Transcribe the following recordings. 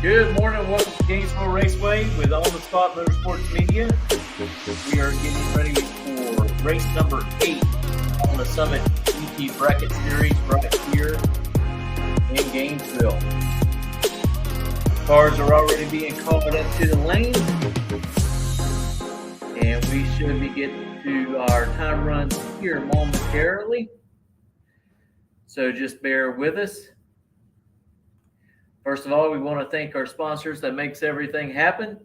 Good morning. Welcome to Gainesville Raceway with On the Spot Motorsports Media. We are getting ready for race number 8 on the Summit GT Bracket Series right here in Gainesville. Cars are already being called up to the lane, and we should be getting to our time runs here momentarily. So just bear with us. First of all, we want to thank our sponsors that makes everything happen.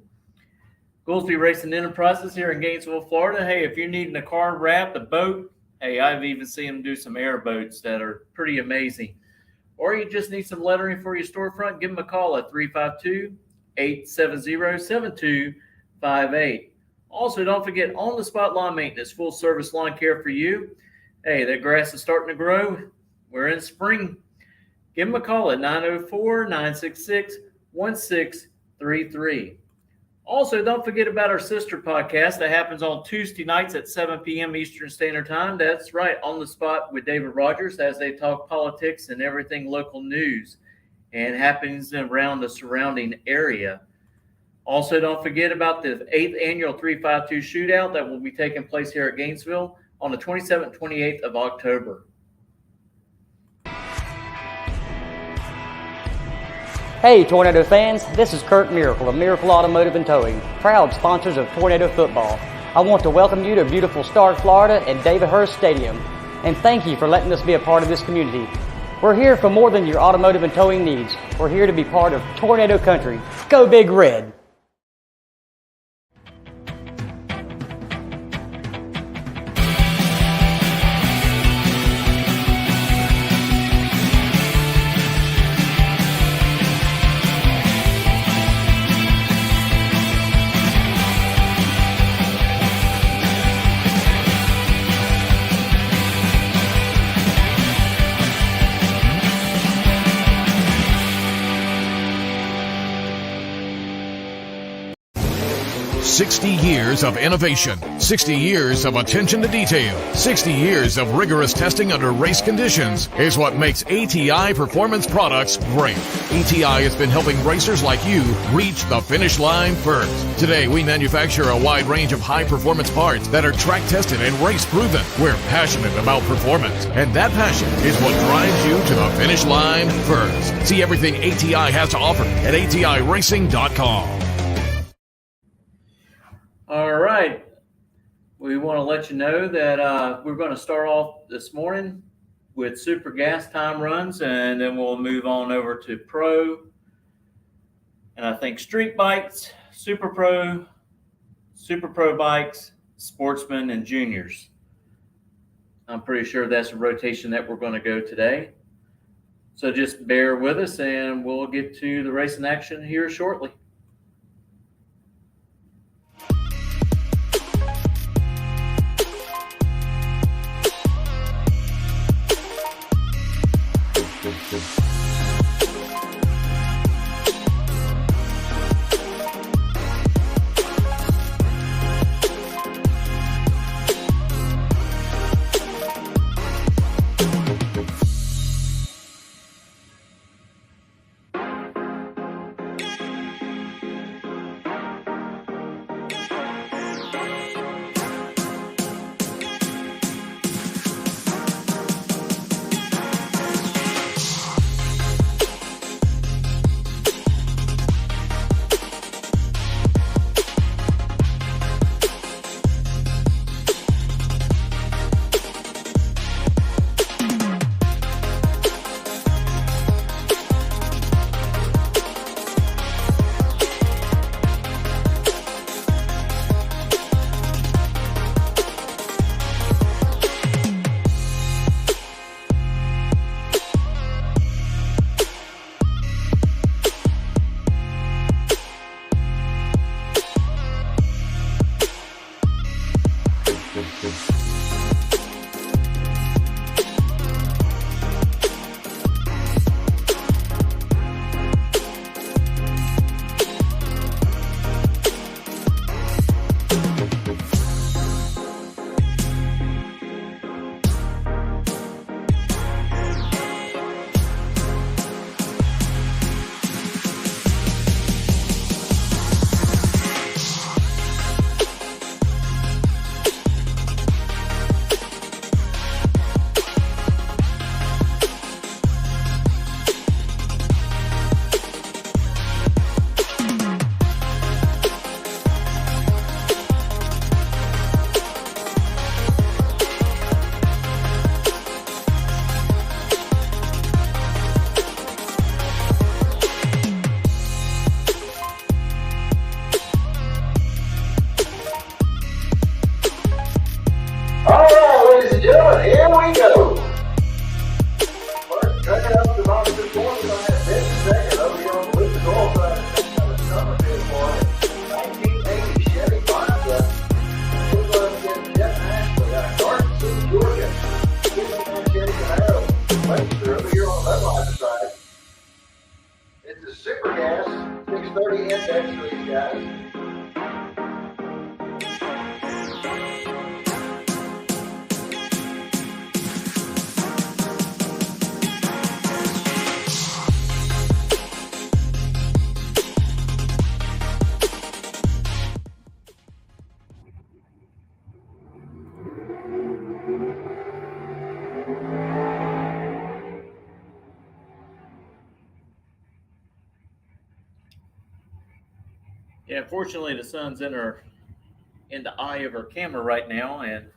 Goolsby Racing Enterprises here in Gainesville, Florida. Hey, if you're needing a car wrapped, a boat, hey, I've even seen them do some airboats that are pretty amazing. Or you just need some lettering for your storefront, give them a call at 352-870-7258. Also, don't forget On the Spot Lawn Maintenance, full service lawn care for you. Hey, that grass is starting to grow. We're in spring. Give them a call at 904-966-1633. Also, don't forget about our sister podcast that happens on Tuesday nights at 7 p.m. Eastern Standard Time. That's right, On the Spot with David Rogers, as they talk politics and everything local news and happens around the surrounding area. Also, don't forget about the 8th annual 352 shootout that will be taking place here at Gainesville on the 27th and 28th of October. Hey Tornado fans, this is Kurt Miracle of Miracle Automotive and Towing, proud sponsors of Tornado Football. I want to welcome you to beautiful Stark, Florida at David Hurst Stadium, and thank you for letting us be a part of this community. We're here for more than your automotive and towing needs. We're here to be part of Tornado Country. Go Big Red! "60 years of innovation, 60 years of attention to detail, 60 years of rigorous testing under race conditions is what makes ATI Performance Products great. ATI has been helping racers like you reach the finish line first. Today, we manufacture a wide range of high-performance parts that are track-tested and race-proven. We're passionate about performance, and that passion is what drives you to the finish line first. See everything ATI has to offer at ATIRacing.com. All right. We want to let you know that we're going to start off this morning with super gas time runs, and then we'll move on over to pro. And I think street bikes, super pro bikes, sportsmen, and juniors. I'm pretty sure that's a rotation that we're going to go today. So just bear with us, and we'll get to the racing action here shortly. pass. 6:30 index for these guys. Yeah, unfortunately, the sun's in the eye of our camera right now, and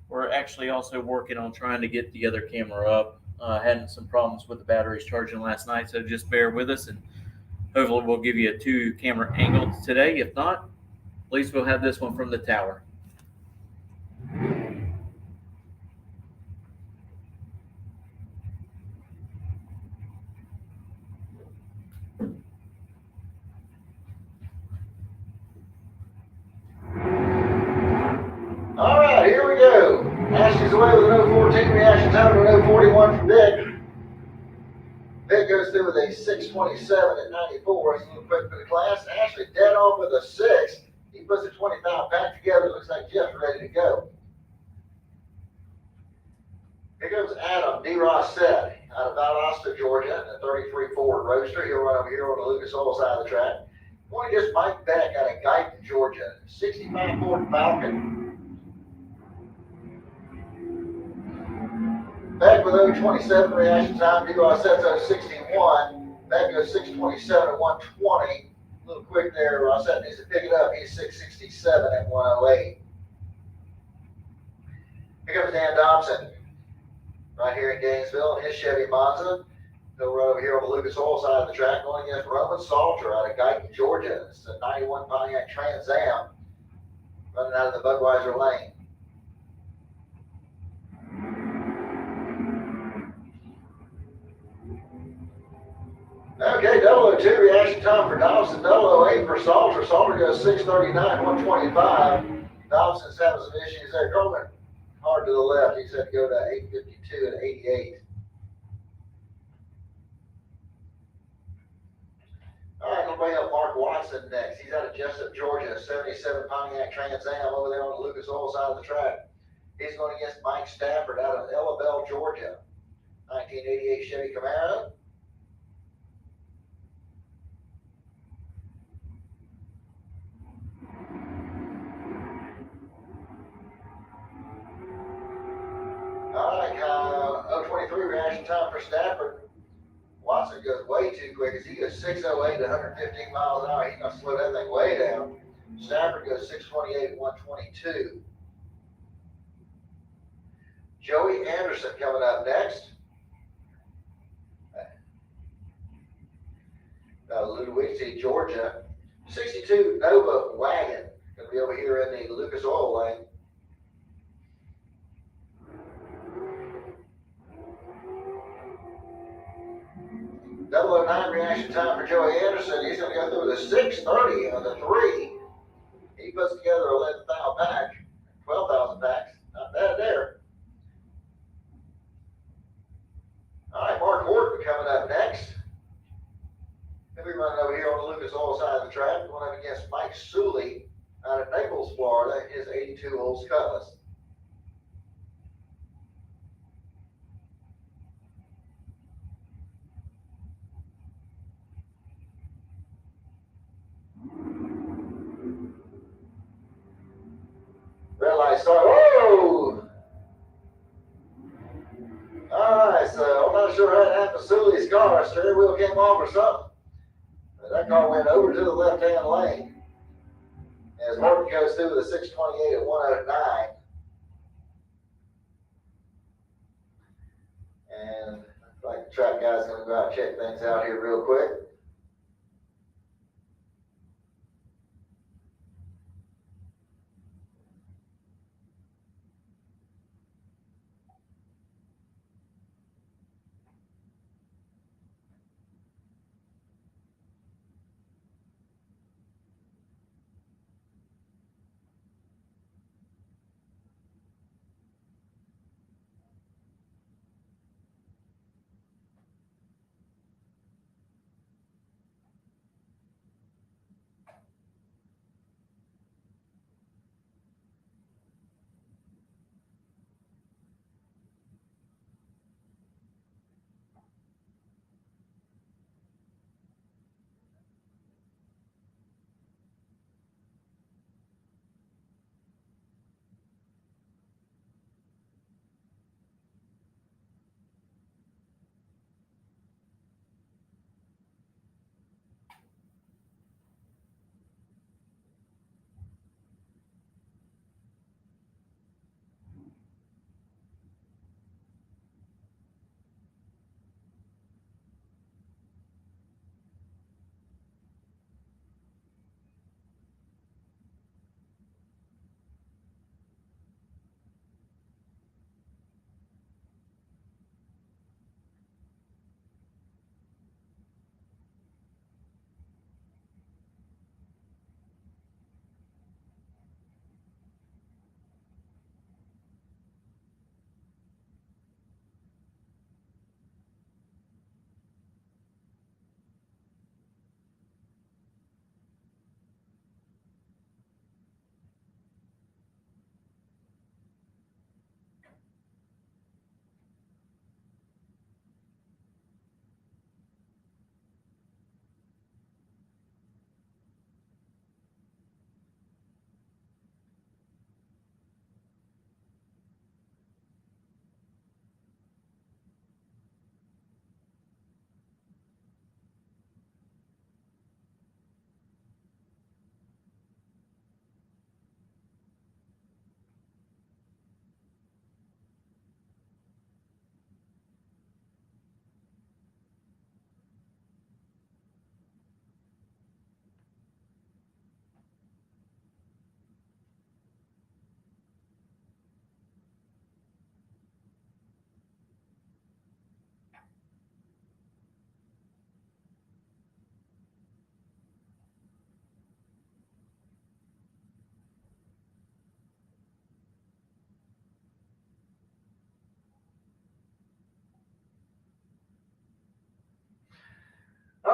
we're actually also working on trying to get the other camera up. Had some problems with the batteries charging last night, so just bear with us, and hopefully we'll give you a 2-camera angle today. If not, at least we'll have this one from the tower. All right, here we go. Ashley's away with an 014 reaction time to an 041 from Vic. Vic goes through with a 6:27 at 94. It's a little quick for the class. Ashley dead off with a 6. He puts a 20-pound pack together. Looks like Jeff's ready to go. Here comes Adam D. Rossett out of Valdosta, Georgia, in a 33 Ford Roadster. He'll run over here on the Lucas Oil side of the track. Going against Mike Beck out of Gainesville, Georgia, 65 Ford Falcon. Beck with 027 reaction time. D. Rossette's 061. Beck goes 6:27 at 120. A little quick there. Rossett needs to pick it up. He's 6:67 at 108. Here comes Dan Dobson right here in Gainesville in his Chevy Monza. He'll run over here on the Lucas Oil side of the track going against Roman Salter out of Guyton, Georgia. It's a 91 Pontiac Trans Am running out of the Budweiser lane. Okay, 002 reaction time for Dobson, 008 for Salter. Salter goes 6:39, 125. Dobson's having some issues there. Coleman hard to the left. He's had to go to 8:52 and 88. All right, we'll bring up Mark Watson next. He's out of Jessup, Georgia, 77 Pontiac Trans Am over there on the Lucas Oil side of the track. He's going against Mike Stafford out of Ella Bell, Georgia, 1988 Chevy Camaro. All right, 023 reaction time for Stafford. Watson goes way too quick as he goes 6:08 to 115 miles an hour. He's going to slow that thing way down. Stafford goes 6:28 at 122. Joey Anderson coming up next. Louisville, Georgia. 62 Nova wagon. Going to be over here in the Lucas Oil lane. Double 009 reaction time for Joey Anderson. He's going to go through with a 6:30 on the 3. He puts together a 11,000 pack, 12,000 packs. Not bad there. All right, Mark Horton coming up next. He'll be running over here on the Lucas Oil side of the track, going up against Mike Suley out of Naples, Florida, his 82 Olds Cutlass. Red light start. Whoa! All right, so I'm not sure how it happened to Sully's car. Steering wheel came off or something. But that car went over to the left-hand lane. As Horton goes through with a 6:28 at 109. And I think the track guy's going to go out and check things out here real quick.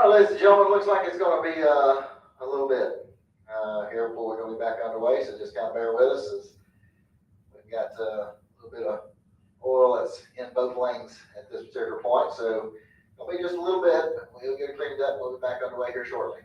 All right, ladies and gentlemen, looks like it's going to be a little bit here before we're going to be back underway, so just kind of bear with us as we've got a little bit of oil that's in both lanes at this particular point, so it'll be just a little bit. We'll get it cleaned up. We'll be back underway here shortly.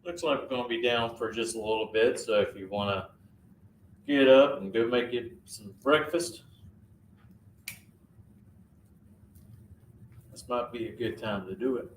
Looks like we're going to be down for just a little bit, so if you want to get up and go make you some breakfast, this might be a good time to do it.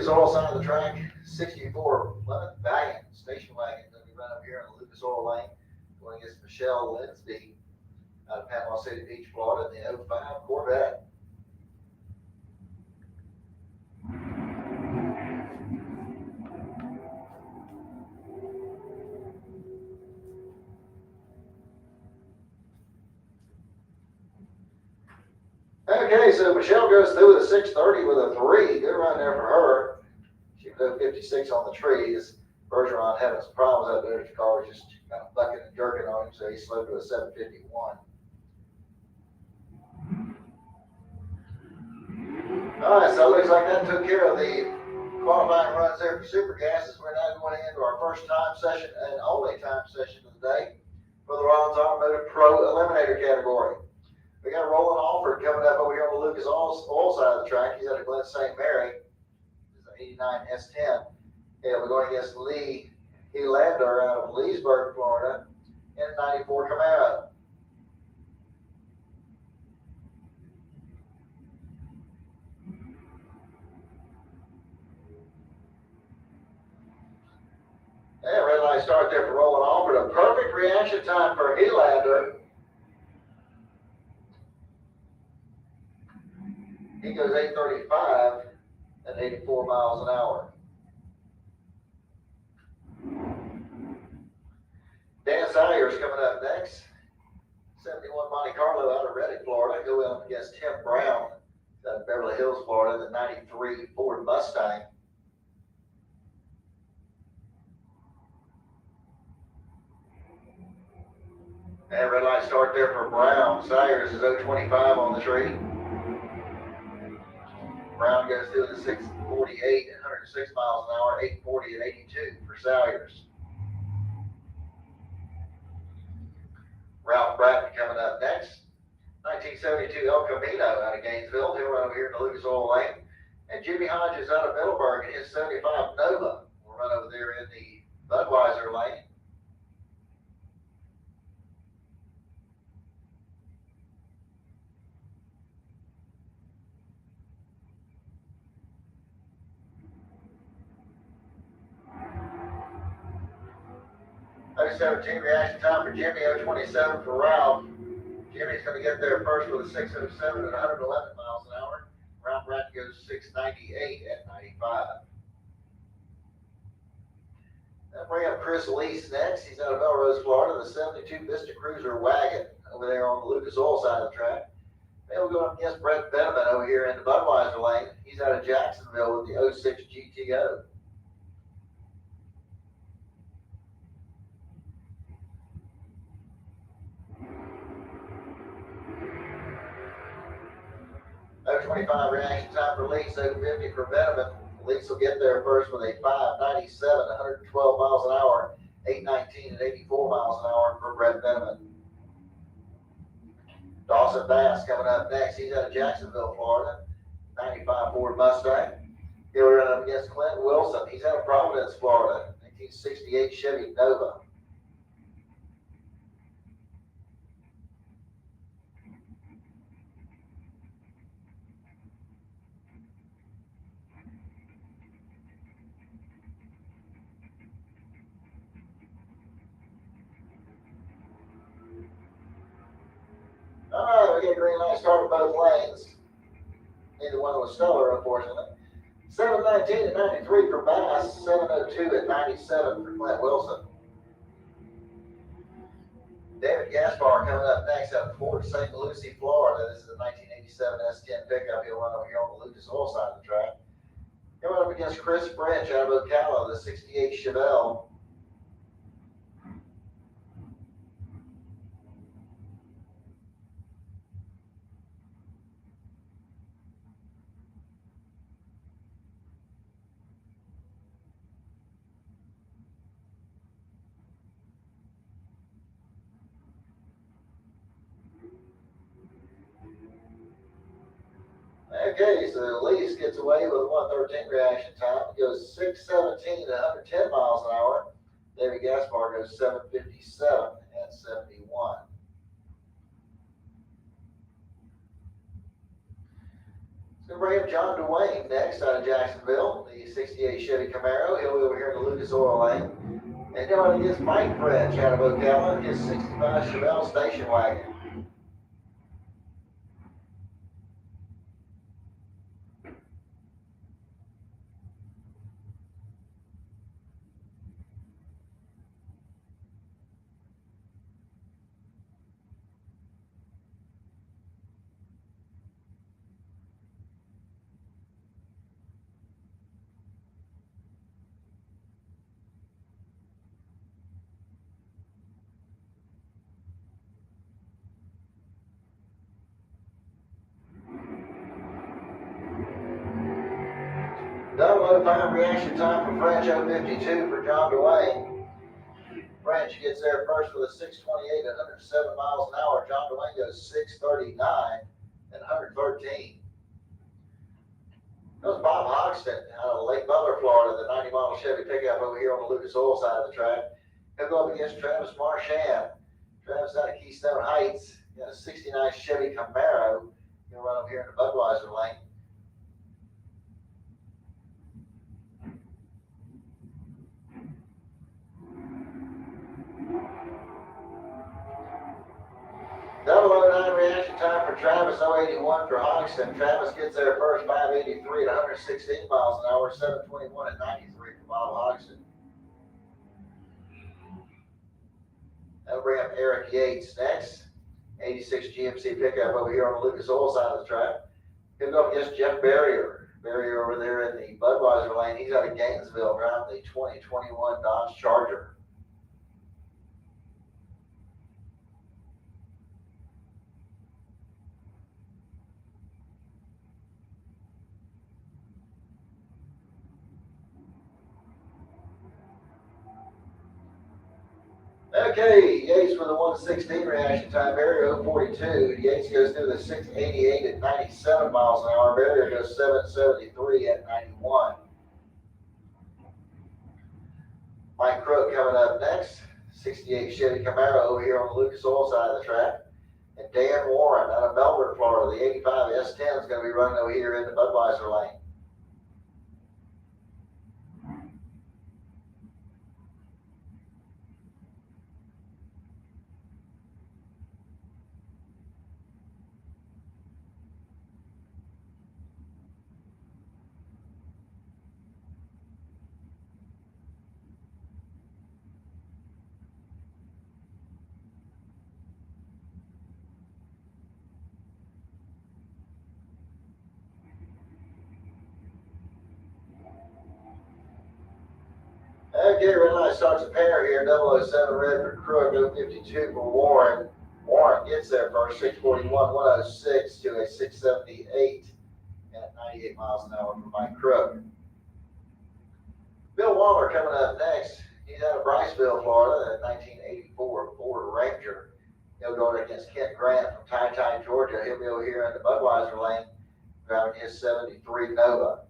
Lucas Oil side of the track, 64 Plymouth Valiant station wagon going to be run up here on the Lucas Oil lane. Going against Michelle Linsby out of Panama City Beach, Florida, in the 05 Corvette. Okay, so Michelle goes through with a 630 with a 3. Good run there for her. She put 56 on the trees. Bergeron having some problems out there. The car was just kind of bucking and jerking on him, so he slowed to a 751. All right, so it looks like that took care of the qualifying runs there for Super Gases. We're now going into our first time session and only time session of the day for the Rollins Automotive Pro Eliminator category. We got Roland Alford coming up over here on the Lucas Oil side of the track. He's out of Glen St. Mary. He's an 89 S10. Yeah, we're going against Lee Helander out of Leesburg, Florida, in a 94 Camaro. Yeah, red light start there for Roland Alford. A perfect reaction time for Helander. He goes 835 at 84 miles an hour. Dan Salyer's coming up next. 71 Monte Carlo out of Redding, Florida. Going up against Tim Brown out of Beverly Hills, Florida, the 93 Ford Mustang. And red light start there for Brown. Salyers is 025 on the tree. Brown goes through the 648 at 106 miles an hour, 840 at 82 for Salyers. Ralph Bratton coming up next. 1972 El Camino out of Gainesville. He'll run over here in the Lucas Oil lane. And Jimmy Hodges out of Middleburg in his 75 Nova will run over there in the Budweiser lane. .17 reaction time for Jimmy, 027 for Ralph. Jimmy's going to get there first with a 607 at 111 miles an hour. Ralph Bratton goes 698 at 95. Now bring up Chris Lease next. He's out of Melrose, Florida, the 72 Vista Cruiser wagon over there on the Lucas Oil side of the track. They'll go up against Brett Benjamin over here in the Budweiser lane. He's out of Jacksonville with the 06 GTO. .25 reaction time for Lease, 050 for Benjamin. Lease will get there first with a 597, 112 miles an hour, 819 and 84 miles an hour for Brett Benjamin. Dawson Bass coming up next. He's out of Jacksonville, Florida, 95 Ford Mustang. He'll run up against Clint Wilson. He's out of Providence, Florida, 1968 Chevy Nova. All right, we get a green light start on both lanes. Neither one was stellar, unfortunately. 719 at 93 for Bass, 702 at 97 for Clint Wilson. David Gaspar coming up next out of Fort St. Lucie, Florida. This is a 1987 S10 pickup. He'll run over here on the Lucas Oil side of the track. Going up against Chris French out of Ocala, the 68 Chevelle. Okay, so Lease gets away with 113 reaction time. It goes 617 to 110 miles an hour. David Gaspar goes 757 and 71. So bring up John Dwayne next out of Jacksonville, the 68 Chevy Camaro. He'll be over here in the Lucas Oil Lane. And going against Mike French out of Ocala, his 65 Chevelle station wagon. Double 05 reaction time for French 052 for John Dwayne. French gets there first with a 628 at 107 miles an hour. John Dwayne goes 639 at 113. That was Bob Hoxton out of Lake Butler, Florida, the 90 model Chevy pickup over here on the Lucas Oil side of the track. He'll go up against Travis Marchand. Travis out of Keystone Heights. He got a 69 Chevy Camaro. He'll run up here in the Budweiser lane. Double 09 reaction time for Travis, 081 for Hoxton. Travis gets there first, 583 at 116 miles an hour, 721 at 93 for Bob Hoxton. That'll bring up Eric Yates next. 86 GMC pickup over here on the Lucas Oil side of the track. He'll go up against Jeff Barrier. Barrier over there in the Budweiser lane. He's out of Gainesville driving the 2021 Dodge Charger. Okay, Yates with a 116 reaction time. Barrier 042. Yates goes through the 688 at 97 miles an hour. Barrier goes 773 at 91. Mike Crook coming up next. 68 Chevy Camaro over here on the Lucas Oil side of the track. And Dan Warren out of Melbourne, Florida. The 85 S10 is going to be running over here in the Budweiser lane. Okay, red light starts a pair here. 007 red for Crook, 052 for Warren. Warren gets there first, 641, 106 to a 678 at 98 miles an hour for Mike Crook. Bill Waller coming up next. He's out of Briceville, Florida, a 1984 Ford Ranger. He'll go against Kent Grant from Ty, Georgia. He'll be over here in the Budweiser lane driving his 73 Nova.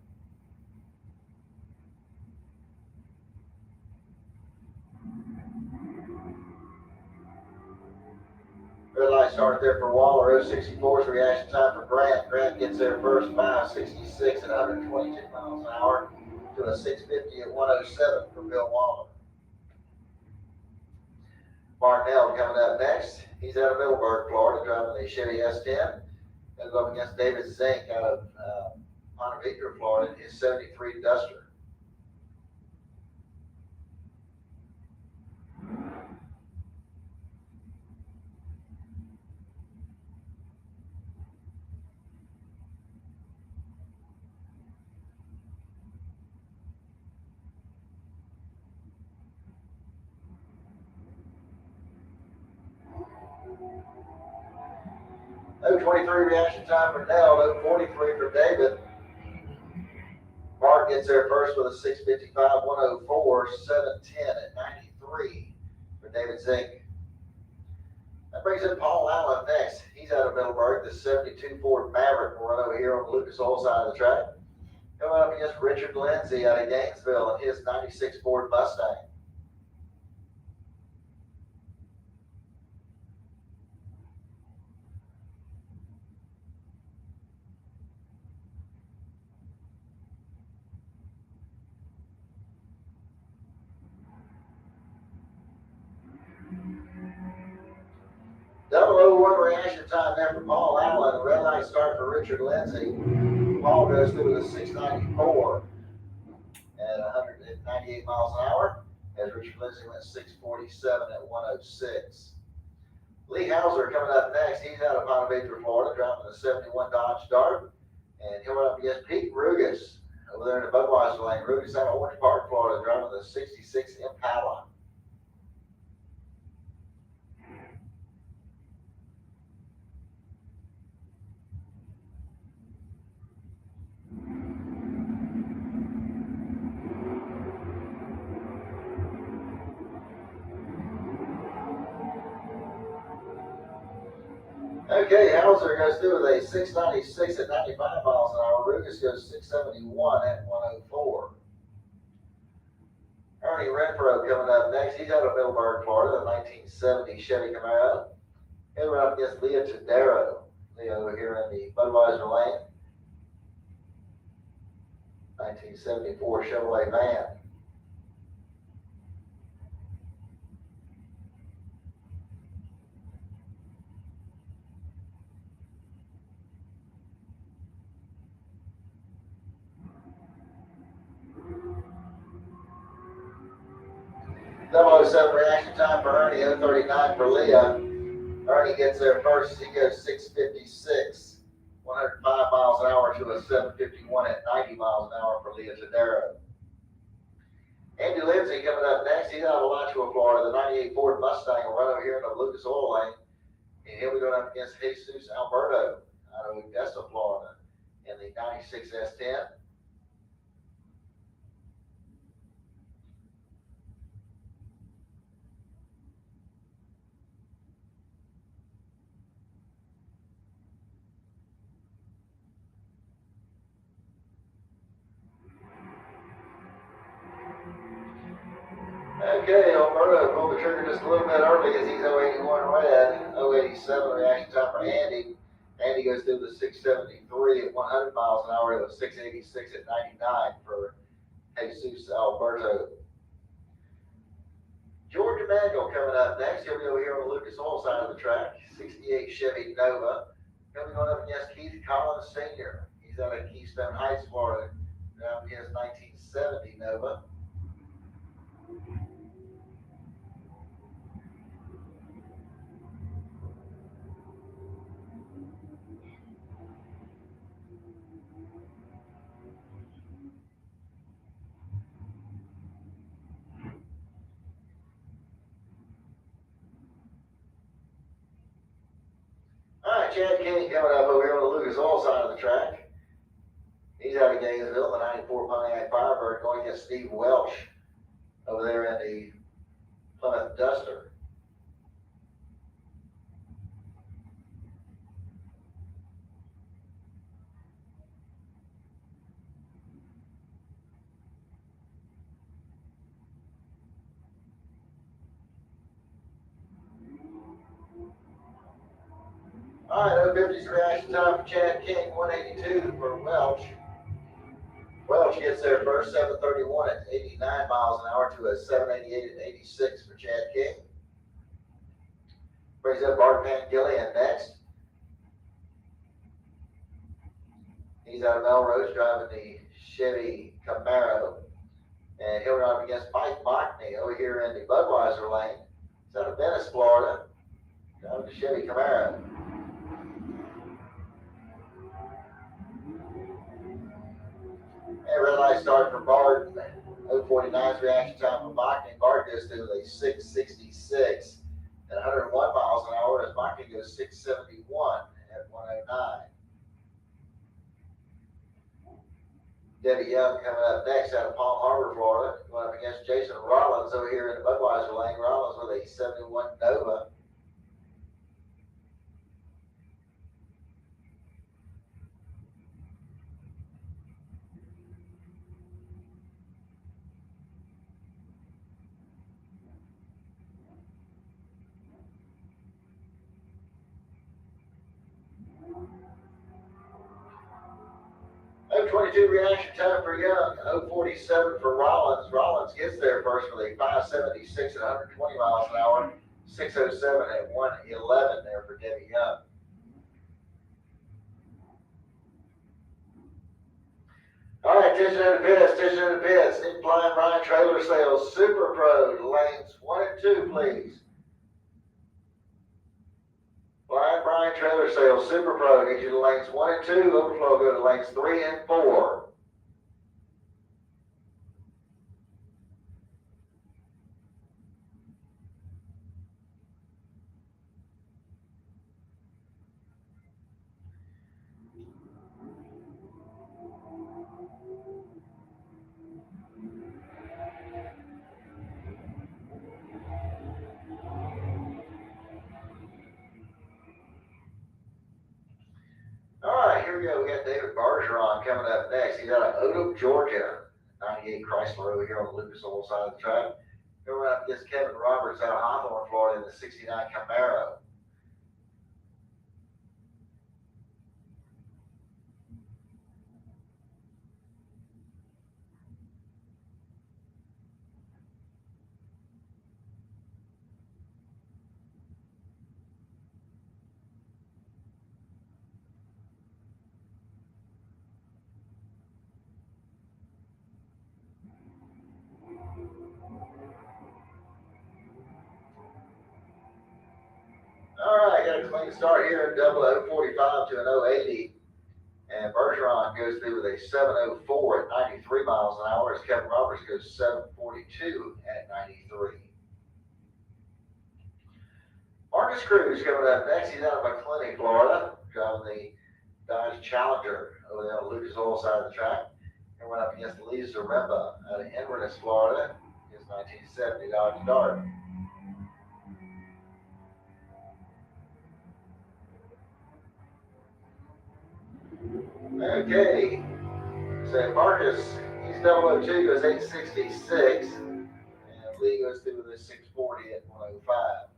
Red light start there for Waller. 064's reaction time for Grant. Grant gets there first, 566 at 122 miles an hour to a 650 at 107 for Bill Waller. Martinell coming up next. He's out of Middleburg, Florida, driving the Chevy S10. He'll go up against David Zink out of Ponte Vedra, Florida, in his 73 Duster. No 23 reaction time for Nell, no 43 for David. Mark gets there first with a 655, 104, 710 at 93 for David Zink. That brings in Paul Allen next. He's out of Middleburg. The 72 Ford Maverick will run over here on the Lucas Oil side of the track. Coming up against Richard Lindsay out of Gainesville and his 96 Ford Mustang. 001 reaction time there for Paul Allen. Red light start for Richard Lindsay. Paul goes through with a 694 at 198 miles an hour, as Richard Lindsay went 647 at 106. Lee Hauser coming up next. He's out of Ponte Vedra, Florida, driving the 71 Dodge Dart. And he'll run up against Pete Rugas over there in the Budweiser lane. Rugas out of Orange Park, Florida, driving the 66 Impala. Okay, Hauser goes through with a 696 at 95 miles an hour. Rugas goes 671 at 104. Ernie Renfro coming up next. He's out of Middleburg, Florida, the 1970 Chevy Camaro. He'll run up against Leah Tadero. Leah over here in the Budweiser lane. 1974 Chevrolet van. Double 07 reaction time for Ernie, 039 for Leah. Ernie gets there first. He goes 656, 105 miles an hour to a 751 at 90 miles an hour for Leah Tadero. Andy Lindsay coming up next. He's out of Alachua, Florida. The 98 Ford Mustang will run over here in the Lucas Oil Lane. And he'll be going up against Jesus Alberto out of Augusta, Florida in the 96 S10. Okay, Alberto pulled the trigger just a little bit early as he's 081 red. 087 reaction time for Andy. Andy goes through the 673 at 100 miles an hour to a 686 at 99 for Jesus Alberto. George Emanuel coming up next. He'll be over here on the Lucas Oil side of the track. 68 Chevy Nova. He'll be going up against Keith Collins Sr. He's out of Keystone Heights, Florida. Now he has 1970 Nova. Chad King coming up over here on the Lucas Oil side of the track. He's out of Gainesville, the 94 Pontiac Firebird, going against Steve Welch over there in the Plymouth Duster. All right, 050's reaction time for Chad King, 182 for Welch. Welch gets there first, 731 at 89 miles an hour to a 788 at 86 for Chad King. Brings up Bart Van Gillian next. He's out of Melrose driving the Chevy Camaro. And he'll run up against Mike Mockney over here in the Budweiser lane. He's out of Venice, Florida, driving the Chevy Camaro. And red light start for Bart. 049's reaction time for Mockney. Bart goes through a 666 at 101 miles an hour as Mockney goes 671 at 109. Debbie Young coming up next out of Palm Harbor, Florida, going up against Jason Rollins over here in the Budweiser lane. Rollins with a 71 Nova. .22 reaction time for Young, 047 for Rollins. Rollins gets there first with a 576 at 120 miles an hour 6:07 at 1:11 there for Debbie Young. All right, attention to the pits, Incline Ryan Trailer Sales Super Pro, lanes 1 and 2, please. Blind Brian Trailer Sales Super Pro, get you to lanes 1 and 2, overflow go to lanes 3 and 4. All right, here we go. We got David Bergeron coming up next. He's out of Odom, Georgia. 98 Chrysler over here on the Lucas Oil side of the track. Going up against Kevin Roberts out of Hawthorne, Florida in the 69 Camaro. All right, got a clean start here in double 045 to an 080. And Bergeron goes through with a 704 at 93 miles an hour as Kevin Roberts goes 742 at 93. Marcus Cruz coming up next. He's out of McClenny, Florida, driving the Dodge Challenger over there on the Lucas Oil side of the track. And went up against Lee Zaremba out of Inverness, Florida, his 1970 Dodge Dart. Okay, so Marcus, he's 002, goes 866, and Lee goes through with a 640 at 105.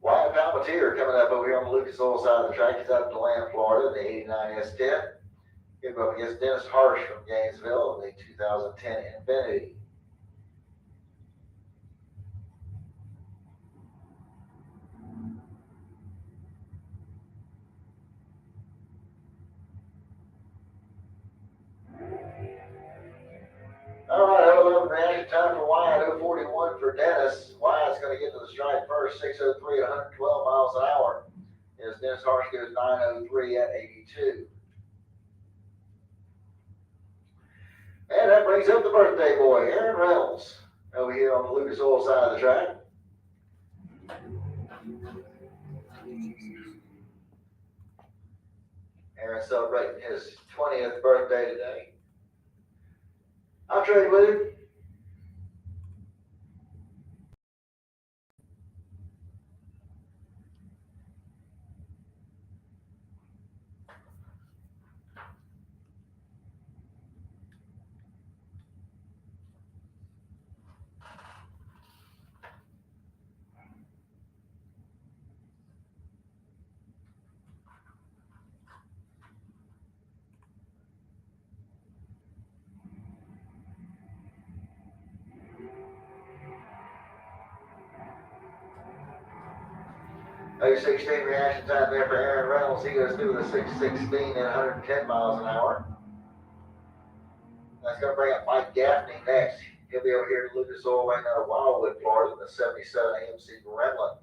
Wyatt Palmatier coming up over here on the Lucas Oil side of the track. He's out of DeLand, Florida, in the 89 S10. He'll go up against Dennis Harsh from Gainesville in the 2010 Infiniti. All right, 011 reaction time for Wyatt, 041 for Dennis. Wyatt's going to get to the stripe first, 603 at 112 miles an hour. As Dennis Harsh goes 903 at 82. And that brings up the birthday boy, Aaron Reynolds, over here on the Lucas Oil side of the track. Aaron celebrating his 20th birthday today. I'll trade with him. A 16 reaction time there for Aaron Reynolds. He goes through with a 616 at 110 miles an hour. That's going to bring up Mike Gaffney next. He'll be over here at Lucas Oil right now, Wildwood, Florida, in the 77 AMC Gremlin.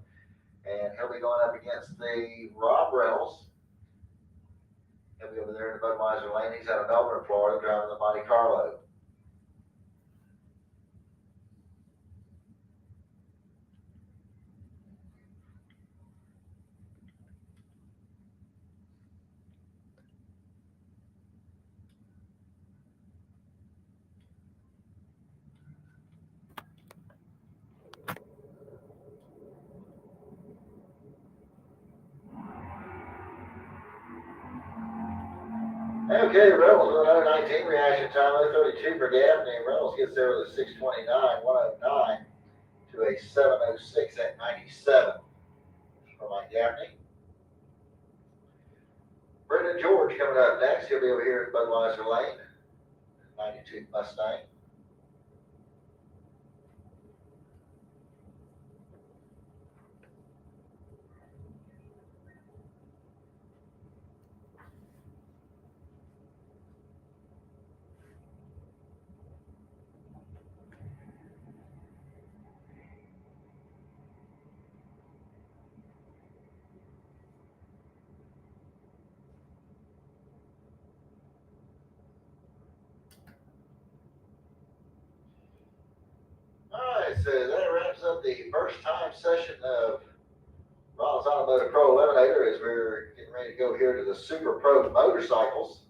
And he'll be going up against the Rob Reynolds. He'll be over there in the Budweiser lane. He's out of Melbourne, Florida, driving the Monte Carlo. Okay, Reynolds with another 19 reaction time, 32 for Gaffney. Reynolds gets there with a 629, 109 to a 706 at 97 for Mike Gaffney. Brendan George coming up next. He'll be over here at Budweiser Lane, 92 Mustang. right, so that wraps up the first time session of Ronald's Automotive Pro Eliminator as we're getting ready to go here to the Super Pro Motorcycles.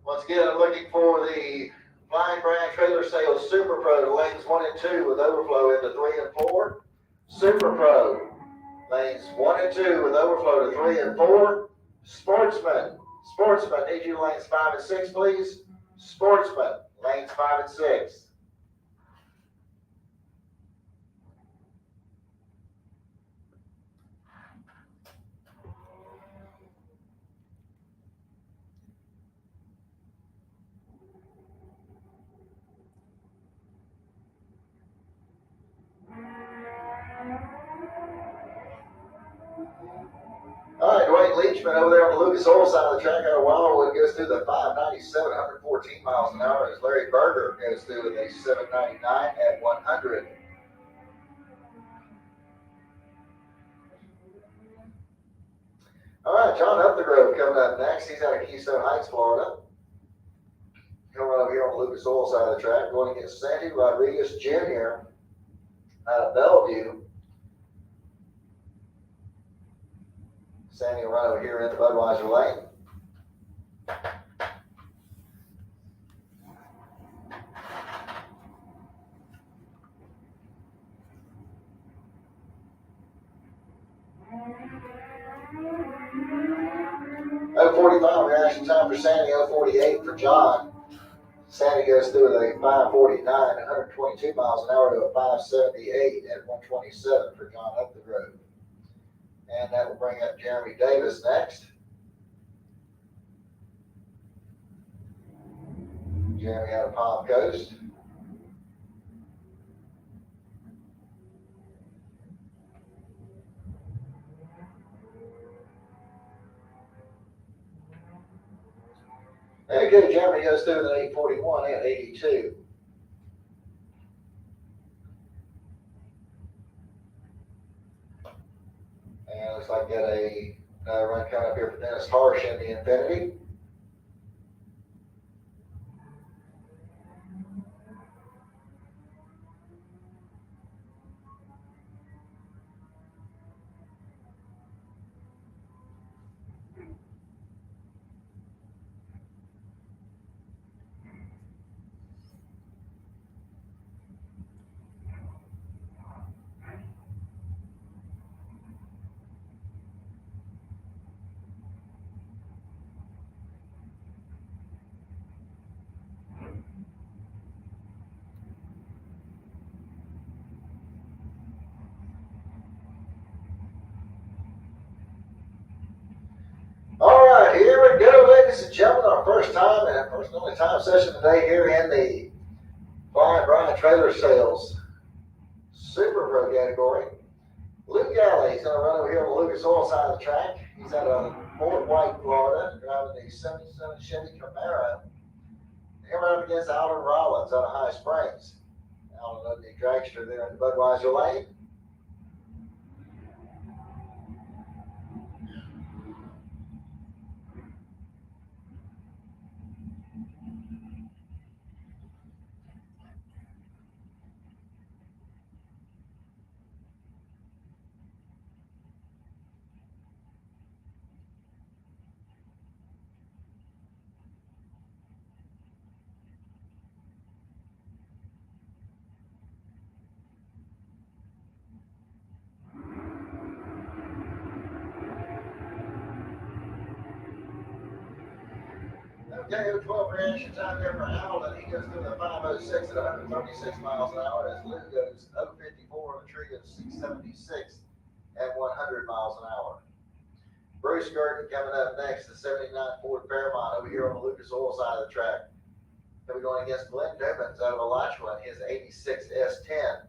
Once again, I'm looking for the Flying Brand Trailer Sales Super Pro lanes 1 and 2 with overflow into 3 and 4. Super Pro lanes 1 and 2 with overflow to 3 and 4. Sportsman, need you lanes 5 and 6, please. Sportsman, lanes 5 and 6. All right, Dwayne Leachman over there on the Lucas Oil side of the track out of Wildwood goes through the 597 at 114 miles an hour as Larry Berger goes through with a 799 at 100. All right, John Upthegrove coming up next. He's out of Keystone Heights, Florida. He'll run over here on the Lucas Oil side of the track, going against Sandy Rodriguez Jr. out of Bellevue. Sandy will run over here in the Budweiser lane. .045 reaction time for Sandy, 048 for John. Sandy goes through with a 549, 122 miles an hour to a 578 at 127 for John Upthegrove. And that will bring up Jeremy Davis next. Jeremy out of Palm Coast. There you go, Jeremy goes through with an 841 at 82. And looks like got a run coming up here for Dennis Harsh in the Infinity. All right, here we go, ladies and gentlemen. Our first time and first and only time session today here in the Flying Bryan Trailer Sales Super Pro category. Luke Galley is going to run over here on the Lucas Oil side of the track. He's out of Fort White, Florida, driving the 77 Chevy Camaro. He'll run up against Alden Rollins out of High Springs. Alden, the dragster there in the Budweiser lane. Okay, 12 reaction time there for Alden. He goes through the 506 at 136 miles an hour as Lou goes 054 on a tree of 676 at 100 miles an hour. Bruce Gurton coming up next, the 79 Ford Fairmont over here on the Lucas Oil side of the track. He'll be going against Glenn Newmans out of Alachua in his 86 S10.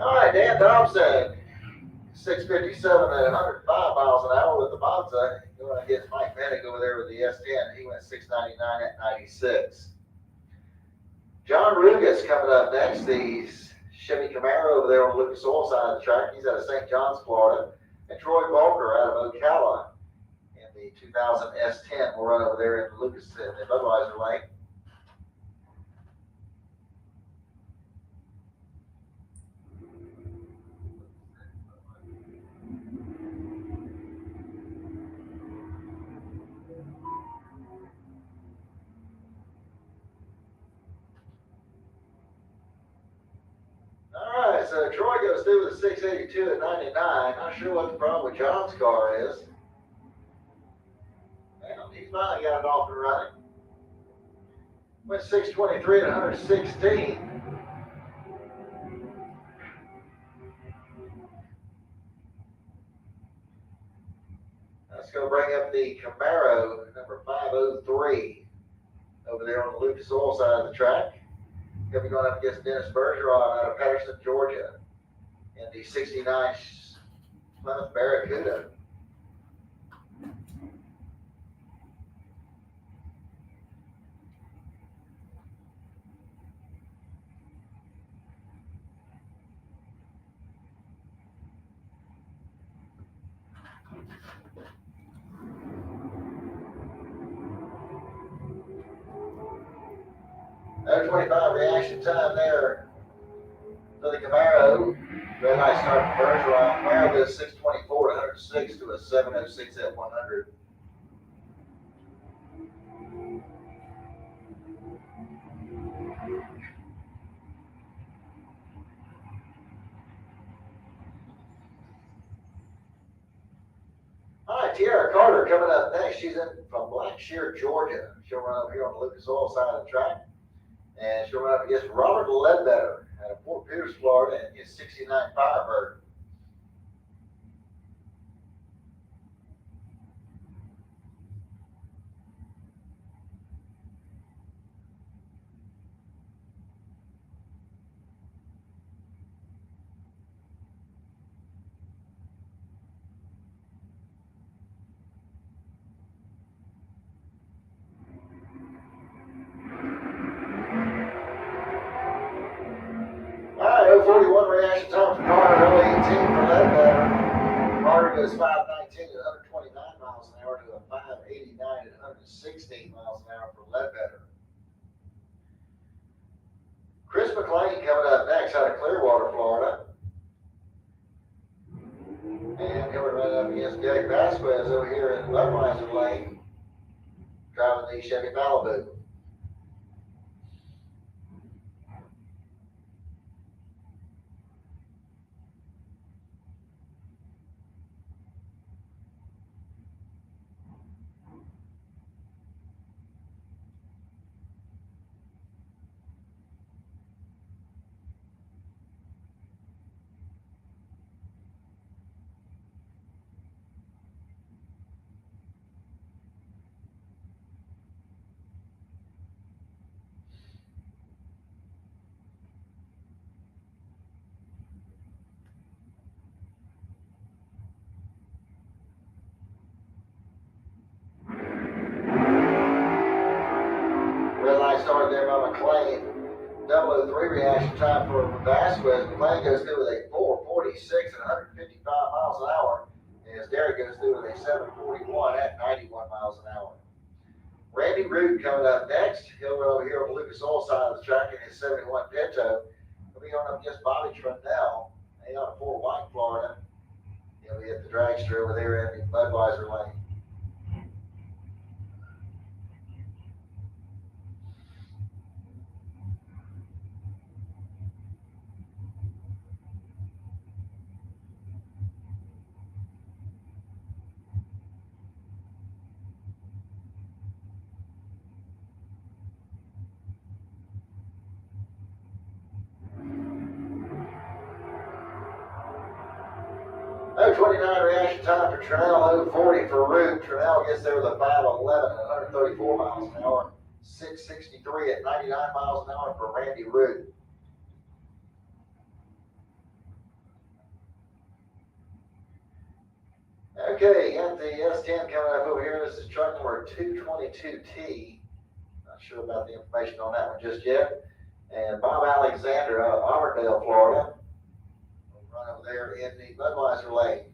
All right, Dan Thompson, 657 at 105 miles an hour with the Monza. Going against Mike Mennick over there with the S10. He went 699 at 96. John Rugas coming up next. The Chevy Camaro over there on the Lucas Oil side of the track. He's out of St. John's, Florida. And Troy Volker out of Ocala in the 2000 S10 will run over there in Lucas in the Budweiser lane. All right, so Troy goes through with a 682 at 99. Not sure what the problem with John's car is. Well, he's finally got it off and running. Went 623 at 116. Let's go bring up the Camaro, number 503, over there on the Lucas Oil side of the track. He'll be going up against Dennis Bergeron out of Patterson, Georgia, in the 69 Plymouth Barracuda. Another 25 reaction time there for the Camaro. Red light start for Bergeron. Camaro goes 624 to 106 to a 706 at 100. All right, Tiara Carter coming up next. She's in from Blackshear, Georgia. She'll run up here on the Lucas Oil side of the track. And she'll run up against Robert Ledbetter out of Fort Pierce, Florida, and his 69 Firebird. All right, 041 reaction time for Carter, 018 for Ledbetter. Carter goes 519 at 129 miles an hour to a 589 at 116 miles an hour for Ledbetter. Chris McLean coming up next out of Clearwater, Florida. And coming right up against Derek Vasquez over here in Budweiser lane, driving the Chevy Malibu. Red light started there by McLean. 003 reaction time for Vasquez. McLean goes through with a 446 at 155 miles an hour. As Derek goes through with a 741 at 91 miles an hour. Randy Root coming up next. He'll run over here on the Lucas Oil side of the track in his 71 Pinto. He'll be going up against Bobby Trundell. He's out of Fort White, Florida. He'll be at the dragster over there in the Budweiser lane. No 29 reaction time for Trinell, 040 for Root. Trinell gets there with a 511 at 134 miles an hour. 663 at 99 miles an hour for Randy Root. the S10 coming up over here. This is truck number 222T. Not sure about the information on that one just yet. And Bob Alexander out of Auburndale, Florida. We'll run over there in the Budweiser lane.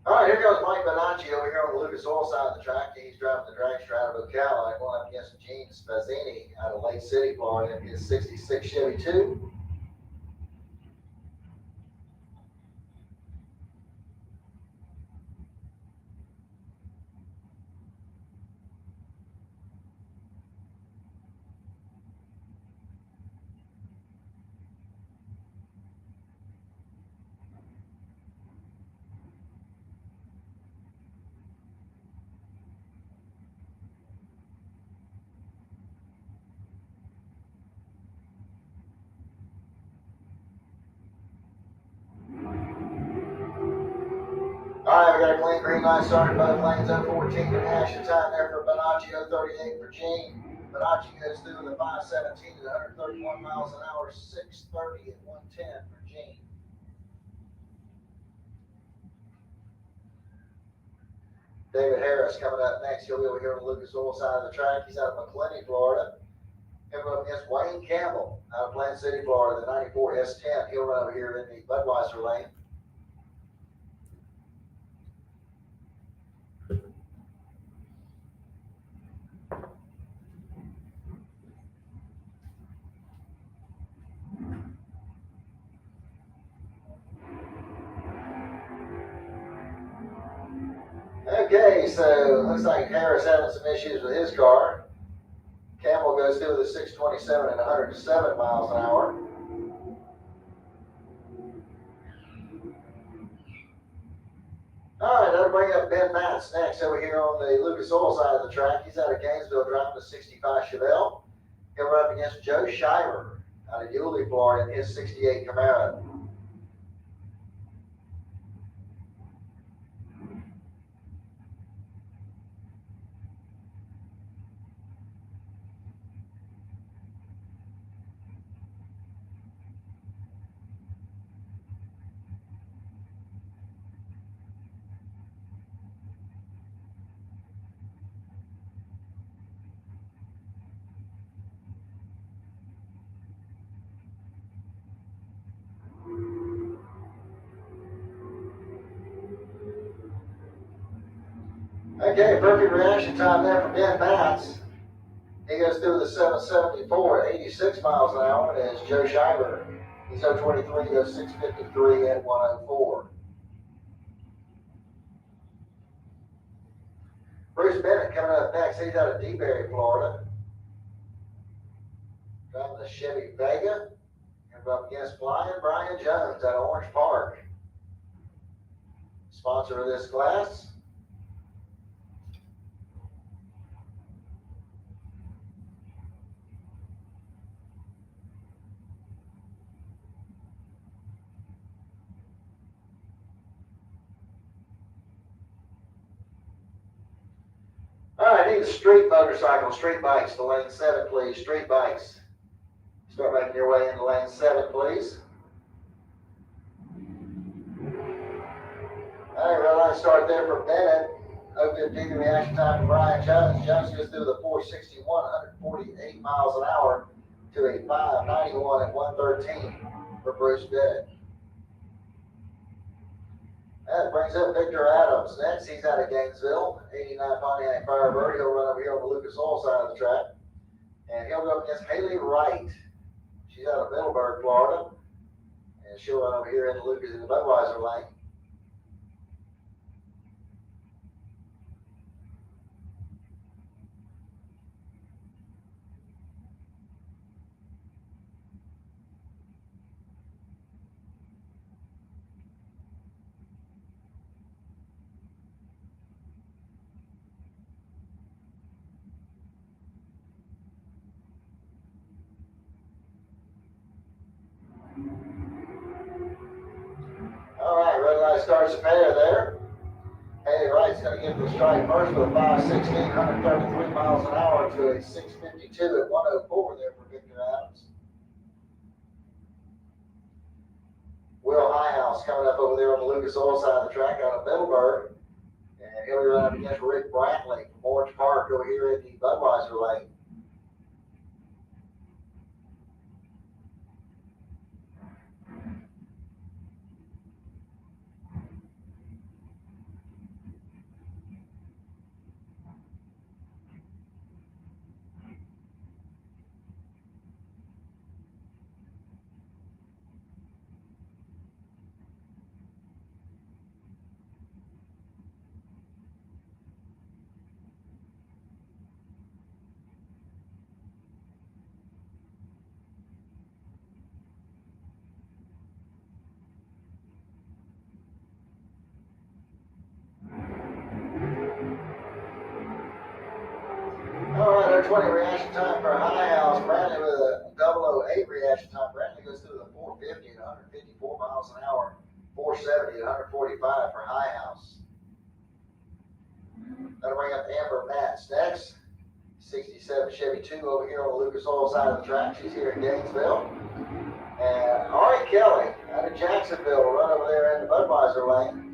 All right, here goes Mike Bonacci over here on the Lucas Oil side of the track. He's driving the drag straight out of Ocala, going up against Gene Spazzini out of Lake City, Florida, in his 66 Chevy 2. All right, we got a clean green light started both lanes, 014 and action time there for Bonacci, 038 for Gene. Bonacci goes through the 517 at 131 miles an hour, 630 at 110 for Gene. David Harris coming up next. He'll be over here on the Lucas Oil side of the track. He's out of McClenny, Florida. He'll run up against Wayne Campbell out of Plant City, Florida, the 94 S10. He'll run over here in the Budweiser lane. Okay, so looks like Harris having some issues with his car. Campbell goes through with a 627 and 107 miles an hour. All right, that'll bring up Ben Matz next over here on the Lucas Oil side of the track. He's out of Gainesville driving the 65 Chevelle. He'll run up against Joe Shiver out of Yulee, Florida in his 68 Camaro. Okay, perfect reaction time there for Ben Batts. He goes through the 774 at 86 miles an hour, and it's Joe Shiver. He's 023, goes 653 at 104. Bruce Bennett coming up next. He's out of DeBerry, Florida. Driving the Chevy Vega. And up against Flying Brian Jones out of Orange Park. Sponsor of this class. All right, I need a street motorcycle, street bikes to lane 7, please. Street bikes. Start making your way into lane 7, please. All right, red line start there for Bennett. 015 reaction time for Brian Jones. Jones goes through the 461, 148 miles an hour to a 591 at 113 for Bruce Bennett. That brings up Victor Adams. Next, he's out of Gainesville, 89 Pontiac Firebird. He'll run over here on the Lucas Oil side of the track. And he'll go up against Haley Wright. She's out of Middleburg, Florida. And she'll run over here in the Lucas in the Budweiser lane. All right, red light starts a pair there. Haley Wright's going to get the strike first with a 516, 133 miles an hour to a 652 at 104 there for Victor Adams. Will Highhouse coming up over there on the Lucas Oil side of the track out of Middleburg. And he'll be running up against Rick Brantley from Orange Park over here in the Budweiser lane. All right, our 20 reaction time for Highhouse. Brantley with a 008 reaction time. Brantley goes through the 450 at 154 miles an hour, 470 at 145 for Highhouse. That'll bring up Amber Matz next. 67 Chevy 2 over here on the Lucas Oil side of the track. She's here in Gainesville. And Ari Kelly out of Jacksonville will run over there in the Budweiser lane.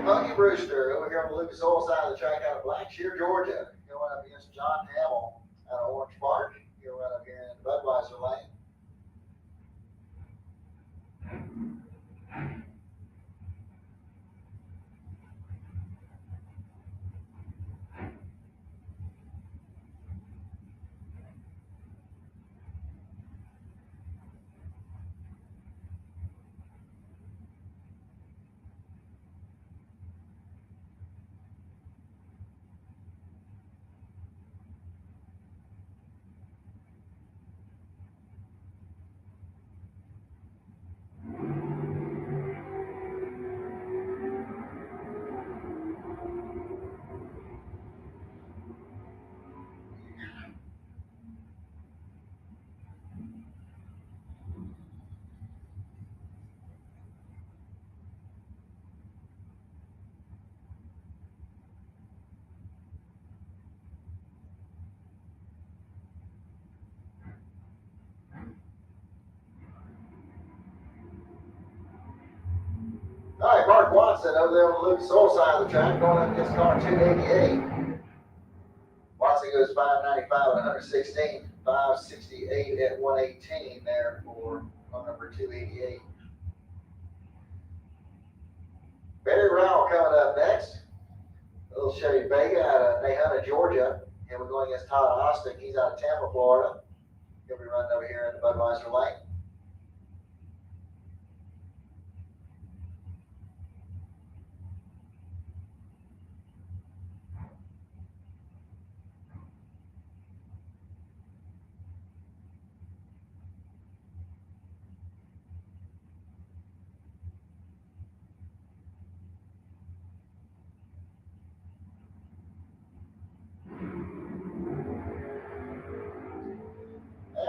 Punky Brewster over here on the Lucas Oil side of the track out of Blackshear, Georgia. Going up against John Hamill out of Orange Park. He'll run up here in Budweiser lane. All right, Mark Watson over there on the Lucas Oil side of the track going up against car 288. Watson goes 595 at 116, 568 at 118 there for car number 288. Barry Rowell coming up next. A little Chevy Vega out of Nahunta, Georgia. And we're going against Todd Austin. He's out of Tampa, Florida. He'll be running over here in the Budweiser lane.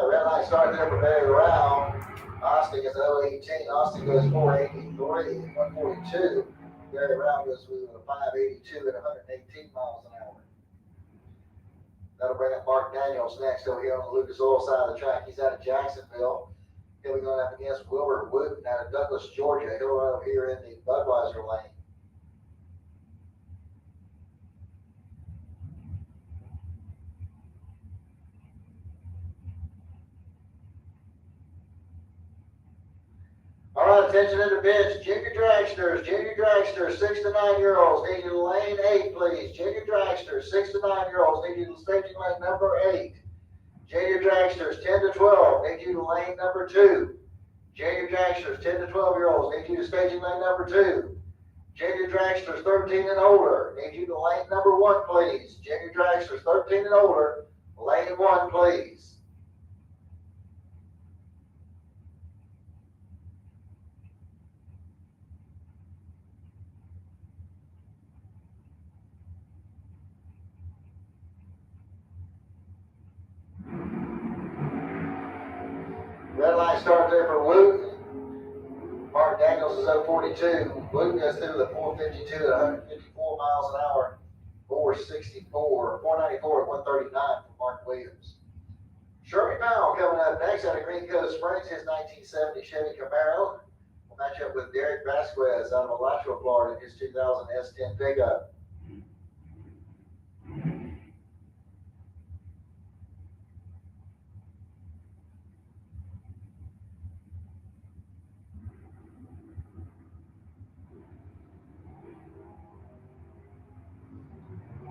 Red light start there for Barry Rowell. Austin gets 018. Austin goes 483, 142. Barry Rowell goes with a 582 at 118 miles an hour. That'll bring up Mark Daniels next over here on the Lucas Oil side of the track. He's out of Jacksonville. He'll be going up against Wilbur Wooten out of Douglas, Georgia. He'll run over here in the Budweiser lane. All right, attention to the bench. Junior dragsters, 6 to 9 year olds, need you to lane 8, please. Junior dragsters, 6 to 9 year olds, need you to staging lane number 8. Junior dragsters, 10 to 12, need you to lane number 2. Junior dragsters, 10 to 12 year olds, need you to staging lane number 2. Junior dragsters, 13 and older, need you to lane number 1, please. Junior dragsters, 13 and older, lane 1, please. Red light start there for Wooten. Mark Daniels is 042. Wooten goes through the 452 at 154 miles an hour. 494, 494 at 139 for Mark Williams. Sherry Powell coming up next out of Green Cove Springs, his 1970 Chevy Camaro. Will match up with Derek Vasquez out of Alachua, Florida, in his 2000 S10 pickup.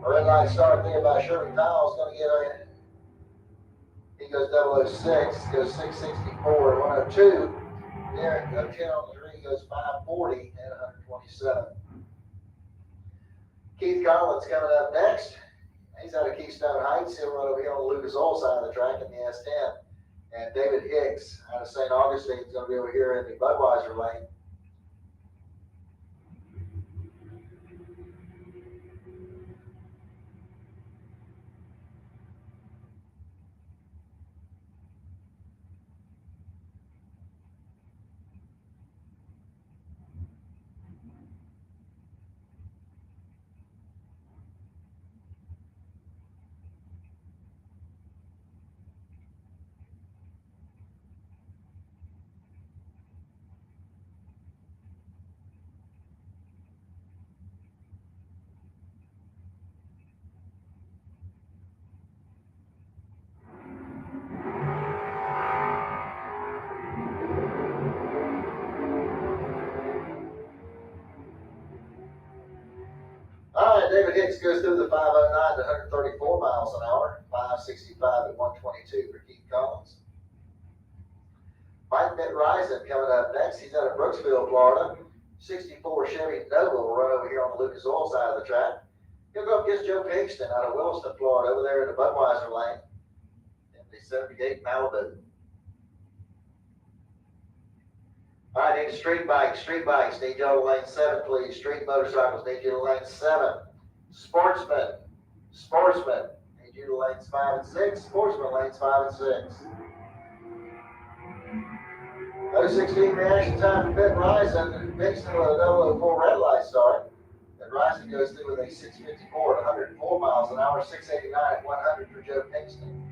Red light start there by Sherman Powell is going to get in. He goes 006, goes 664 at 102. Derek 10 on the 3 goes 540 at 127. Keith Collins coming up next. He's out of Keystone Heights. He'll run over here on the Lucas Oil side of the track in the S10. And David Hicks out of St. Augustine is going to be over here in the Budweiser lane. Hicks goes through the 509 to 134 miles an hour, 565 at 122 for Keith Collins. Mike Risen coming up next. He's out of Brooksville, Florida. 64 Chevy Nova will run over here on the Lucas Oil side of the track. He'll go up against Joe Kingston out of Williston, Florida, over there in the Budweiser lane. And the 78 Malibu. All right, need street bikes. Street bikes need you to lane 7, please. Street motorcycles need you to lane 7. Sportsmen need you to lanes 5 and 6. Sportsmen lanes 5 and 6. 016 reaction time for Ben Risen. Kingston with a 004 red light start. And Risen goes through with a 654 at 104 miles an hour, 689 at 100 for Joe Kingston.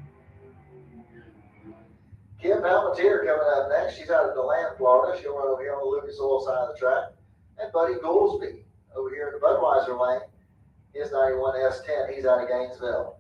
Kim Palmatier coming up next. She's out of DeLand, Florida. She'll run over here on the Lucas Oil side of the track. And Buddy Goolsby over here in the Budweiser lane. His 91 S10. He's out of Gainesville.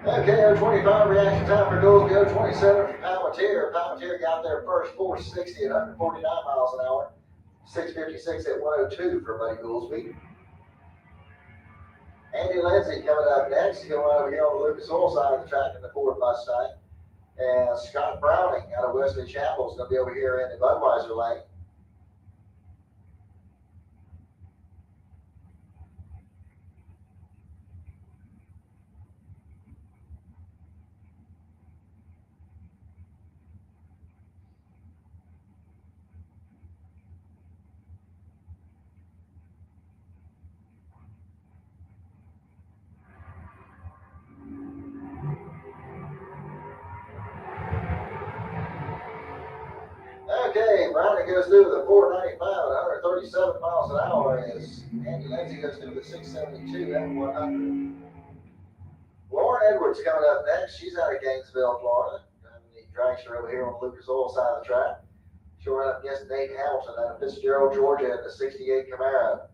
Okay, 025 reaction time for Goolsby, 027 for Palmatier. Palmatier got there first, 460 at 149 miles an hour, 656 at 102 for Buddy Goolsby. Andy Lindsay coming up next. He'll run over here on the Lucas Oil side of the track in the Ford Mustang. And Scott Browning out of Wesley Chapel is going to be over here in the Budweiser lane. Okay, Browning goes through with a 495 at 137 miles an hour as Andy Lindsay goes through with a 672 at 100. Lauren Edwards coming up next. She's out of Gainesville, Florida. Driving the dragster over here on the Lucas Oil side of the track. She'll run up against Nate Hamilton out of Fitzgerald, Georgia in the 68 Camaro.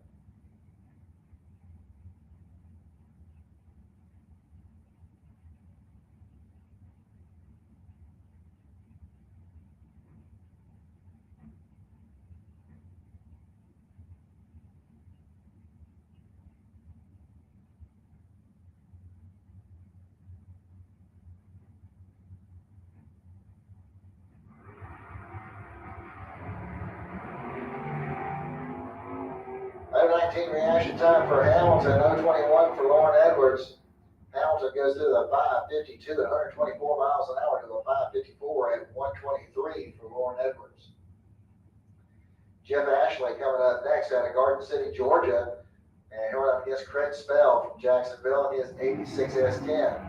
.19 reaction time for Hamilton, 021 for Lauren Edwards. Hamilton goes through the 552 at 124 miles an hour to a 554 at 123 for Lauren Edwards. Jeff Ashley coming up next out of Garden City, Georgia. And he'll run up against Craig Spell from Jacksonville in his 86 S10.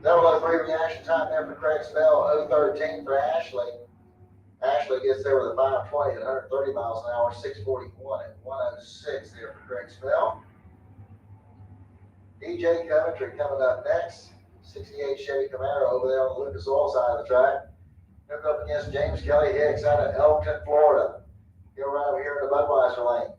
Double 03 reaction time there for Craig Spell, 013 for Ashley. Ashley gets there with a 520 at 130 miles an hour, 641 at 106 there for Craig Spell. DJ Coventry coming up next. 68 Chevy Camaro over there on the Lucas Oil side of the track. He'll go up against James Kelly Hicks out of Elkton, Florida. He'll run over here in the Budweiser lane.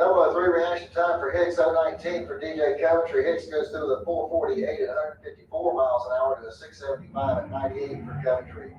003 reaction time for Hicks, 019 for DJ Coventry. Hicks goes through with a 448 at 154 miles an hour to a 675 at 98 for Coventry.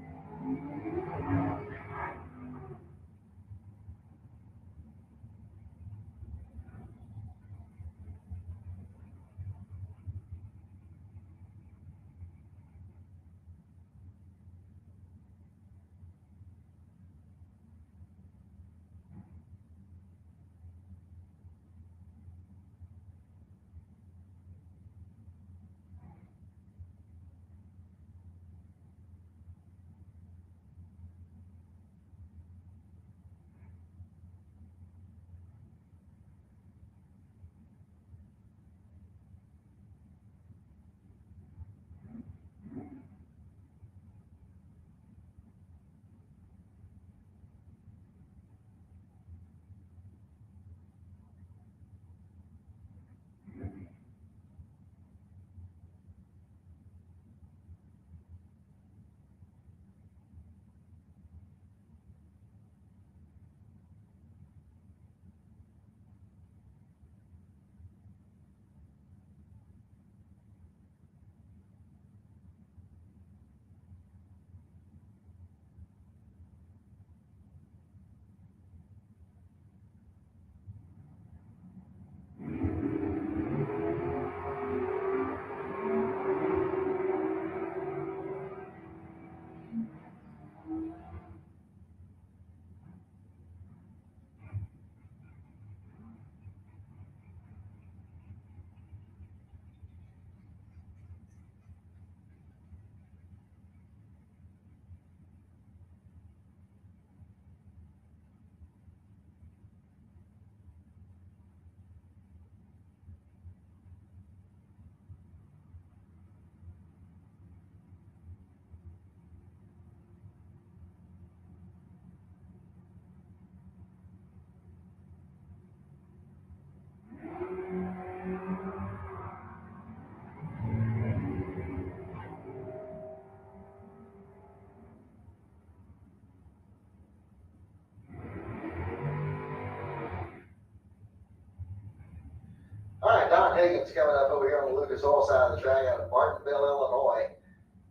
All right, Don Higgins coming up over here on the Lucas Oil side of the track out of Martinville, Illinois.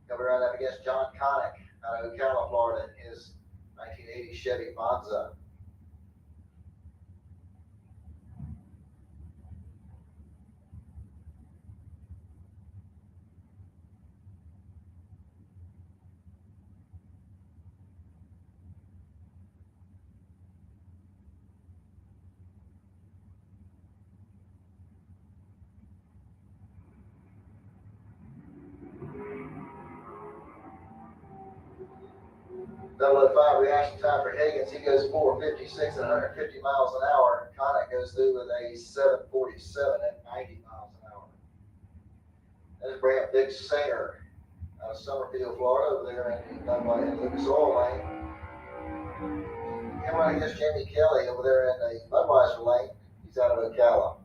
Coming right up against John Connick out of Ocala, Florida, in his 1980 Chevy Monza. Double 05 reaction time for Higgins. He goes 456 at 150 miles an hour. Connick goes through with a 747 at 90 miles an hour. There's Brant Big Singer out of Summerfield, Florida, over there in Lucas Oil Lane. Coming right against Jamie Kelly over there in the Budweiser lane. He's out of Ocala.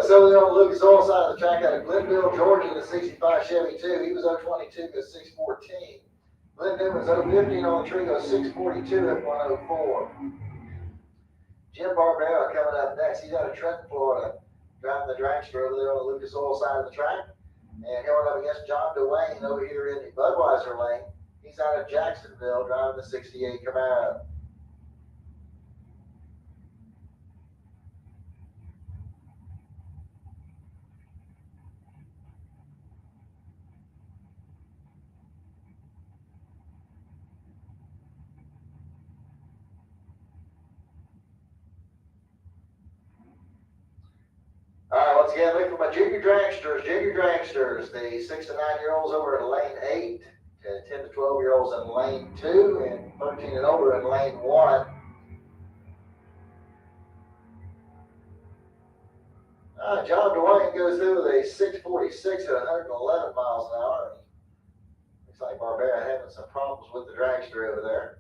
Brooks over there on the Lucas Oil side of the track out of Glenville, Georgia, the 65 Chevy 2. He was 022, goes 614. Glenn Newman's 015 on the tree, goes 642 at 104. Jim Barbera coming up next. He's out of Trenton, Florida, driving the dragster over there on the Lucas Oil side of the track. And going up against John Dwayne over here in the Budweiser lane. He's out of Jacksonville, driving the 68 Camaro. All right, once again, look for my junior dragsters. The 6 to 9 year olds over in lane 8, 10 to 12 year olds in lane 2, and 13 and over in lane 1. John Dwayne goes through with a 646 at 111 miles an hour. Looks like Barbera having some problems with the dragster over there.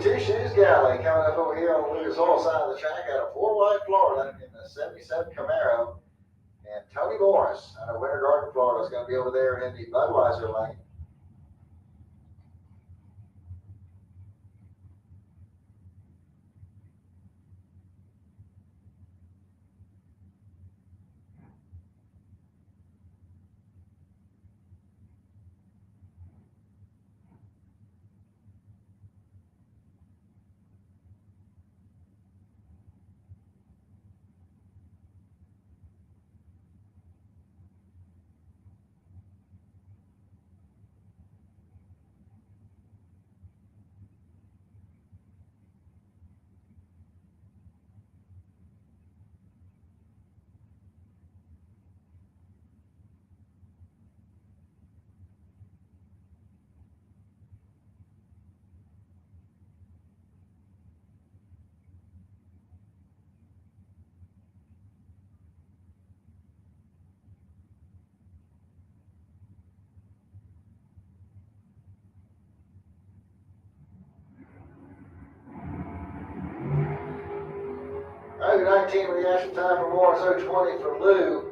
Two Shoes Galley coming up over here on the Lucas Oil side of the track out of Fort White, Florida in the 77 Camaro. And Tony Morris out of Winter Garden, Florida is going to be over there in the Budweiser lane. Over 19 reaction time for Morris, 020 for Lou.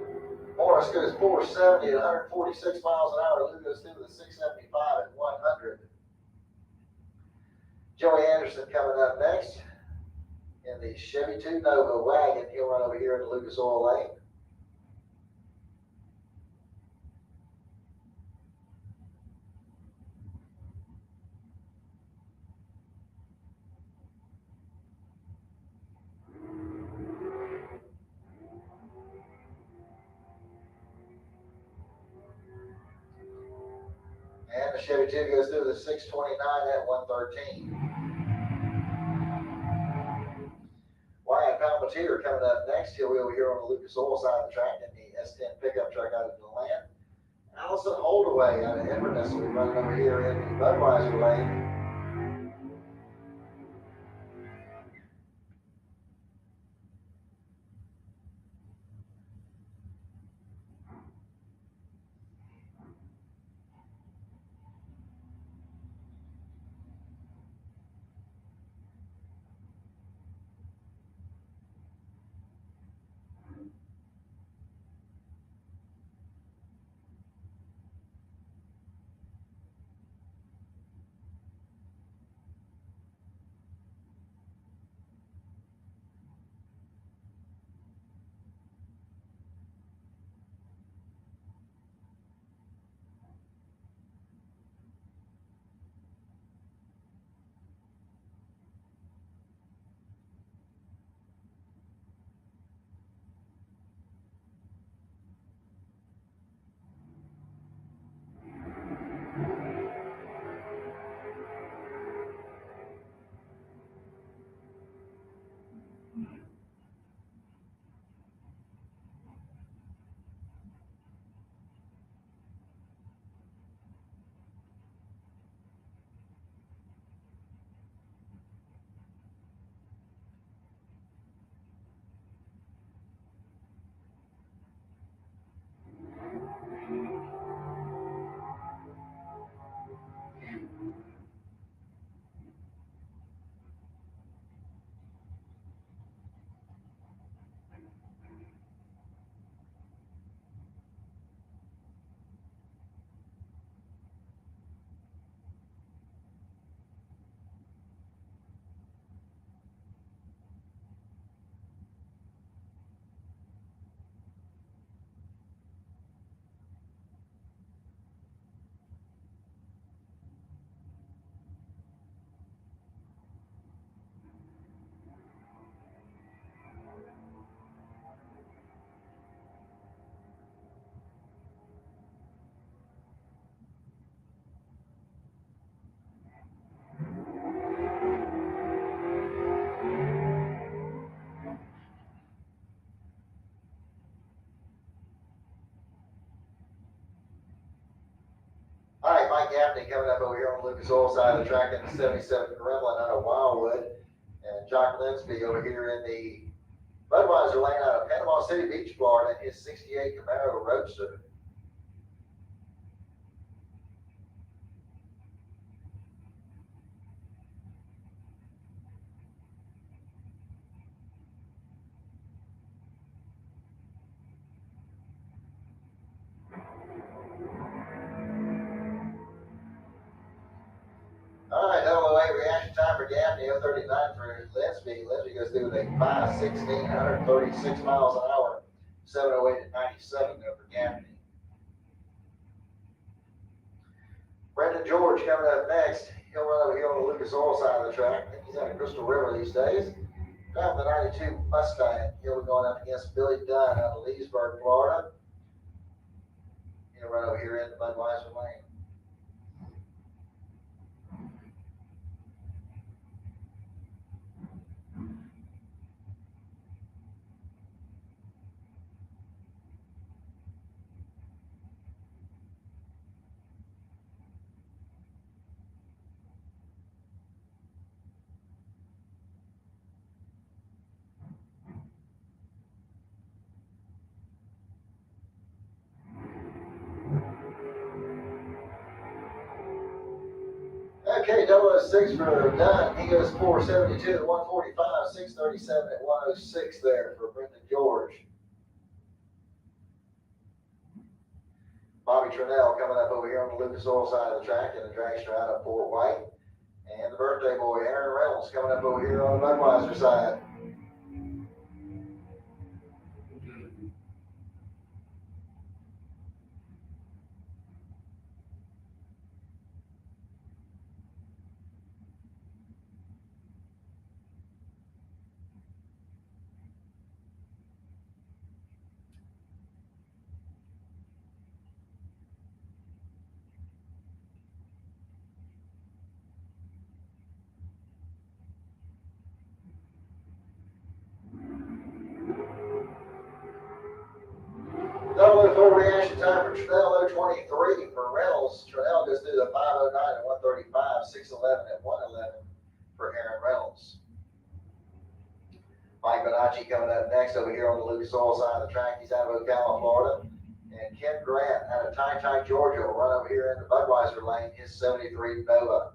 Morris goes 470 at 146 miles an hour. Lou goes through with a 675 at 100. Joey Anderson coming up next in the Chevy 2 Nova wagon. He'll run over here in the Lucas Oil lane. And the Chevy 2 goes through the 629 at 113. Wyatt Palmatier coming up next. He'll be over here on the Lucas Oil side of the track in the S10 pickup truck out of DeLand. Allison Holdaway out of Inverness will be running over here in the Budweiser lane. All right, Mike Gaffney coming up over here on the Lucas Oil side of the track in the 77 Gremlin out of Wildwood. And Jock Linsby over here in the Budweiser lane out of Panama City Beach, Florida, in his 68 Camaro Roadster. All right, 008 reaction time for Gaffney, 039 for Linsby. Linsby goes through with a 5:16, 136 miles an hour, 7:08 at 97 there for Gaffney. Brendan George coming up next. He'll run over here on the Lucas Oil side of the track. I think he's out of Crystal River these days. Driving the 92 Mustang. He'll be going up against Billy Dunn out of Leesburg, Florida. He'll run over here in the Budweiser lane. Okay, 006 for Dunn. He goes 472 at 145, 637 at 106 there for Brendan George. Bobby Trinnell coming up over here on the Lucas Oil side of the track in the dragster out of Fort White. And the birthday boy, Aaron Reynolds, coming up over here on the Budweiser side. Double full reaction time for Trinnell, 023 for Reynolds. Trinnell goes through the 5:09 at 135, 6:11 at 1:11 for Aaron Reynolds. Mike Bonacci coming up next over here on the Lucas Oil side of the track. He's out of Ocala, Florida. And Ken Grant out of Ty, Georgia will run over here in the Budweiser lane, his 73 Nova.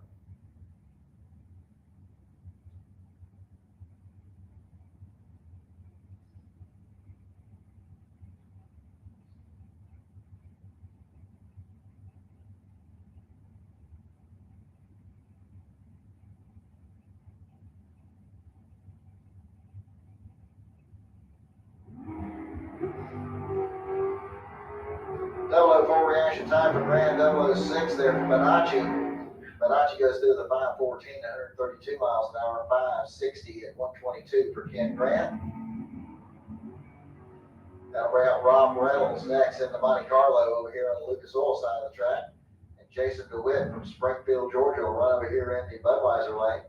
Full reaction time for Grand 006 there for Bonacci. Bonacci goes through the 5:14, 132 miles an hour, 5:60 at 122 for Ken Grant. That'll bring out Rob Reynolds next in the Monte Carlo over here on the Lucas Oil side of the track. And Jason DeWitt from Springfield, Georgia will run over here in the Budweiser lane.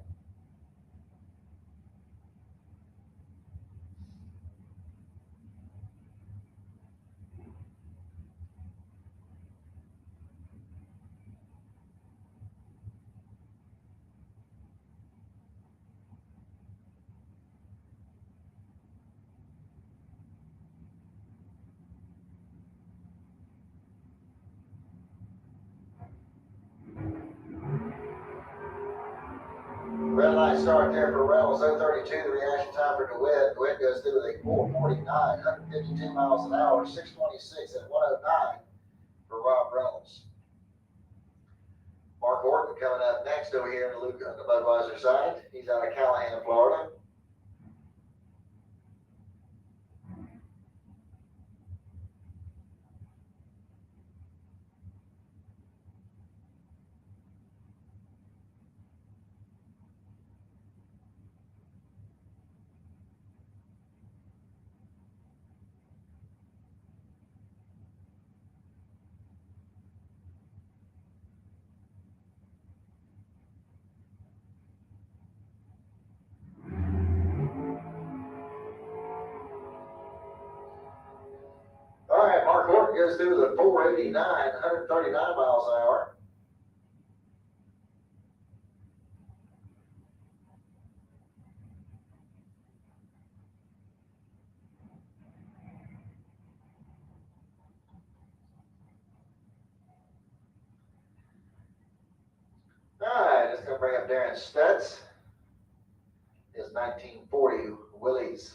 red light start there for Reynolds, 032, the reaction time for DeWitt. DeWitt goes through with a 449, 152 miles an hour, 626 at 109 for Rob Reynolds. Mark Horton coming up next over here in the Budweiser side. He's out of Callahan, Florida. All right, Mark Horton goes through with a 489, 139 miles an hour. All right, it's going to bring up Darren Stutz. His 1940 Willys.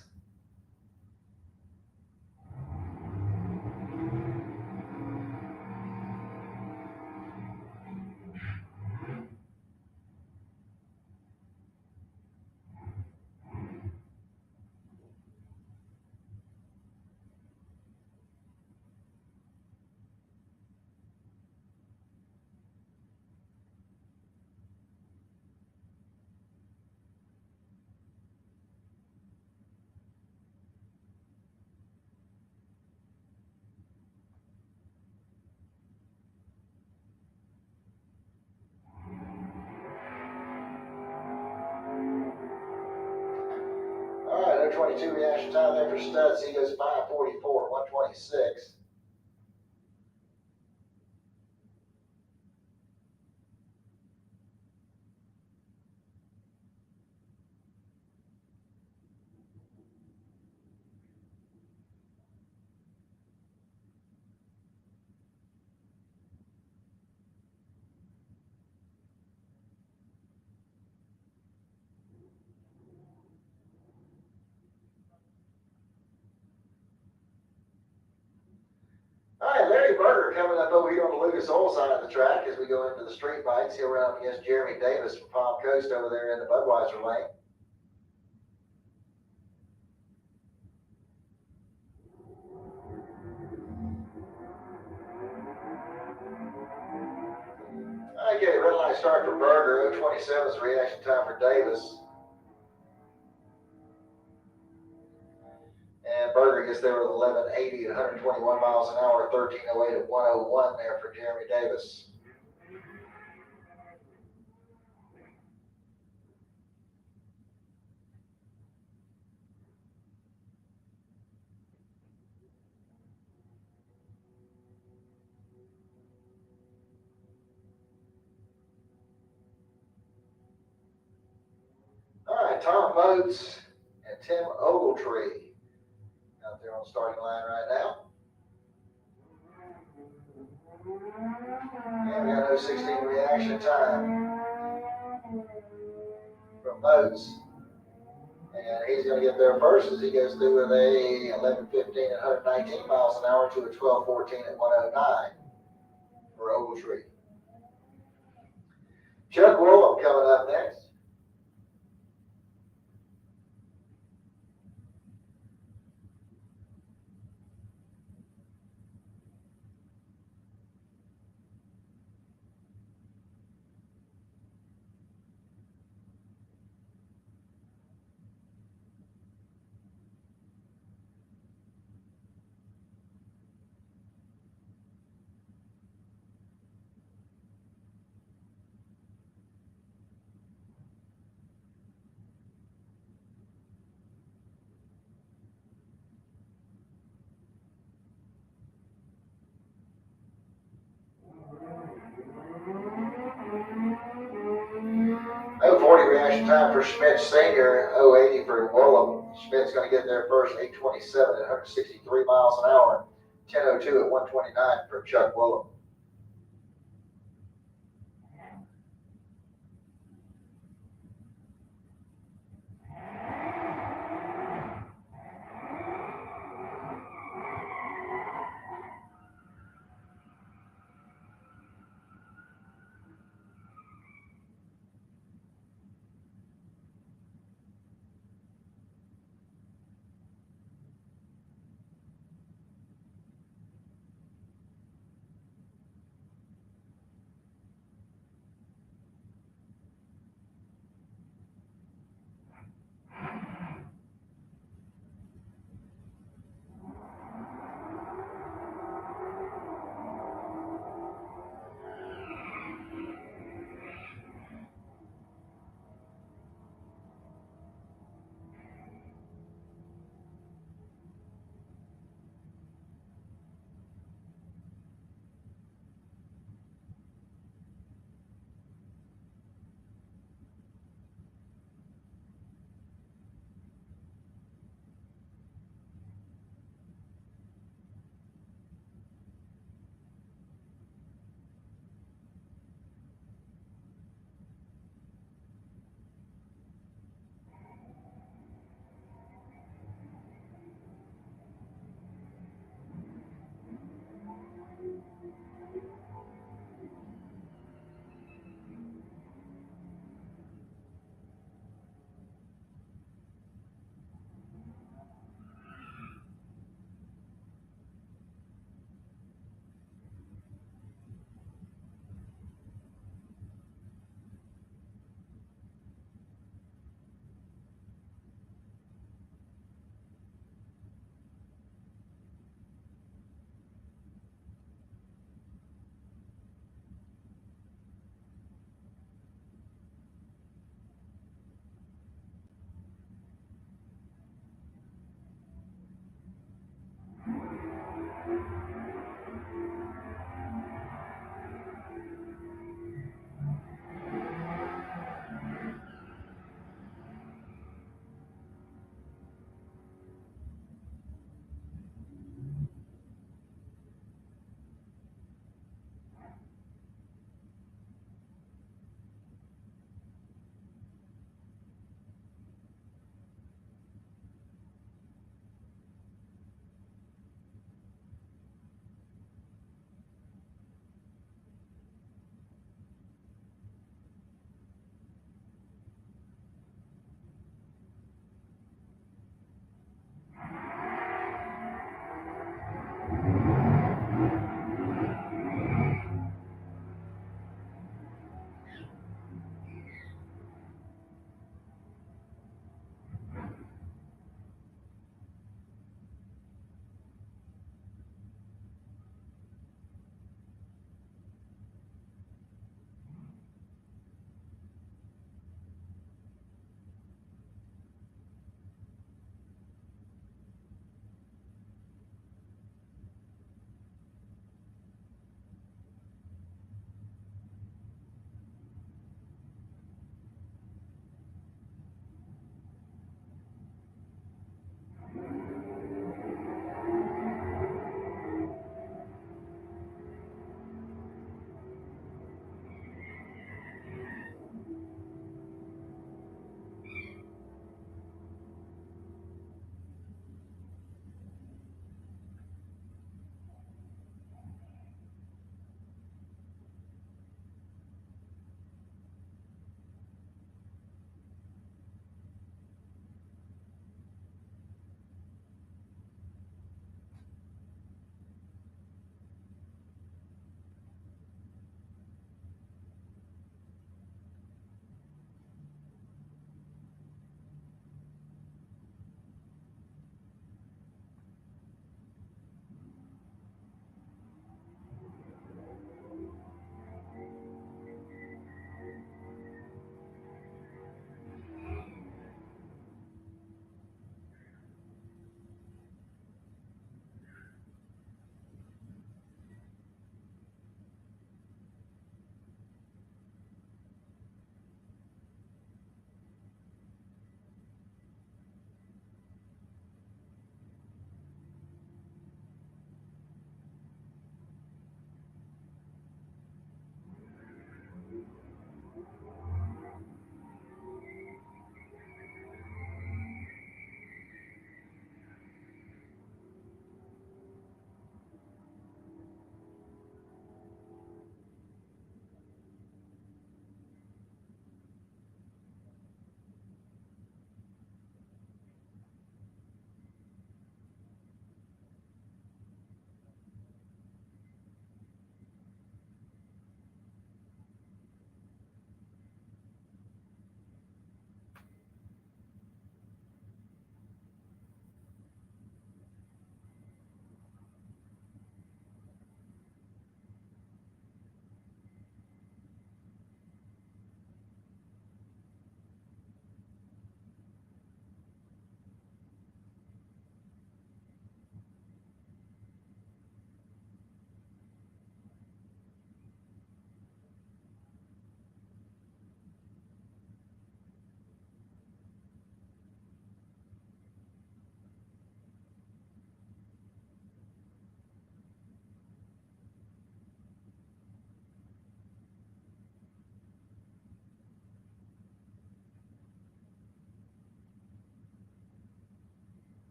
All right, 022 reaction time there for Stutz. He goes 544, 126. All right, Larry Berger coming up over here on the Lucas Oil side of the track as we go into the street bikes. He'll run up against Jeremy Davis from Palm Coast over there in the Budweiser lane. Okay, red light start for Berger. 027 is the reaction time for Davis. And Berger gets there with 1180 at 121 miles an hour, 1308 at 101 there for Jeremy Davis. All right, Tom Motes and Tim Ogletree out there on the starting line right now. And we got no 16 reaction time from Motes. And he's going to get there first as he goes through with a 11:15 at 119 miles an hour to a 12:14 at 109 for Ogletree. Chuck Willem coming up next. No 40 reaction time for Schmidt Sr., 080 for Willem. Schmidt's going to get there first, 827 at 163 miles an hour, 1002 at 129 for Chuck Willem.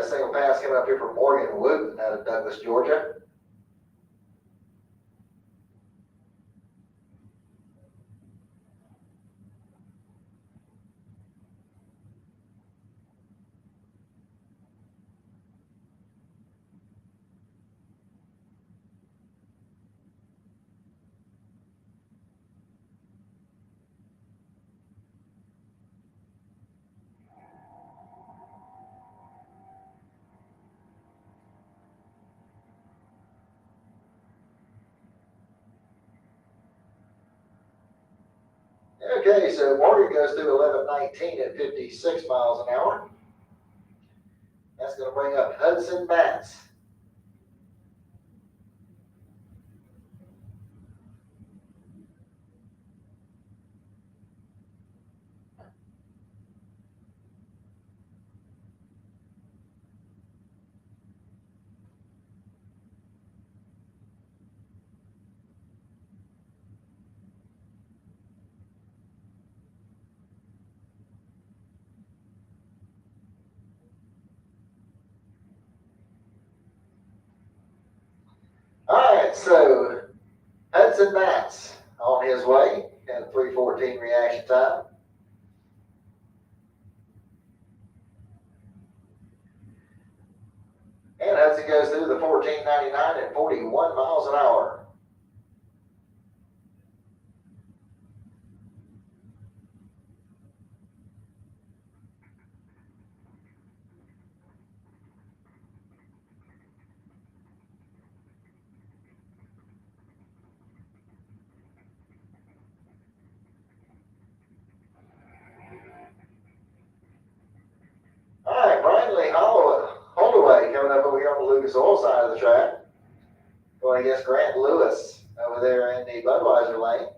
a single pass coming up here from Morgan Wooten out of Douglas, Georgia. Okay, so Morgan goes through 11:19 at 56 miles an hour. That's going to bring up Hudson Matz. All right, so Hudson Matz on his way at a 3:14 reaction time. And Hudson goes through the 14:99 at 41 miles an hour. All right, Brian Lee Holdaway coming up over here on the Lucas Oil side of the track. Going against Grant Lewis over there in the Budweiser lane.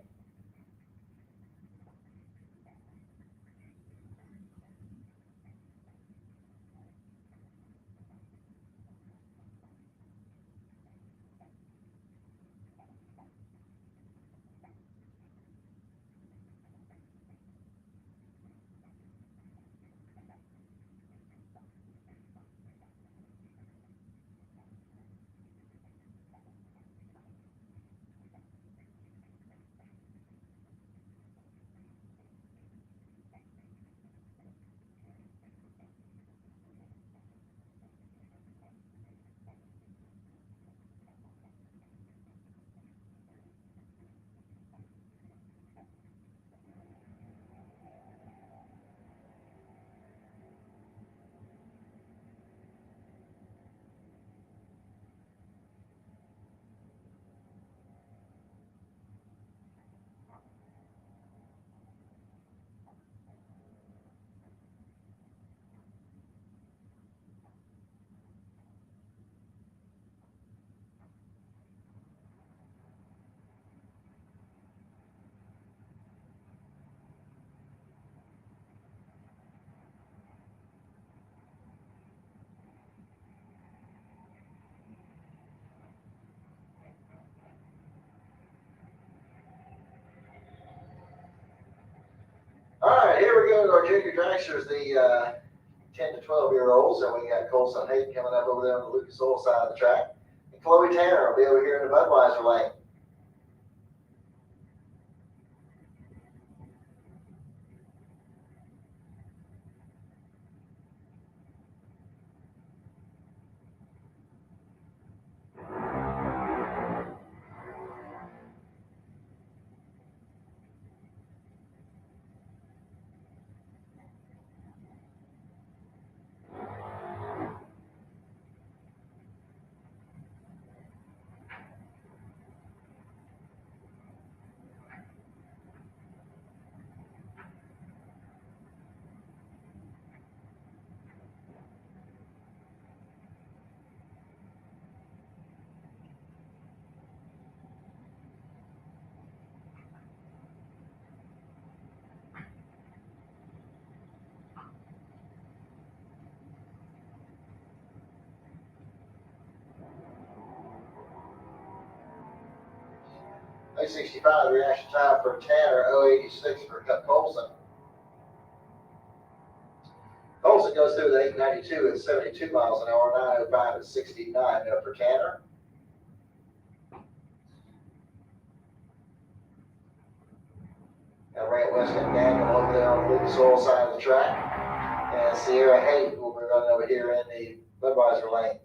All right, here we go to our junior dragsters, the 10 to 12-year-olds, and we got Colson Hayden coming up over there on the Lucas Oil side of the track. And Chloe Tanner will be over here in the Budweiser lane. A65 reaction time for Tanner, 086 for Colson. Carlson goes through with 892 at 72 miles an hour, 905 at 69 up for Tanner. Now Rant West and Daniel over there on the Lucas Oil side of the track. And Sierra Haight will be running over here in the Budweiser lane.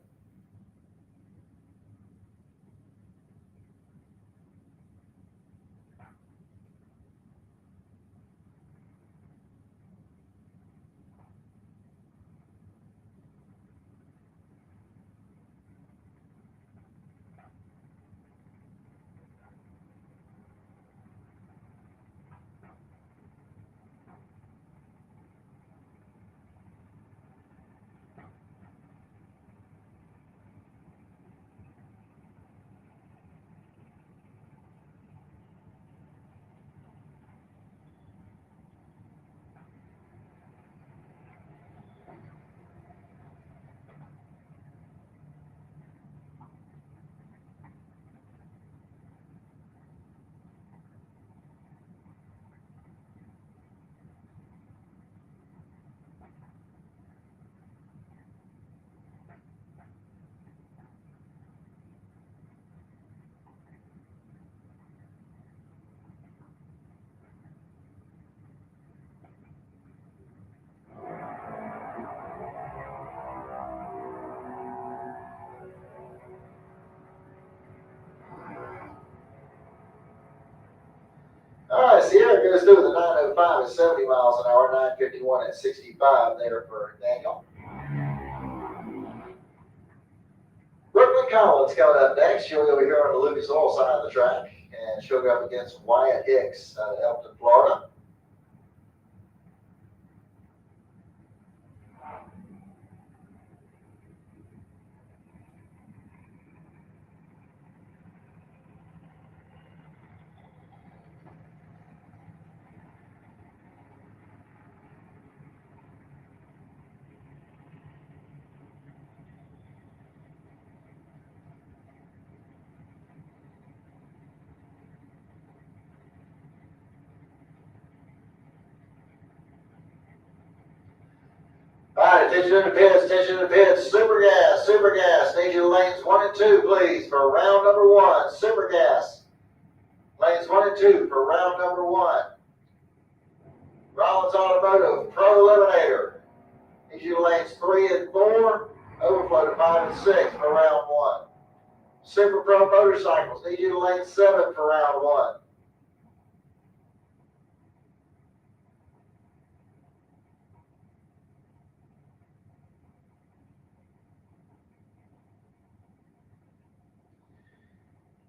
All right, Sierra goes through with a 905 at 70 miles an hour, 951 at 65 there for Daniel. Brooklyn Collins coming up next. She'll be over here on the Lucas Oil side of the track, and she'll go up against Wyatt Hicks out of Elkton, Florida. All right, attention in the pits, attention in the pits. Super gas. Need you lanes 1 and 2, please, for round number 1. Super gas. Lanes 1 and 2 for round number 1. Rollins Automotive, Pro Eliminator. Need you lanes 3 and 4. Overflow to 5 and 6 for round 1. Super Pro Motorcycles. Need you to lane 7 for round 1.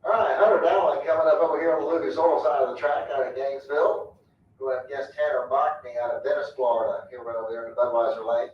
All right, Hunter Dowling coming up over here on the Lucas Oil side of the track out of Gainesville. Going up against Tanner Mockney out of Venice, Florida. Here right over there in the Budweiser lane.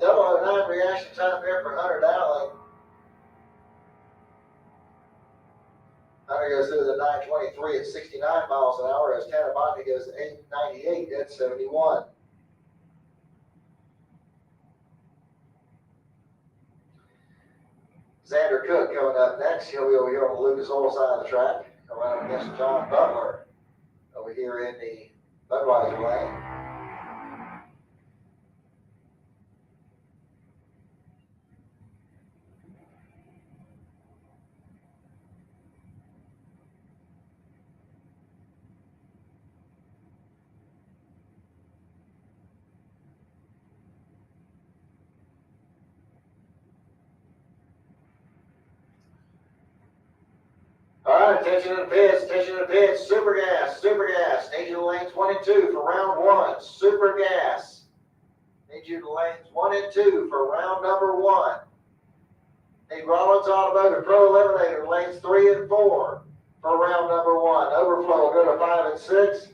Double 09 reaction time here for Hunter Dowling. Hunter goes through the 923 at 69 miles an hour as Tanner Mockney goes to 898 at 71. Xander Cook coming up next. He'll be over here on the Lucas Oil side of the track. Around against John Butler over here in the Budweiser lane. All right, attention to the pits, super gas. Need you to lanes 1 and 2 for round 1. Super gas. Need you to lanes 1 and 2 for round number 1. Need Rollins Automotive Pro Eliminator lanes 3 and 4 for round number 1. Overflow will go to 5 and 6.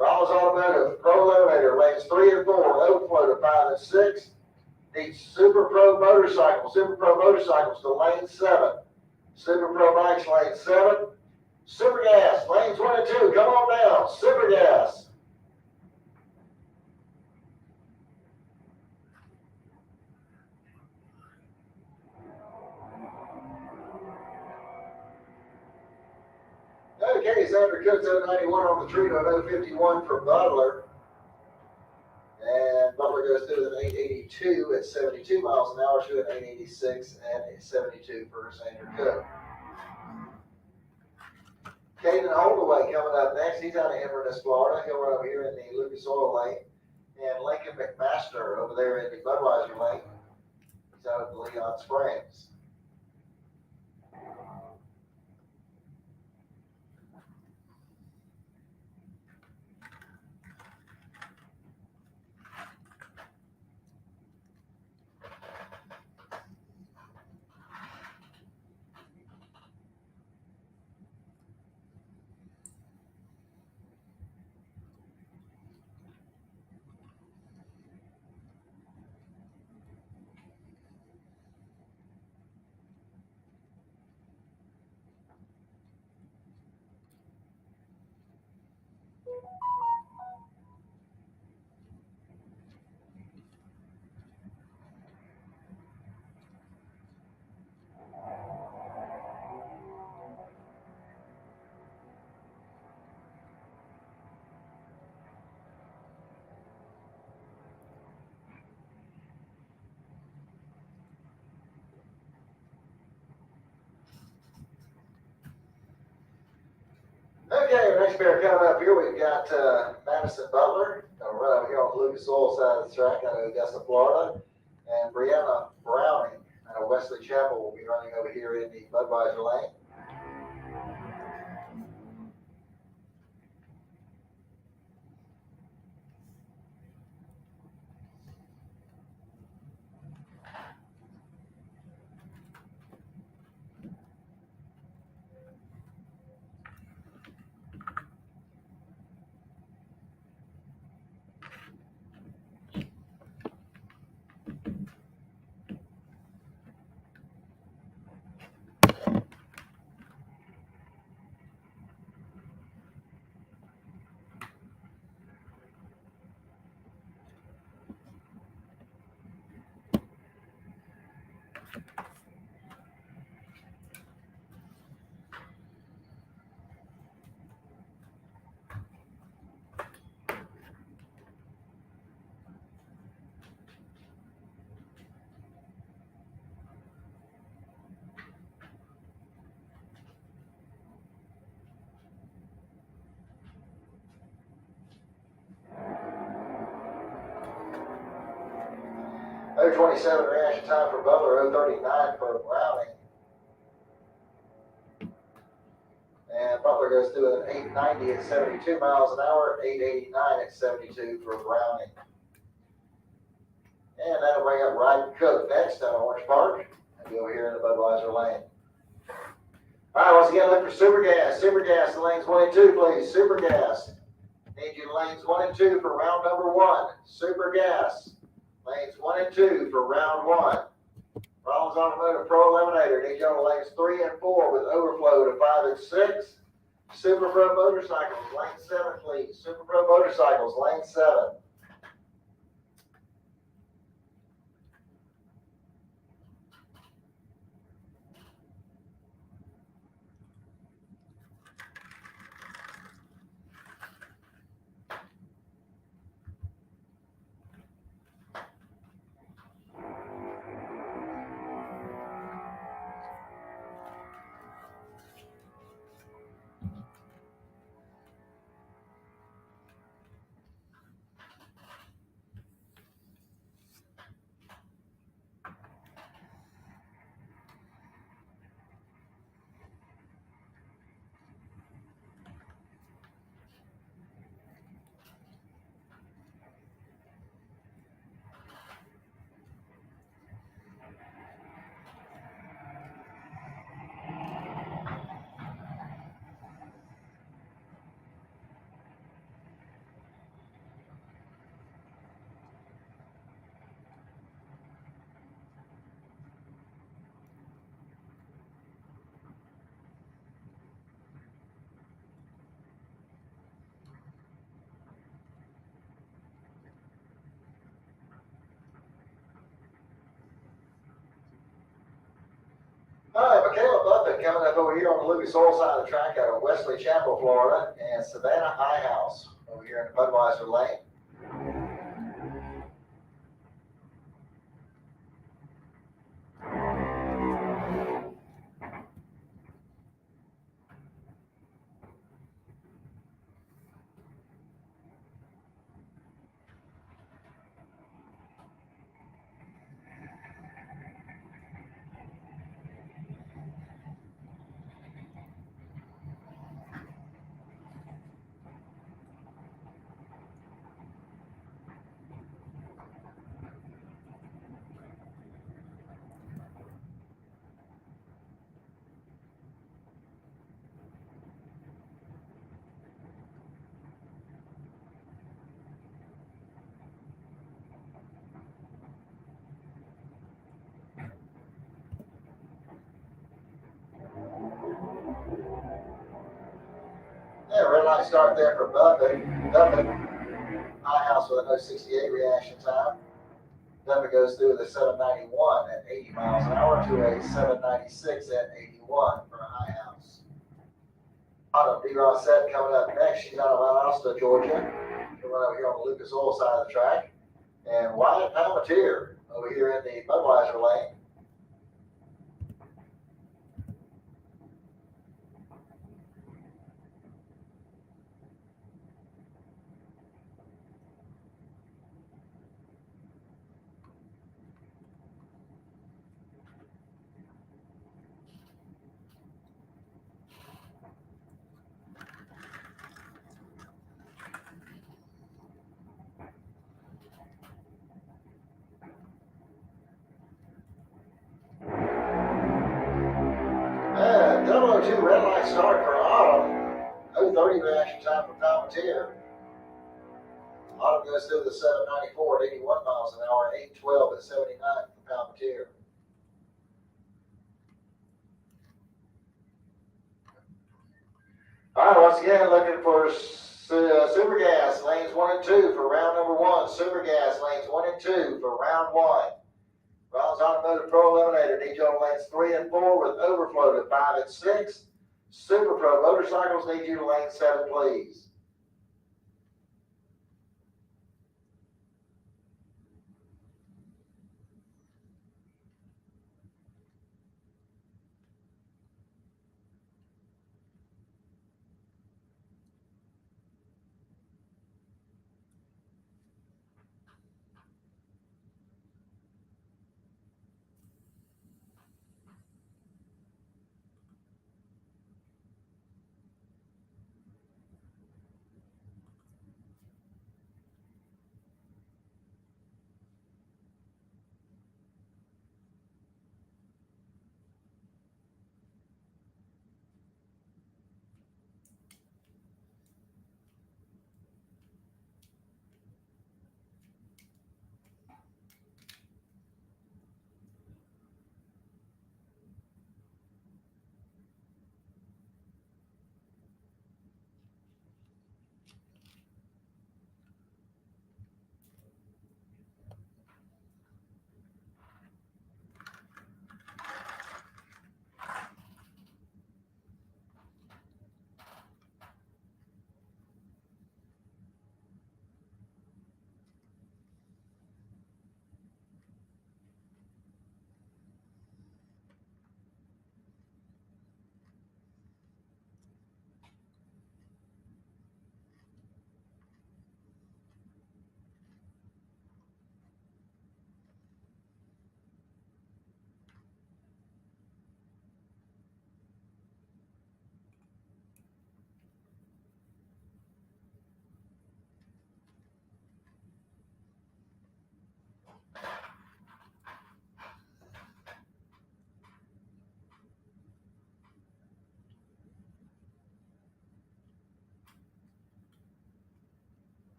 Rollins Automotive, Pro Eliminator, lanes 3 and 4, overflow to 5 and 6. Needs Super Pro motorcycles to lane 7. Super Pro bikes, lane 7. Super Gas, lanes 1 and 2, come on down, Super Gas. Okay, Xander Cooks 091 on the Trito at 051 for Butler. And Butler goes through with an 882 at 72 miles an hour to an 886 and a 72 for Xander Cook. Caden Holdaway coming up next. He's out of Inverness, Florida. He'll run over here in the Lucas Oil lane. And Lincoln McMaster over there in the Budweiser lane. He's out of the Leon Springs. Okay, our next pair coming up here, we've got Madison Butler, gonna run over here on the Lucas Oil side of the track out of Augusta, Florida. And Brianna Browning out of Wesley Chapel will be running over here in the Budweiser lane. .027 reaction time for Butler, 039 for Browning. And Butler goes through an 890 at 72 miles an hour, 889 at 72 for Browning. And that'll bring up Ryden Cook next out of Orange Park. And be over here in the Budweiser lane. All right, once again, look for Super Gas. Super Gas, the lanes 1 and 2, please. Super Gas. Need you to lanes 1 and 2 for round number 1. Super Gas. Lanes 1 and 2 for round 1. Rollins Automotive Pro Eliminator. Need you on lanes 3 and 4 with overflow to 5 and 6. Super Pro Motorcycles, lane 7, please. Super Pro Motorcycles, lane 7. coming up over here on the Lucas Oil side of the track out of Wesley Chapel, Florida, and Savannah High House over here in Budweiser Lane. Yeah, red light start there for Buffett. High House with a no 68 reaction time. Buffett goes through the 791 at 80 miles an hour to a 796 at 81 for a High House. Autumn D-Ross set coming up next. She's out of Valdosta, Georgia. We'll run over here on the Lucas Oil side of the track. And Wyatt Palmetier over here in the Budweiser lane. Double 02 red light start for Autumn. 030 reaction time for Palmetier. Autumn goes through the 794 at 81 miles an hour and 812 at 79 for Palmetier. All right, once again, looking for Super Gas lanes 1 and 2 for round number 1. Super Gas lanes 1 and 2 for round 1. Rollins Automotive Pro Eliminator needs you on lanes 3 and 4 with overflow to 5 and 6. Super Pro Motorcycles need you to lane 7, please.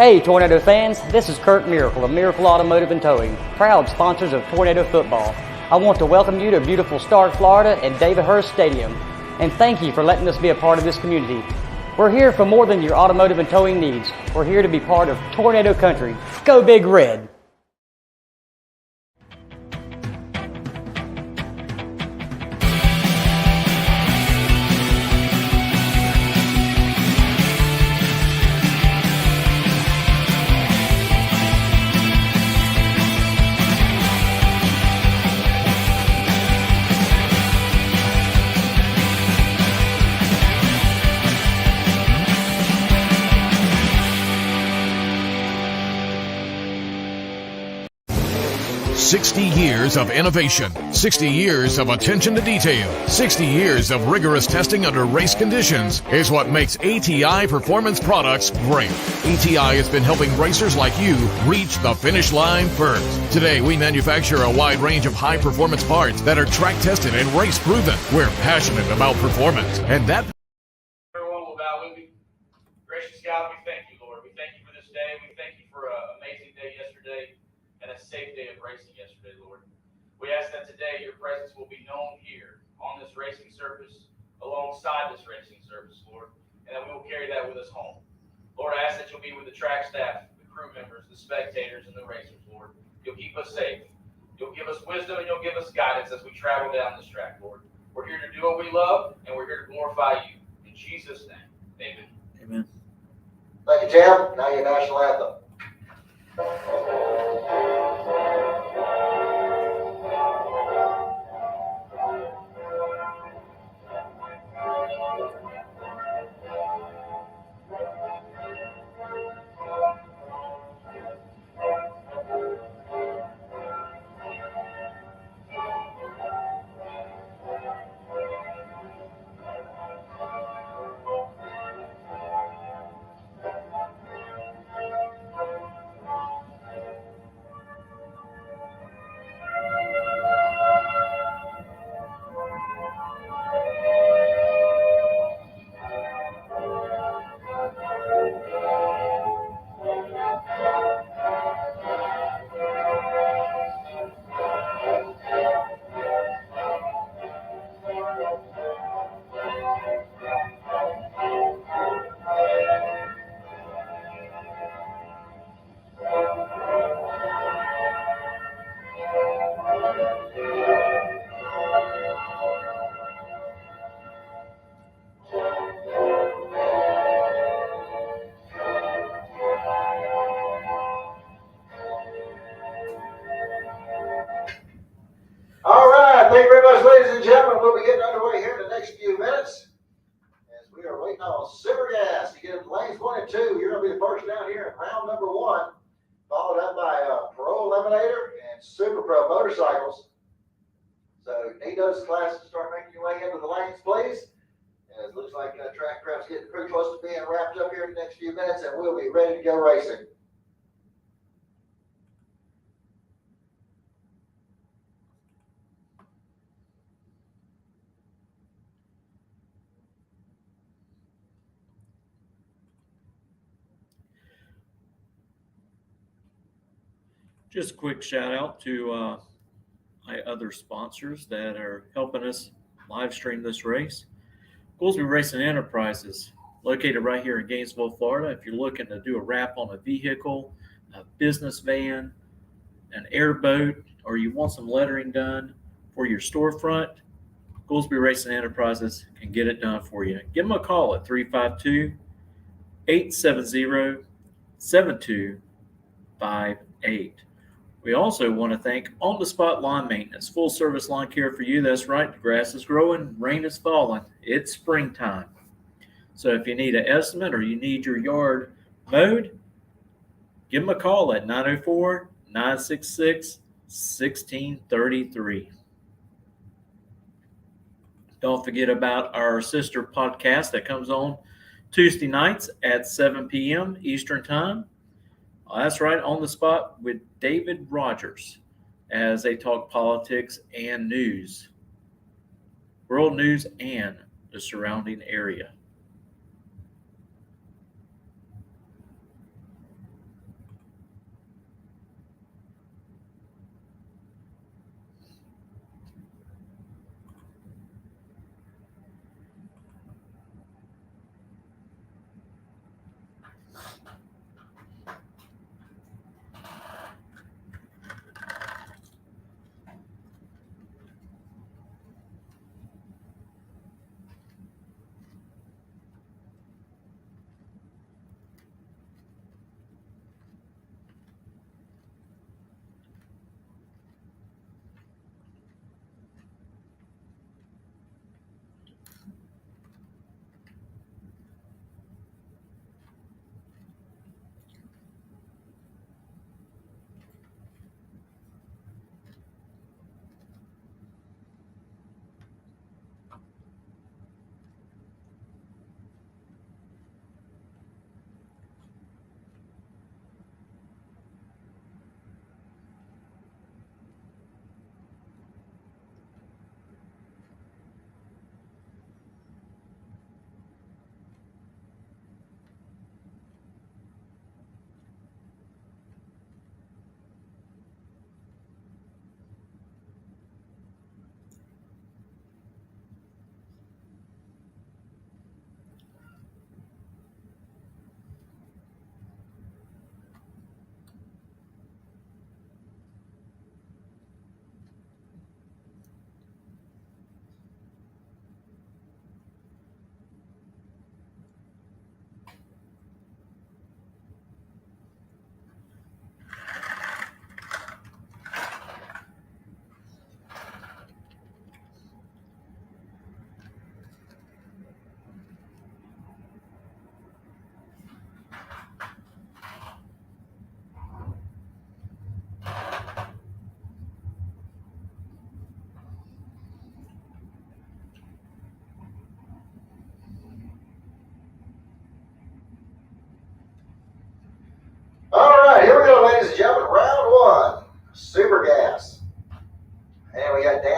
Hey, Tornado fans, this is Kurt Miracle of Miracle Automotive and Towing, proud sponsors of Tornado Football. I want to welcome you to beautiful Stark, Florida at David Hurst Stadium, and thank you for letting us be a part of this community. We're here for more than your automotive and towing needs. We're here to be part of Tornado Country. Go Big Red! "60 years of innovation, 60 years of attention to detail, 60 years of rigorous testing under race conditions is what makes ATI Performance Products great. ATI has been helping racers like you reach the finish line first. Today, we manufacture a wide range of high-performance parts that are track-tested and race-proven. We're passionate about performance, and that... Everyone will bow with me. Gracious God, we thank you, Lord. We thank you for this day. We thank you for an amazing day yesterday and a safe day of racing yesterday, Lord. We ask that today your presence will be known here on this racing surface, alongside this racing surface, Lord, and that we will carry that with us home. Lord, I ask that you'll be with the track staff, the crew members, the spectators, and the racers, Lord. You'll keep us safe. You'll give us wisdom and you'll give us guidance as we travel down this track, Lord. We're here to do what we love, and we're here to glorify you. In Jesus' name, amen. Amen. Thank you, Tim. Now your national anthem. All right, thank you very much, ladies and gentlemen. We'll be getting underway here in the next few minutes as we are waiting on Super Gas to get into lanes 1 and 2. You're going to be the first down here in round number 1, followed up by Pro Eliminator and Super Pro Motorcycles. So need those classes to start making your way into the lanes, please. As it looks like track prep's getting pretty close to being wrapped up here in the next few minutes, and we'll be ready to go racing. Just a quick shout out to my other sponsors that are helping us live stream this race. Goolsby Racing Enterprises, located right here in Gainesville, Florida. If you're looking to do a wrap on a vehicle, a business van, an airboat, or you want some lettering done for your storefront, Goolsby Racing Enterprises can get it done for you. Give them a call at 352-870-7258. We also want to thank On the Spot Lawn Maintenance, full service lawn care for you. That's right, the grass is growing, rain is falling, it's springtime. So if you need an estimate or you need your yard mowed, give them a call at 904-966-1633. Don't forget about our sister podcast that comes on Tuesday nights at 7 p.m. Eastern Time. That's right, On the Spot with David Rogers as they talk politics and news, world news and the surrounding area.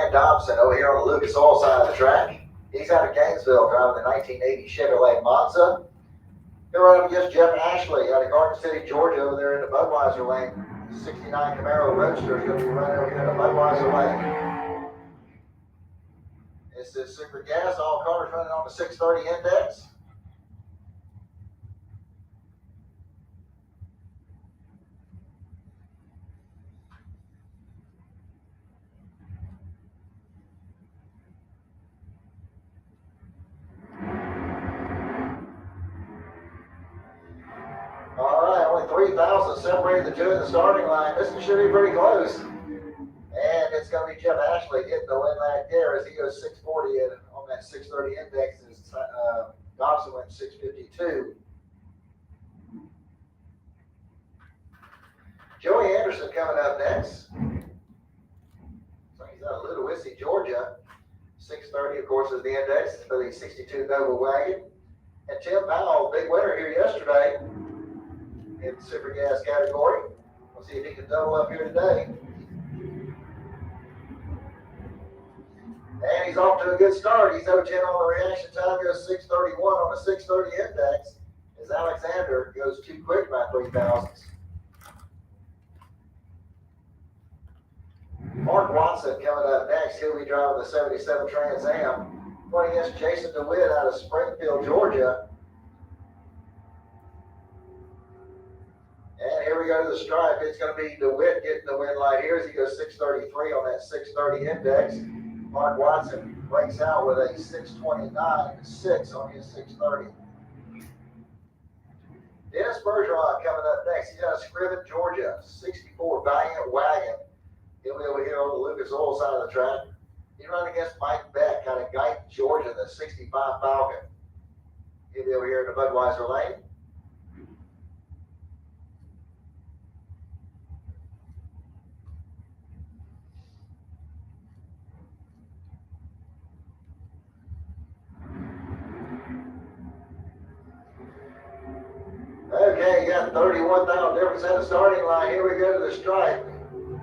Dan Dobson over here on the Lucas Oil side of the track. He's out of Gainesville driving the 1980 Chevrolet Monza. He'll run up against Jeff Ashley out of Garden City, Georgia, over there in the Budweiser lane. 69 Camaro Roadster is going to be running over here in the Budweiser lane. This is Super Gas, all cars running on the 630 index. All right, only 3,000 separated the two in the starting line. This one should be pretty close. And it's going to be Jeff Ashley getting the win back there as he goes 640 on that 630 index. Dobson went 652. Joey Anderson coming up next. So he's out of Little Wissy, Georgia. 630, of course, is the index for the 62 Nova wagon. And Tim Powell, big winner here yesterday in the Super Gas category. We'll see if he can double up here today. And he's off to a good start. He's 0-10 on the reaction time, goes 631 on the 630 index. As Alexander goes too quick by 3,000. Mark Watson coming up next. He'll be driving the 77 Trans Am. Going against Jason DeWitt out of Springfield, Georgia. And here we go to the stripe. It's going to be DeWitt getting the win light here as he goes 633 on that 630 index. Mark Watson breaks out with a 629.6 on his 630. Dennis Bergeron coming up next. He's out of Scriven, Georgia. 64 Valiant wagon. He'll be over here on the Lucas Oil side of the track. He's running against Mike Beck out of Gainesville, Georgia, the 65 Falcon. He'll be over here in the Budweiser lane. Okay, you got 31,000 difference in the starting line. Here we go to the stripe.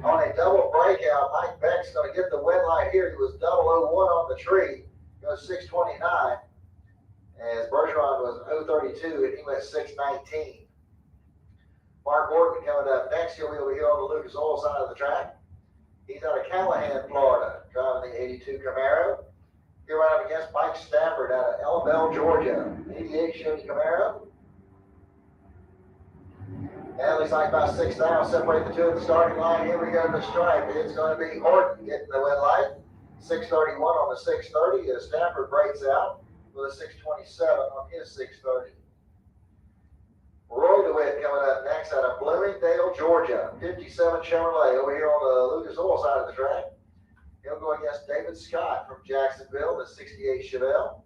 On a double breakout, Mike Beck's going to get the win light here. He was 001 on the tree. Goes 629. As Bergeron was 032 and he went 619. Mark Orton coming up next. He'll be over here on the Lucas Oil side of the track. He's out of Callahan, Florida, driving the 82 Camaro. He'll run up against Mike Stafford out of Elbel, Georgia. 88 Chevy Camaro. And it looks like about 6,000 separate the two in the starting line. Here we go to the stripe. It's going to be Horton getting the win light. 631 on the 630 as Stafford breaks out with a 627 on his 630. Roy DeWitt coming up next out of Bloomingdale, Georgia. 57 Chevrolet over here on the Lucas Oil side of the track. He'll go against David Scott from Jacksonville, the 68 Chevelle.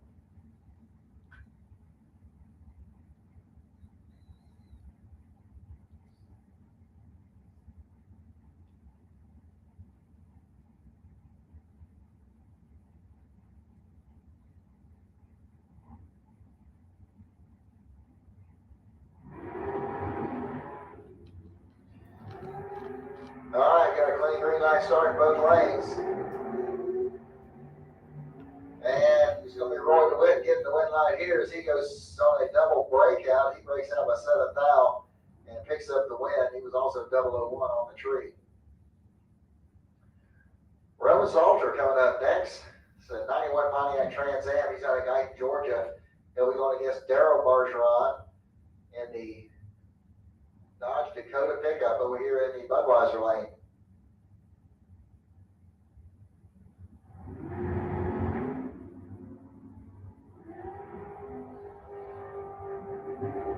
All right, got a clean green light starting both lanes. And it's going to be Roy DeWitt getting the win light here as he goes on a double breakout. He breaks out by 7,000 and picks up the win. He was also 001 on the tree. Roman Salter coming up next. It's a 91 Pontiac Trans Am. He's out of Gainesville, Georgia. He'll be going against Daryl Bergeron in the Dodge Dakota pickup over here in the Budweiser lane.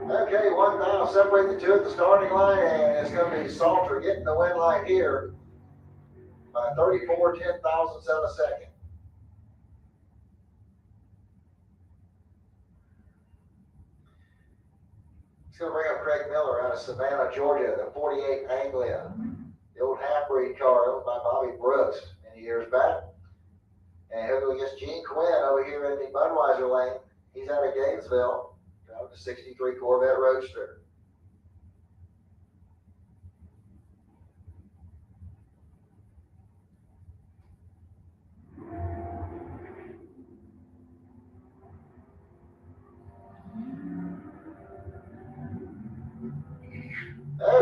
Okay, 1,000 separate the two at the starting line, and it's going to be Salter getting the win light here by 34 10,000ths of a second. It's going to bring up Craig Miller out of Savannah, Georgia, the 48 Anglia, the old half-breed car owned by Bobby Brooks many years back. And he'll go against Gene Quinn over here in the Budweiser lane. He's out of Gainesville, driving the 63 Corvette Roadster.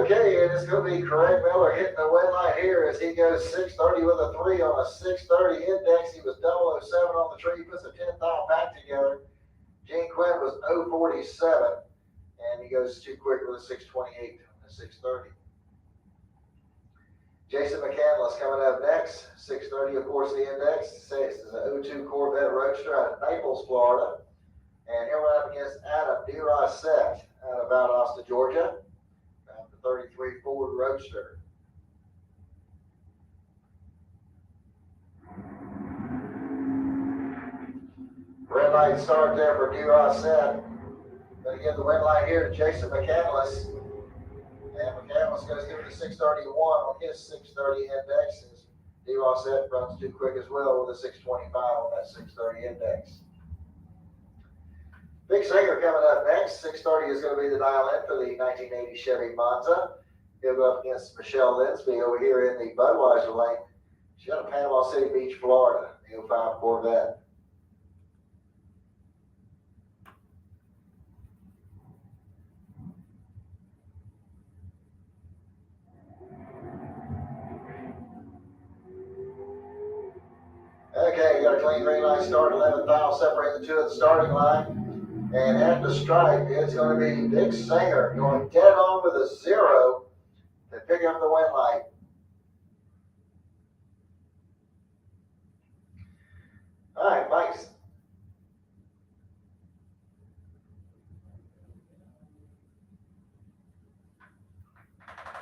Okay, and it's going to be Craig Miller hitting the win line here as he goes 630 with a 3 on a 630 index. He was 007 on the tree, puts a 10th pack together. Gene Quinn was 047, and he goes too quick with a 628 on a 630. Jason McCandless coming up next, 630, of course, the index. This is an 02 Corvette Roadster out of Naples, Florida. And here we're up against Adam DeRossette out of Valdosta, Georgia. The 33 Ford Roadster. Red light start there for DeRossette. Going to give the red light here to Jason McCandless. And McCandless goes through the 631 on his 630 index. As DeRossette runs too quick as well with a 625 on that 630 index. Big Singer coming up next. 630 is going to be the dial in for the 1980 Chevy Monza. He'll go up against Michelle Linsby over here in the Budweiser lane. She's out of Panama City Beach, Florida, the 05 Corvette. Okay, we got a clean green light start, 11th foul, separate the two at the starting line. And at the stripe, it's going to be Big Singer going dead on with a 0 to pick up the win light. All right, Mike's.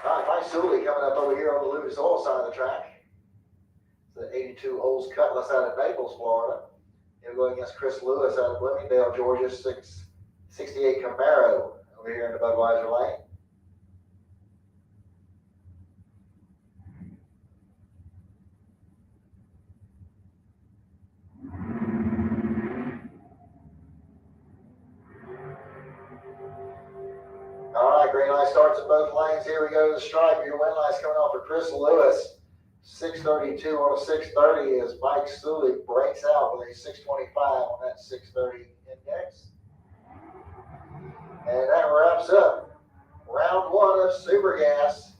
All right, Mike Sully coming up over here on the Lucas Oil side of the track. The 82 Olds Cutlass out of Naples, Florida. He'll go against Chris Lewis out of Bloomingdale, Georgia, 668 Camaro over here in the Budweiser lane. All right, green light starts in both lanes. Here we go to the stripe. Your win light's coming off for Chris Lewis. 632 on a 630 as Mike Sully breaks out with a 625 on that 630 index. And that wraps up round 1 of Super Gas.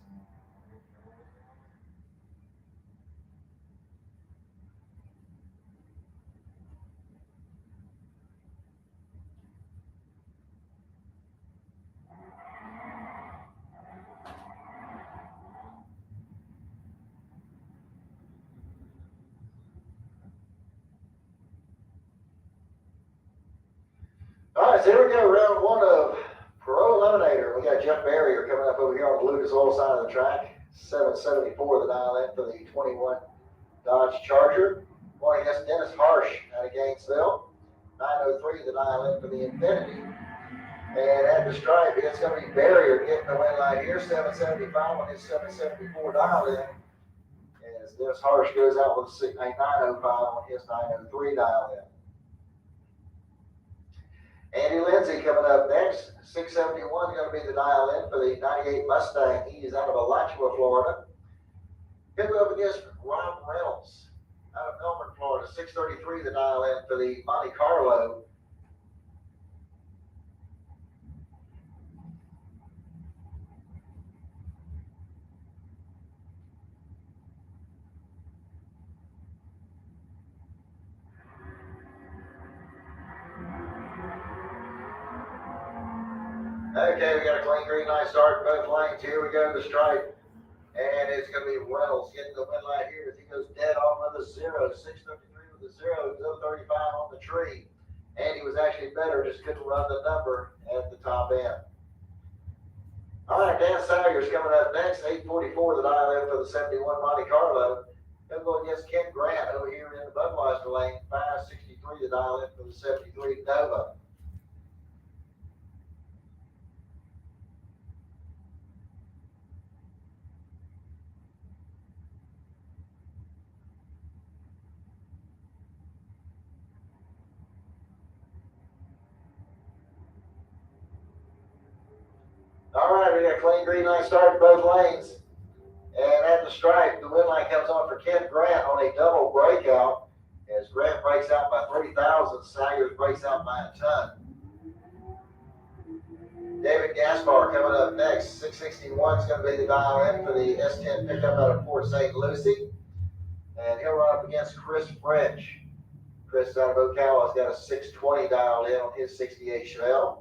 All right, so here we go, round 1 of Pro Eliminator. We got Jeff Barrier coming up over here on the Lucas Oil side of the track. 774 the dial in for the 21 Dodge Charger. Going against Dennis Harsh out of Gainesville. 903 the dial in for the Infinity. And at the stripe, it's going to be Barrier getting the win light here. 775 on his 774 dial in. As Dennis Harsh goes out with a 905 on his 903 dial in. Andy Lindsay coming up next. 671 going to be the dial in for the 98 Mustang. He is out of Alachua, Florida. He'll go up against Rob Reynolds out of Melbourne, Florida. 633 the dial in for the Monte Carlo. Okay, we got a clean green light start in both lanes. Here we go to the stripe. And it's going to be Reynolds getting the win light here as he goes dead on with a 0. 653 with a 0. 035 on the tree. And he was actually better, just couldn't run the number at the top end. All right, Dan Sawyer's coming up next. 844 the dial in for the 71 Monte Carlo. He'll go against Ken Grant over here in the Budweiser lane. 563 the dial in for the 73 Nova. All right, we got a clean green light start in both lanes. And at the stripe, the win line comes on for Ken Grant on a double breakout. As Grant breaks out by 3,000, Saggers breaks out by a ton. David Gaspar coming up next. 661 is going to be the dial in for the S10 pickup out of Port St. Lucie. And he'll run up against Chris French. Chris out of Ocala has got a 620 dialed in on his 68 Chevelle.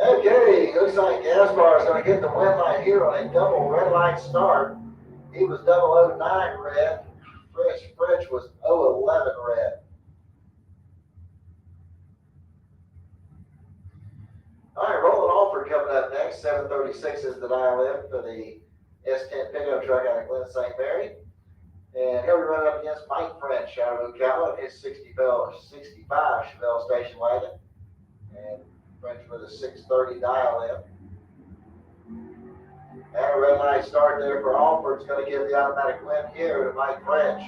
Okay, looks like Gaspar is going to get the win line here on a double red light start. He was 009 red. French was 011 red. All right, Roland Alford coming up next. 736 is the dial in for the S10 pickup truck out of Glen St. Mary. And he'll be running up against Mike French out of Ocala in his 65 Chevelle station wagon. And French with a 630 dial in. And a red light start there for Alford's going to give the automatic win here to Mike French.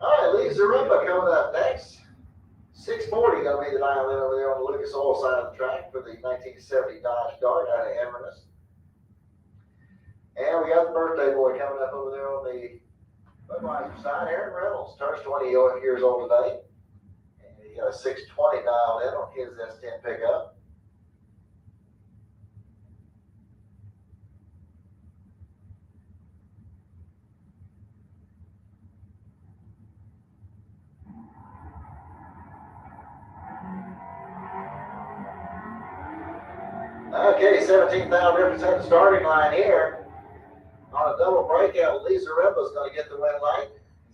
All right, Lee Zaremba coming up next. 640 going to be the dial in over there on the Lucas Oil side of the track for the 1970 Dodge Dart out of Inverness. And we got the birthday boy coming up over there on the Budweiser side. Aaron Reynolds turns 20 years old today. And he got a 620 dialed in on his S10 pickup. Okay, 17,000 difference at the starting line here. On a double breakout, Lee Zaremba is going to get the win light.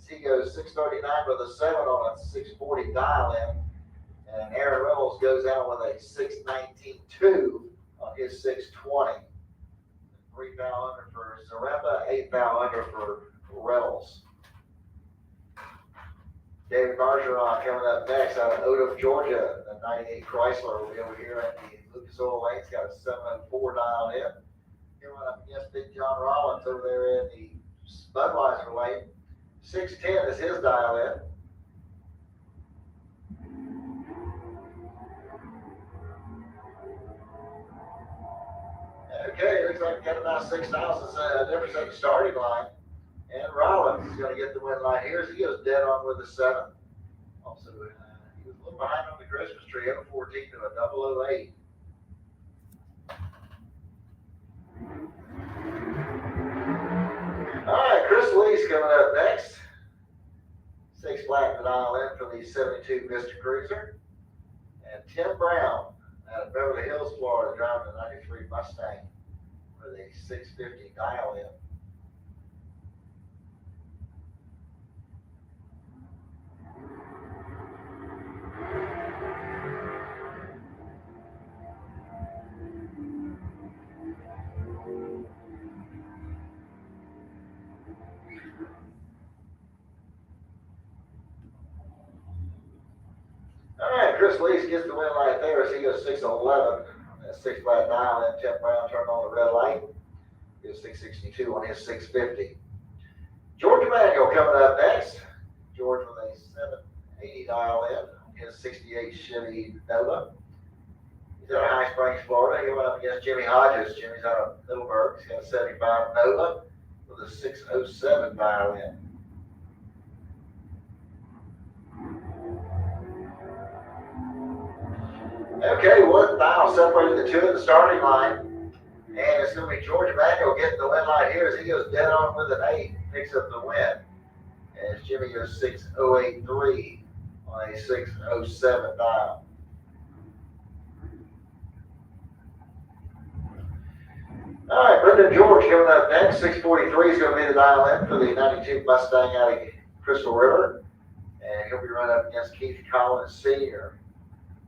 He goes 639 with a 7 on a 640 dial in. And Aaron Reynolds goes out with a 619.2 on his 620. 3 foul under for Zaremba, 8 foul under for Reynolds. David Bergeron coming up next out of Odom, Georgia. The 98 Chrysler will be over here at the Lucas Oil Lanes. Got a 704 dialed in. Here went up against Big John Rollins over there in the Budweiser lane. 610 is his dial in. Okay, looks like we got about 6,000 difference at the starting line. And Rollins is going to get the win line here. So he goes dead on with a 7. Also, he was a little behind on the Christmas tree, up 14 to a 008. All right, Chris Lee's coming up next. 6 flat to dial in for the 72 Vista Cruiser. And Tim Brown out of Beverly Hills, Florida, driving the 93 Mustang with a 650 dial in. Chris Lees gets the win light there as he goes 611. That 6 flat dial in. Tim Brown turned on the red light. He goes 662 on his 650. George Emanuel coming up next. George with a 780 dial in. His 68 Chevy Nova. He's out of High Springs, Florida. He went up against Jimmy Hodges. Jimmy's out of Middleburg. He's got a 75 Nova with a 607 dial in. Okay, 1 foul separating the two in the starting line. And it's going to be George Emanuel getting the win light here as he goes dead on with an 8, picks up the win. As Jimmy goes 6.083 on a 6.07 dial. All right, Brendan George coming up next. 6.43 is going to be the dial in for the 92 Mustang out of Crystal River. And he'll be running up against Keith Collins Sr.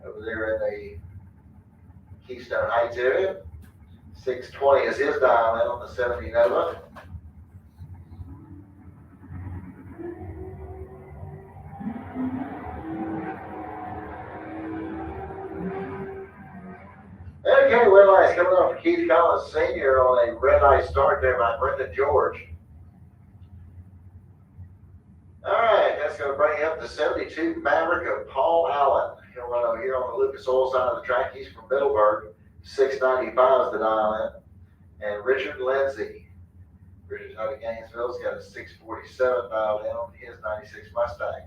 over there in the Keystone Heights area. 620 is his dial in on the 70 Nova. it's coming up for Keith Collins Sr. on a red light start there by Brendan George. All right, that's going to bring up the 72 Maverick of Paul Allen. He'll run over here on the Lucas Oil side of the track. He's from Middleburg. 695 is the dial in. And Richard Lindsay. Richard's out of Gainesville. He's got a 647 dialed in on his 96 Mustang.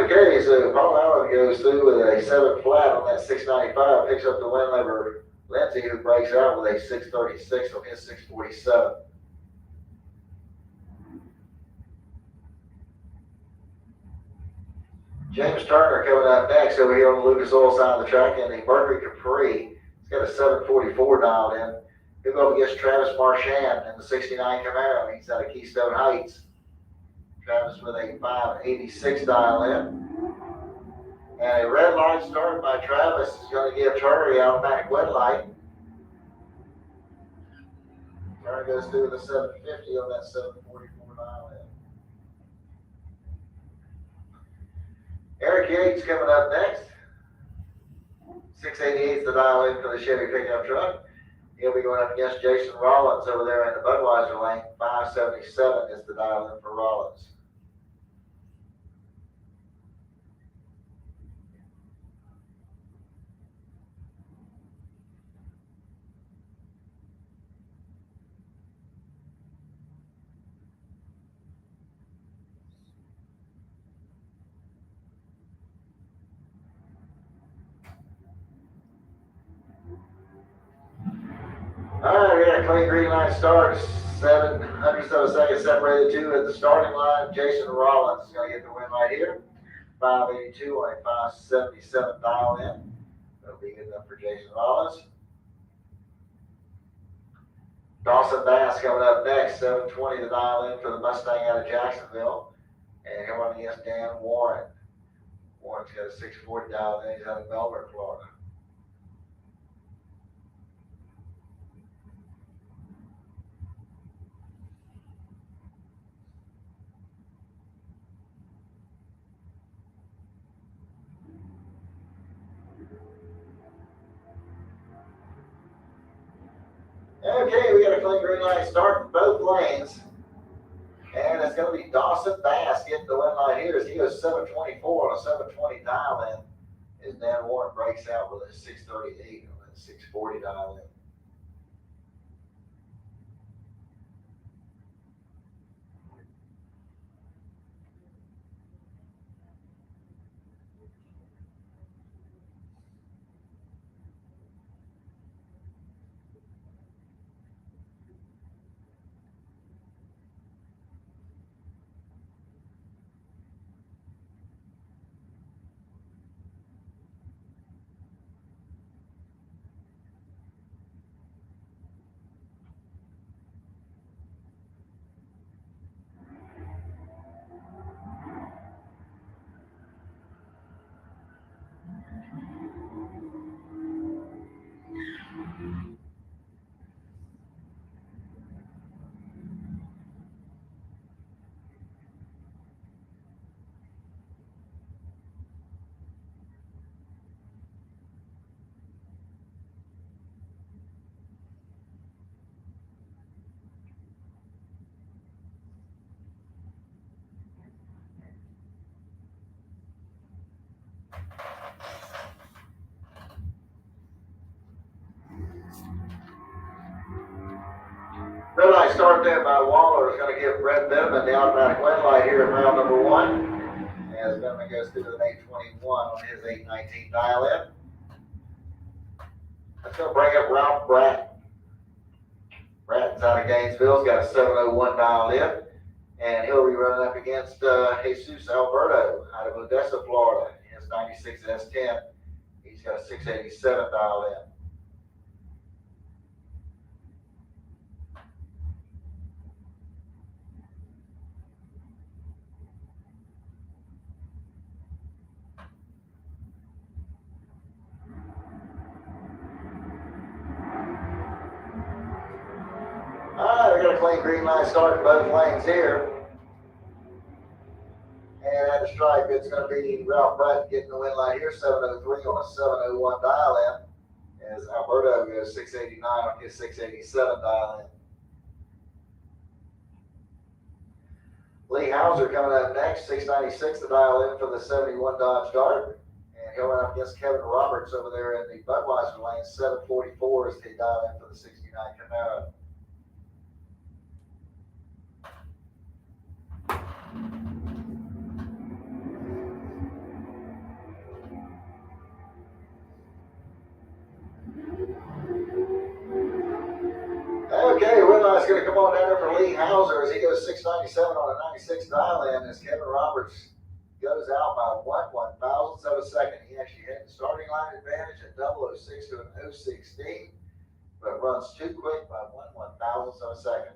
Okay, so Paul Allen goes through with a 7 flat on that 695, picks up the win over Lindsay, who breaks out with a 636 on his 647. James Turner coming up next over here on the Lucas Oil side of the track in the Mercury Capri. He's got a 744 dialed in. He'll go up against Travis Marchand in the 69 Camaro. He's out of Keystone Heights. Travis with a 586 dial in. And a red light start by Travis is going to give Turner the automatic wet light. Turner goes through with a 750 on that 744 dial in. Eric Yates coming up next. 688 is the dial in for the Chevy pickup truck. He'll be going up against Jason Rollins over there in the Budweiser lane. 577 is the dial in for Rollins. All right, we got a clean green line start. 700 of a second separated two at the starting line. Jason Rollins is going to get the win right here. 582 on a 577 dial in. That'll be good enough for Jason Rollins. Dawson Bass coming up next. 720 to dial in for the Mustang out of Jacksonville. And he'll run against Dan Warren. Warren's got a 640 dial in. He's out of Melbourne, Florida. Okay, we got a clean green light start in both lanes. And it's going to be Dawson Bass getting the win line here as he goes 724 on a 720 dial in. As Dan Warren breaks out with a 638 on that 640 dial in. Red light start there by Waller is going to give Brett Benjamin the automatic win light here in round number one. As Benjamin goes through with an 821 on his 819 dial in. That's going to bring up Ralph Bratton. Bratton's out of Gainesville. He's got a 701 dial in. And he'll be running up against Jesus Alberto out of Odessa, Florida. He has 96 S10. He's got a 687 dial in. right, clean green light start in both lanes here. And at the stripe, it's going to be Ralph Bratton getting the win light here, 703 on a 701 dial in. As Alberto goes 689 on his 687 dial in. Lee Hauser coming up next, 696 to dial in for the 71 Dodge Dart. And he'll run up against Kevin Roberts over there in the Budweiser lane, 744 as they dial in for the 69 Camaro. Okay, win light's going to come on down there for Lee Hauser as he goes 697 on a 96 dial in as Kevin Roberts goes out by 1/1000th of a second. He actually had the starting line advantage at 006 to an 016, but runs too quick by 1/1000th of a second.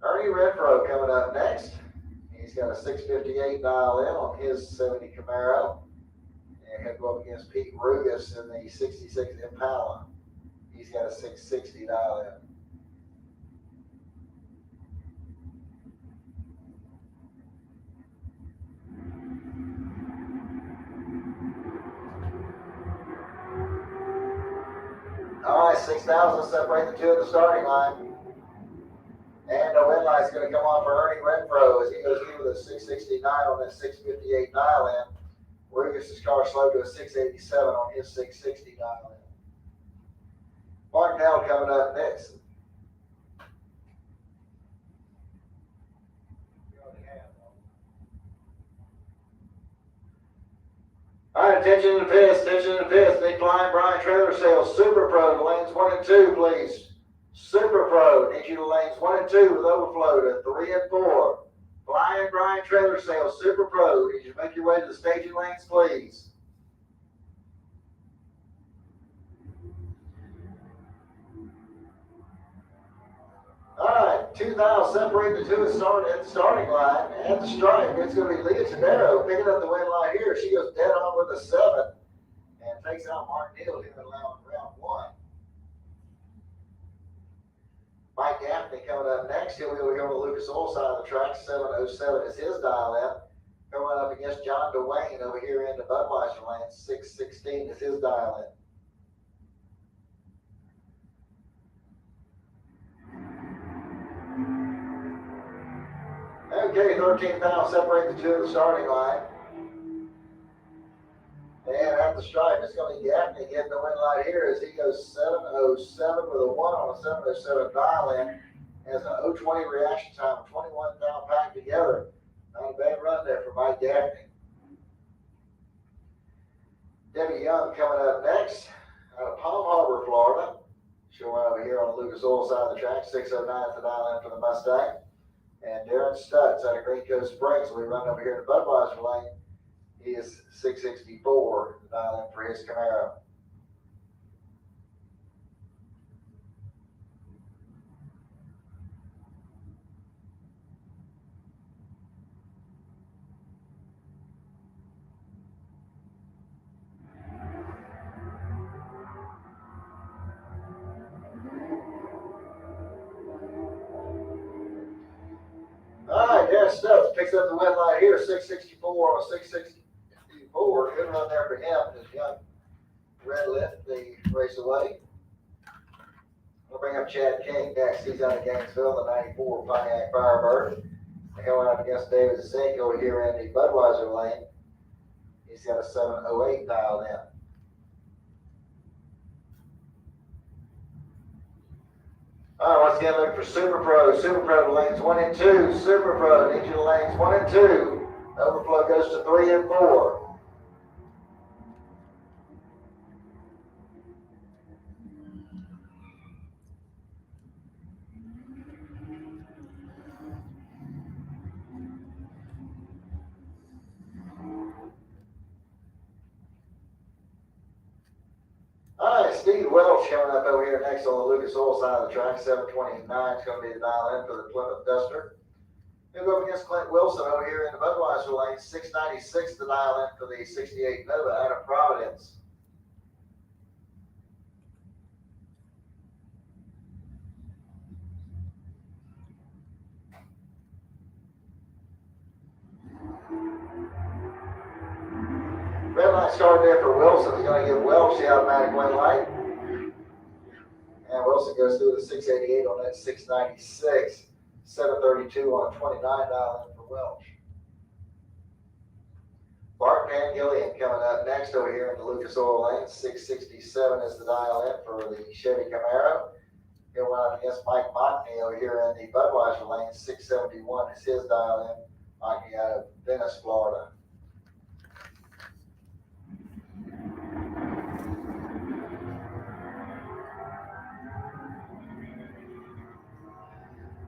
Ernie Renfro coming up next. He's got a 658 dial in on his 70 Camaro. And he'll go up against Pete Rugas in the 66 Impala. He's got a 660 dial in. All right, 6,000 separate the two at the starting line. And the win light's going to come on for Ernie Renfro as he goes through with a 669 on that 658 dial in. Rugas' car slowed to a 687 on his 660 dial in. Martinell coming up next. All right, attention to the pits, attention to the pits. Nick Klein, Brian Trailer Sales, Super Pro to lanes 1 and 2, please. Super Pro, need you to lanes 1 and 2 with overflow to 3 and 4. Brian Trailer Sales, Super Pro, need you to make your way to the staging lanes, please. All right, 2,000 separate the two at the starting line. At the stripe, it's going to be Leah Tadero picking up the win line here. She goes dead on with a 7 and takes out Mark Neal here in round 1. Mike Gaffney coming up next. He'll be over here on the Lucas Oil side of the track. 707 is his dial in. Coming up against John DeWayne over here in the Budweiser lane. 616 is his dial in. Okay, 13,000 separate the two at the starting line. And at the stripe, it's going to be Gaffney getting the win light here as he goes 707 with a 1 on a 707 dial in. Has an 020 reaction time, 21 down packed together. Not a bad run there for Mike Gaffney. Debbie Young coming up next out of Palm Harbor, Florida. She'll run over here on the Lucas Oil side of the track, 609 to dial in for the Mustang. And Darren Stutz out of Green Coast Springs will be running over here in the Budweiser lane. He is 664 to dial in for his Camaro. Darren Stutz picks up the win light here, 664 on a 664. Good run there for him. His young red lift the Raceway. We'll bring up Chad King next. He's out of Gainesville, the 94 Pontiac Firebird. Going up against David Zink over here in the Budweiser lane. He's got a 708 dialed in. All right, once again, looking for Super Pro. Super Pro to lanes 1 and 2. Super Pro, need you to lanes 1 and 2. Overflow goes to 3 and 4. All right, Steve Welch coming up over here next on the Lucas Oil side of the track. 729 is going to be the dial in for the Plymouth Duster. He'll go up against Clint Wilson over here in the Budweiser lane. 696 the dial in for the 68 Nova out of Providence. Red light started there for Wilson. He's going to give Welch the automatic win light. And Wilson goes through the 688 on that 696. 732 on a $29 in for Welch. Barton and Gillian coming up next over here in the Lucas Oil Lane. 667 is the dial in for the Chevy Camaro. He'll run up against Mike Mockney over here in the Budweiser Lane. 671 is his dial in. Mockney out of Venice, Florida.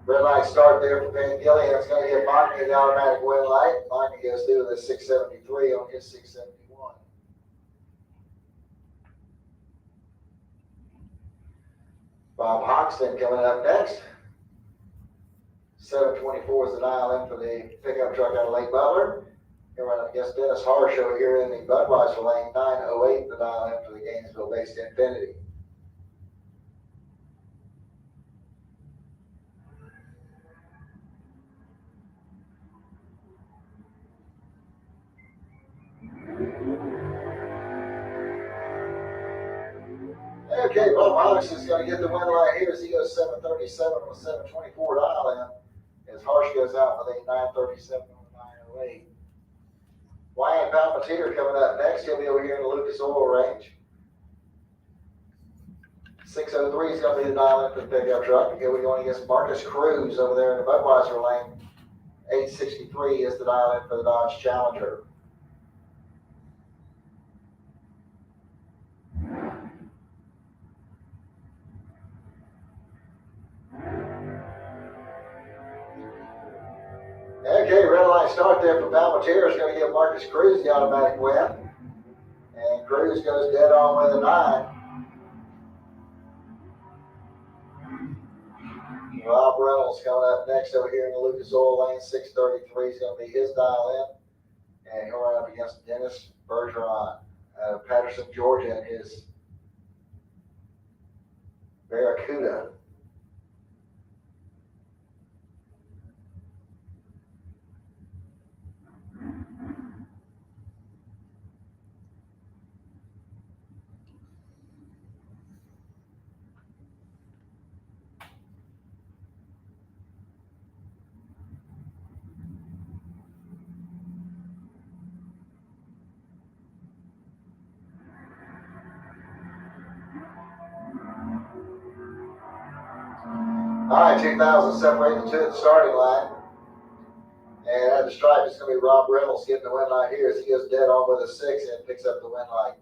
Red light start there for Van Gillian. It's going to give Mockney the automatic win light. Mockney goes through the 673 on his 671. Bob Hoxton coming up next. 724 is the dial in for the pickup truck out of Lake Butler. He'll run up against Dennis Harsh over here in the Budweiser Lane. 908 the dial in for the Gainesville-based Infinity. Okay, Bob Alex is going to get the win light here as he goes 737 with 724 dial in. As Harsh goes out with a 937 on 908. Wyatt Palmatier coming up next. He'll be over here in the Lucas Oil Range. 603 is going to be the dial in for the pickup truck. Here we're going against Marcus Cruz over there in the Budweiser Lane. 863 is the dial in for the Dodge Challenger. Okay, red light start there for Palmatier is going to give Marcus Cruz the automatic win. And Cruz goes dead on with a 9. Rob Reynolds coming up next over here in the Lucas Oil Lane. 633 is going to be his dial in. And he'll run up against Dennis Bergeron out of Patterson, Georgia, in his Barracuda. All right, 2,000 separate the two at the starting line. And at the stripe, it's going to be Rob Reynolds getting the win light here as he goes dead on with a 6 and picks up the win light.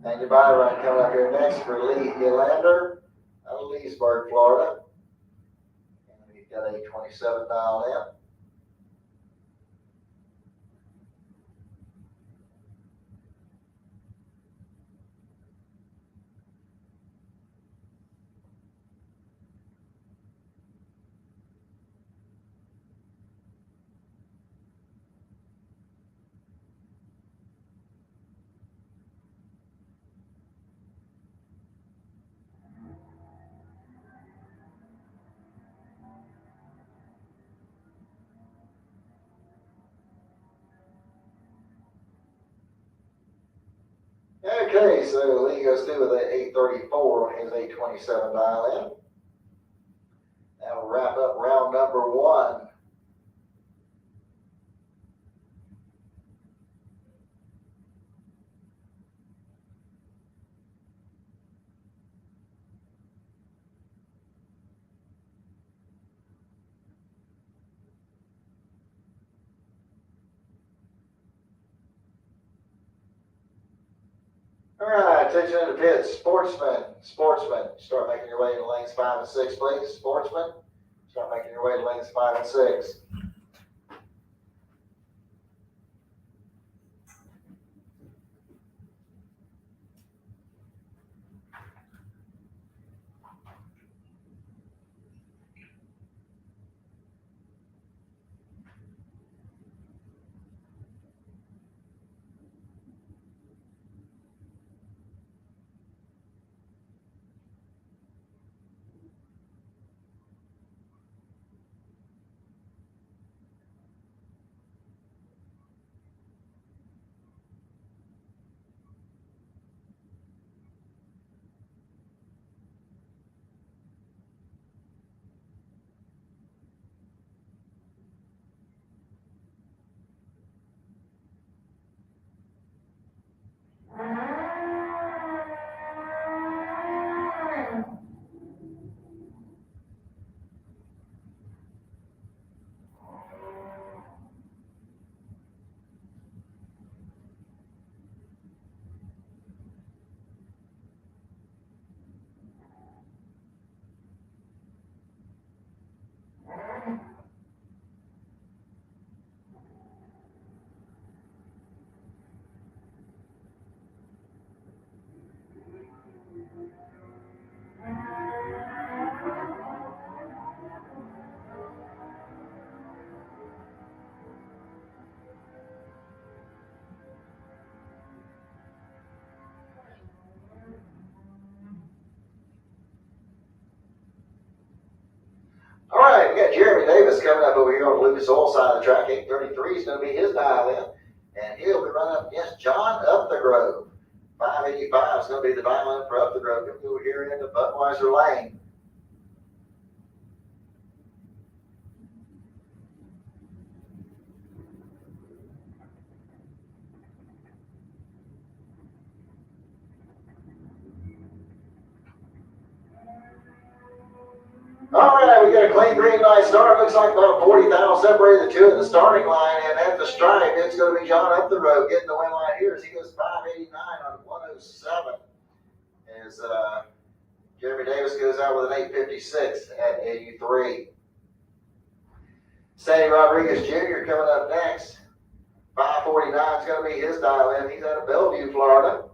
And your buy run coming up here next for Lee Yolander out of Leesburg, Florida. And he's got a 27 dialed in. Okay, so Lee goes through with an 834 on his 827 dial in. That'll wrap up round number 1. All right, attention in the pits. Sportsman, start making your way to lanes 5 and 6, please. Sportsman, start making your way to lanes 5 and 6. Ghost coming up over here on the Lucas Oil side of the track. 833 is going to be his dial in. And he'll be running up against John Up the Grove. 585 is going to be the dial in for Up the Grove. He'll be over here into Budweiser Lane. All right, we got a clean green light start. Looks like about 40 thou separated the two in the starting line, and at the stripe, it's going to be John Up the Road getting the win line here as he goes 589 on 107. As Jeremy Davis goes out with an 856 at 83. Sandy Rodriguez Jr. coming up next. 549 is going to be his dial in. He's out of Bellevue, Florida.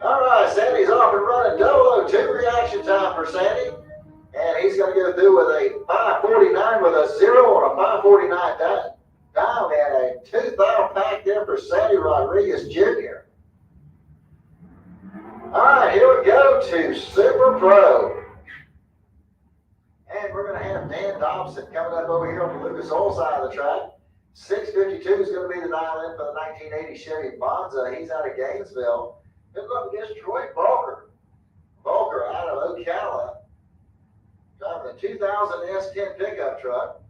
All right, Sandy's off and running. 002 reaction time for Sandy. And he's going to go through with a 549 with a 0 on a 549 down and a 2,000 pack there for Sandy Rodriguez Jr. All right, here we go to Super Pro. And we're going to have Dan Dobson coming up over here on the Lucas Oil side of the track. 652 is going to be the dial in for the 1980 Chevy Bonza. He's out of Gainesville. Good luck against Troy Volker. Volker out of Ocala, driving the 2000 S10 pickup truck.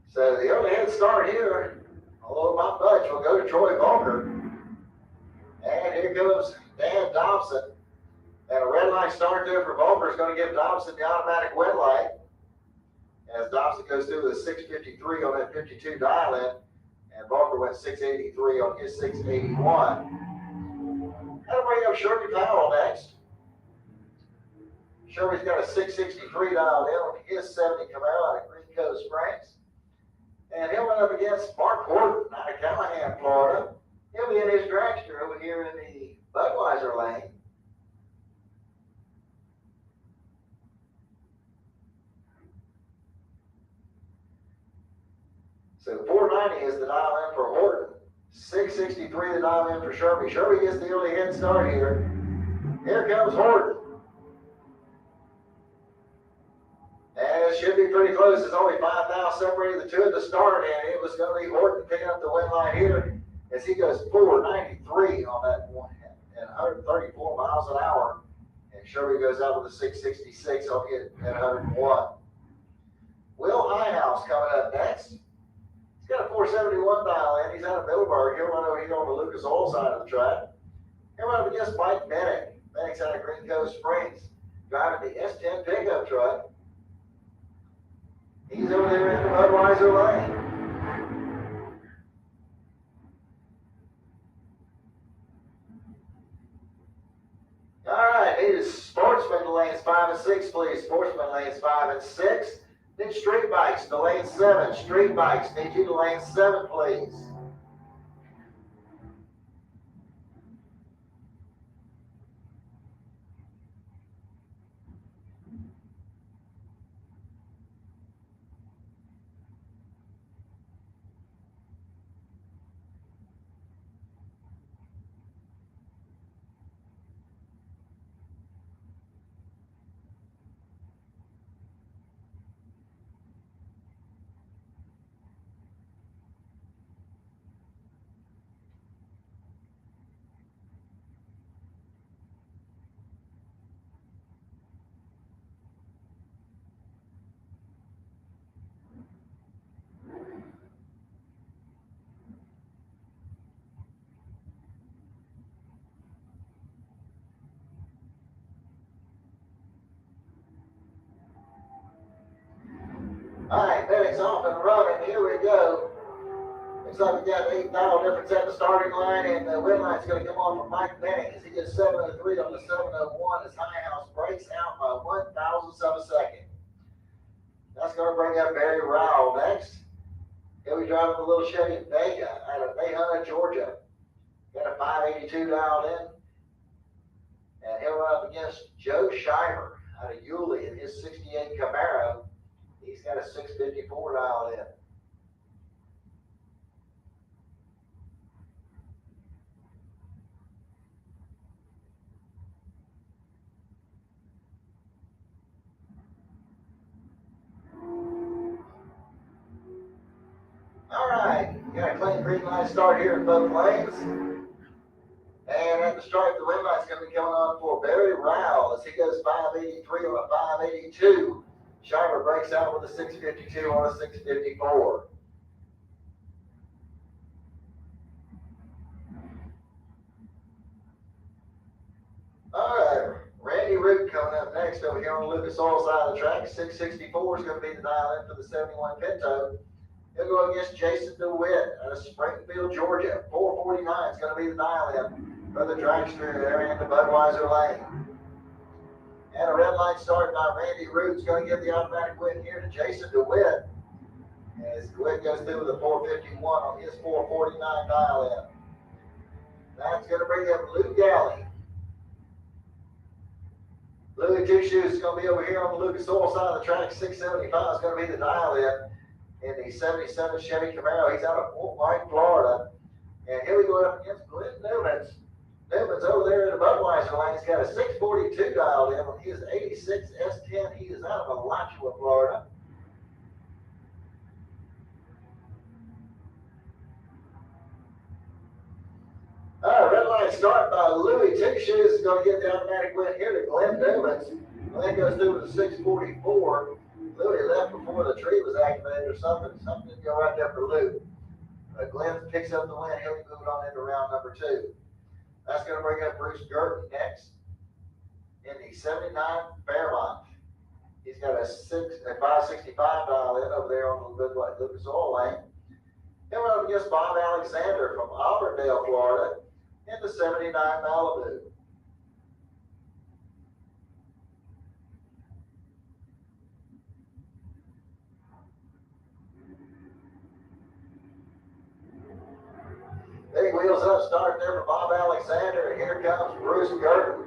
So the early head start here, although my bunch will go to Troy Volker. And here goes Dan Dobson. And a red light start there for Volker is going to give Dobson the automatic win light. As Dobson goes through with a 653 on that 52 dial in, and Volker went 683 on his 681. That'll bring up Sherby Powell next. Sherby's got a 663 dialed in on his 70 Camaro out of Green Cove Springs. And he'll run up against Mark Horton out of Callahan, Florida. He'll be in his dragster over here in the Budweiser lane. So 490 is the dial in for Horton. 663 the dial in for Sherby. Sherby gets the early head start here. Here comes Horton. And it should be pretty close. It's only 5 thou separated the two at the start, and it was going to be Horton picking up the win line here as he goes 493 on that one at 134 miles an hour. And Sherby goes out with a 666 on it at 101. Will Highhouse coming up next. He's got a 471 dial in. He's out of Middleburg. He'll run over here on the Lucas Oil side of the track. He'll run up against Mike Bennett. Bennett's out of Green Cove Springs, driving the S10 pickup truck. He's over there in the Budweiser lane. All right, it is Sportsman lanes 5 and 6, please. Sportsman lanes 5 and 6. Then Street Bikes to lane 7. Street Bikes need you to lane 7, please. All right, Bennett's off and running. Here we go. Looks like we got an 8 thou difference at the starting line, and the win line's going to come on from Mike Bennett as he gets 703 on the 701 as Highhouse breaks out by 1,000ths of a second. That's going to bring up Barry Rowell next. He'll be driving the little Chevy Vega out of Mayhunta, Georgia. Got a 582 dialed in. And he'll run up against Joe Shiver out of Yulee in his 68 Camaro. He's got a 654 dialed in. All right, got a clean green light start here in both lanes. And at the stripe, the red light's going to be coming on for Barry Rowell as he goes 583 on a 582. Shiver breaks out with a 652 on a 654. All right, Randy Root coming up next over here on the Lucas Oil side of the track. 664 is going to be the dial in for the 71 Pinto. He'll go against Jason DeWitt out of Springfield, Georgia. 449 is going to be the dial-in for the dragster there in the Budweiser lane. And a red light start by Randy Root is going to give the automatic win here to Jason DeWitt. As DeWitt goes through with a 451 on his 449 dial-in. That's going to bring up Lou Galley. Louis Two Shoes is going to be over here on the Lucas Oil side of the track. 675 is going to be the dial-in. In the 77 Chevy Camaro. He's out of Fort White, Florida. And here we go up against Glenn Newmans. Newmans over there in the Budweiser lane. He's got a 642 dialed in on his 86 S10. He is out of Alachua, Florida. Red light start by Louis Two Shoes is going to get the automatic win here to Glenn Newmans. That goes through with a 644. Louis left before the tree was activated or something. Something didn't go right there for Lou. Glenn picks up the win. He'll be moving on into round number 2. That's going to bring up Bruce Gurton next in the 79 Fairmont. He's got a 565 dial in over there on the Lucas Oil lane. He'll run up against Bob Alexander from Auburndale, Florida in the 79 Malibu. Big wheels up, start there for Bob Alexander, and here comes Bruce Gurton.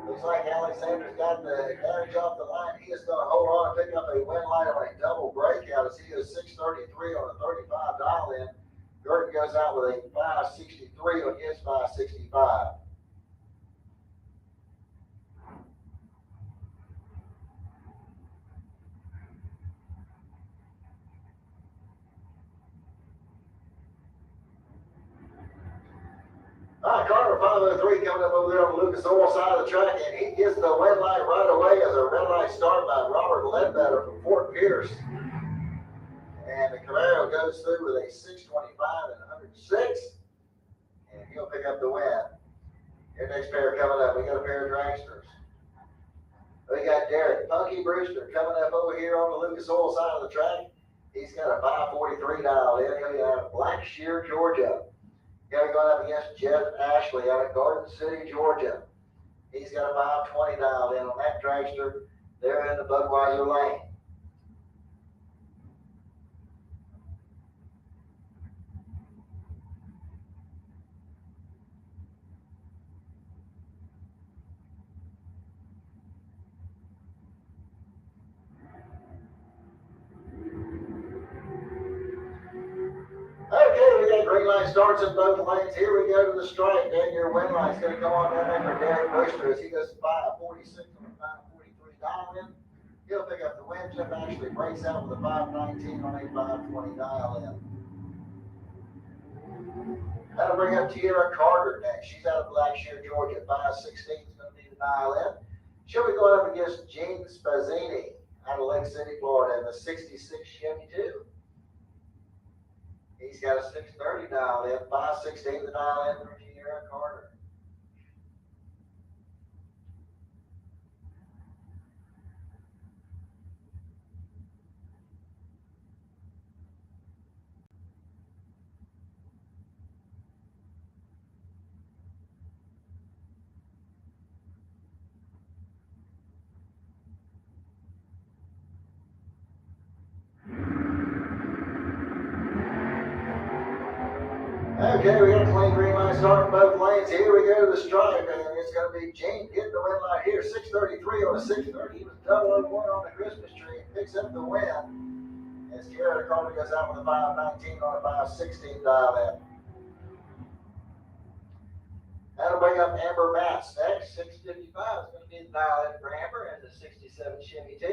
Looks like Alexander's got the advantage off the line. He is going to hold on and pick up a win light on a double breakout as he goes 633 on a 35 dial in. Gurton goes out with a 563 on his 565. Carter 503 coming up over there on the Lucas Oil side of the track, and he gets the red light right away as a red light start by Robert Ledbetter from Fort Pierce. And the Camaro goes through with a 625 and 106, and he'll pick up the win. Your next pair coming up, we got a pair of dragsters. We got Derek Punky Brewster coming up over here on the Lucas Oil side of the track. He's got a 543 dialed in. He'll be out of Blackshear, Georgia. Going up against Jeff Ashley out of Garden City, Georgia. He's got a 520 dialed in on that dragster there in the Budweiser lane. Okay, we got green light starts in both lanes. Here we go to the stripe. Then your win light's going to go on down there for Derek Brewster as he goes 546 on a 543 dial in. He'll pick up the win. Jeff Ashley breaks out with a 519 on a 520 dial in. That'll bring up Tierra Carter next. She's out of Blackshear, Georgia. 516 is going to be the dial in. She'll be going up against Gene Spazzini out of Lake City, Florida in the 66 Chevy 2. He's got a 630 dial in, 516 the dial in for Tierra Carter. Okay, we got a clean green light light start in both lanes. Here we go to the stripe, and it's going to be James getting the win light here. 6:33 on a 6:30. He was 001 on the Christmas tree. Picks up the win. As Garrett Carter goes out with a 5:19 on a 5:16 dial in. That'll bring up Amber Matz next. 6:55 is going to be the dial in for Amber and the 67 Chevy 2.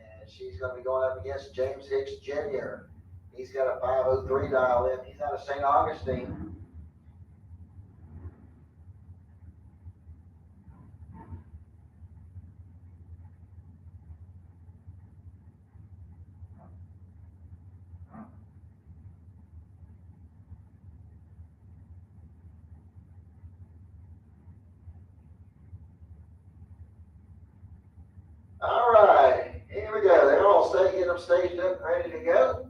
And she's going to be going up against James Hicks Jr. He's got a 5:03 dial in. He's out of St. Augustine. All right, here we go. They're all set, get them staged up and ready to go.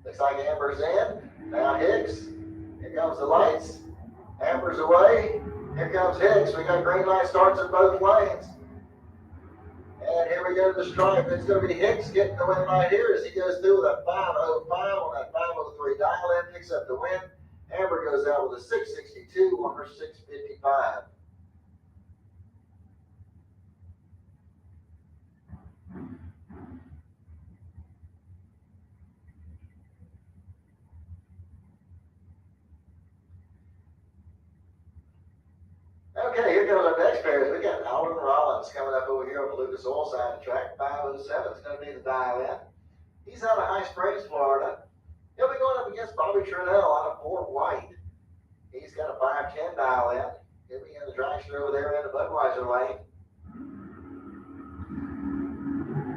Looks like Amber's in. Now Hicks. Here comes the lights. Amber's away. Here comes Hicks. We got green light starts in both lanes. And here we go to the stripe. It's going to be Hicks getting the win light here as he goes through with a 5:05 on that 5:03 dial in, picks up the win. Amber goes out with a 6:62 on her 6:55. Okay, here goes our next pairs. We got Alden Rollins coming up over here on the Lucas Oil side of the track. 5:07 is going to be the dial in. He's out of High Springs, Florida. He'll be going up against Bobby Trinnell out of Fort White. He's got a 5:10 dial in. He'll be in the dragster over there in the Budweiser lane.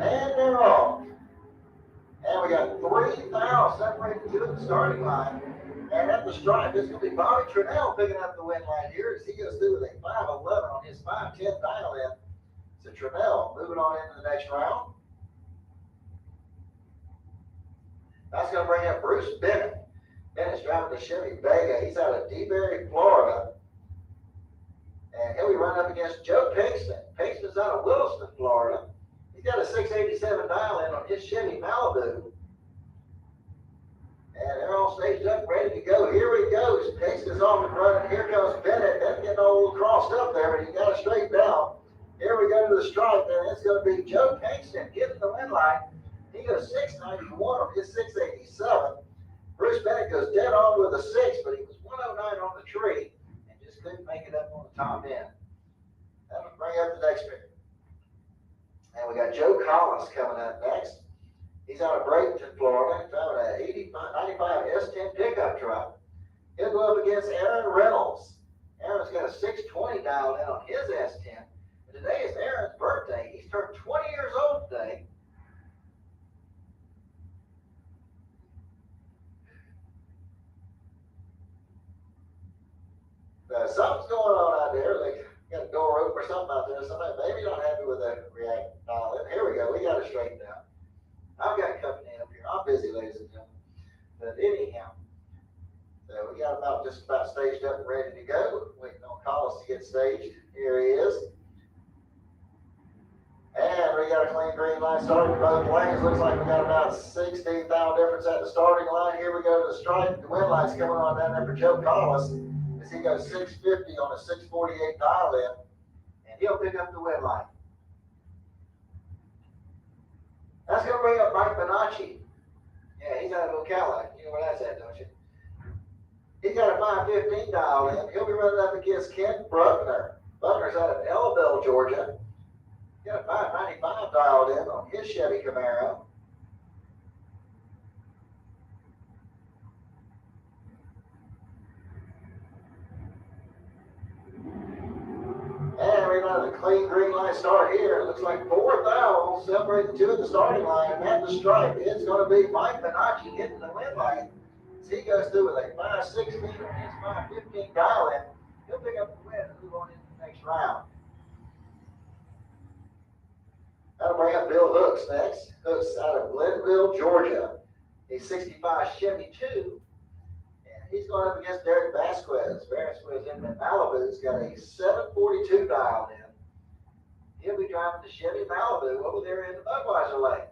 And they're off. And we got 3 fouls separated to the starting line. And at the stripe, it's going to be Bobby Trinnell picking up the win line here as he goes through with a 5:11 on his 5:10 dial in. So Trinnell moving on into the next round. That's going to bring up Bruce Bennett. Bennett's driving the Chevy Vega. He's out of DeBerry, Florida. And he'll be running up against Joe Pinkston. Pinkston's out of Williston, Florida. He's got a 6:87 dial in on his Chevy Malibu. And they're all staged up, ready to go. Here he goes. Pinkston's off and running. Here comes Bennett. That's getting a little crossed up there, but he got it straight down. Here we go to the stripe, and it's going to be Joe Pinkston getting the win line. He goes 6:91 on his 6:87. Bruce Bennett goes dead on with a 6, but he was 109 on the tree and just couldn't make it up on the top end. That'll bring up the next pick. And we got Joe Collins coming up next. He's out of Bradenton, Florida, driving a 95 S10 pickup truck. He'll go up against Aaron Reynolds. Aaron's got a 6:20 dialed in on his S10. And today is Aaron's birthday. He's turned 20 years old today. Something's going on out there. They got a door open or something out there. Somebody maybe not happy with the react dial in. Here we go. We got it straightened out. I've got company up here. I'm busy, ladies and gentlemen. But anyhow, so we got just about staged up and ready to go. Waiting on Collins to get staged. Here he is. And we got a clean green line starting in both lanes. Looks like we got about 16 thou difference at the starting line. Here we go to the stripe. The win line's coming on down there for Joe Collins as he goes 6:50 on a 6:48 dial in. And he'll pick up the win line. That's going to bring up Mike Bonacci. Yeah, he's out of Ocala. You know where that's at, don't you? He's got a 5:15 dial in. He'll be running up against Kent Bruckner. Bruckner's out of Ellaville, Georgia. He's got a 5:95 dialed in on his Chevy Camaro. And we run a clean green line start here. It looks like 4 thou separate the two at the starting line. And at the stripe, it's going to be Mike Bonacci hitting the win line. As he goes through with a 5:16 on his 5:15 dial in. He'll pick up the win and move on into the next round. That'll bring up Bill Hooks next. Hooks out of Glenville, Georgia. A 65 Chevy 2. He's going up against Derek Vasquez. Vasquez in the Malibu's got a 7:42 dialed in. He'll be driving the Chevy Malibu over there in the Budweiser lane.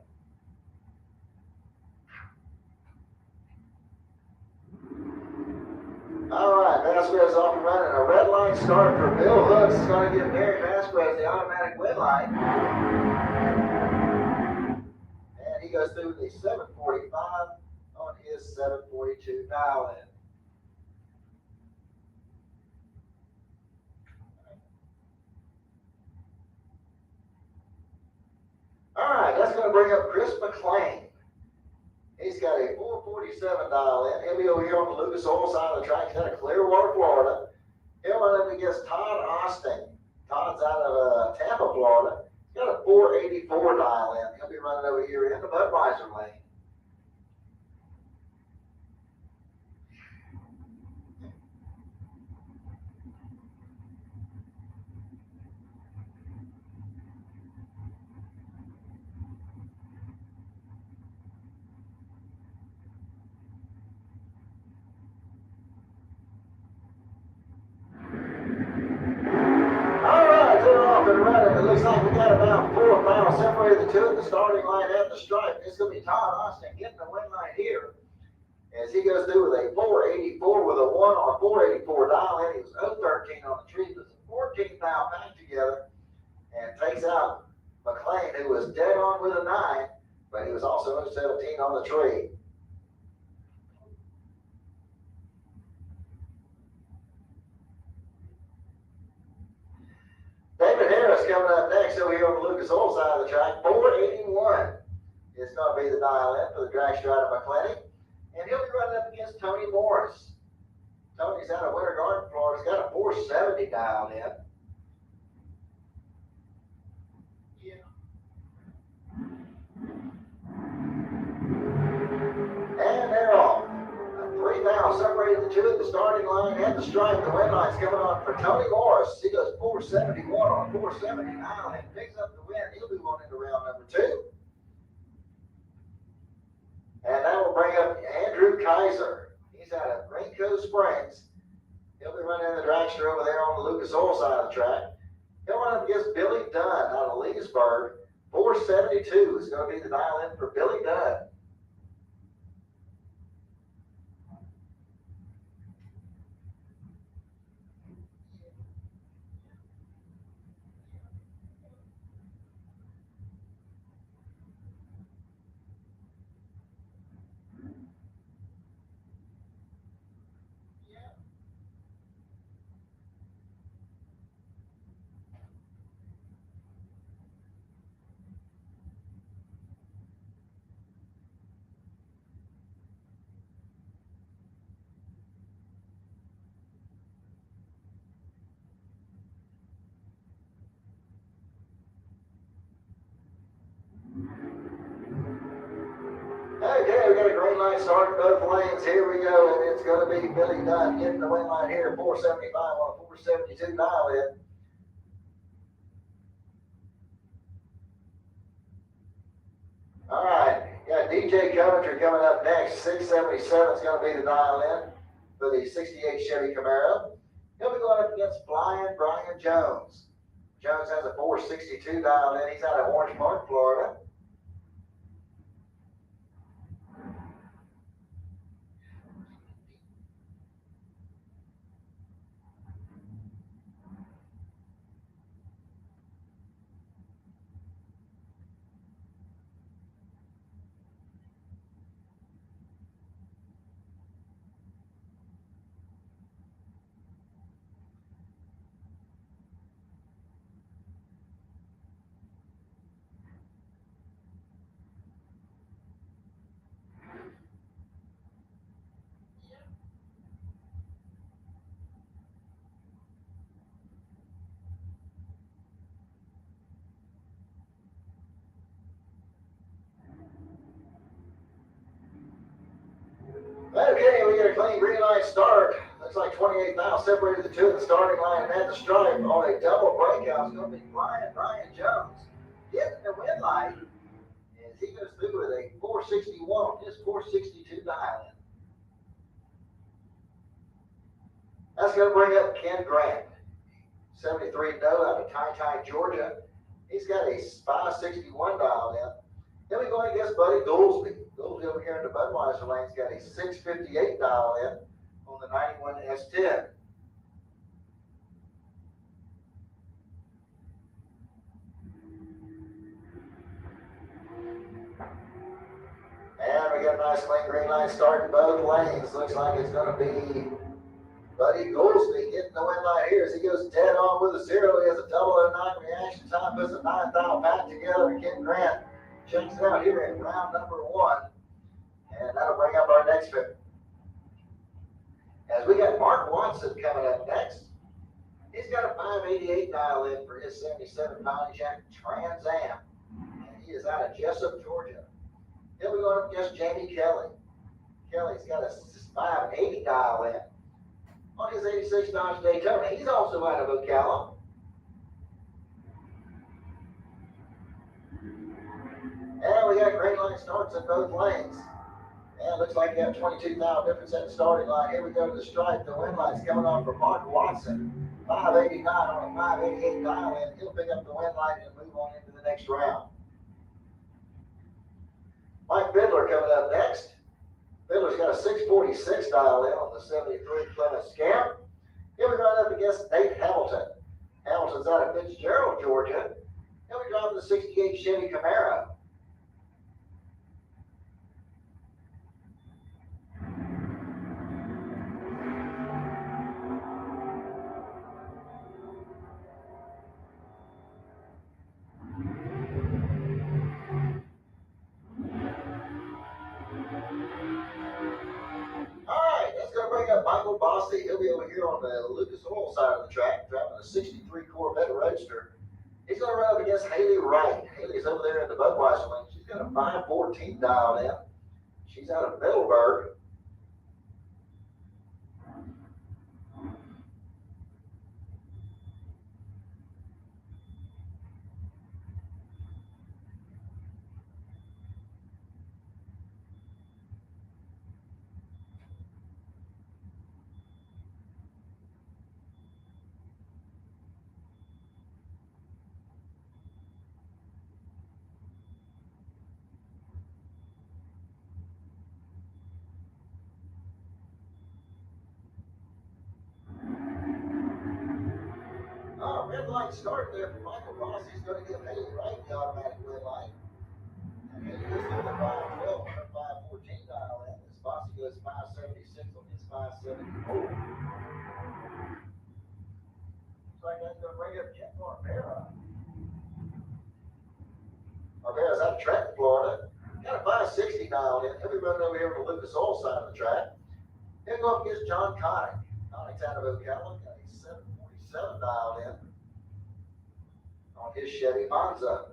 All right, Vasquez off and running. A red line start for Bill Hooks. Is going to give Mary Vasquez the automatic win line. And he goes through the 745 on his 742 dial-in. All right, that's going to bring up Chris McLean. He's got a 447 dial-in. He'll be over here on the Lucas Oil side of the track. He's out of Clearwater, Florida. He'll run up against Todd Austin. Todd's out of Tampa, Florida. He's got a 484 dial-in. He'll be running over here in the Budweiser lane. It looks like we got about 4 miles separated the two at the starting line at the stripe. It's going to be Todd Austin getting the win line here as he goes through with a 484 with a 1 on 484 dial in. He was 013 on the tree. It was a 14 foul back together and takes out McLean, who was dead on with a 9, but he was also 017 on the tree. David Harris coming up next over here on the Lucas Oil side of the track. 481 is going to be the dial-in for the drag stride of McClenny. And he'll be running up against Tony Morris. Tony's out of Winter Garden, Florida. He's got a 470 dialed in. And they're off. 3 now separated the two at the starting line and the stripe. The win line's coming on for Tony Morris. He goes 471 on 479 and picks up the win. He'll be on into round number 2. And that will bring up Andrew Kaiser. He's out of Green Cove Springs. He'll be running in the dragster over there on the Lucas Oil side of the track. He'll run up against Billy Dunn out of Leesburg. 472 is going to be the dial-in for Billy Dunn. Okay, we got a green light starting both lanes. Here we go, and it's going to be Billy Dunn getting the win line here, 475 on a 472 dial-in. All right, got DJ Coventry coming up next. 677 is going to be the dial-in for the 68 Chevy Camaro. He'll be going up against Brian Jones. Jones has a 462 dial-in. He's out of Orange Park, Florida. Okay, we got a clean green light start. Looks like 28 miles separated the two at the starting line and at the stripe on a double breakout. It's going to be Brian Jones getting the win line as he goes through with a 461 on his 462 dial-in. That's going to bring up Ken Grant, 73 no out of Ty, Georgia. He's got a 561 dial-in. Then we go against Buddy Goolsby. Goolsby over here in the Budweiser lane's got a 658 dial-in on the 91 S10. And we got a nice clean green line starting both lanes. Looks like it's going to be Buddy Goolsby hitting the win line here as he goes dead on with a 0. He has a 009 reaction time, puts a 9,000 pack together. And Ken Grant checks it out here in round number 1. And that'll bring up our next pick. As we got Mark Watson coming up next. He's got a 588 dial in for his 77 Pontiac Trans Am. And he is out of Jessup, Georgia. He'll be going up against Jamie Kelly. Kelly's got a 580 dial in on his 86 Dodge Daytona. He's also out of Ocala. And we got green line starts in both lanes. And looks like you have 22,000 difference at the starting line. Here we go to the stripe. The win line's coming on for Mark Watson. 589 on a 588 dial in. He'll pick up the win line and move on into the next round. Mike Fiddler coming up next. Fiddler's got a 646 dial in on the 73 Plymouth Scamp. He'll be running up against Nate Hamilton. Hamilton's out of Fitzgerald, Georgia. He'll be driving the 68 Chevy Camaro. Michael Bossy, he'll be over here on the Lucas Oil side of the track, driving a 63 Corvette Roadster. He's going to run up against Haley Wright. Haley's over there in the Budweiser lane. She's got a 514 dialed in. She's out of Middleburg. Red light start there for Michael Ross. He's going to give Haley Wright the automatic red light. And Haley goes through the 512 on her 514 dial in. This Bossy goes 576 on his 574. Looks like that's going to bring up Jeff Barbera. Barbera's out of Trenton, Florida. Got a 560 dialed in. He'll be running over here on the Lucas Oil side of the track. He'll go up against John Connick. Connick's out of Ocala. Got a 747 dialed in on his Chevy Monza.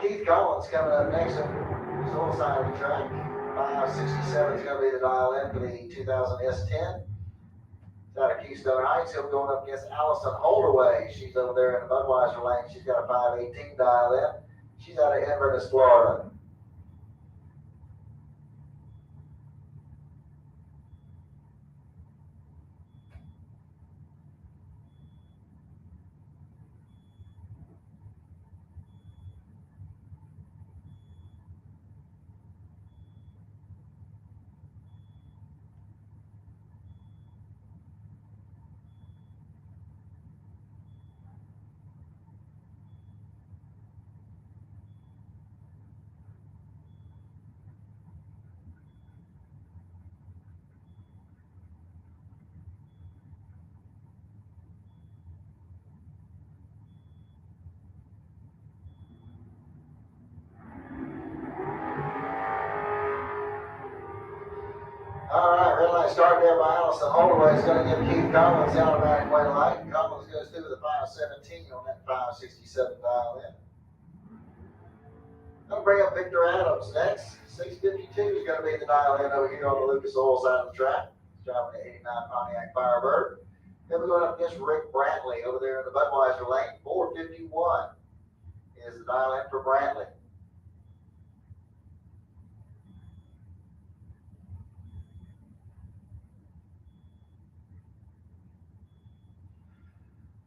Keith Collins coming up next on his old side of the track. 567 is going to be the dial in for the 2000 S10. It's out of Keystone Heights. He'll be going up against Allison Holdaway. She's over there in the Budweiser lane. She's got a 518 dial in. She's out of Inverness, Florida. start there by Allison Holloway is going to give Keith Collins the automatic win light. Collins goes through with a 517 on that 567 dial in. I'm going to bring up Victor Adams next. 652 is going to be the dial in over here on the Lucas Oil side of the track. He's driving the 89 Pontiac Firebird. Then we're going up against Rick Brantley over there in the Budweiser lane. 451 is the dial in for Brantley.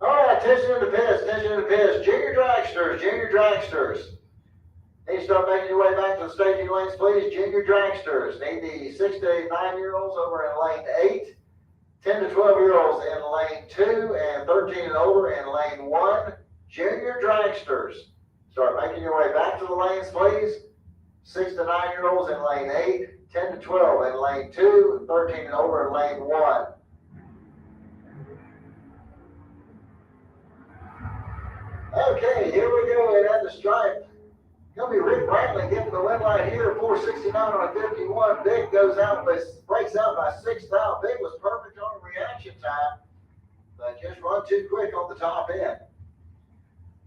All right, attention to the pits, attention to the pits. Junior dragsters. Need to start making your way back to the staging lanes, please. Junior dragsters. Need the 6 to 9-year-olds over in lane 8, 10 to 12-year-olds in lane 2, and 13 and over in lane 1. Junior dragsters. Start making your way back to the lanes, please. 6 to 9-year-olds in lane 8, 10 to 12 in lane 2, 13 and over in lane 1. Okay, here we go, and at the stripe, going to be Rick Brantley getting the win line here, 469 on a 51. Big goes out, breaks out by 6 thou. Big was perfect on reaction time, but just run too quick on the top end.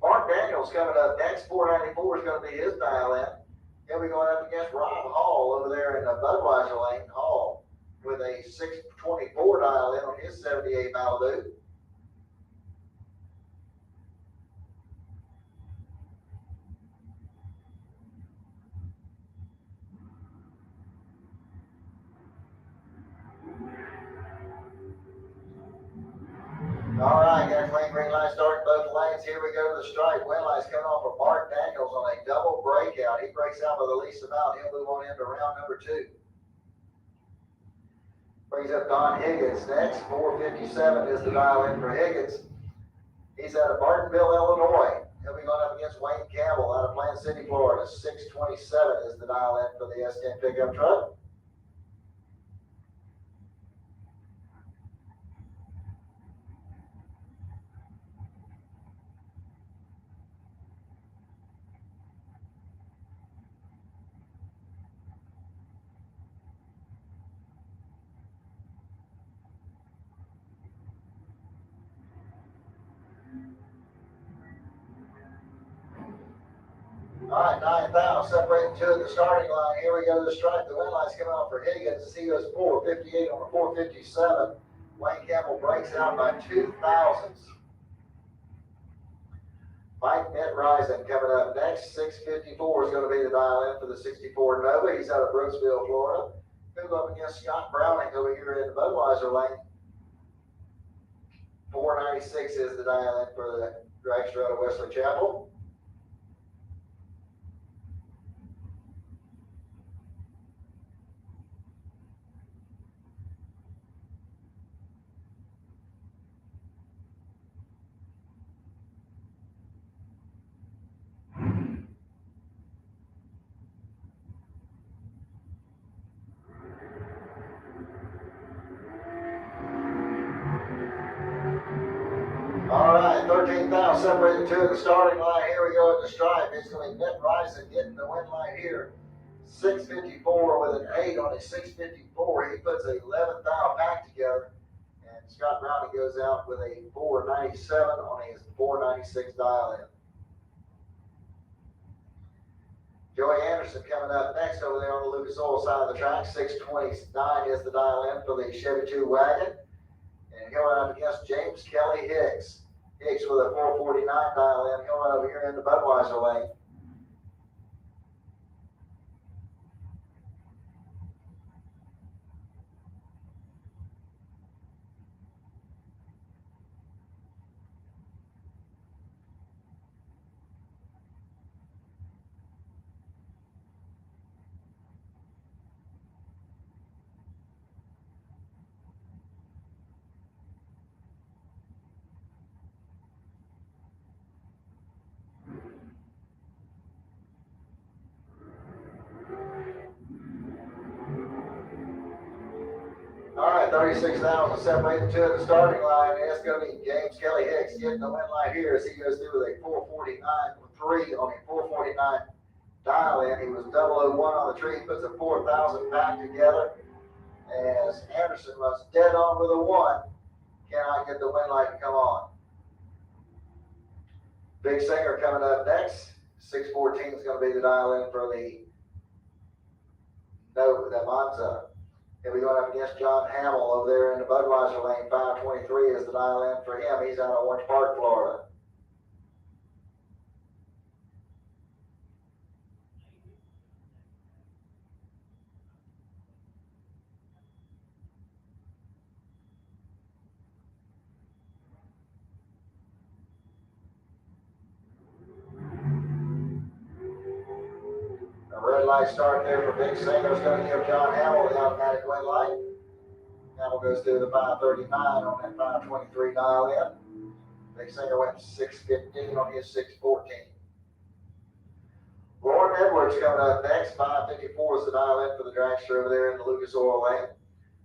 Mark Daniels coming up next, 494 is going to be his dial in. He'll be going up against Rob Hall over there in the Budweiser lane. Hall with a 624 dial in on his 78 Malibu. All right, got a clean green light starting both lanes. Here we go to the stripe. Win light's coming off of Mark Daniels on a double breakout. He breaks out by the least amount. He'll move on into round number 2. Brings up Don Higgins next. 457 is the dial in for Higgins. He's out of Martinville, Illinois. He'll be going up against Wayne Campbell out of Plant City, Florida. 627 is the dial in for the S10 pickup truck. All right, 9,000 separating 2 at the starting line. Here we go to the stripe. The win line's coming out for Higgins. He goes 458 on a 457. Wayne Campbell breaks out by 2 thousandths. Mike Mitt Risen coming up next. 654 is going to be the dial in for the 64 Nova. He's out of Brooksville, Florida. He'll go up against Scott Browning over here in the Budweiser lane. 496 is the dial in for the dragster out of Wesley Chapel. All right, 13,000 separated 2 at the starting line. Here we go at the stripe. It's going to be Mitt Risen getting the win line here. 654 with an 8 on his 654. He puts a 11th thou pack together. And Scott Browning goes out with a 497 on his 496 dial in. Joey Anderson coming up next over there on the Lucas Oil side of the track. 629 is the dial in for the Chevy 2 wagon. And he'll run up against James Kelly Hicks. Hicks with a 449 dial in. He'll run over here in the Budweiser lane. All right, 36,000 separated 2 at the starting line. And it's going to be James Kelly Hicks getting the win line here as he goes through with a 449.3 on a 449 dial in. He was 001 on the tree. He puts a 4,000 pack together. as Anderson runs dead on with a 1. Cannot get the win light to come on. Big Singer coming up next. 614 is going to be the dial in for the Monza. He'll be going up against John Hamill over there in the Budweiser lane. 523 is the dial in for him. He's out of Orange Park, Florida. Red light start there for Big Singer is going to give John Hamill the automatic win light. Hamill goes through the 539 on that 523 dial in. Big Singer went 615 on his 614. Lauren Edwards coming up next. 554 is the dial in for the dragster over there in the Lucas Oil lane.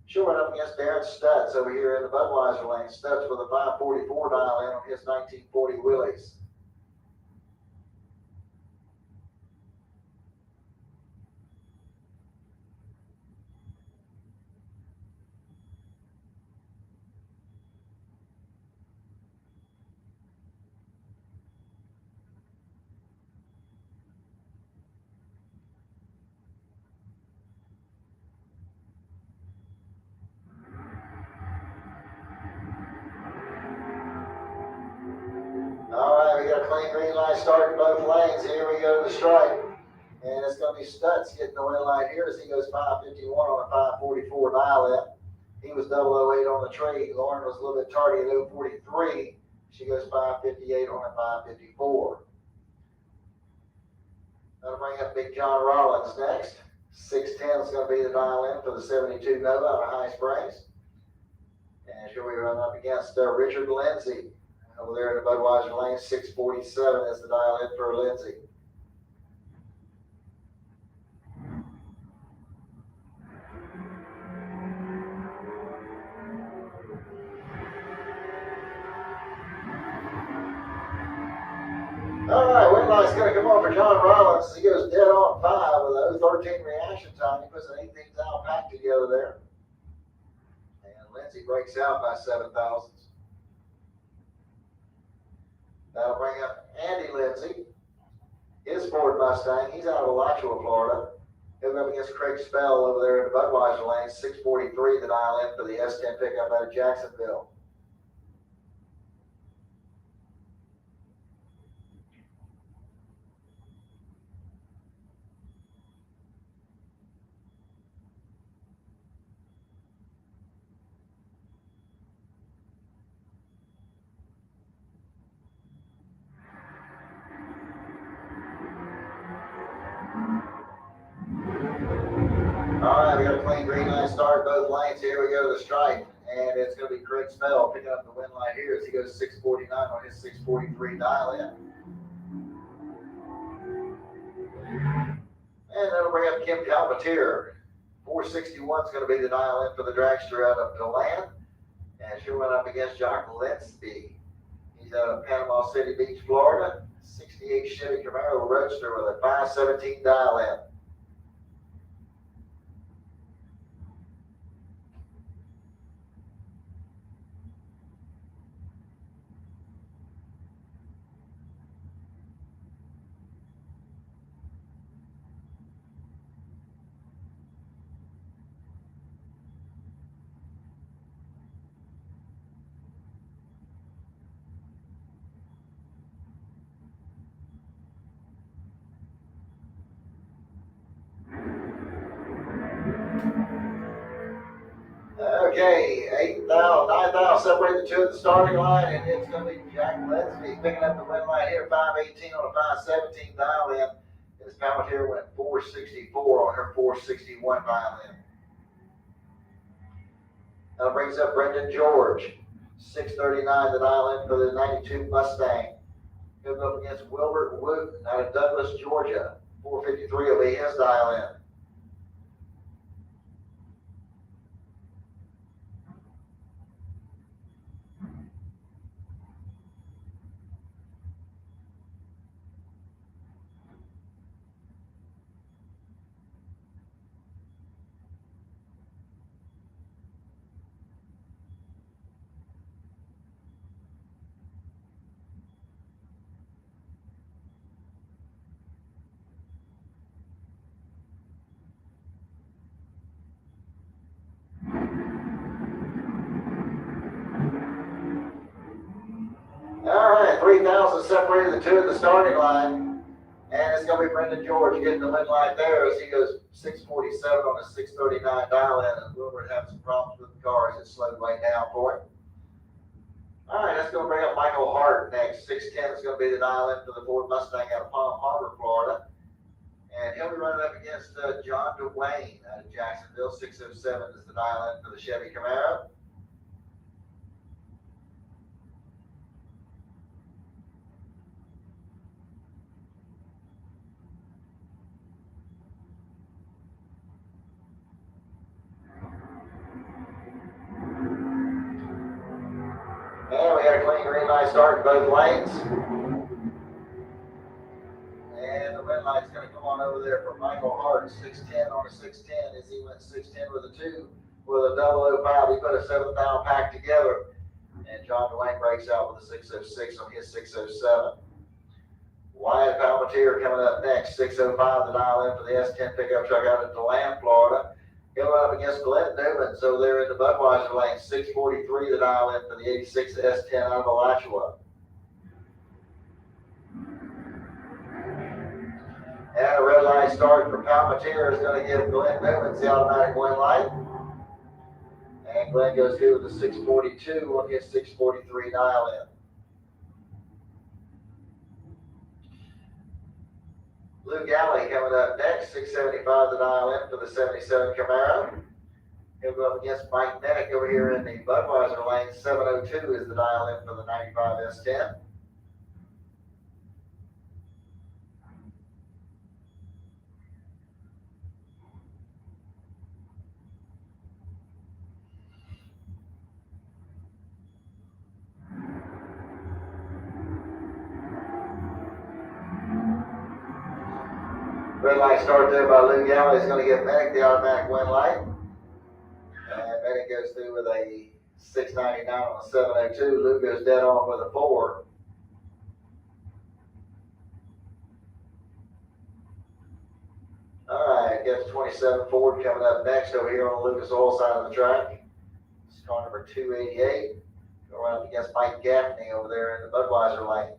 She'll run up against Darren Stutz over here in the Budweiser lane. Stutz with a 544 dial in on his 1940 Willys. All right, we got a clean green light starting both lanes. Here we go to the stripe. And it's going to be Stutz getting the win light here as he goes 551 on a 544 dial in. He was 008 on the tree. Lauren was a little bit tardy at 043. She goes 558 on a 554. That'll bring up Big John Rollins next. 610 is going to be the dial in for the 72 Nova out of High Springs. And here we run up against Richard Lindsay. Over there in the Budweiser lane, 647 is the dial in for Lindsay. All right, win light's going to come on for John Rollins. He goes dead on 5 with a 013 reaction time. He puts an 18th out pack together there. And Lindsay breaks out by 7 thousandths. That'll bring up Andy Lindsay. His Ford Mustang. He's out of Alachua, Florida. He'll go up against Craig Spell over there in the Budweiser lane. 643 the dial in for the S10 pickup out of Jacksonville. All right, we got a clean green light start both lanes. Here we go to the stripe, and it's going to be Craig Spell picking up the win light here as he goes 649 on his 643 dial in. And that'll bring up Kim Calvatier. 461 is going to be the dial in for the dragster out of Deland, and she went up against Jock Linsby. He's out of Panama City Beach, Florida. 68 Chevy Camaro Roadster with a 517 dial in. Okay, 9,000 separate the two at the starting line, and it's going to be Jack Linsby picking up the win light here, 518 on a 517 dial in. His Palmetier went 464 on her 461 dial in. That brings up Brendan George, 639 the dial in for the 92 Mustang. He'll go up against Wilbert Wood out of Douglas, Georgia. 453 will be his dial in. miles has separated the two at the starting line. And it's going to be Brendan George getting the win line there as he goes 6:47 on a 6:39 dial-in. And Wilbur having some problems with the car as it slowed way down for him. All right, that's going to bring up Michael Hart next. 6:10 is going to be the dial-in for the Ford Mustang out of Palm Harbor, Florida. And he'll be running up against John Dwayne out of Jacksonville. 6:07 is the dial-in for the Chevy Camaro. And we got a clean green light start in both lanes. And the red light's going to come on over there for Michael Hart. 6:10 on a 6:10 as he went 6:10 with a 2 with a 005. He put a 7th pack together. And John Dwayne breaks out with a 6:06 on his 6:07. Wyatt Palmatier coming up next. 6:05 the dial in for the S10 pickup truck out of DeLand, Florida. He'll run up against Glenn Newman, so they're in the Budweiser lane. 6:43 the dial in for the 86 S10 out of Alachua. And a red light start for Palmatier is going to give Glenn Newman the automatic win light. And Glenn goes through with a 6:42 on his 6:43 dial in. Lou Galley coming up next, 6:75 the dial in for the 77 Camaro. He'll go up against Mike Nenick over here in the Budweiser lane. 7:02 is the dial in for the 95 S10. Red light start there by Lou Galley is going to give Medic the automatic win light. And Medic goes through with a 6:99 on a 7:02. Lou goes dead on with a 4. All right, gets 27 Ford coming up next over here on the Lucas Oil side of the track. It's car number 288. Going up against Mike Gaffney over there in the Budweiser lane.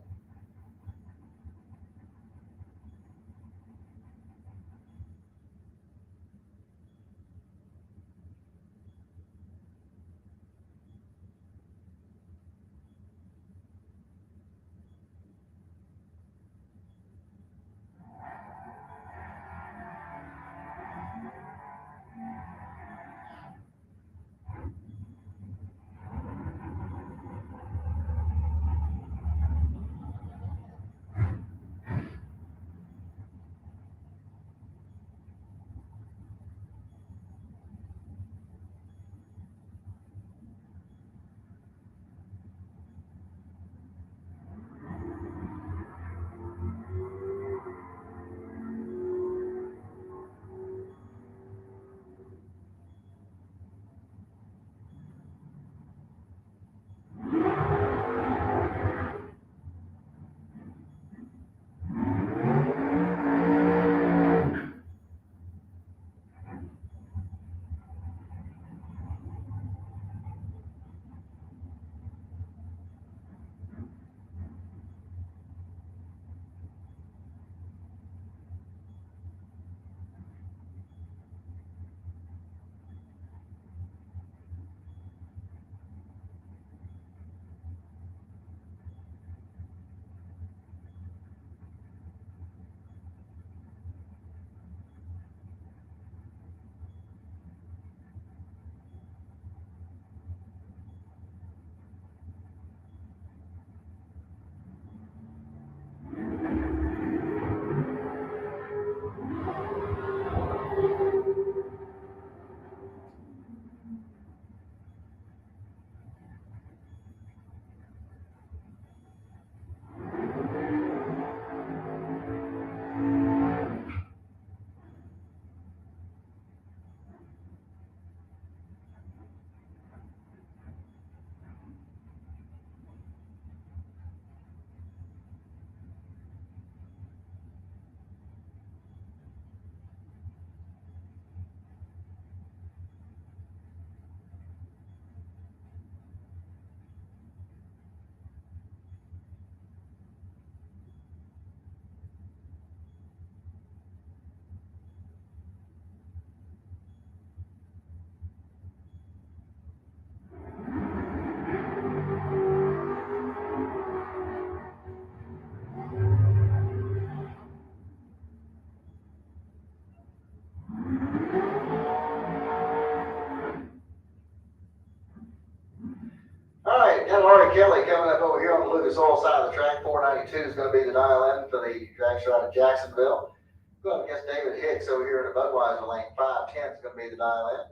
92 is going to be the dial in for the drag out of Jacksonville. Go up against David Hicks over here in the Budweiser lane. 510 is going to be the dial in.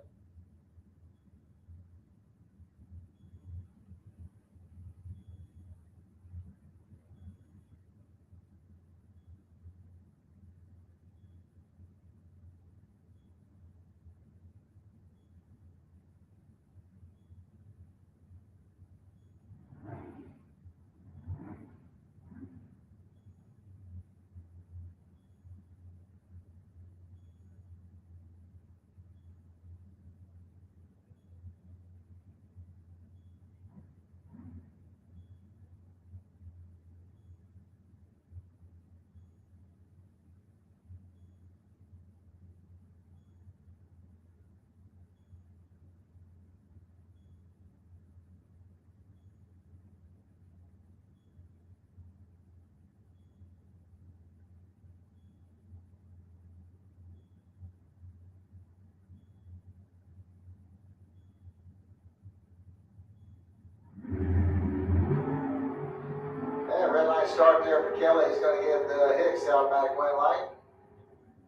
Red line start there for Kelly. He's going to give the Hicks the automatic win light.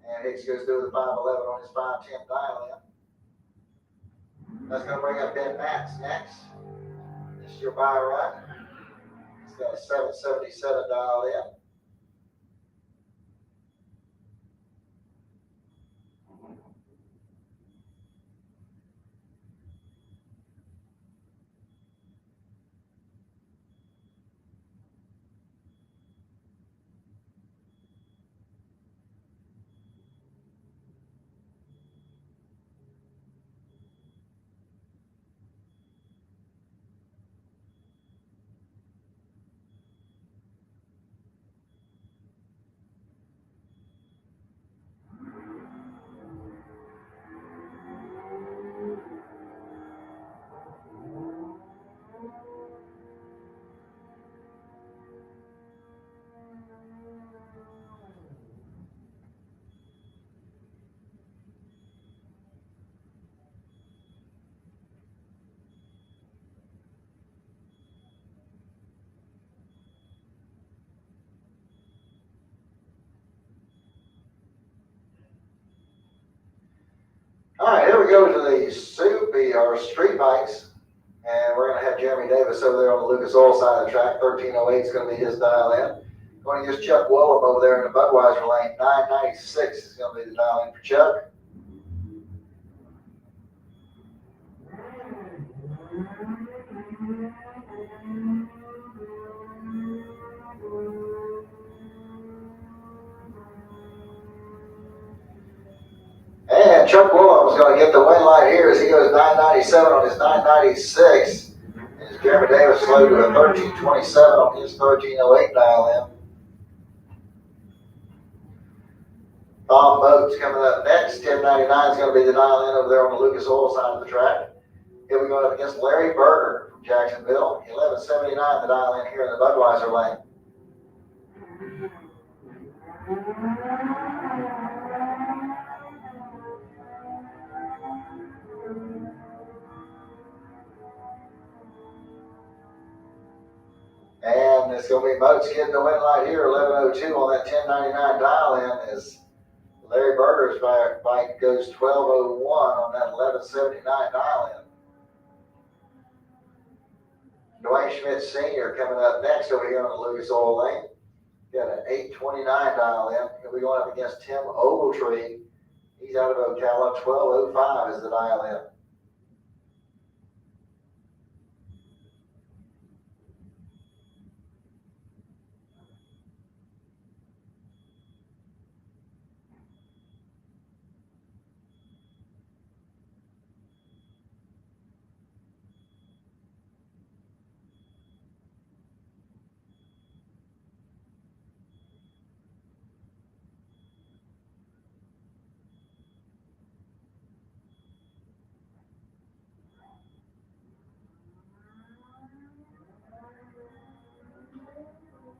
And Hicks goes through the 511 on his 510 dial in. That's going to bring up Ben Matz next. This is your buy run. He's got a 777 dial in. All right, here we go to the street bikes, and we're going to have Jeremy Davis over there on the Lucas Oil side of the track. 1308 is going to be his dial in. Going to use Chuck Willem over there in the Budweiser lane. 996 is going to be the dial in for Chuck. And Chuck Williams is going to get the win light here as he goes 997 on his 996. And Jeremy Davis slowed to a 1327 on his 1308 dial in. Tom Boats coming up next. 1099 is going to be the dial in over there on the Lucas Oil side of the track. Here we go up against Larry Berger from Jacksonville. 1179 the dial in here in the Budweiser lane. And it's going to be Moats getting the win light here, 1102 on that 1099 dial in as Larry Berger's bike goes 1201 on that 1179 dial in. Dwayne Schmidt Sr. coming up next over here on the Lucas Oil lane. Got an 829 dial in. He'll be going up against Tim Ogletree. He's out of Ocala. 1205 is the dial in.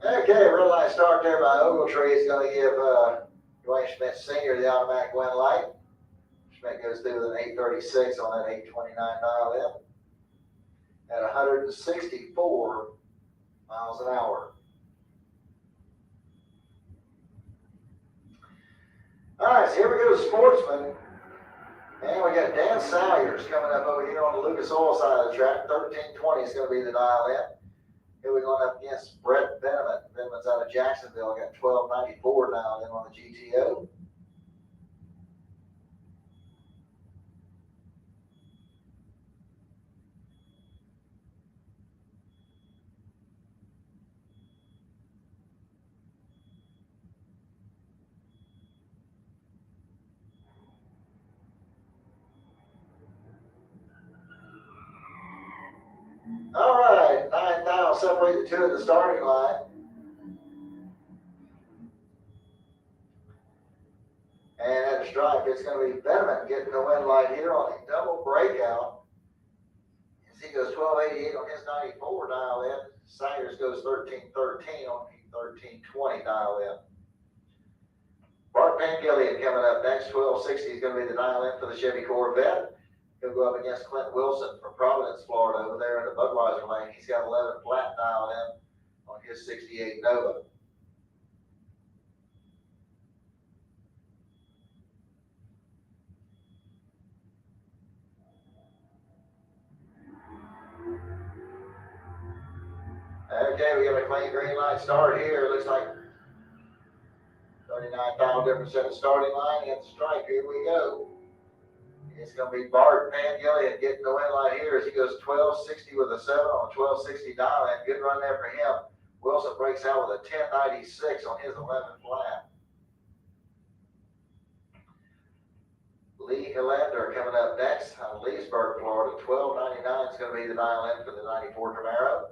Okay, red light start there by Ogletree is going to give Dwayne Schmidt Sr. the automatic win light. Schmidt goes through with an 836 on that 829 dial in at 164 miles an hour. All right, so here we go to Sportsman. And we got Dan Salyers coming up over here on the Lucas Oil side of the track. 1320 is going to be the dial in. Here we're going up against Brett Veneman. Veneman's out of Jacksonville. Got 1294 dialed in on the GTO. All right, 9,000 separate the two at the starting line. And at the stripe, it's going to be Veneman getting the win light here on a double breakout. As he goes 1288 on his 94 dial in. Salyers goes 1313 on the 1320 dial in. Bart Pangillion coming up next. 1260 is going to be the dial in for the Chevy Corvette. He'll go up against Clint Wilson from Providence, Florida, over there in the Budweiser lane. He's got 11 flat dialed in on his 68 Nova. Okay, we got a clean green light start here. Looks like 39,000 difference at the starting line. At the stripe, here we go. It's going to be Bart Pangillion getting the win light here as he goes 1260 with a 7 on 1260 dial in. Good run there for him. Wilson breaks out with a 1096 on his 11 flat. Lee Hilander coming up next out of Leesburg, Florida. 1299 is going to be the dial in for the 94 Camaro.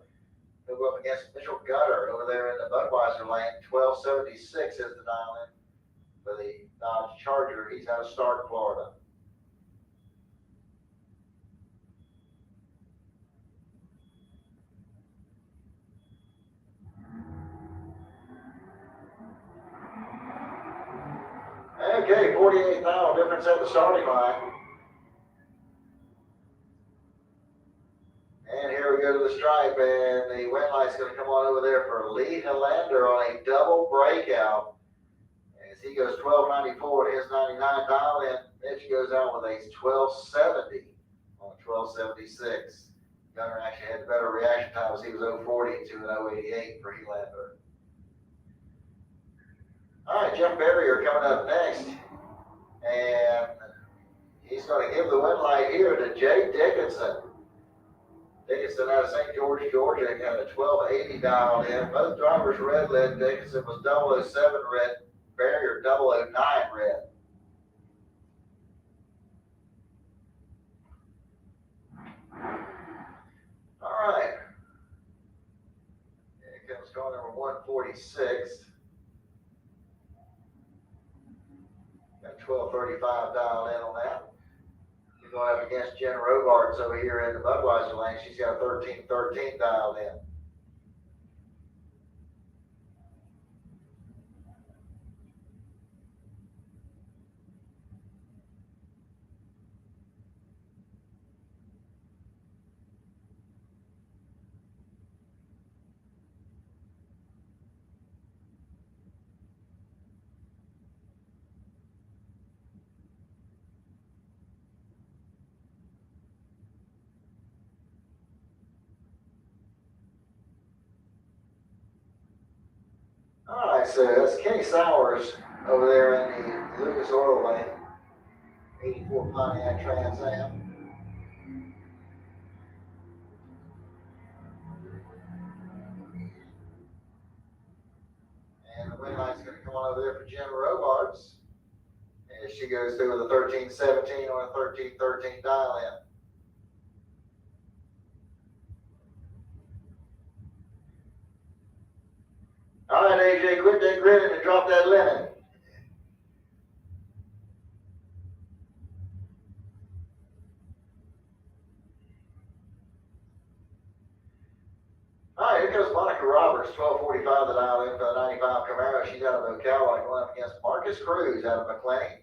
He'll go up against Mitchell Gutter over there in the Budweiser lane. 1276 is the dial in for the Dodge Charger. He's out of Stark, Florida. Okay, 48,000 difference at the starting line. And here we go to the stripe, and the win light's going to come on over there for Lee Hilander on a double breakout. As he goes 1294 and his 99 dial in, Mitch goes out with a 1270 on 1276. Gunner actually had the better reaction time as he was 040 to an 088 for Hilander. All right, Jeff Berrier coming up next, and he's going to give the win light here to Jay Dickinson. Dickinson out of St. George, Georgia, got a 1280 dialed in. Both drivers red lit. Dickinson was 007 red, Berrier 009 red. All right. Here comes car number 146. Got 1235 dialed in on that. We're going up against Jen Robards over here in the Budweiser lane. She's got 1313 dialed in. All right, so that's Kenny Sowers over there in the Lucas Oil lane, 84 Pontiac Trans Am. And the win light's going to come on over there for Jen Robards. And she goes through with a 1317 on a 1313 dial in. All right, AJ, quit that grinning and drop that lemon. All right, here goes Monica Roberts, 1245 the dial in for the 95 Camaro. She's out of Ocala going up against Marcus Cruz out of McLean.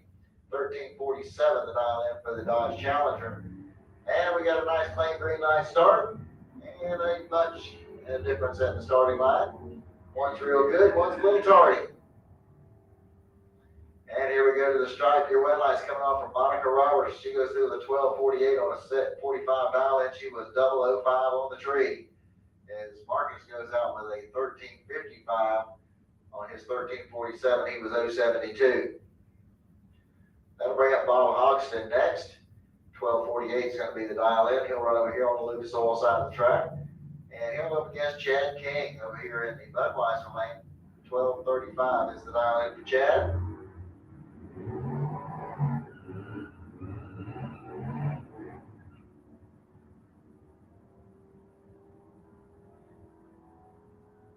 1347 the dial in for the Dodge Challenger. And we got a nice clean green light start. And ain't much difference at the starting line. One's real good, one's a little tardy. And here we go to the stripe. Your win line's coming off from Monica Roberts. She goes through the 12:48 on a set 45 dial, and she was 005 on the tree. As Marcus goes out with a 13:55 on his 13:47, he was 072. That'll bring up Bob Hogston next. 12:48 is going to be the dial in. He'll run over here on the Lucas Oil side of the track. And he'll go up against Chad King over here in the Budweiser lane. 12:35 is the dial in for Chad.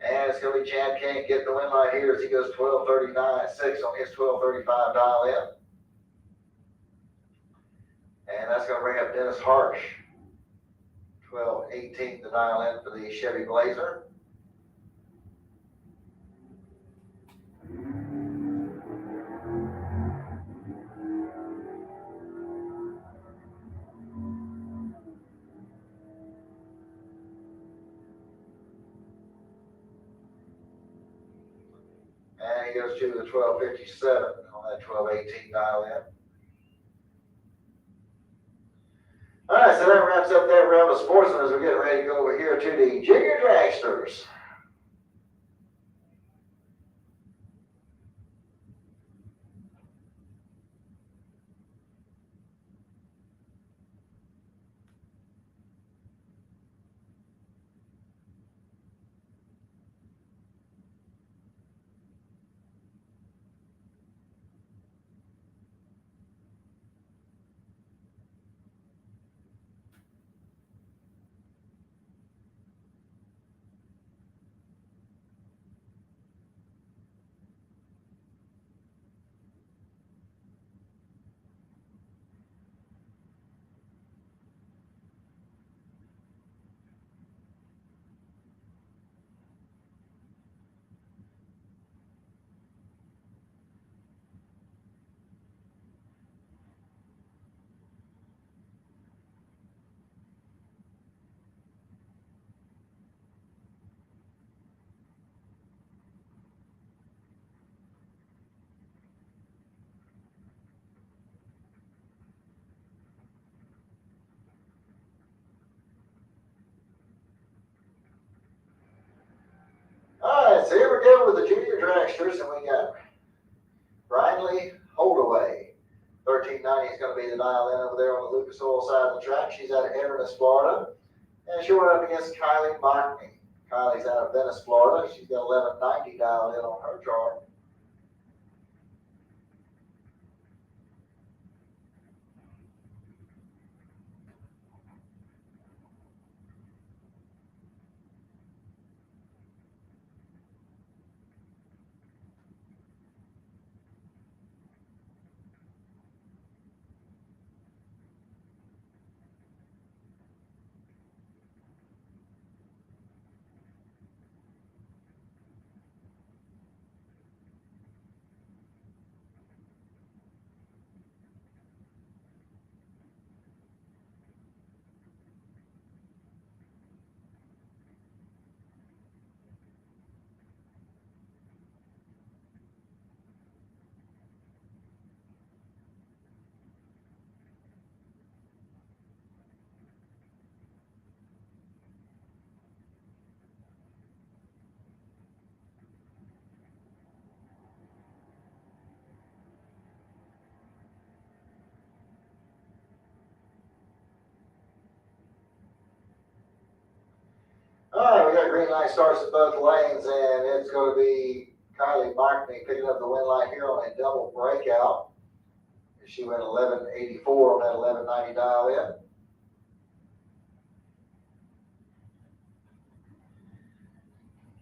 And it's going to be Chad King getting the win right here as he goes 12:39.6 on his 12:35 dial in. And that's going to bring up Dennis Harsh. 12:18 the dial in for the Chevy Blazer. And he goes to the 12:57 on that 12:18 dial in. All right, so that wraps up that round of sportsmen as we're getting ready to go over here to the junior dragsters. All right, so here we go with the junior dragsters, and we got Bradley Holdaway. 1390 is going to be the dial in over there on the Lucas Oil side of the track. She's out of Inverness, Florida. And she'll run up against Kylie Mockney. Kylie's out of Venice, Florida. She's got 1190 dialed in on her chart. All right, we got green light starts at both lanes, and it's going to be Kylie Mockney picking up the win light here on a double breakout. She went 1184 on that 1190 dial in.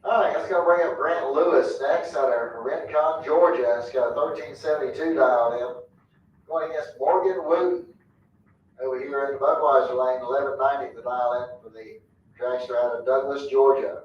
All right, that's going to bring up Grant Lewis next out of Rincon, Georgia. It's got a 1372 dialed in. Going against Morgan Wooten over here in the Budweiser lane, 1190 the dial in for the dragster out of Douglas, Georgia.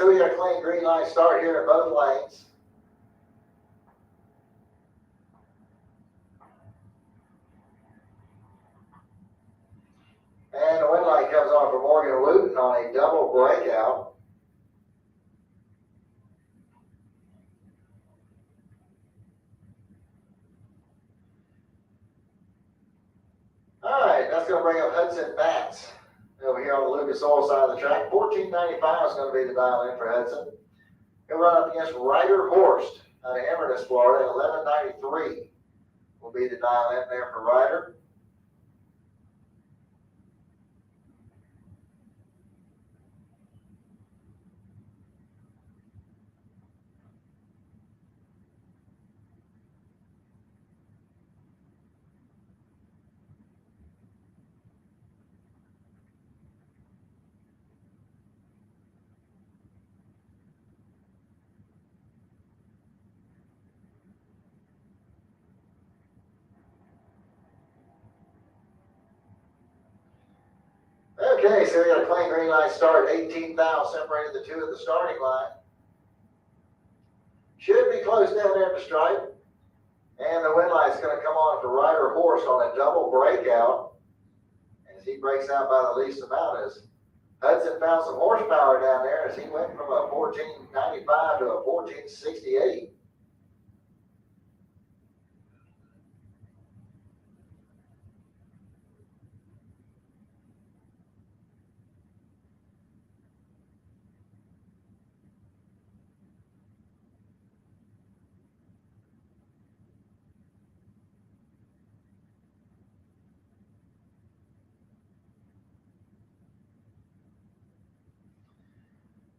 so we got a clean green light start here in both lanes. And the wind light comes on for Morgan Luton on a double breakout. All right, that's going to bring up Hudson Batts over here on the Lucas Oil side of the track. 1495 is going to be the dial in for Hudson. He'll run up against Ryder Horst out of Inverness, Florida. 1193 will be the dial in there for Ryder. Okay, so we got a clean green light start. 18 thou separated the two at the starting line. Should be close down there at the stripe. And the wind light's going to come on for Ryder Horse on a double breakout. As he breaks out by the least amount, as Hudson found some horsepower down there as he went from a 1495 to a 1468.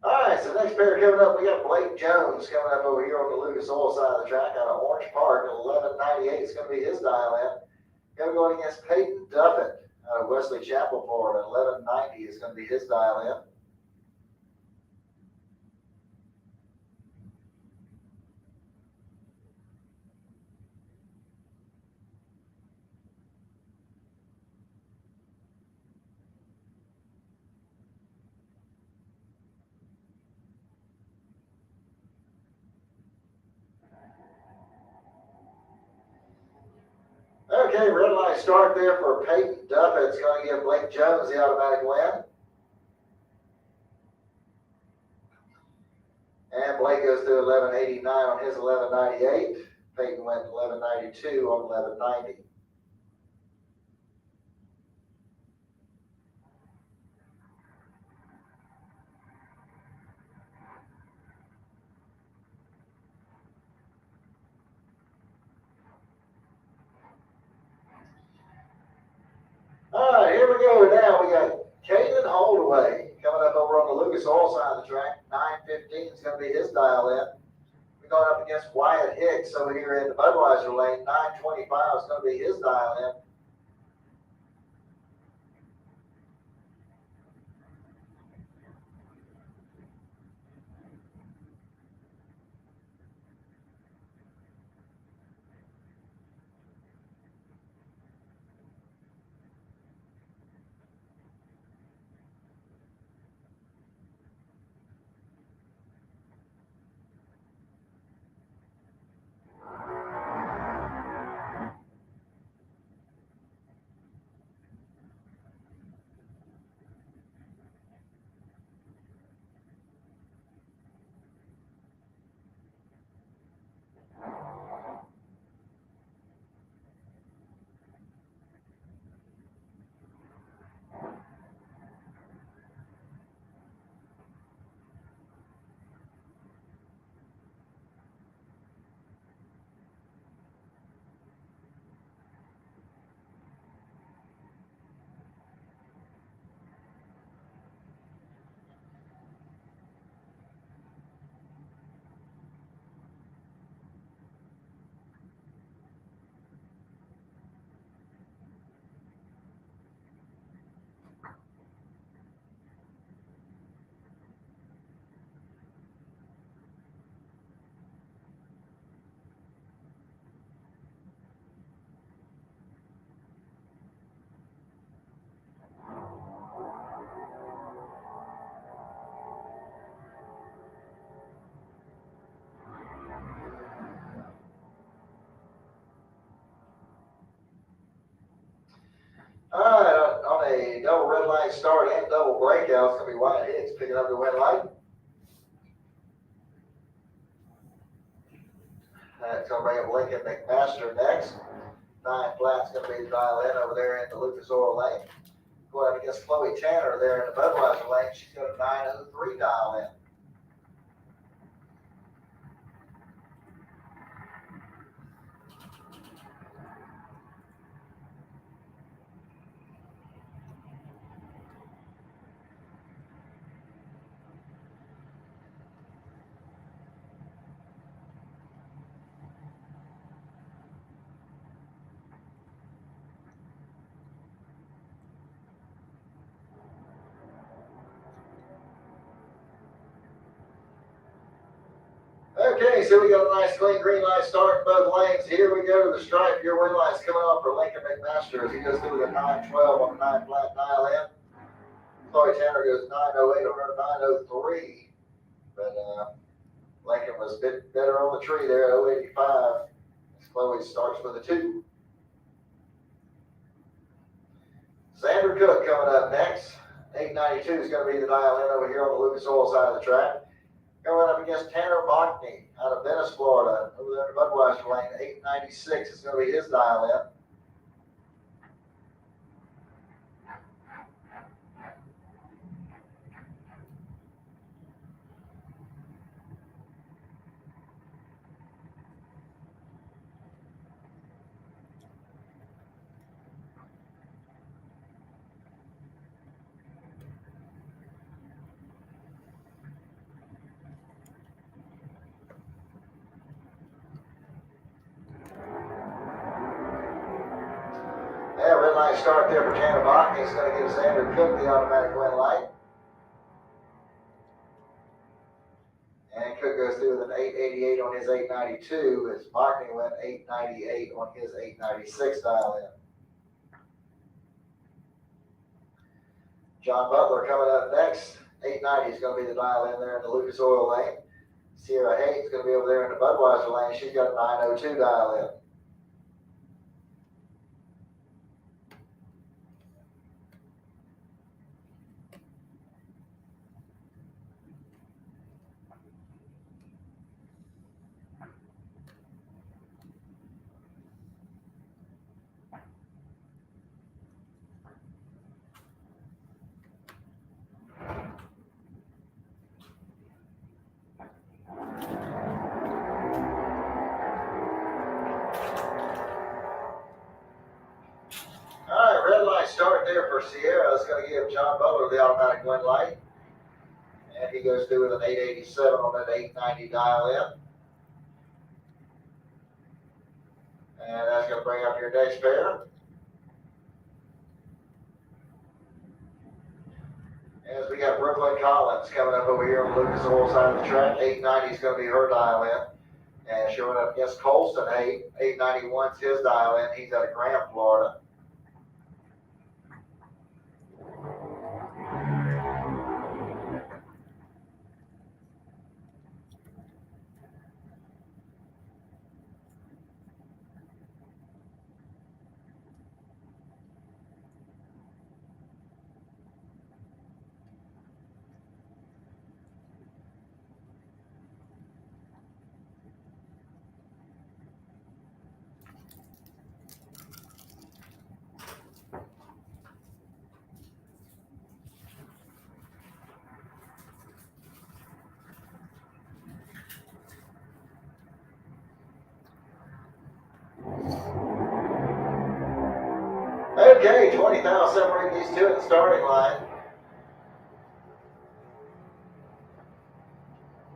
All right, so next pair coming up, we got Blake Jones coming up over here on the Lucas Oil side of the track out of Orange Park. 1198 is going to be his dial in. Going to be going against Peyton Duffett out of Wesley Chapel, Florida. 1190 is going to be his dial in. Okay, red light start there for Peyton Duffett. It's going to give Blake Jones the automatic win. And Blake goes to 1189 on his 1198. Peyton went 1192 on 1190. All right, here we go. Now we got Caden Holdaway coming up over on the Lucas Oil side of the track. 915 is going to be his dial in. We're going up against Wyatt Hicks over here in the Budweiser lane. 925 is going to be his dial in. light start and double breakout. It's going to be Wyatt Hicks picking up the win light. It's going to bring up Lincoln McMaster next. 9 flat's going to be the dial in over there in the Lucas Oil lane. Going up against Chloe Tanner there in the Budweiser lane. She's got a 903 dial in. Okay, so we got a nice clean green light start in both lanes. Here we go to the stripe. Your win light's coming off for Lincoln McMaster as he goes through the 912 on the 9 flat dial in. Chloe Tanner goes 908 on her 903. But Lincoln was a bit better on the tree there at 085. As Chloe starts with a 2. Xander Cook coming up next. 892 is going to be the dial in over here on the Lucas Oil side of the track. Going up against Tanner Bachny out of Venice, Florida, over there in the Budweiser lane. 896 is going to be his dial in. Yeah, red light start there for Tanner Bachny. He's going to give Xander Cook the automatic win light. And Cook goes through with an 888 on his 892 as Bachny went 898 on his 896 dial in. John Butler coming up next. 890 is going to be the dial in there in the Lucas Oil lane. Sierra Hayes is going to be over there in the Budweiser lane. She's got a 902 dial in. Start there for Sierra. It's going to give John Butler the automatic win light. And he goes through with an 887 on that 890 dial in. And that's going to bring up your next pair. As we got Brooklyn Collins coming up over here on the Lucas Oil side of the track. 890 is going to be her dial in. And showing up against Colston, 891 is his dial in. He's out of Graham, Florida. Okay, 20,000 separate these two at the starting line.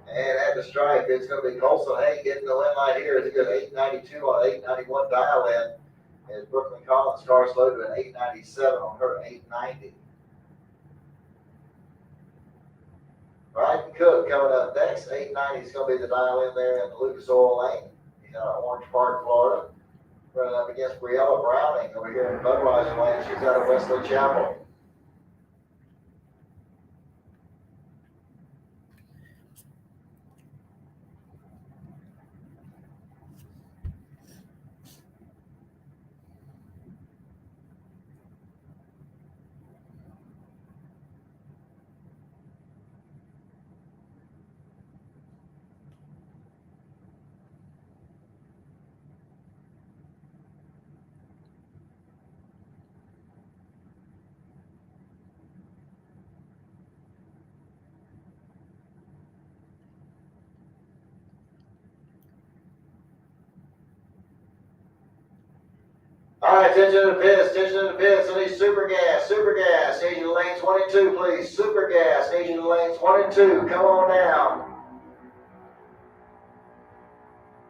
And at the stripe, it's going to be Colson Hay getting the win light here as he goes 892 on 891 dial in. As Brooklyn Collins starts loaded at 897 on her 890. Bryden Cook coming up next. 890 is going to be the dial in there in the Lucas Oil lane. He's out of Orange Park, Florida. Running up against Briella Browning over here in Budweiser lane. She's out of Wesley Chapel. right, attention to the pits, I need super gas, need you to lanes 1 and 2, please, super gas, need you to lanes 1 and 2, come on down.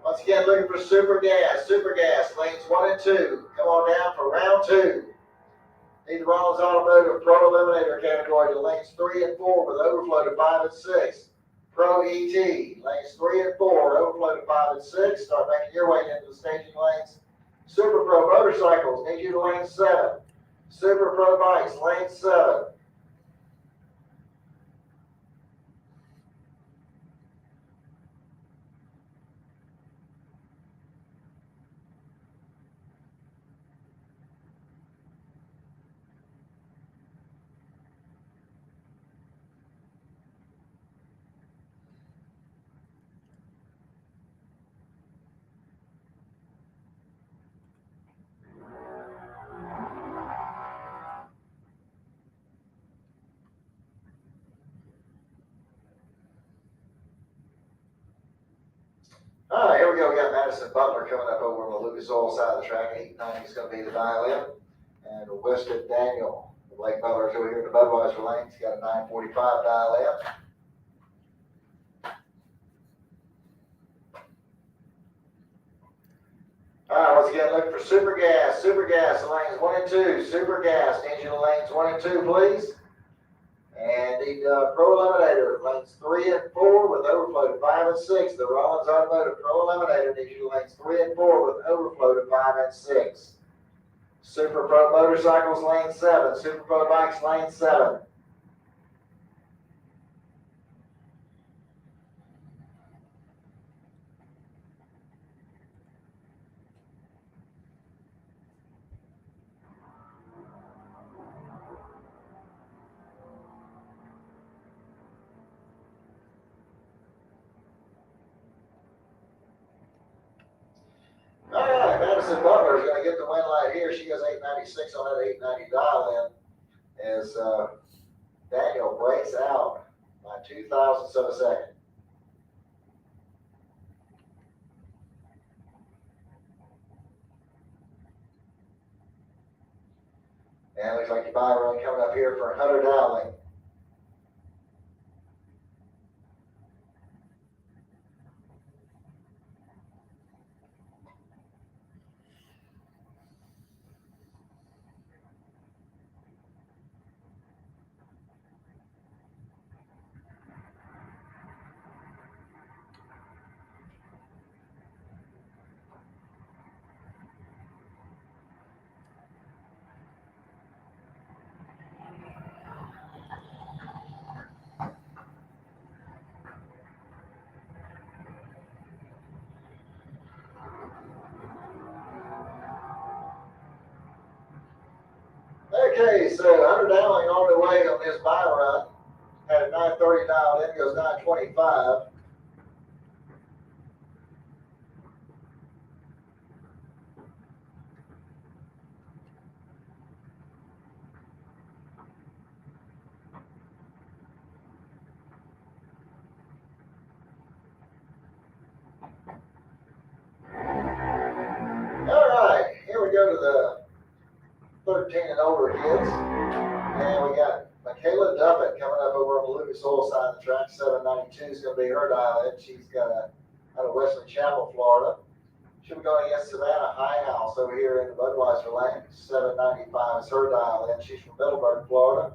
Once again, looking for super gas, lanes 1 and 2, come on down for round 2. Need the Rollins Automotive Pro Eliminator category to lanes 3 and 4 with overflow to 5 and 6. Pro ET, lanes 3 and 4, overflow to 5 and 6, start making your way into the staging lanes. Super Pro Motorcycles, need you to lane 7. Super Pro Bikes, lane 7. All right, here we go. We got Madison Butler coming up over on the Lucas Oil side of the track. 890 is going to be the dial-in. And Weston Daniel, Blake Butler's over here in the Budweiser lane. He's got a 945 dial-in. All right, once again, looking for super gas, lanes 1 and 2, super gas, need you to lanes 1 and 2, please. And the Pro Eliminator, lanes 3 and 4 with overflow to 5 and 6. The Rollins Automotive Pro Eliminator needs you to lanes 3 and 4 with overflow to 5 and 6. Super Pro Motorcycles, lane 7. Super Pro Bikes, lane 7. All right, Madison Butler is going to get the win light here. She goes 896 on that 890 dial in as Daniel breaks out by 2,000ths of a second. And looks like the buy run coming up here for Hunter Dowling. Okay, so Hunter Dowling on the way on this buy run. Had a 930 dialed in, goes 925. All right, here we go to the 13 and older kids. And we got Michaela Duffett coming up over on the Lucas Oil side of the track. 792 is going to be her dial in. She's got out of Wesley Chapel, Florida. She'll be going against Savannah Highhouse over here in the Budweiser lane. 795 is her dial in. She's from Middleburg, Florida.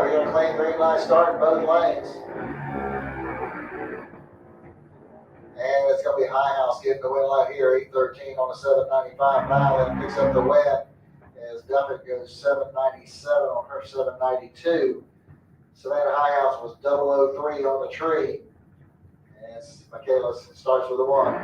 We got a clean green light start in both lanes. And it's going to be Highhouse getting the win light here, 813 on the 795 dial and picks up the win as Duffett goes 797 on her 792. Savannah Highhouse was 003 on the tree. And Michaelis starts with a 1.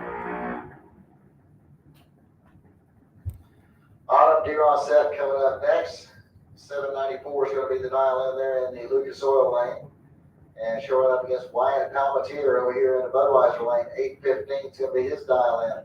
Autumn D-Rossett coming up next. 794 is going to be the dial in there in the Lucas Oil lane. And showing up against Wyatt Palmetier over here in the Budweiser lane. 815 is going to be his dial in.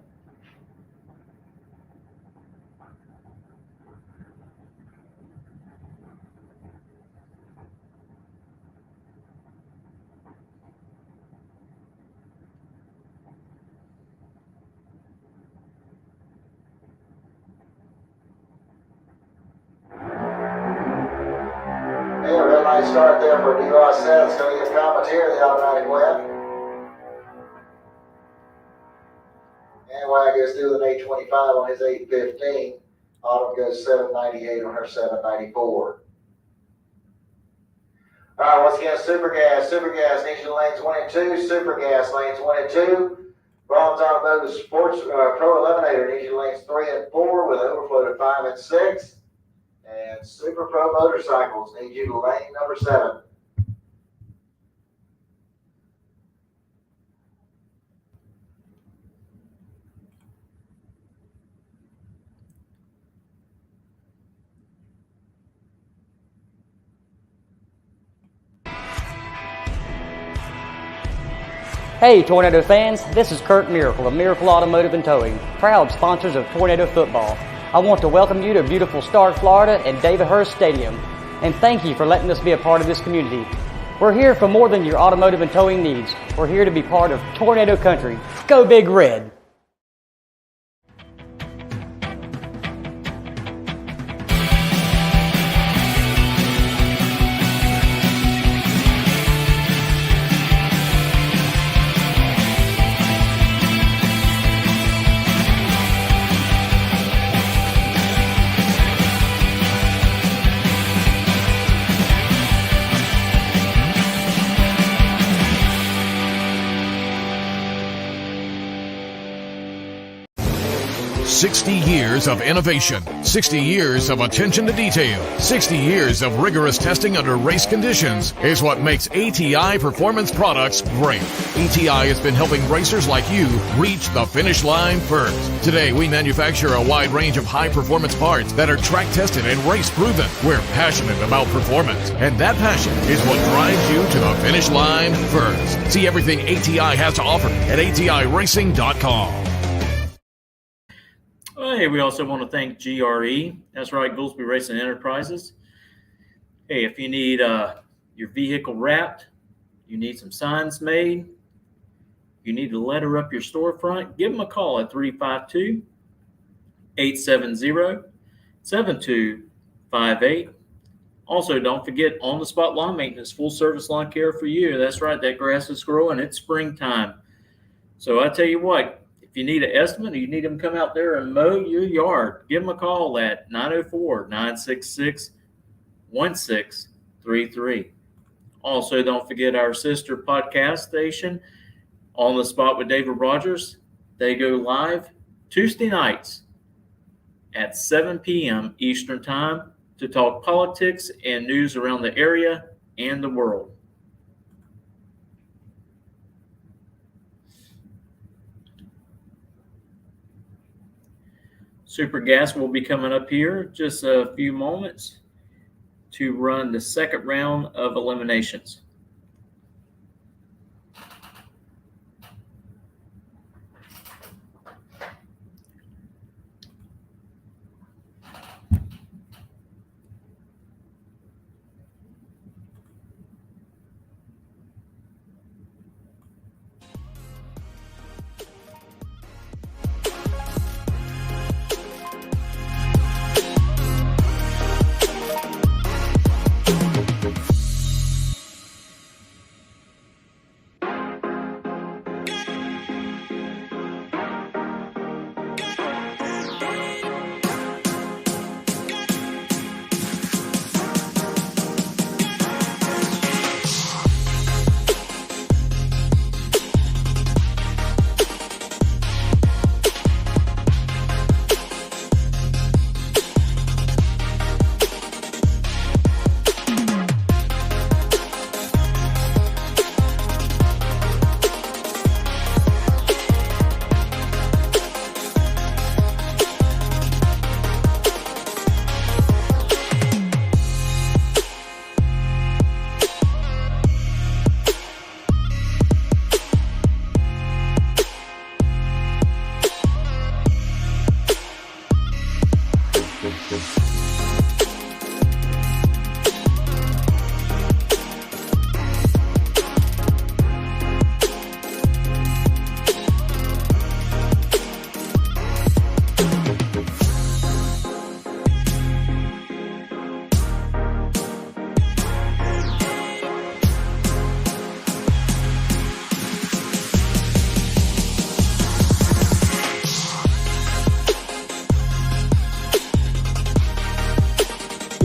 Red light start there for D-Rossett. It's going to get Palmetier the automatic win. And Wyatt goes through an 825 on his 815. Autumn goes 798 on her 794. All right, once again, Supergas. Supergas needs you lanes 1 and 2. Supergas lanes 1 and 2. Bronze Automotive Sports Pro Eliminator needs you lanes 3 and 4 with an overflow to 5 and 6. And Super Pro Motorcycles need you to lane number 7. Hey Tornado fans, this is Kurt Miracle of Miracle Automotive and Towing, proud sponsors of Tornado Football. I want to welcome you to beautiful Stark, Florida at David Hurst Stadium, and thank you for letting us be a part of this community. We're here for more than your automotive and towing needs. We're here to be part of Tornado Country. Go Big Red! "60 years of innovation, 60 years of attention to detail, 60 years of rigorous testing under race conditions is what makes ATI Performance Products great. ATI has been helping racers like you reach the finish line first. Today, we manufacture a wide range of high-performance parts that are track-tested and race-proven. We're passionate about performance, and that passion is what drives you to the finish line first. See everything ATI has to offer at ATIRacing.com. Hey, we also want to thank GRE. That's right, Goolsby Racing Enterprises. Hey, if you need your vehicle wrapped, you need some signs made, you need to letter up your storefront, give them a call at 352-870-7258. Also, don't forget on-the-spot lawn maintenance, full-service lawn care for you. That's right, that grass is growing. It's springtime. So I tell you what, if you need an estimate or you need them to come out there and mow your yard, give them a call at 904-966-1633. Also, don't forget our sister podcast station, On the Spot with David Rogers. They go live Tuesday nights at 7 p.m. Eastern Time to talk politics and news around the area and the world. Super Gas will be coming up here just a few moments to run the second round of eliminations.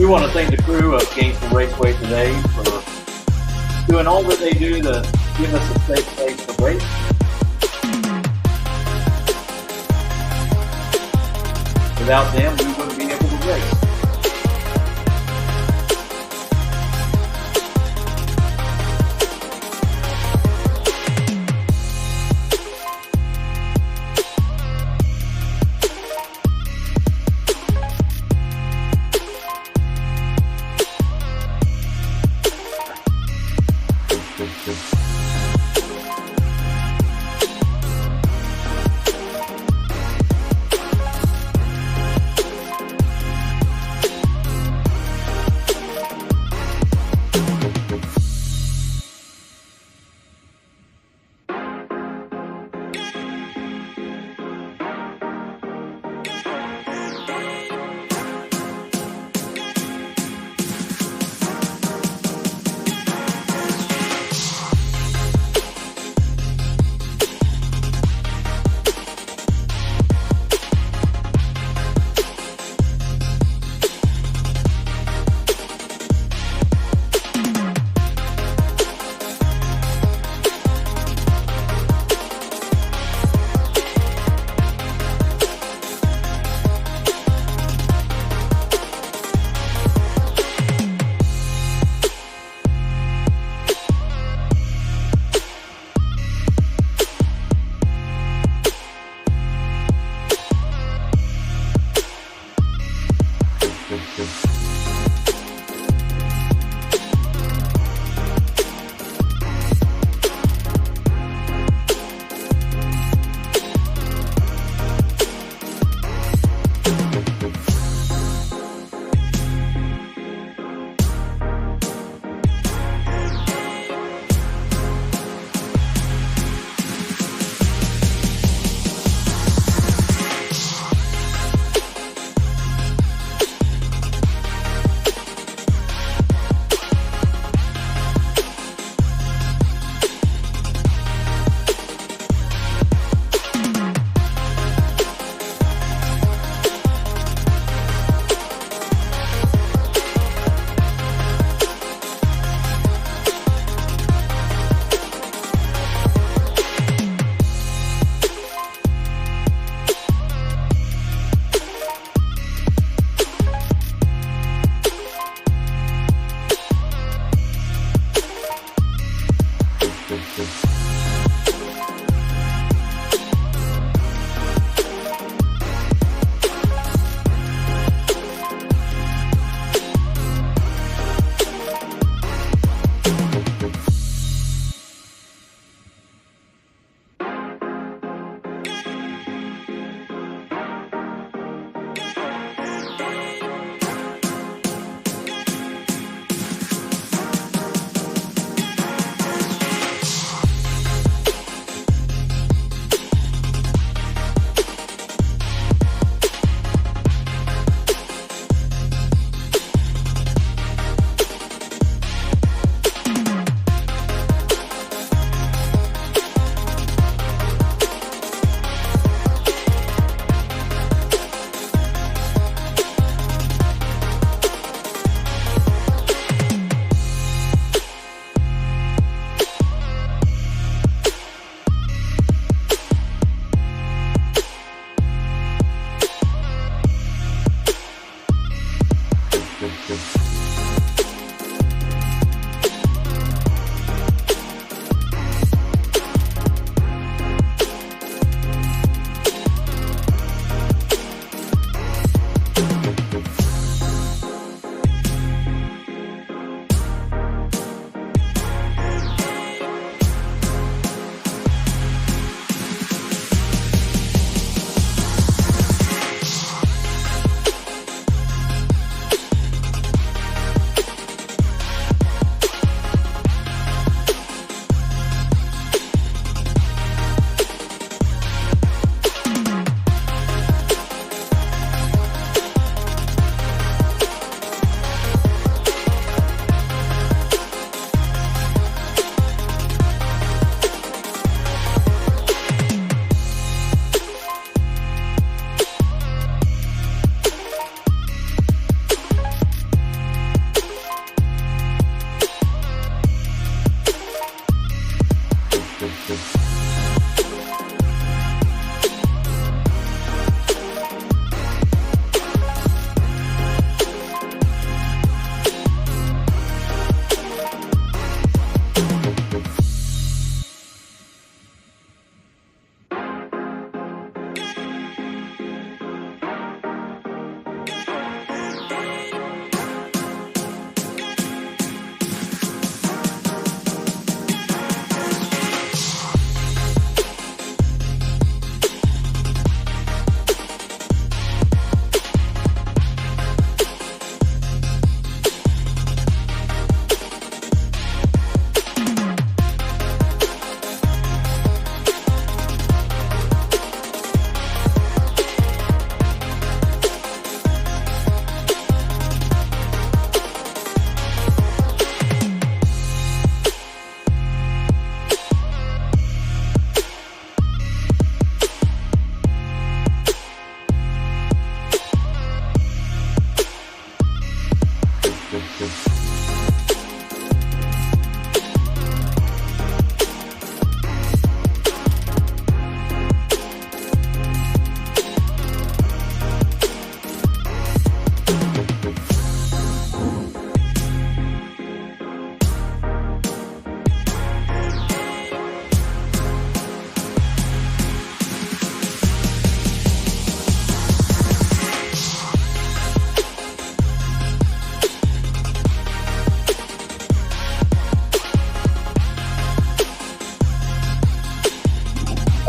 want to thank the crew of Gainesville Raceway today for doing all that they do to give us a safe place to race. Without them, we wouldn't be able to race.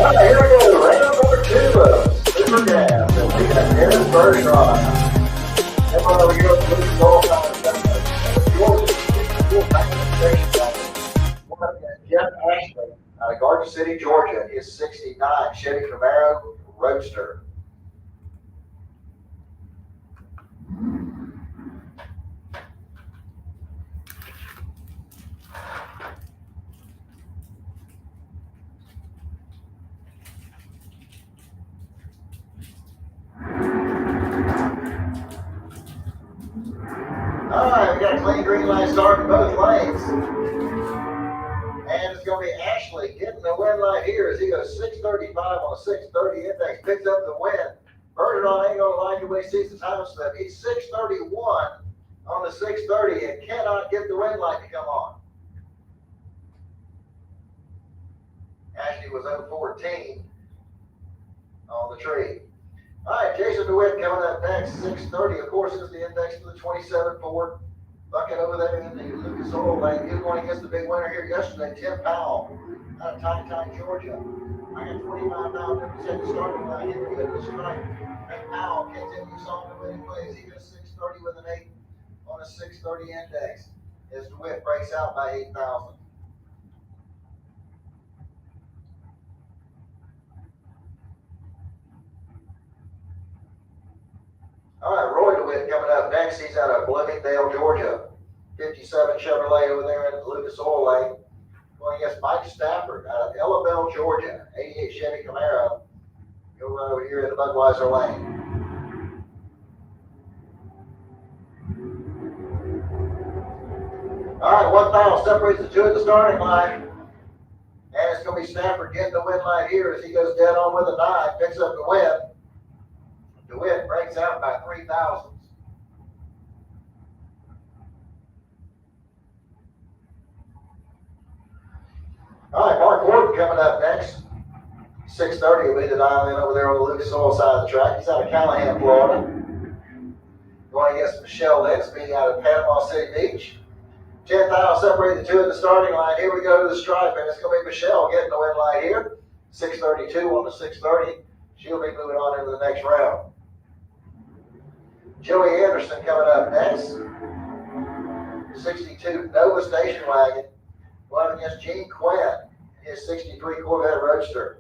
All right, here we go. Round number 2 of Super Gas. And we got Aaron Bergeron. Everyone over here at the goal line. Jeff Ashley out of Garden City, Georgia. He is 69 Chevy Camaro Roadster. All right, we got a clean green light starting both lanes. And it's going to be Ashley getting the win light here as he goes 6:35 on a 6:30 index, picks up the win. Bergeron ain't going to like it when he sees the time slip. He's 6:31 on the 6:30 and cannot get the win light to come on. Ashley was 0-14 on the tree. All right, Jason DeWitt coming up next, 6:30. Of course, is the index for the 27 Ford. Bucket over there in the Lucas Oil lane. He was going against the big winner here yesterday, Tim Powell, out of Tiny, Georgia. I got 25 pounds representing the starting line. Here we go to the strike. Tim Powell continues on the winning plays. He goes 6:30 with an 8 on a 6:30 index. As DeWitt breaks out by 8,000. All right, Roy DeWitt coming up next. He's out of Bloomingdale, Georgia. 57 Chevrolet over there in the Lucas Oil lane. Going against Mike Stafford out of Ellabelle, Georgia. 88 Chevy Camaro. Go right over here in the Budweiser lane. All right, 1,000 separates the two at the starting line. And it's going to be Stafford getting the win line here as he goes dead on with a 9, picks up the win. DeWitt breaks out by 3,000. All right, Mark Gordon coming up next. 6:30 will be the dial in over there on the Lucas Oil side of the track. He's out of Callahan, Florida. Going against Michelle Linsby out of Panama City Beach. 10,000 separate the two at the starting line. Here we go to the stripe, and it's going to be Michelle getting the win line here. 6:32 on the 6:30. She'll be moving on into the next round. Joey Anderson coming up next. 62 Nova Station Wagon. Going against Gene Quinn, his 63 Corvette Roadster.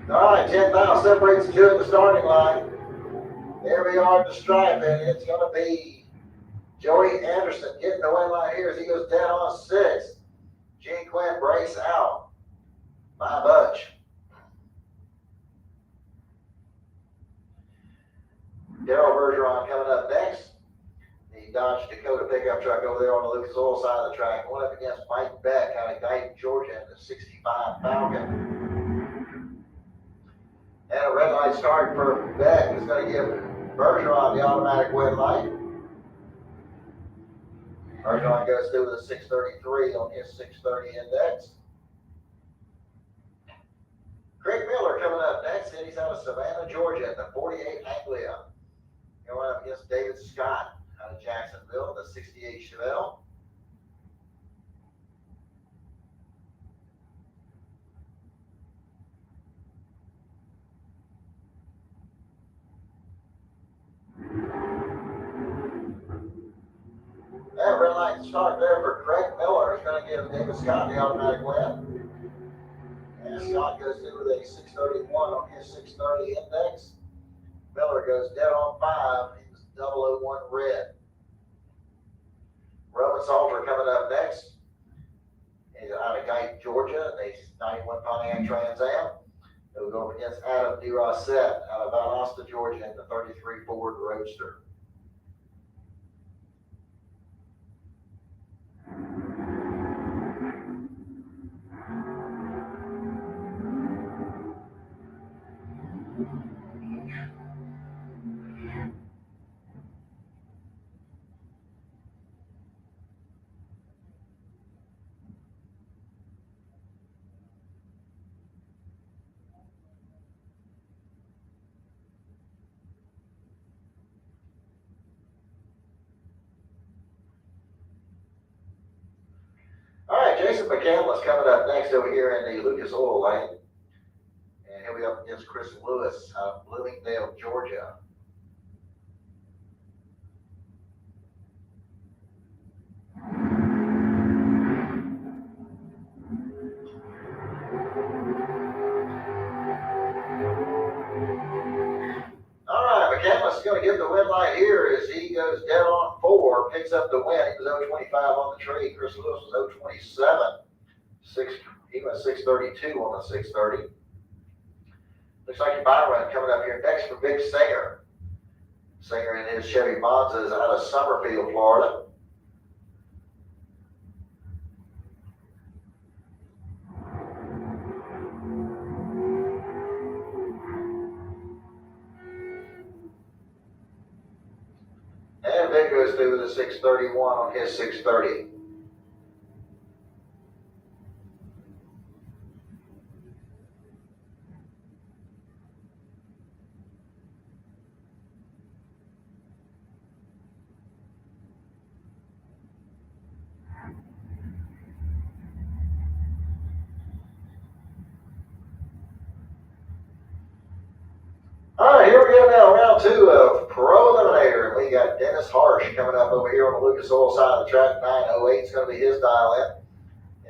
All right, 10,000 separates the two at the starting line. There we are at the stripe, and it's going to be Joey Anderson getting the win line here as he goes down on 6. Gene Quinn breaks out by a bunch. Daryl Bergeron coming up next. The Dodge Dakota pickup truck over there on the Lucas Oil side of the track. Going up against Mike Beck out of Gainesville, Georgia, in the 65 Falcon. And a red light start for Beck is going to give Bergeron the automatic win light. Bergeron goes through with a 633 on his 630 index. Craig Miller coming up next, and he's out of Savannah, Georgia, in the 48 Anglia. Going up against David Scott out of Jacksonville, the 68 Chevelle. That red light start there for Craig Miller is going to give David Scott the automatic win. And Scott goes through with a 631 on his 630 index. Miller goes dead on 5. He was 001 red. Roman Salter coming up next. He's out of Gainesville, Georgia, in a 91 Pontiac Trans Am. He'll go up against Adam DeRossette out of Valdosta, Georgia, in the 33 Ford Roadster. Jason McCandless coming up next over here in the Lucas Oil lane. And he'll be up against Chris Lewis out of Bloomingdale, Georgia. All right, McCandless is going to give the win light here as he goes dead on 4, picks up the win. He was 025 on the tree. Chris Lewis was 027. He went 632 on the 630. Looks like Byron coming up here next for Big Singer. Singer in his Chevy Monza is out of Summerfield, Florida. And Vic goes through with a 631 on his 630. All right, here we go now, round 2 of Pro Eliminator. And we got Dennis Harsh coming up over here on the Lucas Oil side of the track. 908 is going to be his dial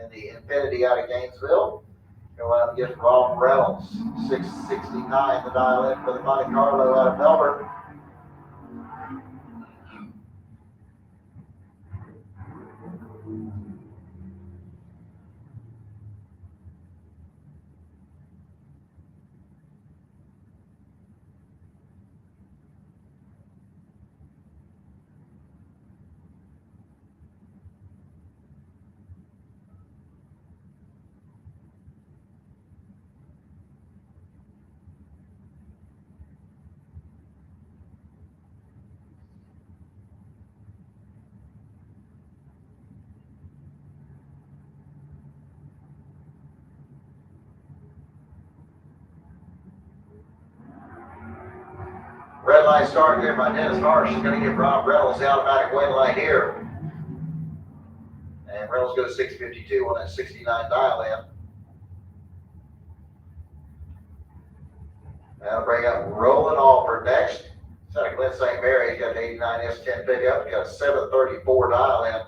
in the Infinity out of Gainesville. Going up against Rob Reynolds, 669 the dial in for the Monte Carlo out of Melbourne. Red light start here by Dennis Harsh is going to give Rob Reynolds the automatic win light here. And Reynolds goes 652 on that 69 dial in. That'll bring up Roland Alford next. It's out of Glen St. Mary. He's got the 89 S10 pickup. He's got a 734 dial in.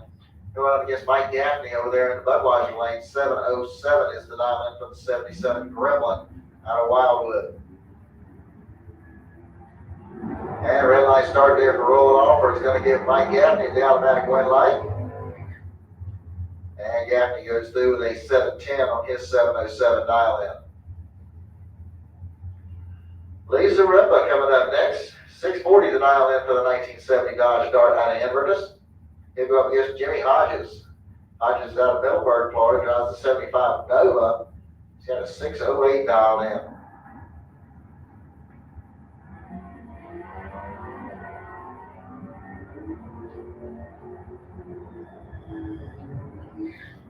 Going up against Mike Gaffney over there in the Budweiser lane. 707 is the dial in for the 77 Kremlin out of Wildwood. And start there for rolling off, or it's going to give Mike Gaffney the automatic win light. And Gaffney goes through with a 710 on his 707 dial in. Lisa Ripa coming up next. 640 the dial in for the 1970 Dodge Dart out of Inverness. He'll go up against Jimmy Hodges. Hodges is out of Middleburg, Florida, drives the 75 Nova. He's got a 608 dialed in.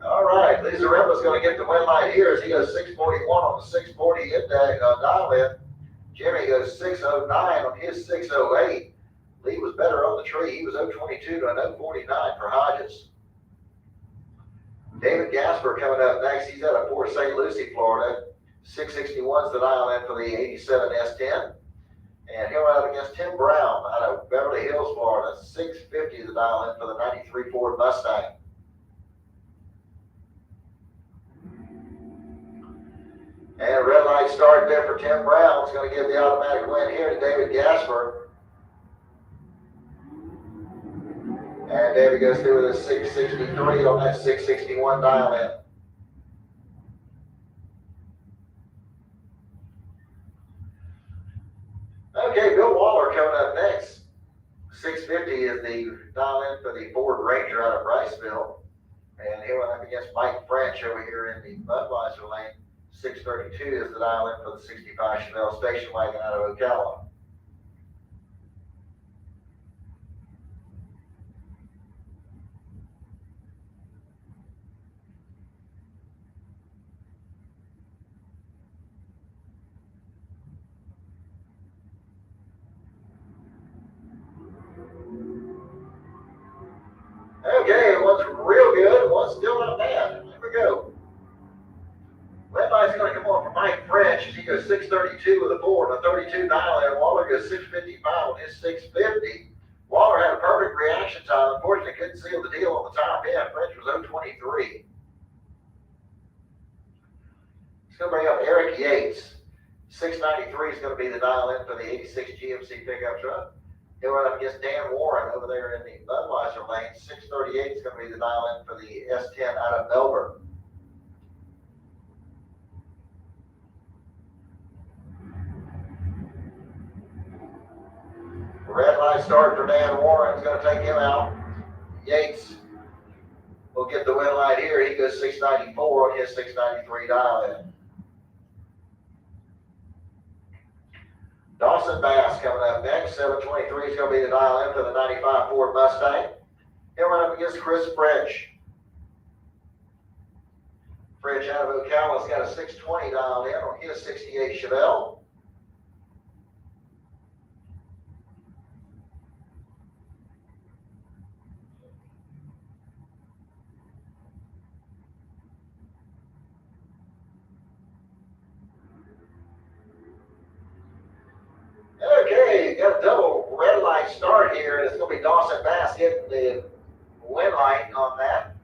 All right, Lisa Ripa's going to get the win light here as he goes 641 on the 640 index dial in. Jimmy goes 609 on his 608. Lee was better on the tree. He was 022 to an 049 for Hodges. David Gasper coming up next. He's out of Port St. Lucie, Florida. 661 is the dial in for the 87 S10. And he'll ride against Tim Brown out of Beverly Hills, Florida. 650 is the dial in for the 93 Ford Mustang. And a red light start there for Tim Brown. It's going to give the automatic win here to David Gasper. And David goes through with a 663 on that 661 dial in. Okay, Bill Waller coming up next. 650 is the dial in for the Ford Ranger out of Riceville. And he went up against Mike French over here in the Budweiser lane. 632 is the dial in for the 65 Chevelle station wagon out of Ocala. Okay, it was real good. It was still not bad. Here we go. Red light's going to come on for Mike French as he goes 632 with a Ford, a 32 dial in. Waller goes 655 on his 650. Waller had a perfect reaction time. Unfortunately, couldn't seal the deal on the top end. French was 023. It's going to bring up Eric Yates. 693 is going to be the dial in for the 86 GMC pickup truck. He'll run up against Dan Warren over there in the Budweiser lane. 638 is going to be the dial in for the S10 out of Melbourne. Red light start for Dan Warren is going to take him out. Yates will get the win light here. He goes 694 on his 693 dial in. Dawson Bass coming up next. 723 is going to be the dial in for the 95 Ford Mustang. He'll run up against Chris French. French out of Ocala's got a 620 dialed in on his 68 Chevelle. Okay, got a double red light start here. It's going to be Dawson Bass hitting the win light on that.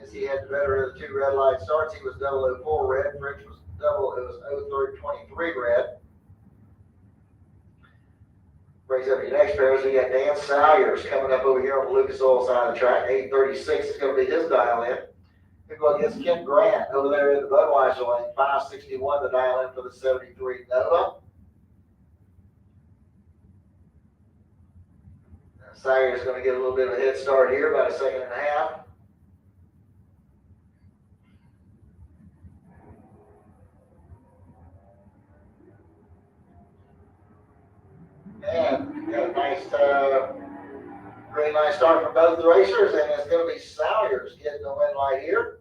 As he had the better of the two red light starts, he was 004 red. French was it was 0323 red. Brings up your next pair. So you got Dan Salyers coming up over here on the Lucas Oil side of the track. 836 is going to be his dial in. He'll go against Ken Grant over there in the Budweiser lane. 561 the dial in for the 73 Nova. Salyer's going to get a little bit of a head start here, about a second and a half. And got a nice, really nice start from both the racers, and it's going to be Salyers getting the win light here.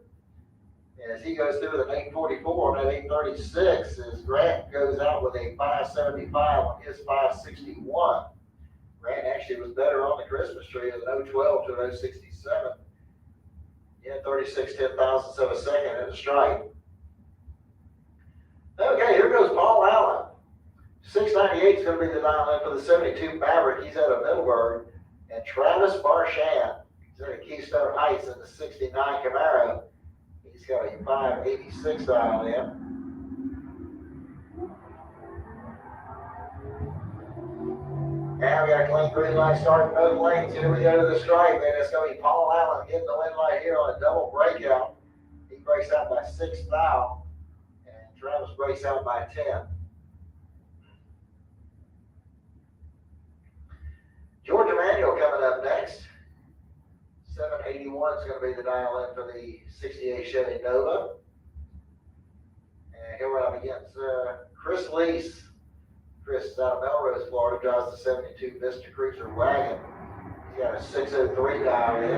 As he goes through with an 844 and an 836, as Grant goes out with a 575 on his 561. Grant actually was better on the Christmas tree with an 012 to an 067. Yeah, 36 10,000ths of a second in the stripe. Okay, here goes Paul Allen. 698 is going to be the dial in for the 72 Maverick. He's out of Middleburg. And Travis Marchand, he's out of Keystone Heights in the 69 Camaro. He's got a 586 dial in. And now we got a clean green light starting both lanes. Here we go to the stripe, and it's going to be Paul Allen getting the win light here on a double breakout. He breaks out by 6 thou, and Travis breaks out by 10. George Emanuel coming up next. 781 is going to be the dial in for the 68 Chevy Nova. And here we're up against Chris Lease. Chris is out of Melrose, Florida, drives the 72 Vista Cruiser wagon. He's got a 603 dial in.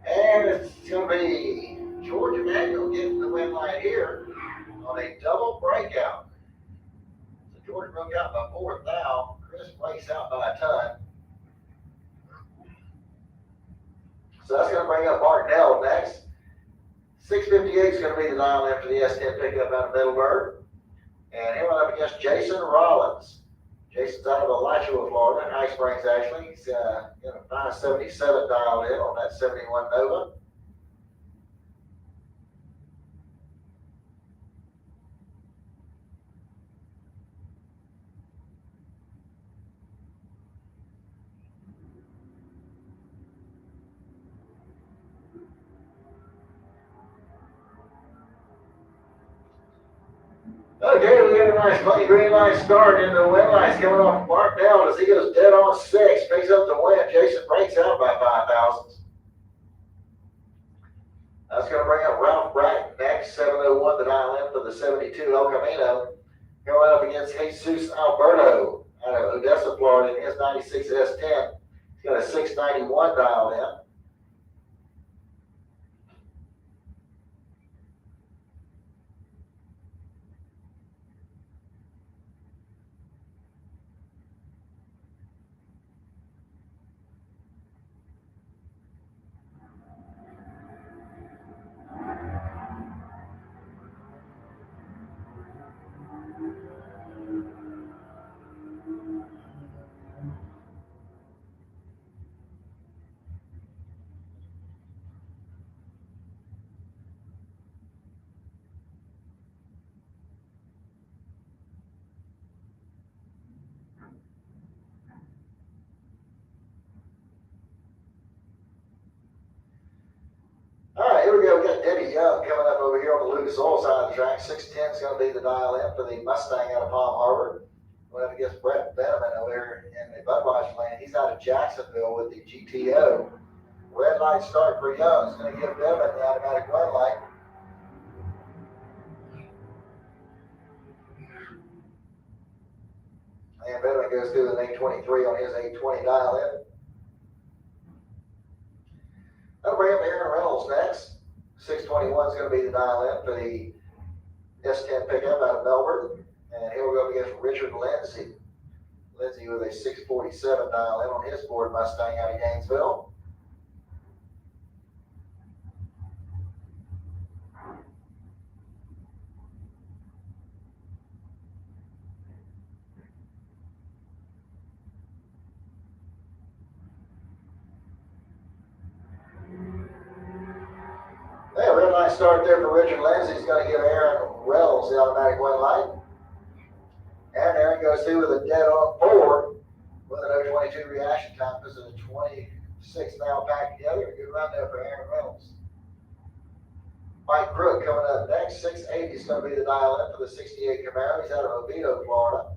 And it's going to be George Emanuel getting the win light here on a double breakout. So George broke out by 4 thou. Chris breaks out by a ton. So that's going to bring up Martinell next. 658 is going to be the dial in for the S10 pickup out of Middleburg. And here we're up against Jason Rollins. Jason's out of Alachua, Florida, High Springs actually. He's going to find a 77 dialed in on that 71 Nova. Okay, we got a nice clean green light start into the win lights coming off of Martinell as he goes dead on 6, picks up the win. Jason breaks out by 5 thousandths. That's going to bring up Ralph Bratton next, 701 the dial in for the 72 El Camino. Going up against Jesus Alberto out of Odessa, Florida in his 96 S10. He's got a 691 dial in. Here we go. We got Debbie Young coming up over here on the Lucas Oil side of the track. 610 is going to be the dial in for the Mustang out of Palm Harbor. Going up against Brett Benjamin over here in the Budweiser lane. He's out of Jacksonville with the GTO. Red light start for Young. It's going to give Benjamin the automatic run light. And Benjamin goes through an 823 on his 820 dial in. That'll bring up Aaron Reynolds next. 621 is going to be the dial in for the S10 pickup out of Melbourne. And here we go against Richard Lindsay. Lindsay with a 647 dial in on his Ford Mustang out of Gainesville. Yeah, red light start there for Richard Lindsay. He's going to give Aaron Reynolds the automatic white light. And Aaron goes through with a dead on 4 with an 022 reaction time. This is a 26 now packed together. A good run there for Aaron Reynolds. Mike Crook coming up next. 680 is going to be the dial in for the 68 Camaro. He's out of Oviedo, Florida.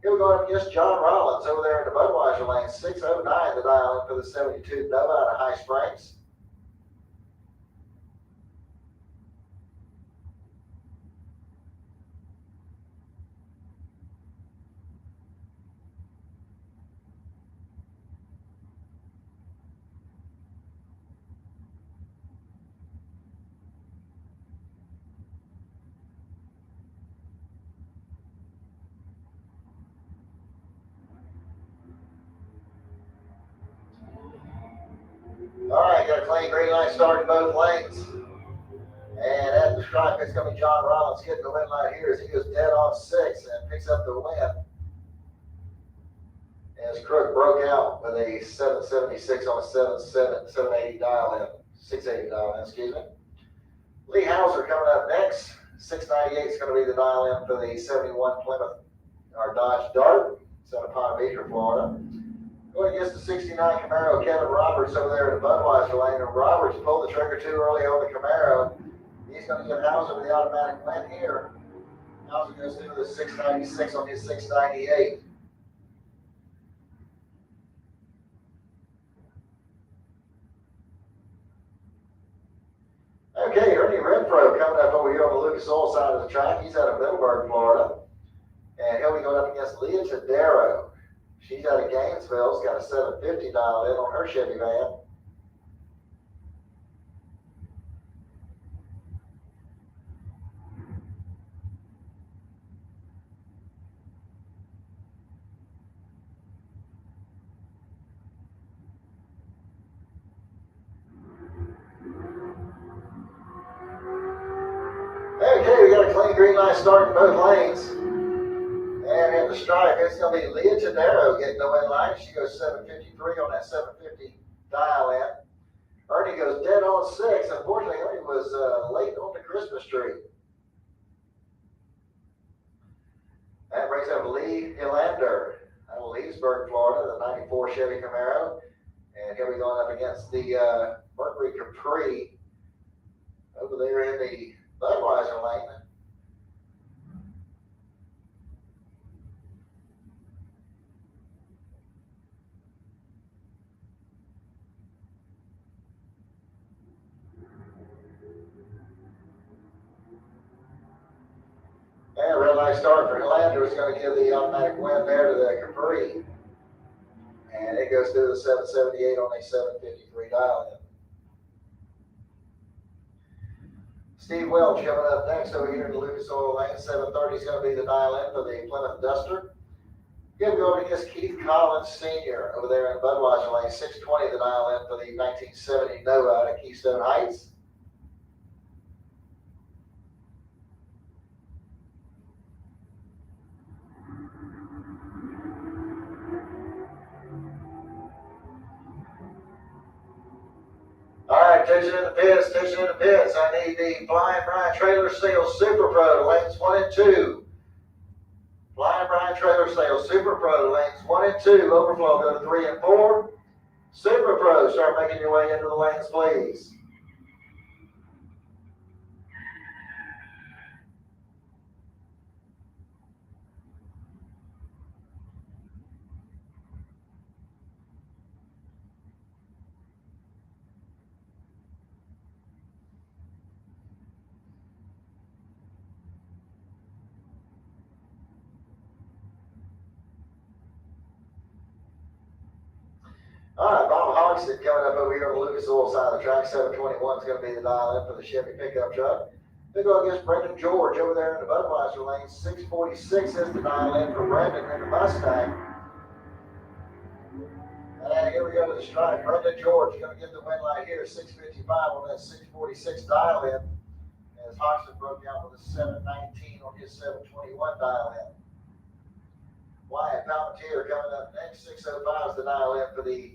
Here we go up against John Rollins over there in the Budweiser lane. 609 the dial in for the 72 Nova out of High Springs. All right, got a clean green light start in both lanes. And at the stripe, it's going to be John Rollins getting the win light here as he goes dead on 6 and picks up the win. As Crook broke out with a 776 on a 780 dial in, 680 dial in, excuse me. Lee Hauser coming up next. 698 is going to be the dial in for the 71 Plymouth or Dodge Dart. It's out of Palm Beach, Florida. Going against the 69 Camaro, Kevin Roberts over there in the Budweiser lane. And Roberts pulled the trigger too early on the Camaro. He's going to give Hauser with the automatic win here. Hauser goes through the 696 on his 698. Okay, Ernie Renfro coming up over here on the Lucas Oil side of the track. He's out of Middleburg, Florida. And he'll be going up against Leah Tadero. She's out of Gainesville. She's got a 750 dialed in on her Chevy van. Okay, we got a clean green light start in both lanes. And in the stripe, it's going to be Leah Tadero getting the win line. She goes 753 on that 750 dial in. Ernie goes dead on 6. Unfortunately, Ernie was late on the Christmas tree. That brings up Lee Elander out of Leesburg, Florida, the 94 Chevy Camaro. And he'll be going up against the Mercury Capri over there in the Budweiser lane. And red light start for Lander is going to give the automatic win there to the Capri. And it goes through the 778 on a 753 dial in. Steve Welch coming up next over here in the Lucas Oil lane. 730 is going to be the dial in for the Plymouth Duster. He'll go over against Keith Collins Sr. over there in Budweiser lane. 620 the dial in for the 1970 Nova out of Keystone Heights. All right, attention in the pits, attention in the pits. I need the Flying Brian Trailer Sales Super Pro, lanes 1 and 2. Flying Brian Trailer Sales Super Pro, lanes 1 and 2. Overflow, go to 3 and 4. Super Pro, start making your way into the lanes, please. All right, Bob Hodgson coming up over here on the Lucas Oil side of the track. 721 is going to be the dial in for the Chevy pickup truck. They go against Brendan George over there in the Budweiser lane. 646 is the dial in for Brendan in the Mustang. And here we go to the stripe. Brendan George going to get the win light here. 655 on that 646 dial in. As Hodgson broke out with a 719 on his 721 dial in. Wyatt Palmetier coming up next. 605 is the dial in for the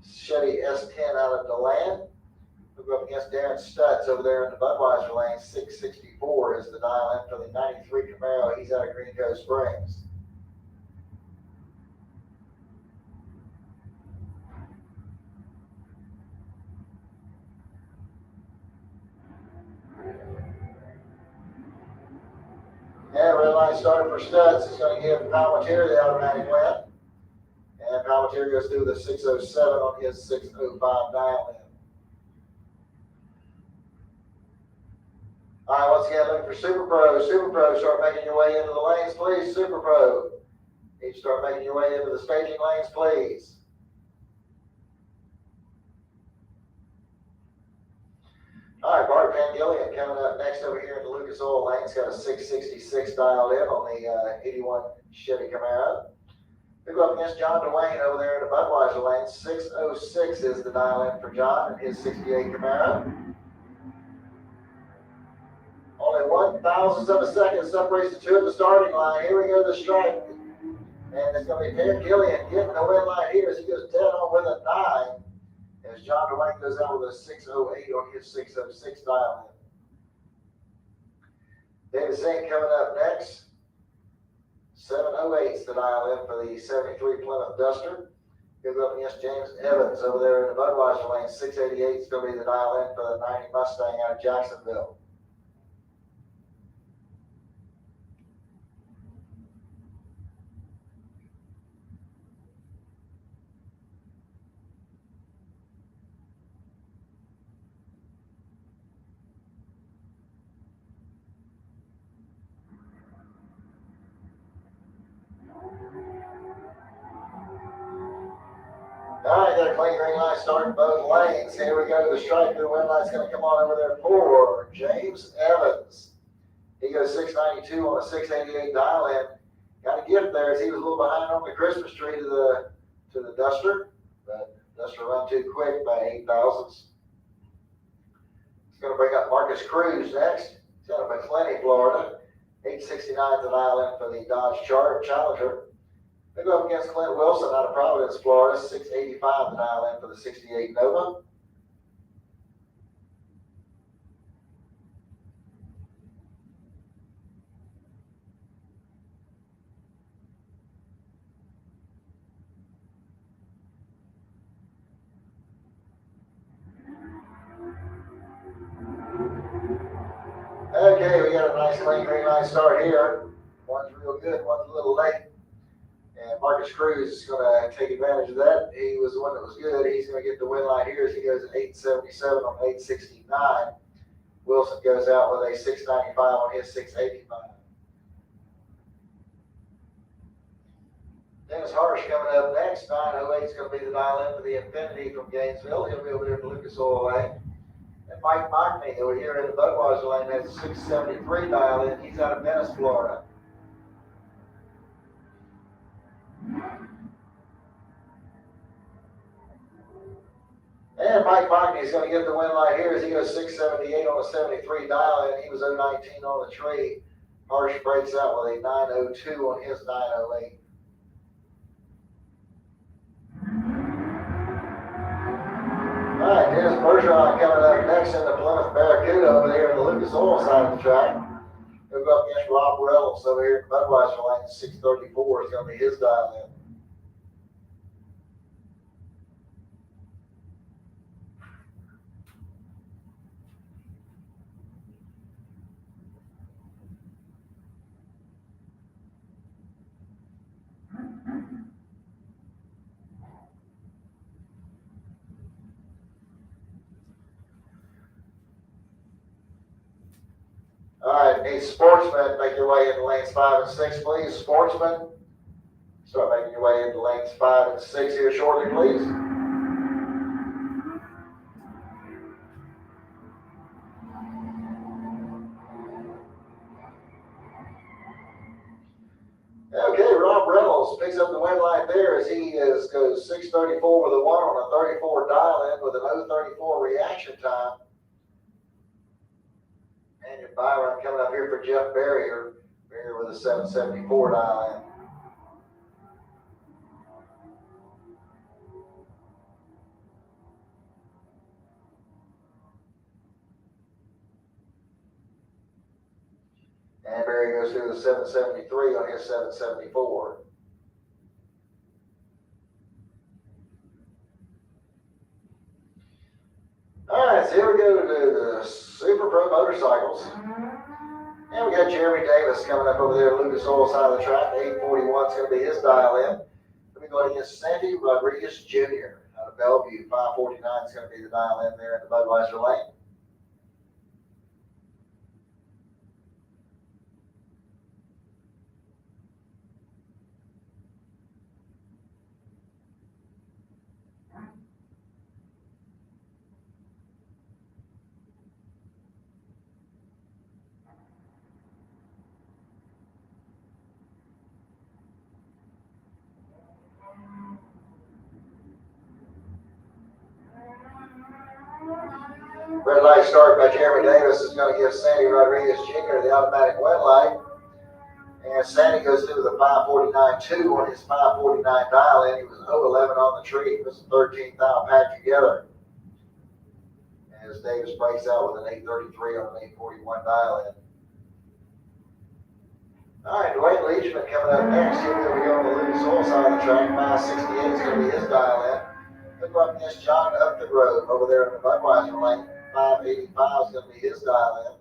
Chevy S10 out of DeLand. We'll go up against Darren Stutz over there in the Budweiser lane. 664 is the dial in for the 93 Camaro. He's out of Green Cove Springs. And red light started for Stutz. It's going to give Palmetier the automatic win. And Palmetier goes through the 607 on his 605 dial in. All right, once again, looking for Super Pro. Super Pro, start making your way into the lanes, please. Super Pro. Need to start making your way into the staging lanes, please. All right, Bart Van Gillian coming up next over here in the Lucas Oil lane. He's got a 666 dialed in on the 81 Chevy Camaro. We go up against John Dwayne over there in the Budweiser lane. 606 is the dial in for John and his 68 Camaro. Only 1,000th of a second separates the two at the starting line. Here we go to the stripe. And it's going to be Van Gillian getting the win line here as he goes dead on with a 9. As John Dwayne goes out with a 608 on his 606 dial in. David Singh coming up next. 708's the dial in for the 73 Plymouth Duster. He'll go up against James Evans over there in the Budweiser lane. 688 is going to be the dial in for the 90 Mustang out of Jacksonville. All right, got a clean green light starting both lanes. Here we go. The stripe, the wind light's going to come on over there for James Evans. He goes 692 on a 688 dial in. Got a gift there as he was a little behind on the Christmas tree to the Duster. But Duster run too quick by 8 thousandths. He's going to bring up Marcus Cruz next. He's out of McClenny, Florida. 869 the dial in for the Dodge Challenger. They go up against Clint Wilson out of Providence, Florida. 685 the dial in for the 68 Nova. Okay, we got a nice clean green light start here. One's real good, one's a little late. And Marcus Cruz is going to take advantage of that. He was the one that was good. He's going to get the win line here as he goes at 877 on 869. Wilson goes out with a 695 on his 685. Dennis Harsh coming up next. 908 is going to be the dial in for the Infinity from Gainesville. He'll be over there to Lucas Oil Lane. And Mike Mockney over here in the Budweiser lane has a 673 dial in. He's out of Venice, Florida. And Mike Mockney is going to get the win light here as he goes 678 on a 73 dial in. He was 019 on the tree. Harsh breaks out with a 902 on his 908. All right, Dennis Bergeron coming up next in the Plymouth Barracuda over here in the Lucas Oil side of the track. He'll go up against Rob Reynolds over here in Budweiser lane. 634 is going to be his dial in. All right, need sportsmen, make your way into lanes 5 and 6, please. Sportsmen, start making your way into lanes 5 and 6 here shortly, please. Okay, Rob Reynolds picks up the win line there as he goes 634 with a 1 on a 34 dial in with an 034 reaction time. And your Byron coming up here for Jeff Barrier with a 774 dial in. And Barrier goes through the 773 on his 774. All right, so here we go to the Super Pro Motorcycles. And we got Jeremy Davis coming up over there at Lucas Oil side of the track. 841 is going to be his dial in. Let me go against Sandy Rodriguez Jr. out of Bellevue. 549 is going to be the dial in there in the Budweiser lane. Red light start by Jeremy Davis is going to give Sandy Rodriguez Jr. the automatic win light. And Sandy goes through with a 549.2 on his 549 dial in. He was 011 on the tree. It was a 13th thou packed together. As Davis breaks out with an 833 on an 841 dial in. All right, Dwayne Leachman coming up next. He'll be on the Lucas Oil side of the track. 568 is going to be his dial in. Look up against John up the road over there in the Budweiser lane. 585 is going to be his dial in.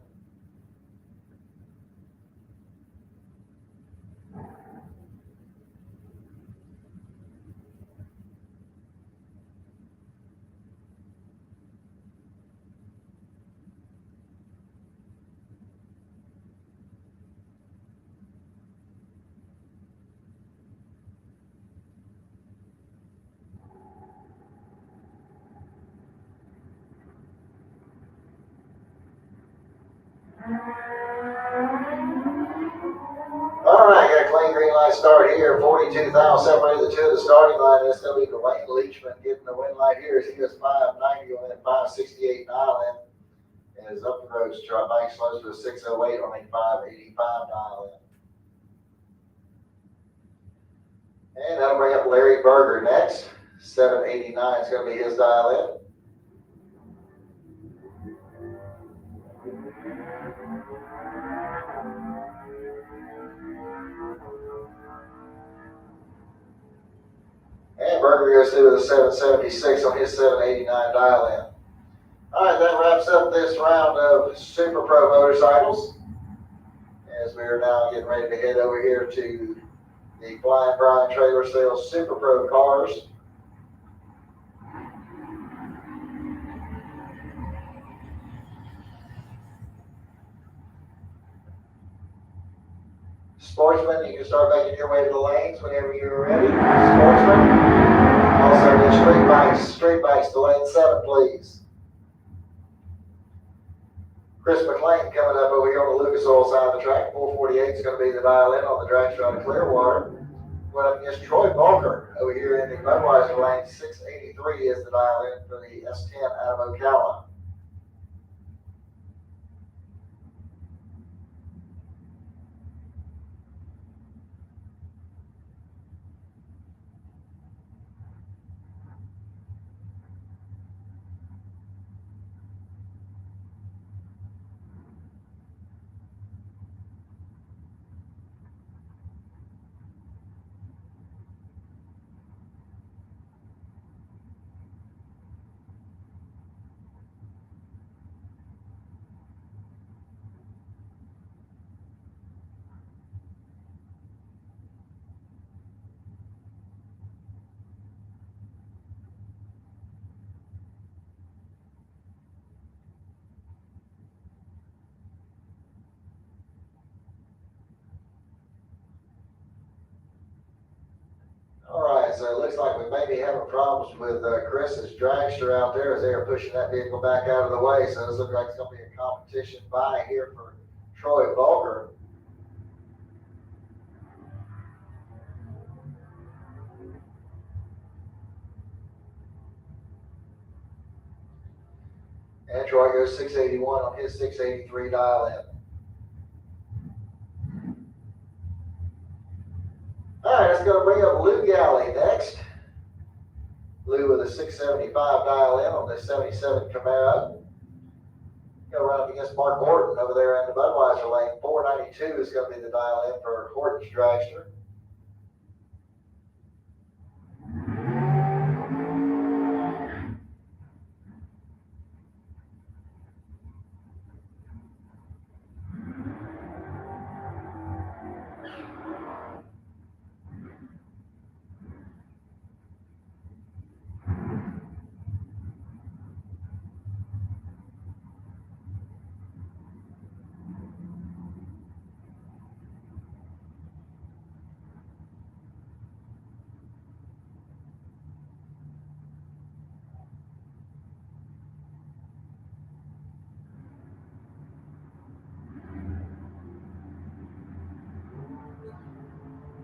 All right, got a clean green light start here. 42,000 separated the two of the starting line. It's going to be Dwayne Leachman getting the win light here as he goes 590 on that 568 dial in. And his up the road bike slows to a 608 on a 585 dial in. And that'll bring up Larry Berger next. 789 is going to be his dial in. And Berger goes through with a 776 on his 789 dial in. All right, that wraps up this round of Super Pro motorcycles. As we are now getting ready to head over here to the Flying Brian Trailer Sales Super Pro cars. Sportsman, you can start making your way to the lanes whenever you're ready. Sportsman. Also, the street bikes to lane 7, please. Chris McLean coming up over here on the Lucas Oil side of the track. 448 is going to be the dial in on the drag strut of Clearwater. Going up against Troy Bulker over here in the Budweiser lane. 683 is the dial in for the S10 out of Ocala. So it looks like we may be having problems with Chris's dragster out there as they are pushing that vehicle back out of the way. So this looks like it's going to be a competition by here for Troy Bulger. And Troy goes 681 on his 683 dial in. All right, let's go bring up Lou Galley next. Lou with a 675 dial in on this 77 Camaro. Go run up against Mark Horton over there in the Budweiser lane. 492 is going to be the dial in for Horton's dragster.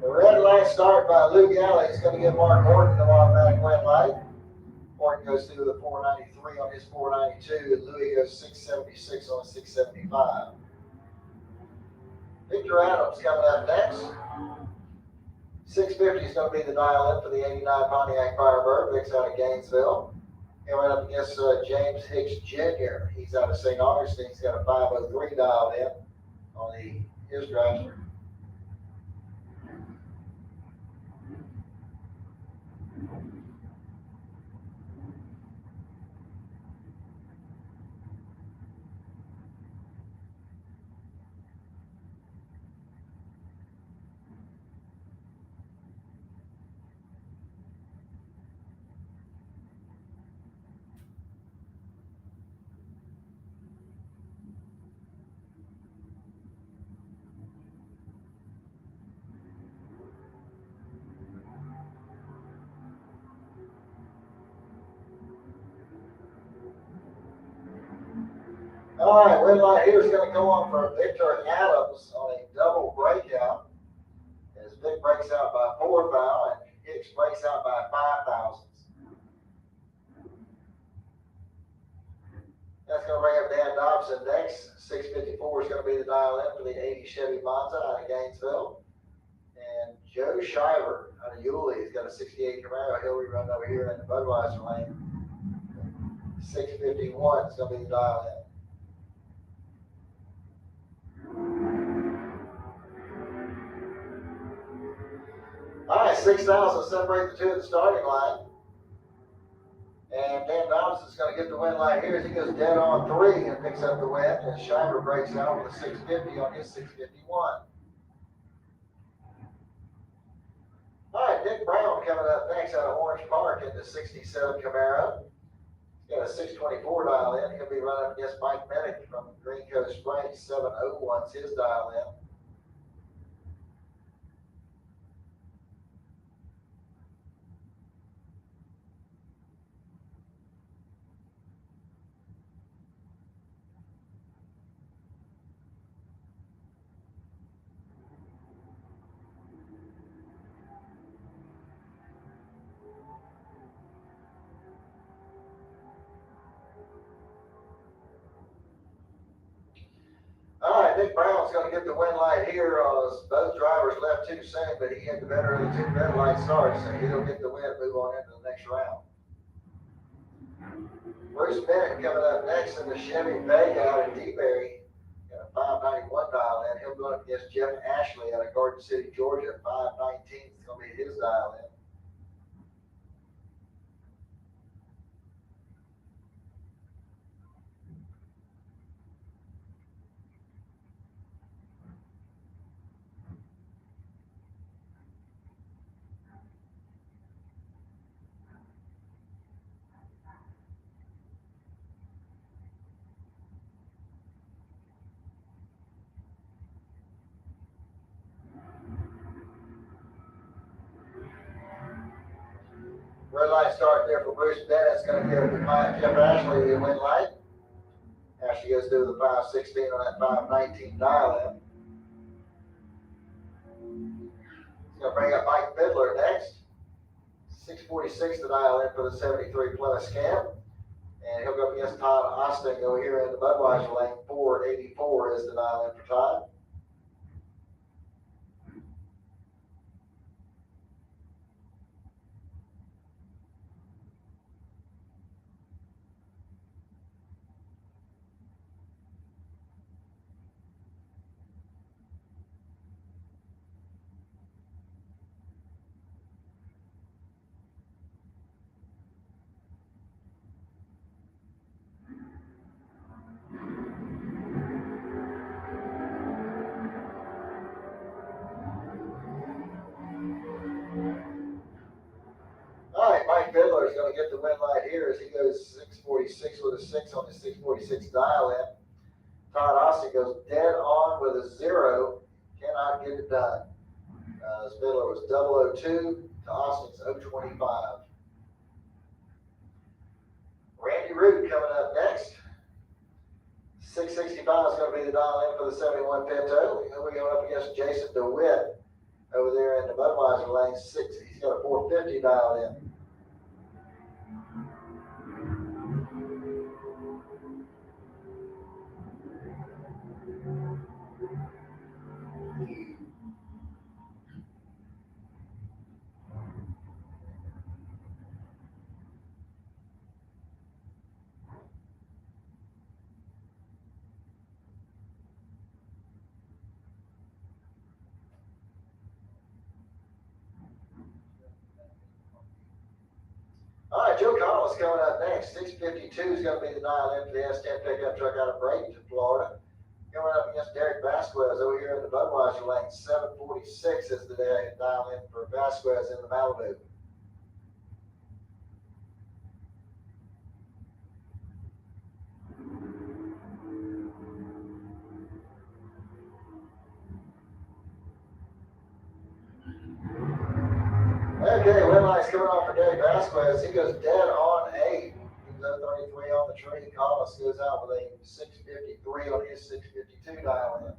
The red light start by Lou Galley is going to give Mark Horton the automatic win light. Horton goes through the 493 on his 492, and Louis goes 676 on his 675. Victor Adams coming up next. 650 is going to be the dial in for the 89 Pontiac Firebird. Vic's out of Gainesville. And right up against James Hicks Jr. He's out of St. Augustine. He's got a 503 dialed in on his dragster. All right, red light here is going to go on for Victor Adams on a double breakout. As Vic breaks out by 4 thou and Hicks breaks out by 5 thousandths. That's going to bring up Dan Dobson next. 654 is going to be the dial in for the 80 Chevy Monza out of Gainesville. And Joe Shiver out of Yulee has got a 68 Camaro. He'll rerun over here in the Budweiser lane. 651 is going to be the dial in. All right, 6,000 separate the two at the starting line. And Dan Dobson is going to get the win light here as he goes dead on 3 and picks up the win. And Shiver breaks out with a 650 on his 651. All right, Nick Brown coming up next out of Orange Park in the 67 Camaro. He's got a 624 dial in. He'll be running up against Mike Minnick from Green Coast Springs. 701's his dial in. All right, Nick Brown's going to get the win light here. Both drivers left too soon, but he had the better of the two red light starts, so he'll get the win and move on into the next round. Bruce Bennett coming up next in the Chevy Vega out of DeBerry. Got a 591 dial in. He'll go up against Jeff Ashley out of Garden City, Georgia. 519 is going to be his dial in. Red light start there for Bruce Bennett. It's going to give Jeff Ashley the win light. Ashley goes through the 516 on that 519 dial in. He's going to bring up Mike Fiddler next. 646 the dial in for the 73 Plymouth Scamp. And he'll go up against Todd Austin over here in the Budweiser lane. 484 is the dial in for Todd. Mike Fiddler is going to get the win light here as he goes 646 with a 6 on the 646 dial in. Todd Austin goes dead on with a 0. Cannot get it done. Fiddler was 002 to Austin's 025. Randy Root coming up next. 665 is going to be the dial in for the 71 Pinto. He'll be going up against Jason DeWitt over there in the Budweiser lane. He's got a 450 dial in. All right, Joe Collins coming up next. 652 is going to be the dial in for the S10 pickup truck out of Bradenton, Florida. Going up against Derek Vasquez over here in the Budweiser lane. 746 is the dial in for Vasquez in the Malibu. Okay, win light's coming off for Derek Vasquez. He goes dead on 8. He's up 33 on the tree. Collins goes out with a 653. his 652 dial in.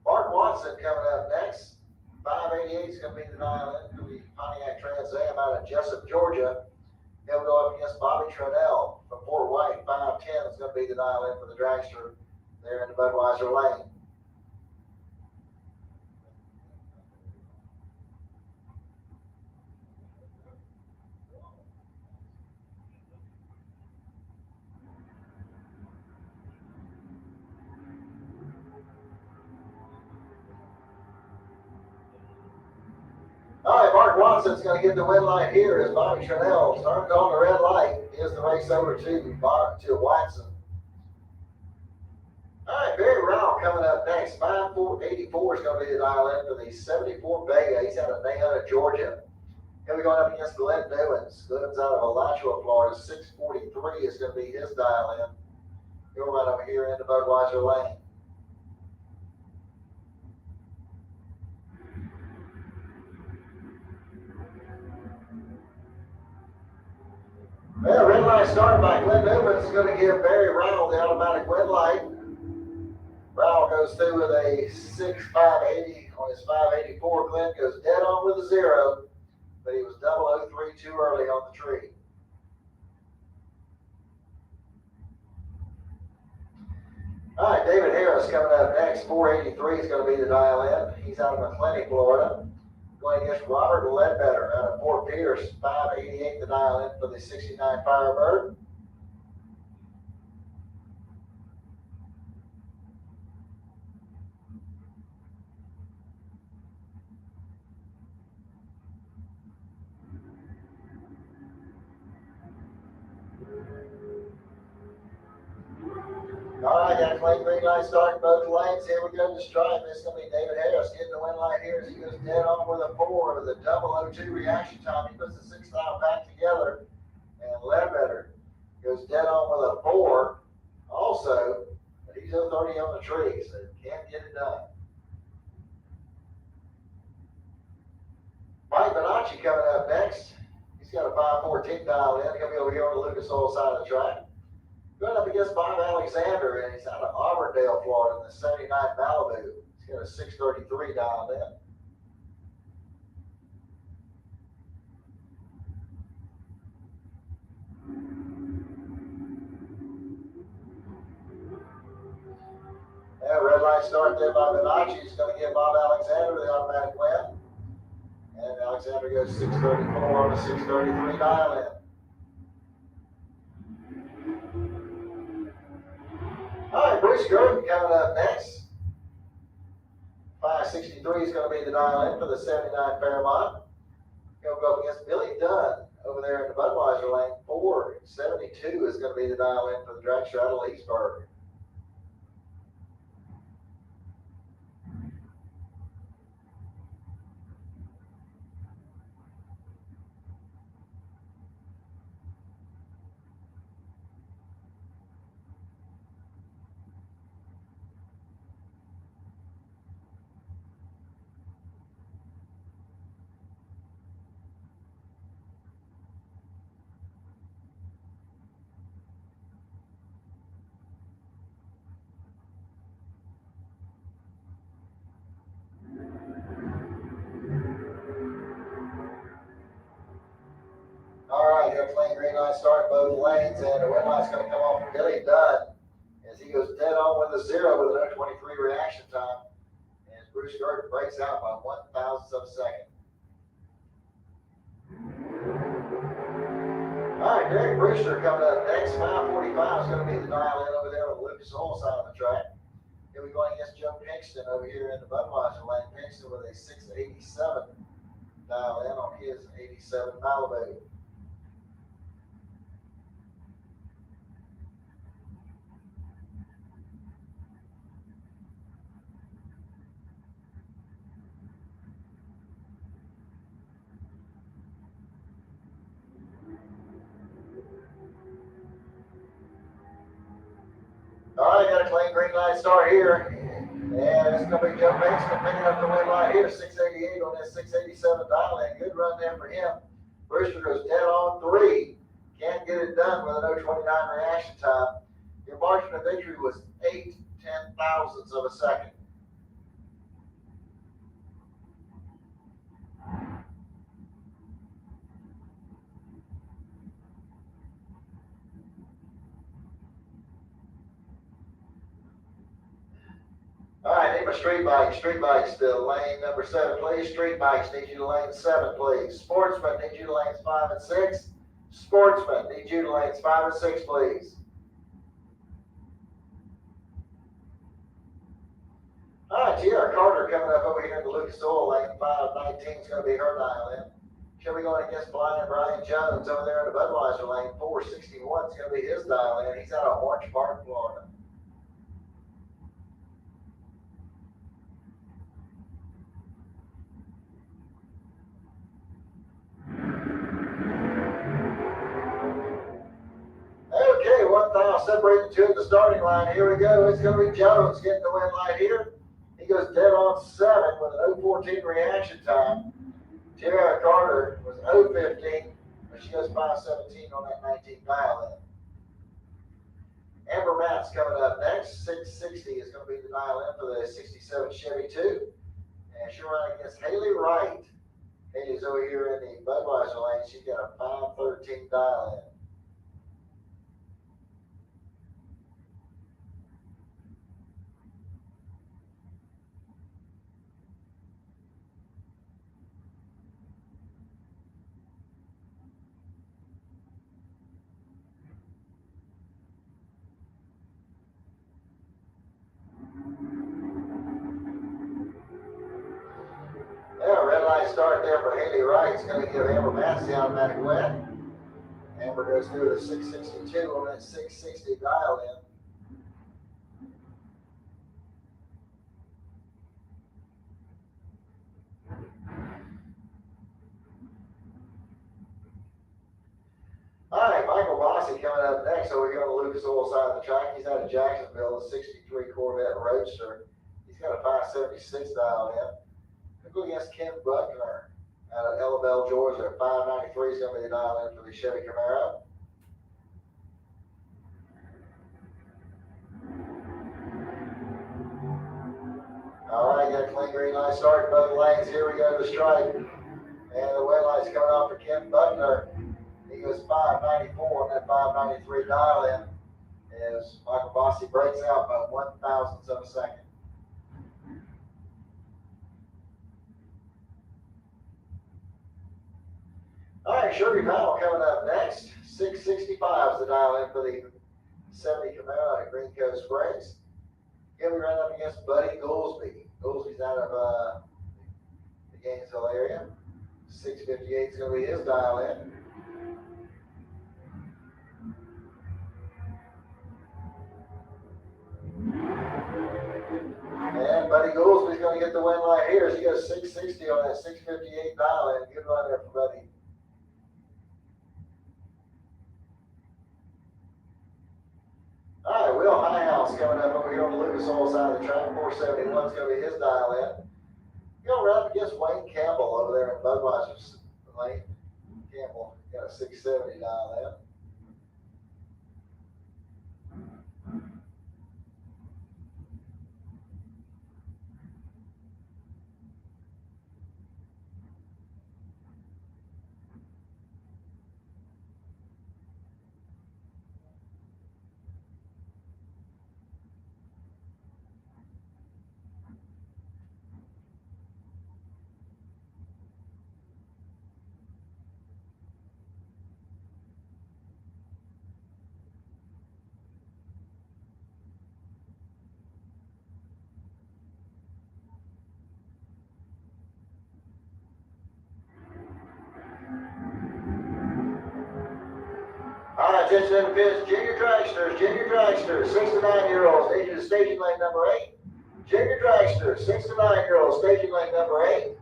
Mark Watson coming up next. 588 is going to be the dial in for the Pontiac Trans Am out of Jessup, Georgia. He'll go up against Bobby Trudell from Fort White. 510 is going to be the dial in for the dragster there in the Budweiser lane. All right, Mark Watson's going to get the win light here as Bobby Trudell started on the red light. Here's the race over to Watson. All right, Barry Rao coming up next. 584 is going to be the dial in for the 74 Vega. He's out of Nahunta, Georgia. He'll be going up against Glenn Newens. Glenn's out of Alachua, Florida. 643 is going to be his dial in. He'll run over here in the Budweiser lane. Well, red light started by Glenn Newman is going to give Barry Rowell the automatic red light. Rowell goes through with a 6.580 on his 584. Glenn goes dead on with a 0, but he was 003 too early on the tree. All right, David Harris coming up next. 483 is going to be the dial in. He's out of McClenny, Florida. Going against Robert Ledbetter out of Fort Pierce. 588 the dial in for the 69 Firebird. All right, got a clean green light starting both lanes. Here we go to stripe. It's going to be David Harris getting the win light here as he goes dead on with a 4 with a 002 reaction time. He puts the 6 style back together, and Ledbetter goes dead on with a 4 also, but he's 030 on the tree, so can't get it done. Mike Bonacci coming up next. He's got a 514 dial in. He'll be over here on the Lucas Oil side of the track. Going up against Bob Alexander, and he's out of Auburndale, Florida, in the 79 Malibu. He's got a 633 dialed in. Yeah, red light start there by Bonacci. He's going to give Bob Alexander the automatic win. And Alexander goes 634 on a 633 dial in. All right, Bruce Gordon coming up next. 563 is going to be the dial in for the 79 Fairmont. He'll go up against Billy Dunn over there in the Budweiser lane. 472 is going to be the dial in for the dragster out of Leesburg. Clean green light start both lanes, and the red light's going to come off Billy Dunn as he goes dead on with a 0 with an 023 reaction time. And Bruce Gordon breaks out by 1,000th of a second. All right, Derek Brewster coming up next. 545 is going to be the dial in over there on the Lucas Oil side of the track. He'll be going against Joe Pinkston over here in the Budweiser lane. Pinkston with a 687 dial in on his 87 Malibu. All right, got a clean green light start here. And it's going to be Joe Pinkston picking up the win light here. 688 on that 687 dial in. Good run there for him. Brewster goes dead on 3. Can't get it done with an 029 reaction time. Your margin of victory was 8/10,000ths of a second. All right, need my street bike. Street bikes to lane number 7, please. Street bikes need you to lane 7, please. Sportsmen need you to lanes 5 and 6. Sportsmen need you to lanes 5 and 6, please. All right, Tierra Carter coming up over here in the Lucas Oil lane. 519 is going to be her dial in. She'll be going against Brian Jones over there in the Budweiser lane. 461 is going to be his dial in. He's out of Orange Park, Florida. Okay, 1,000 separating two at the starting line. Here we go. It's going to be Jones getting the win light here. He goes dead on 7 with an 0:14 reaction time. Tierra Carter was 0:15, but she goes 5:17 on that 19 dial in. Amber Matt's coming up next. 660 is going to be the dial in for the 67 Chevy 2. And she'll run against Haley Wright. Haley's over here in the Budweiser lane. She's got a 5:13 dial in. Yeah, red light start there for Haley Wright. It's going to give Amber Matz the automatic win. Amber goes through the 662 on that 660 dial in. All right, Michael Bossy coming up next over here on the Lucas Oil side of the track. He's out of Jacksonville, a 63 Corvette Roadster. He's got a 576 dial in. We'll go against Ken Buckner out of Ellabelle, Georgia. 593 is going to be the dial in for the Chevy Camaro. All right, got a clean green light start in both lanes. Here we go to the stripe. And the red light's coming off for Ken Buckner. He goes 594 on that 593 dial in as Michael Bossy breaks out by 1,000ths of a second. All right, Sugar Powell coming up next. 665 is the dial in for the 70 Camaro out of Green Cove Springs. He'll be running up against Buddy Goolsby. Goolsby's out of the Gainesville area. 658 is going to be his dial in. And Buddy Goolsby's going to get the win light here. He goes 660 on that 658 dial in. Good run there for Buddy. All right, Will Highhouse coming up over here on the Lucas Oil side of the track. 471 is going to be his dial in. He'll run up against Wayne Campbell over there in Budweiser's lane. Campbell got a 670 dial in. All right, attention in the pits, junior dragsters, 6 to 9-year-olds, need you to staging lane number 8. Junior dragsters, 6 to 9-year-olds, staging lane number 8.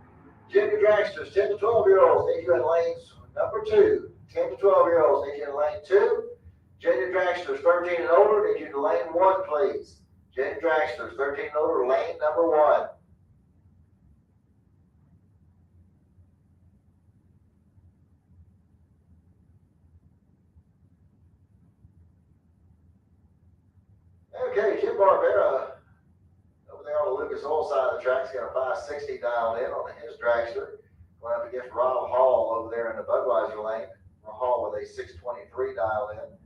Junior dragsters, 10 to 12-year-olds, need you in lanes number 2. 10 to 12-year-olds, need you in lane 2. Junior dragsters, 13 and older, need you to lane 1, please. Junior dragsters, 13 and older, lane number 1. Okay, Jim Barbera over there on the Lucas Oil side of the track has got a 560 dialed in on his dragster. Going up against Rob Hall over there in the Budweiser lane. Rob Hall with a 623 dialed in.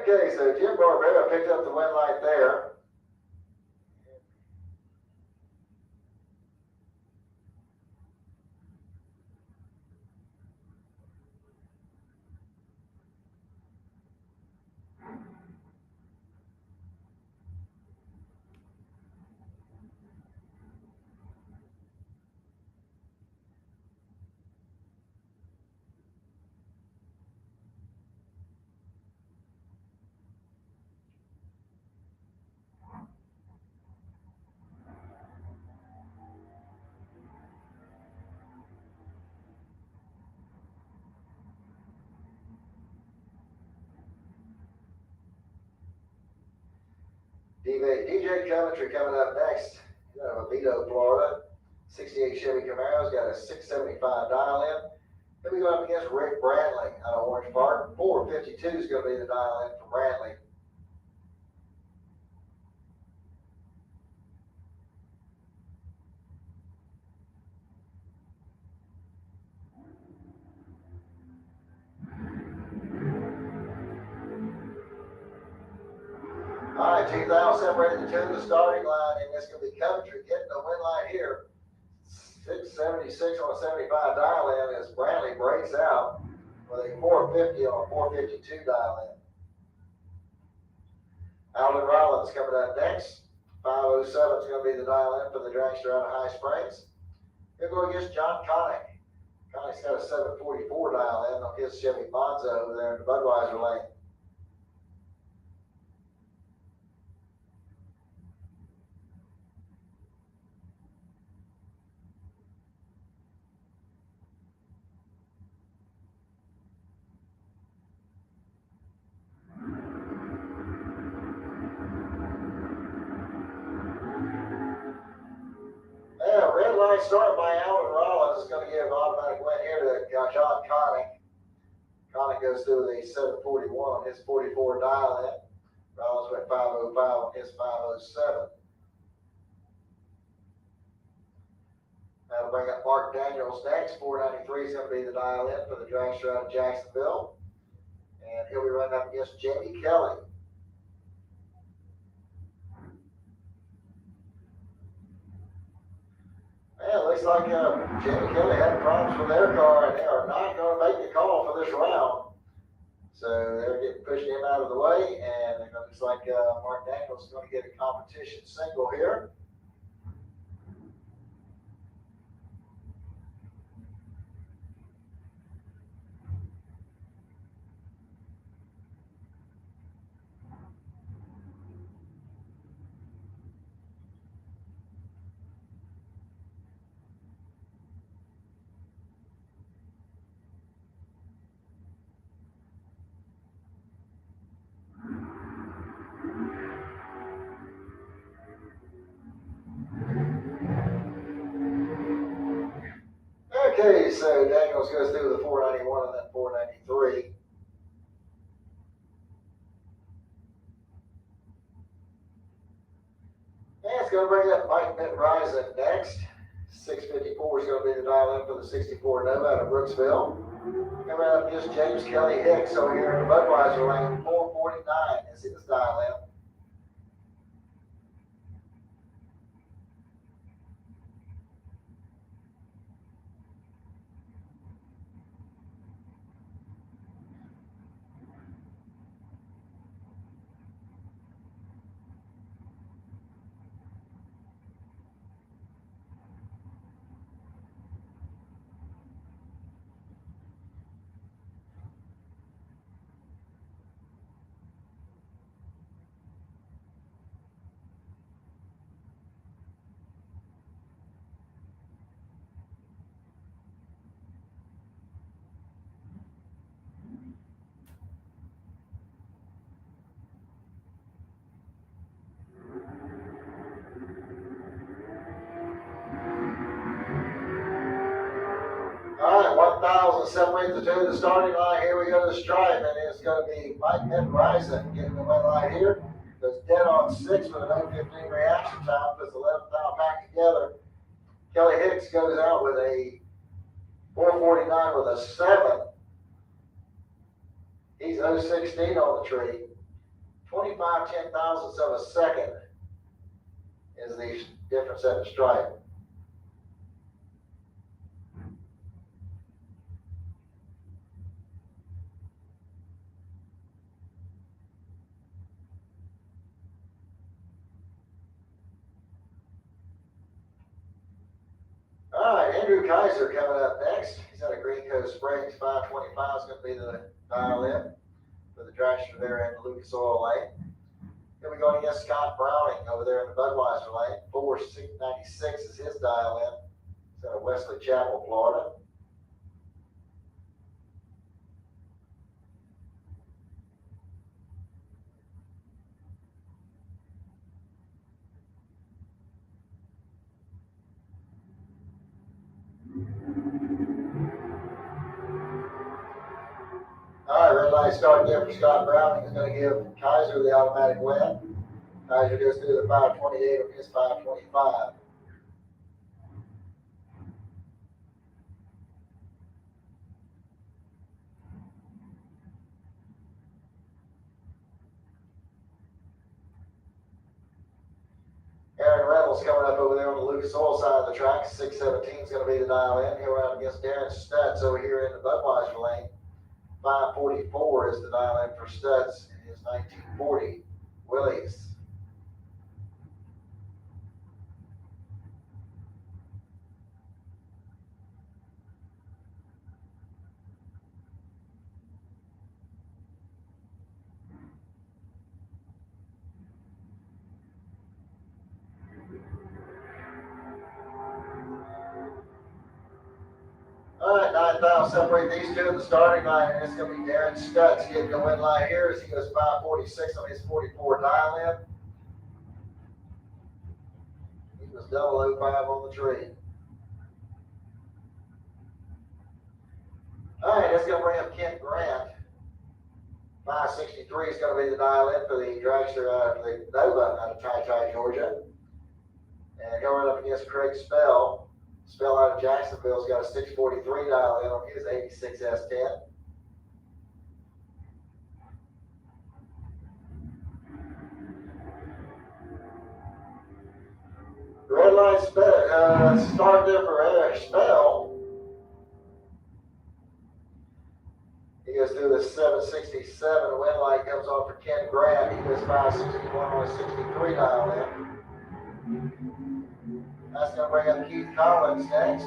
Okay, so Jim Barbera picked up the win light there. DJ Coventry coming up next. Out of Oviedo, Florida. 68 Chevy Camaro's got a 675 dial in. Then we go up against Rick Brantley out of Orange Park. 452 is going to be the dial in from Brantley. All right, 2,000 separated the two of the starting line, and it's going to be Coventry getting the win line here. 676 on a 75 dial in as Brantley breaks out with a 450 on a 452 dial in. Alvin Rollins coming up next. 507 is going to be the dial in for the dragster out of High Springs. He'll go against John Connick. Connick's got a 744 dial in on his Chevy Monza over there in the Budweiser lane. Red line started by Alvin Rollins is going to give automatic win here to John Connick. Connick goes through with a 741 on his 44 dial in. Rollins went 505 on his 507. That'll bring up Mark Daniels next. 493 is going to be the dial in for the dragster out of Jacksonville. And he'll be running up against Jamie Kelly. Yeah, it looks like Jamie Kelly had problems with their car, and they are not going to make the call for this round. So they're getting pushing him out of the way, and it looks like Mark Daniels is going to get a competition single here. Okay, so Daniels goes through the 491 and then 493. And it's going to bring up Mike Bryson next. 654 is going to be the dial in for the 64 Nova out of Brooksville. Coming up against James Kelly Hicks over here in the Budweiser lane. 449 is his dial in. 1,000 separates the two of the starting line. Here we go to the stripe, and it's going to be Mike Bryson getting the win line here. Goes dead on 6 with an 0.15 reaction time, puts 11th down back together. Kelly Hicks goes out with a 4:49 with a 7. He's 0.16 on the tree. 25 10,000ths of a second is the difference at the stripe. All right, Andrew Kaiser coming up next. He's out of Green Coast Springs. 5:25 is going to be the dial in for the dragster there in the Lucas Oil lane. Here we go against Scott Browning over there in the Budweiser lane. 4:96 is his dial in. He's out of Wesley Chapel, Florida. All right, red light start there for Scott Browning. He's going to give Kaiser the automatic win. Kaiser goes through the 5:28 of his 5:25. Aaron Reynolds coming up over there on the Lucas Oil side of the track. 6:17 is going to be the dial in. Here we're out against Darren Stutz over here in the Budweiser lane. 5:44 is the dial in for Stutz in his 1940 Willys. All right, 9,000 separate these two in the starting line, and it's going to be Darren Stutz getting the win line here as he goes 5:46 on his 44 dial in. He was 005 on the tree. All right, that's going to bring up Kent Grant. 5:63 is going to be the dial in for the dragster out of the Nova out of Ty, Georgia. And going up against Craig Spell. Spell out of Jacksonville's got a 6:43 dial in on his 86 S10. Red line start there for Spell. He goes through the 7:67. Win light comes on for Ken Grant. He goes 5:61 on a 63 dial in. That's going to bring up Keith Collins next.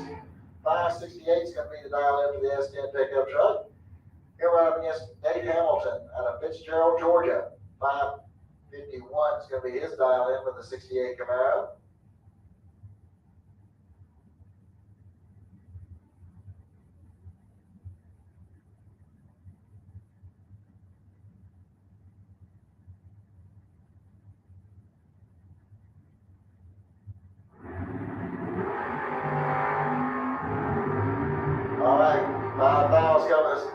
5:68 is going to be the dial in for the S10 pickup truck. Here we're up against Nate Hamilton out of Fitzgerald, Georgia. 5:51 is going to be his dial in for the 68 Camaro. All right, 5,000 coming.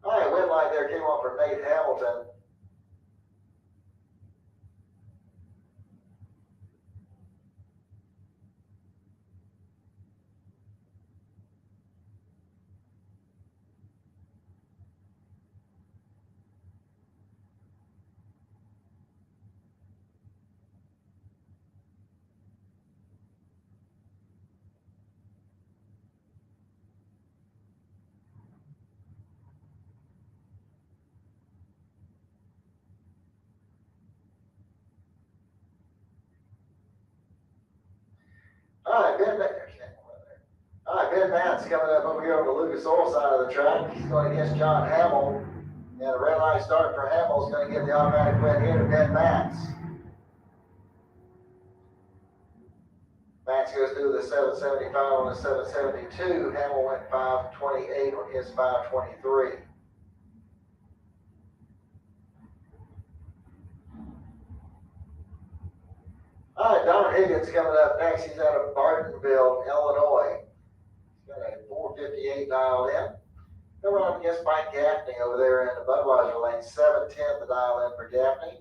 All right, win line there came on for Nate Hamilton. All right, Ben Ben Matt's coming up over here on the Lucas Oil side of the track. He's going against John Hamill. And a red light start for Hamill is going to give the automatic win here to Ben Matz. Matz goes through the 775 on the 772. Hamill went 528 on his 523. All right, Don Higgins coming up next. He's out of Bartonville, Illinois. He's got a 458 dial in. Coming up against Mike Gaffney over there in the Budweiser lane. 710 the dial in for Gaffney.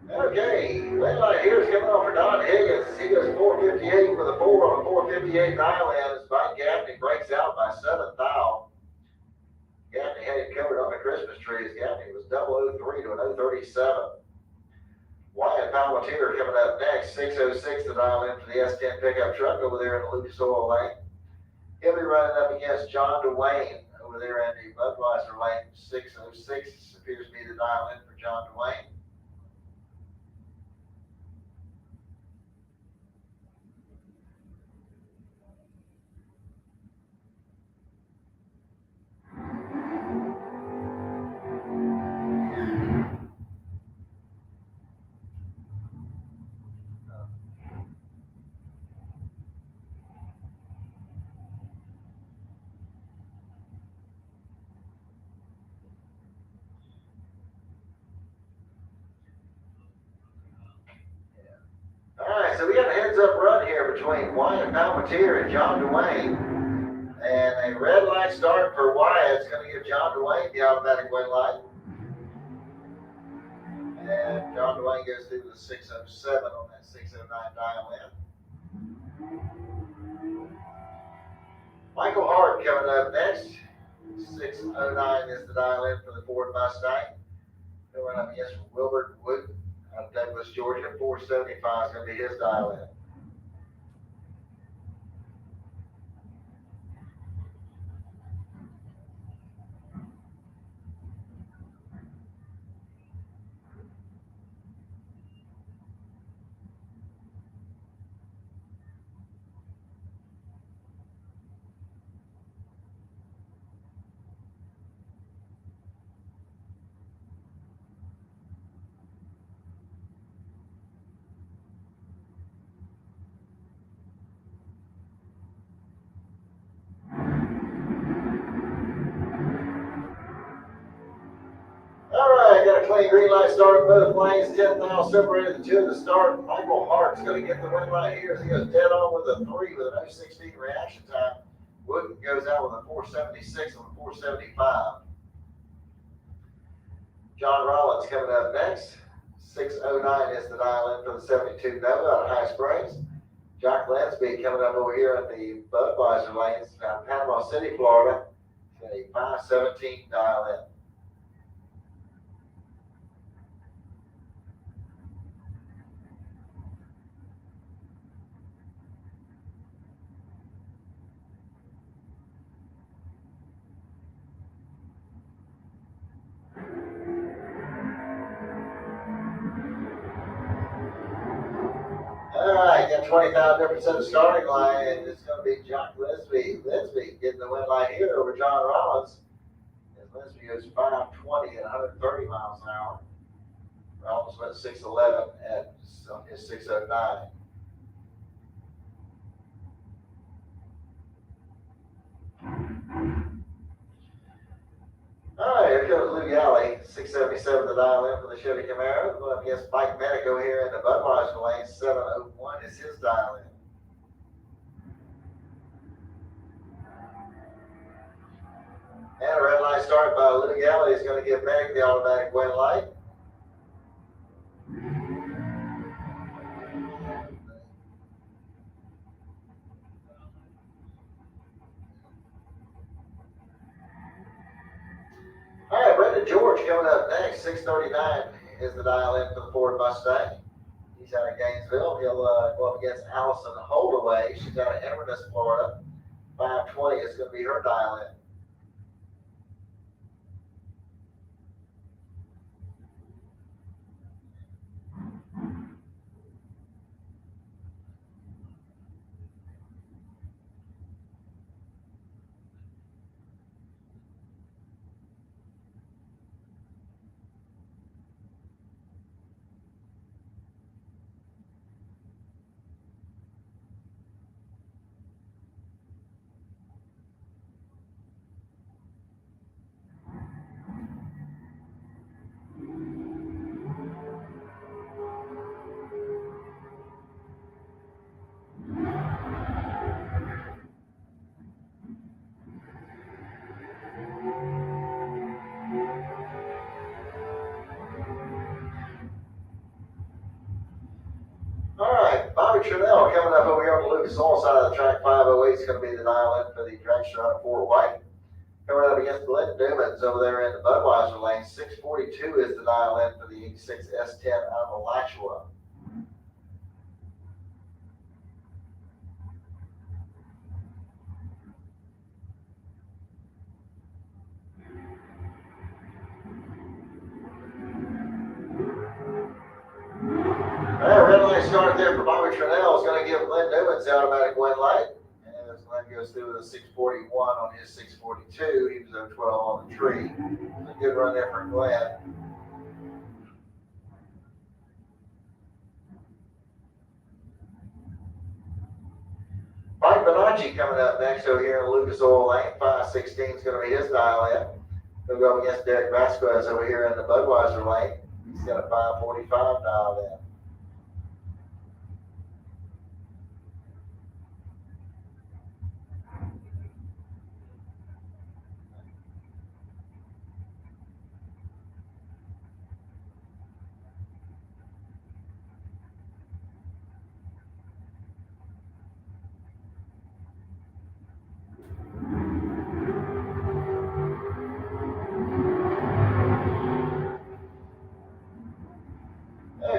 Okay, red light here is coming off for Don Higgins. He goes 458 with a 4 on a 458 dial in as Mike Gaffney breaks out by 7th thou. Gaffney had it covered on the Christmas tree as Gaffney was 003 to an 037. Wyatt Palmatier coming up next, 606 to dial in for the S10 pickup truck over there in the Lucas Oil lane. He'll be running up against John Dwayne over there in the Budweiser lane. 606 appears to be the dial in for John Dwayne. Alright, so we got a heads-up run here between Wyatt Palmatier and John Dwayne. And a red light start for Wyatt. It's going to give John Dwayne the automatic win light. And John Dwayne goes through the 607 on that 609 dial in. Michael Hart coming up next. 609 is the dial in for the Ford Mustang. Going up against Wilbert Wood out of Douglas, Georgia. 475 is going to be his dial in. Got a clean green light start in both lanes. 10th now separated the two of the start. Michael Hart's going to get the win right here as he goes dead on with a 3 with an 016 reaction time. Wooden goes out with a 476 on a 475. John Rollins coming up next. 609 is the dial in for the 72 Nova out of High Springs. Jock Lansby coming up over here in the Budweiser lanes out of Panama City, Florida. Got a 517 dial in. Alright, got 20,000 difference in the starting line, and it's going to be Jock Linsby getting the win line here over John Rollins. And Linsby goes 520 at 130 miles an hour. Rollins went 611 at his 609. Alright, here comes Lou Galley, 677 the dial in for the Chevy Camaro. Going up against Mike Medico here in the Budweiser lane. 701 is his dial in. And a red light start by Lou Galley is going to give Medic the automatic win light. All right, Brendan George coming up next. 639 is the dial in for the Ford Mustang. He's out of Gainesville. He'll go up against Allison Holdaway. She's out of Inverness, Florida. 520 is going to be her dial-in. All right, Bobby Trudell coming up over here on the Lucas Oil side of the track. 508 is going to be the dial-in for the dragster out of Fort White. Coming up against Glenn Newman's over there in the Budweiser lane. 642 is the dial-in for the 86 S10 out of Alachua. All right, red light start there for Bobby Trudell. Is going to give Glenn Newman's the automatic win light. And as Glenn goes through with a 641 on his 642, he was 0-12 on the tree. It's a good run there for Glenn. Mike Bonacci coming up next over here in Lucas Oil Lane. 516 is going to be his dial-in. He'll go up against Derek Vasquez over here in the Budweiser lane. He's got a 545 dial-in.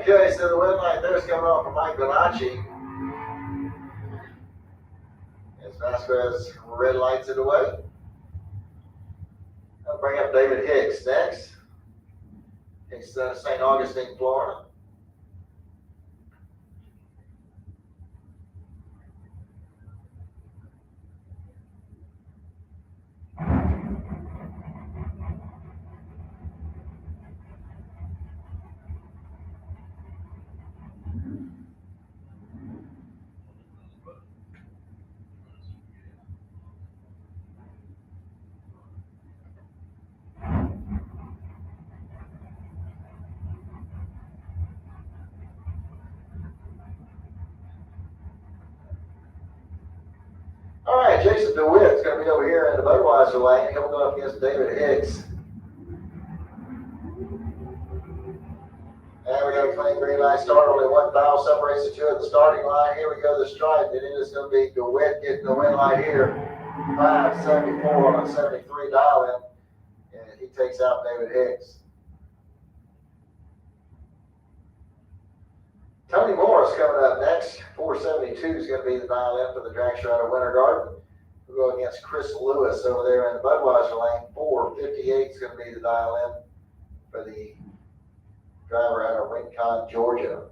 Okay, so the win light there is coming off from Mike Bonacci. As Vasquez red lights it away. I'll bring up David Hicks next. Hicks out of St. Augustine, Florida. All right, Jason DeWitt's going to be over here in the Budweiser lane. He'll go up against David Hicks. And we got a clean green light start. Only 1 foul separates the two at the starting line. Here we go, the stripe. And it is going to be DeWitt getting the win light here. 574 on a 73 dial in. And he takes out David Hicks. Tony Morris coming up next. 472 is going to be the dial-in for the dragster out of Winter Garden. We'll go against Chris Lewis over there in the Budweiser lane. 458 is going to be the dial-in for the driver out of Rincon, Georgia.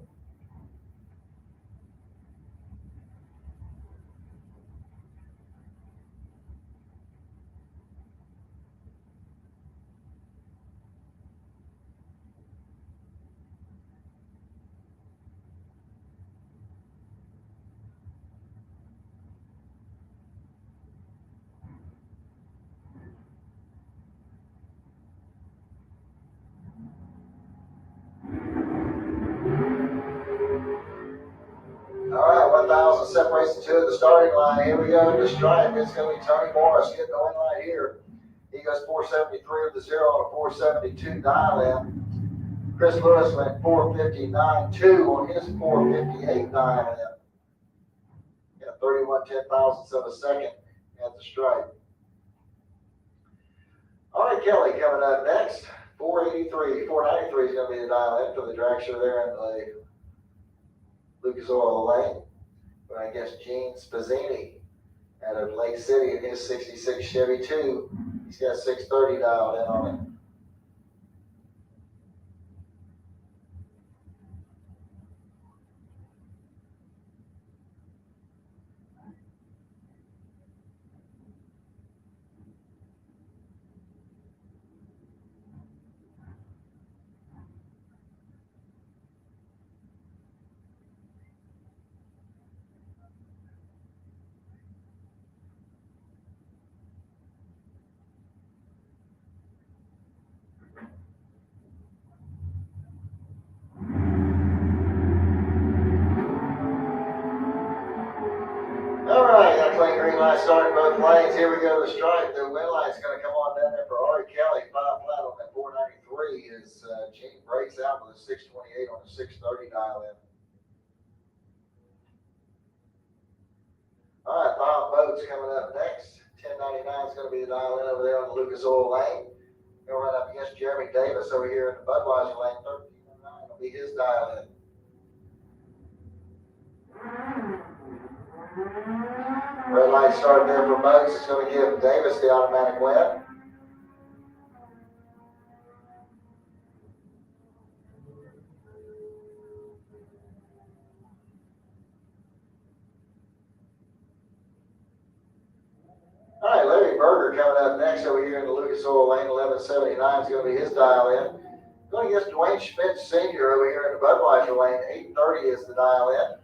All right, 1,000 separates the two at the starting line. Here we go, the stripe. It's going to be Tony Morris getting the win light here. He goes 473 with the 0 on a 472 dial-in. Chris Lewis went 459.2 on his 458 dial-in. Got 31 10,000ths of a second at the stripe. All right, Kelly coming up next. 483, 493 is going to be the dial-in for the dragster there in the Lucas Oil Lane. But I guess Gene Spazzini out of Lake City in his 66 Chevy 2. He's got 630 dialed in on it. Alright, got a clean green light starting both lanes. Here we go to the stripe. The win light's going to come on down there for Ari Kelly. 5 flat on that 493 as Gene breaks out with a 628 on the 630 dial in. Alright, Bob Boat's coming up next. 1099 is going to be the dial in over there on the Lucas Oil Lane. He'll run up against Jeremy Davis over here in the Budweiser Lane. 1309 will be his dial in. Red light started there for Boats. It's going to give Davis the automatic win. All right, Larry Berger coming up next over here in the Lucas Oil Lane. 1179 is going to be his dial in. Going against Dwayne Schmidt Sr. over here in the Budweiser Lane. 830 is the dial in.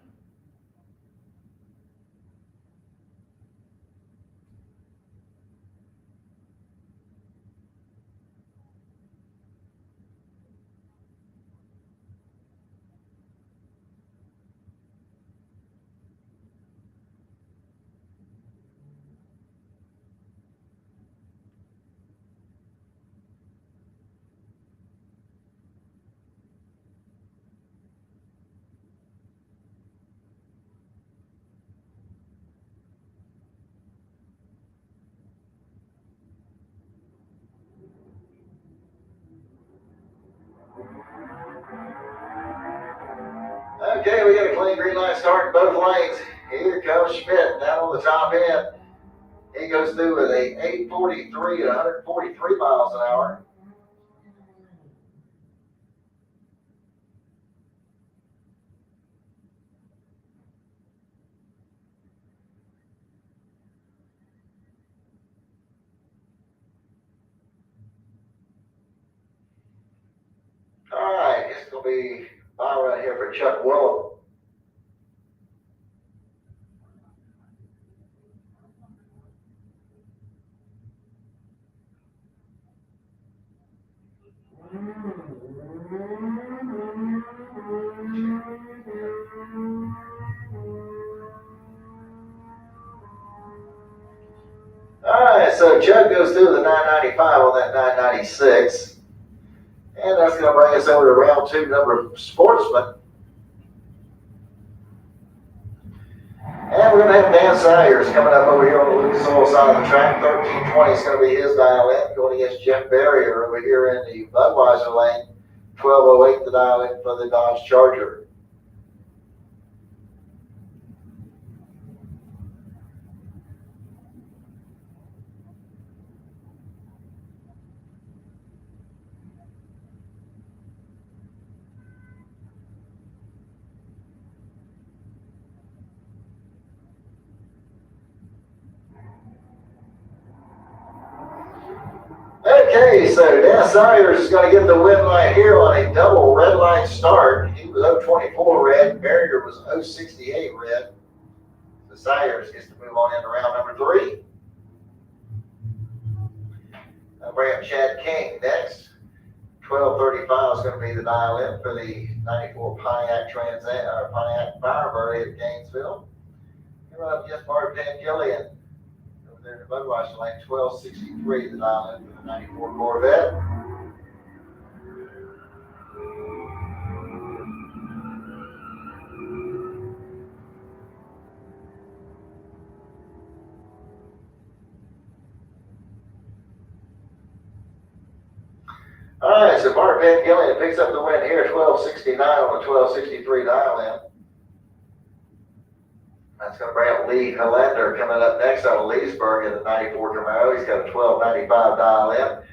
Okay, we got a clean green light starting both lanes. Here comes Schmidt down on the top end. He goes through with a 843 at 143 miles an hour. All right, it's going to be by right here for Chuck Willem. All right, so Chuck goes through the 995 on that 996. And that's going to bring us over to round 2, number Sportsman. And we're going to have Dan Sayers coming up over here on the Lucas Oil side of the track. 1320 is going to be his dial in, going against Jeff Barrier over here in the Budweiser lane. 1208 the dial in for the Dodge Charger. Okay, so Dan Sayers is going to get the win light here on a double red light start. He was 024 red, Barrier was 068 red. So Sayers gets to move on into round number 3. I'll bring up Chad King next. 1235 is going to be the dial in for the 94 Pontiac Pontiac Firebird at Gainesville. We're up against Mark Van Gillian. There in the Budweiser lane, 1263, the dial in for the 94 Corvette. All right, so Mark Van Gillian picks up the win here, 1269 on the 1263 dial in. It's going to bring up Lee Hollander coming up next out of Leesburg in the 94 Camaro. He's got a 1295 dial in.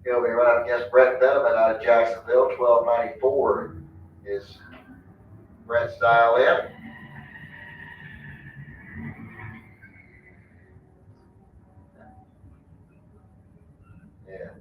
He'll be running up against Brett Veneman out of Jacksonville. 1294 is Brett's dial in. Yeah.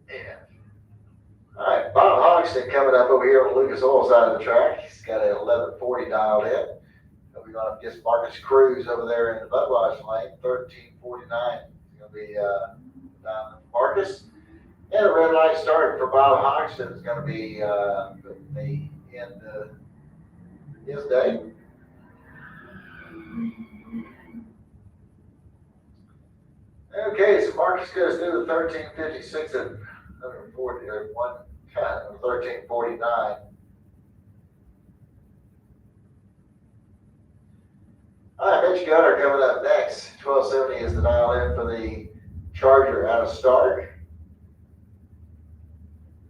Yeah. All right, Bob Hodgson coming up over here on the Lucas Oil side of the track. He's got an 1140 dialed in. He'll be going up against Marcus Cruz over there in the Budweiser lane. 1349 is going to be down Marcus. And a red light started for Bob Hodgson is going to be the end of his day. Okay, so Marcus goes through the 1356 at 140 or 1349. All right, Mitch Gunner coming up next. 1270 is the dial in for the Charger out of Stark.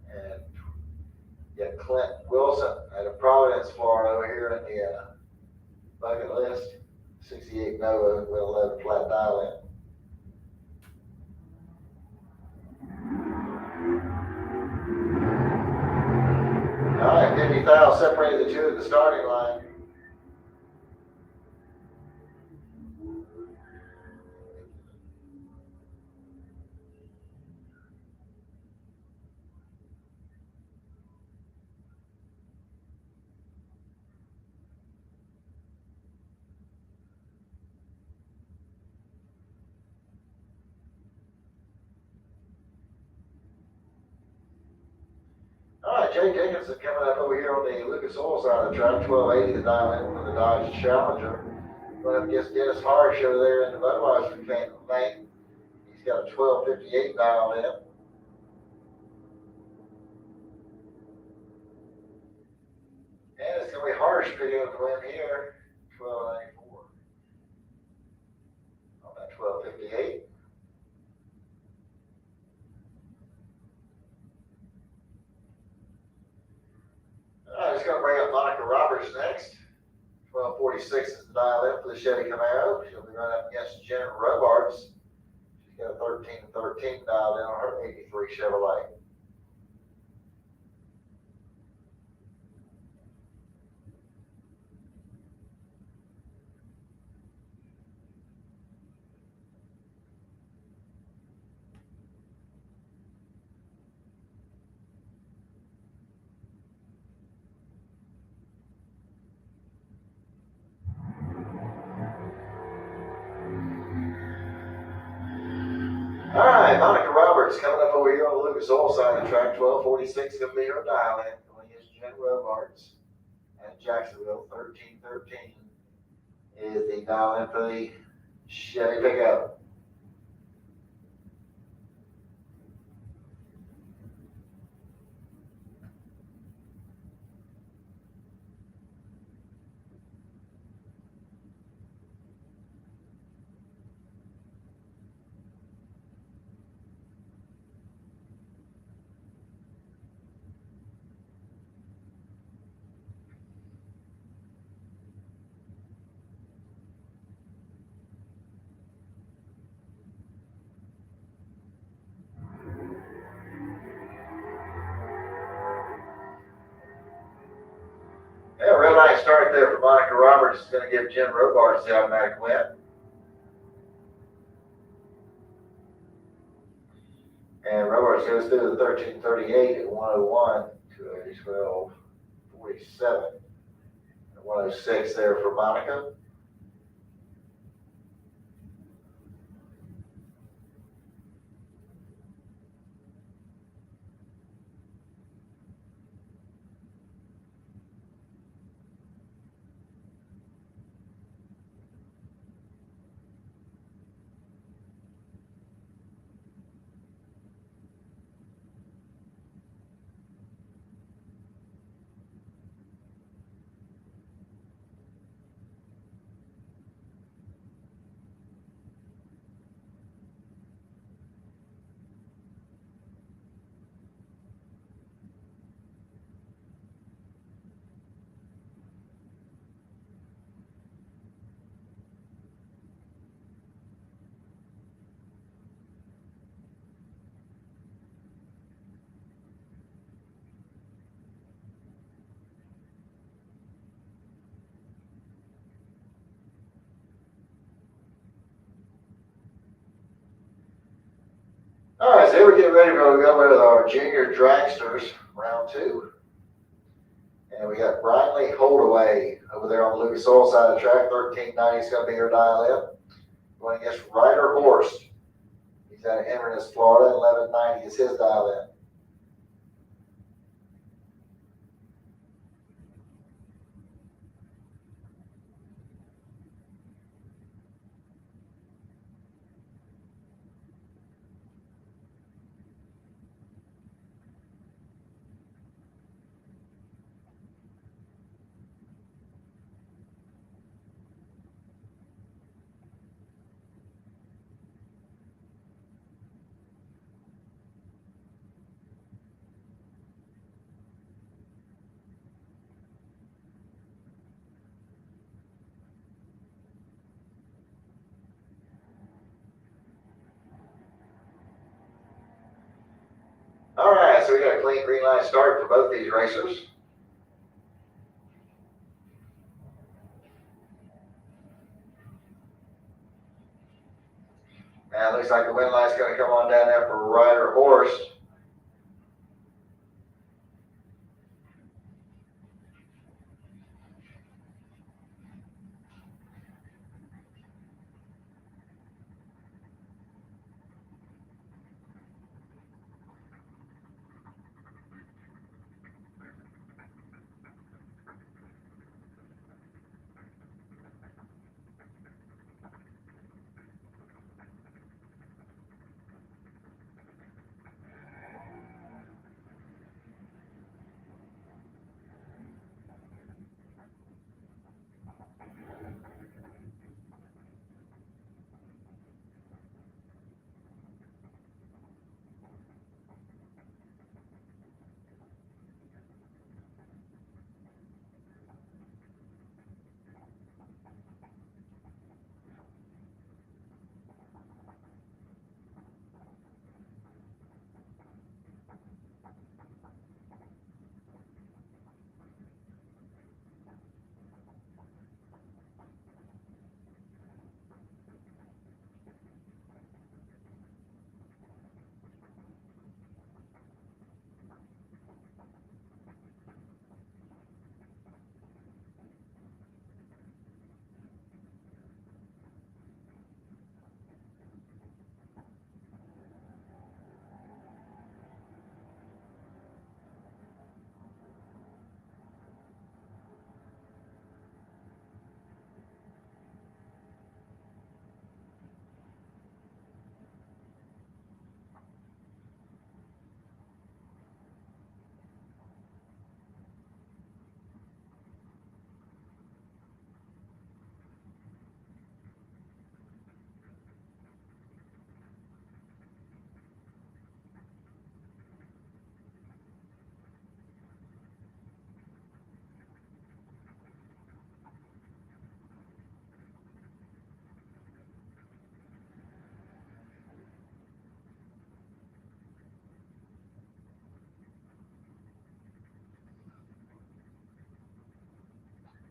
And you got Clint Wilson out of Providence, Florida over here in the bucket list. 68 Nova with 11 flat dial in. All right, 50,000 separated the two at the starting line. All right, Jay Dickinson coming up over here on the Lucas Oil side of the track, 1280 the dial in for the Dodge Challenger. Going up against Dennis Harsh over there in the Budweiser lane. He's got a 1258 dial in. And it's going to be Harsh picking up the win here, 1294 on that 1258. All right, it's going to bring up Monica Roberts next. 1246 is the dial in for the Chevy Camaro. She'll be running up against Jennifer Robards. She's got a 1313 dialed in on her 83 Chevrolet. All right, Monica Roberts coming up over here on the Lucas Oil side of the track. 1246 is going to be her dial in. Going against Jen Robards at Jacksonville. 1313 is the dial in for the Chevy pickup. Yeah, real nice start there for Monica Roberts. It's going to give Jen Robards the automatic win. And Robards goes through the 1338 at 101 to a 1247. And 106 there for Monica. All right, so we're getting ready to go with our junior dragsters, round 2. And we got Brinley Holdaway over there on the Lucas Oil side of the track. 1390 is going to be her dial in. Going against Ryder Horst. He's out of Inverness, Florida. 1190 is his dial in. All right, so we got a clean green light start for both these racers. Now it looks like the wind light's going to come on down there for Ryder Horst.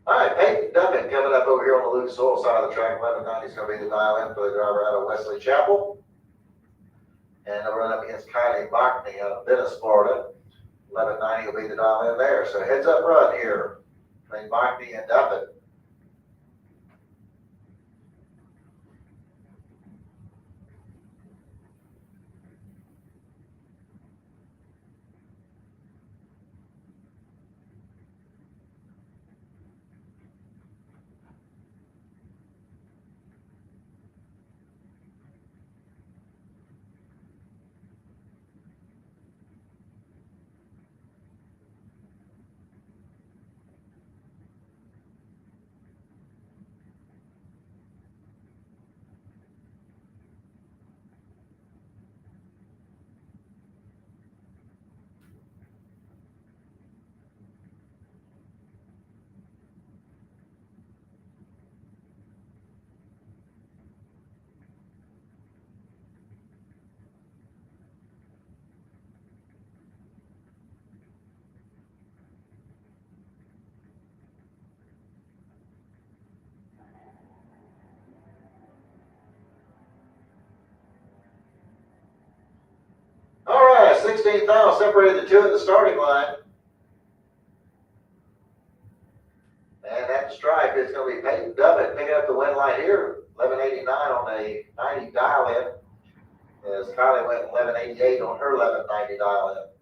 All right, Peyton Duncan coming up over here on the Lucas Oil side of the track. 1190 is going to be the dial in for the driver out of Wesley Chapel. And they'll run up against Kylie Mockney out of Venice, Florida. 1190 will be the dial in there. So heads up run here between Mockney and Duncan. 16th now, separated the two at the starting line. And at the stripe, it's going to be Peyton Dubbett picking up the win line here. 11.89 on a 90 dial-in. As Kylie went 11.88 on her 11.90 dial-in.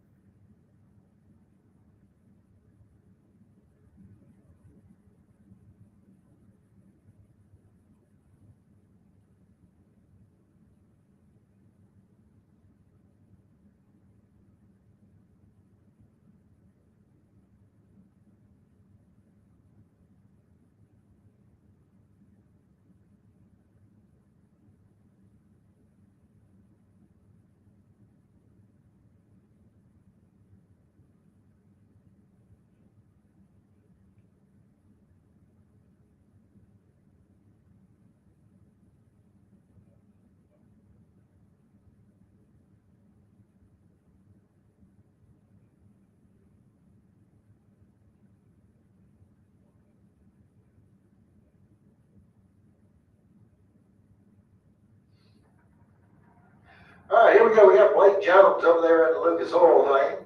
All right, here we go. We got Blake Jones over there in the Lucas Oil lane.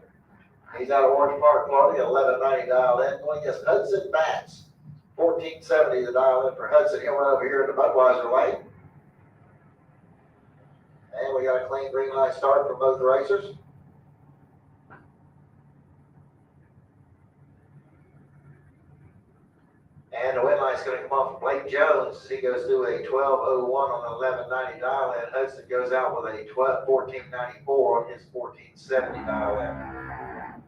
He's out of Orange Park, Florida, 11.90 dial in. Going against Hudson Batts, 14.70 the dial in for Hudson. He'll run over here in the Budweiser lane. And we got a clean green light start for both racers. And the win light's going to come off Blake Jones. He goes through a 12.01 on the 11.90 dial in. Hudson goes out with a 14.94 on his 14.70 dial in.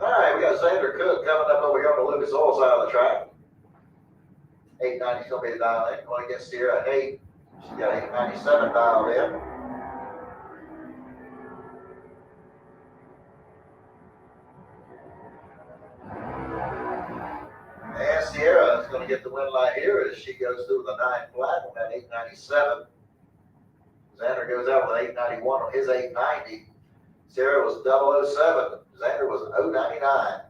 All right, we got Xander Cook coming up over here on the Lucas Oil side of the track. 890 is going to be the dial in. Going against Sierra 8. She's got 897 dialed in. And Sierra is going to get the win light here as she goes through the 9 flat on that 897. Xander goes out with 891 on his 890. Sierra was 007. Xander was an 099.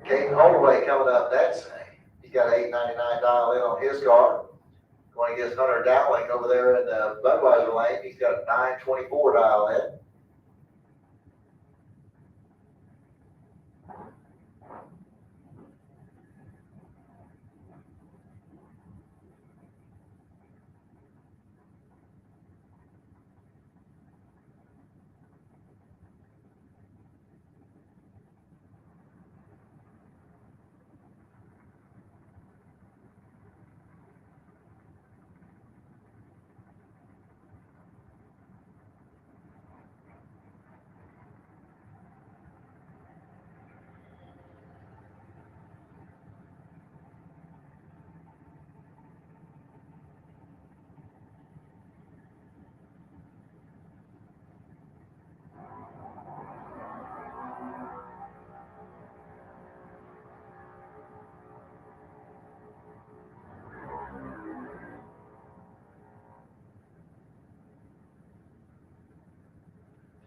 Caden Holloway coming up next. He's got an 899 dial in on his car. Going against Hunter Dowling over there in the Budweiser lane. He's got a 924 dial in.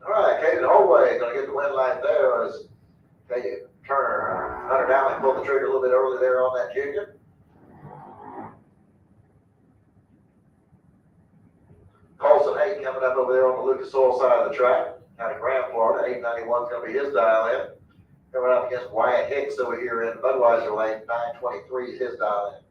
All right, Caden Holloway going to get the win light there as Turner, Hunter Dowling pulled the trigger a little bit early there on that junior. Colson 8 coming up over there on the Lucas Oil side of the track. Out of Grand, Florida, 891 is going to be his dial in. Coming up against Wyatt Hicks over here in Budweiser lane, 923 is his dial in.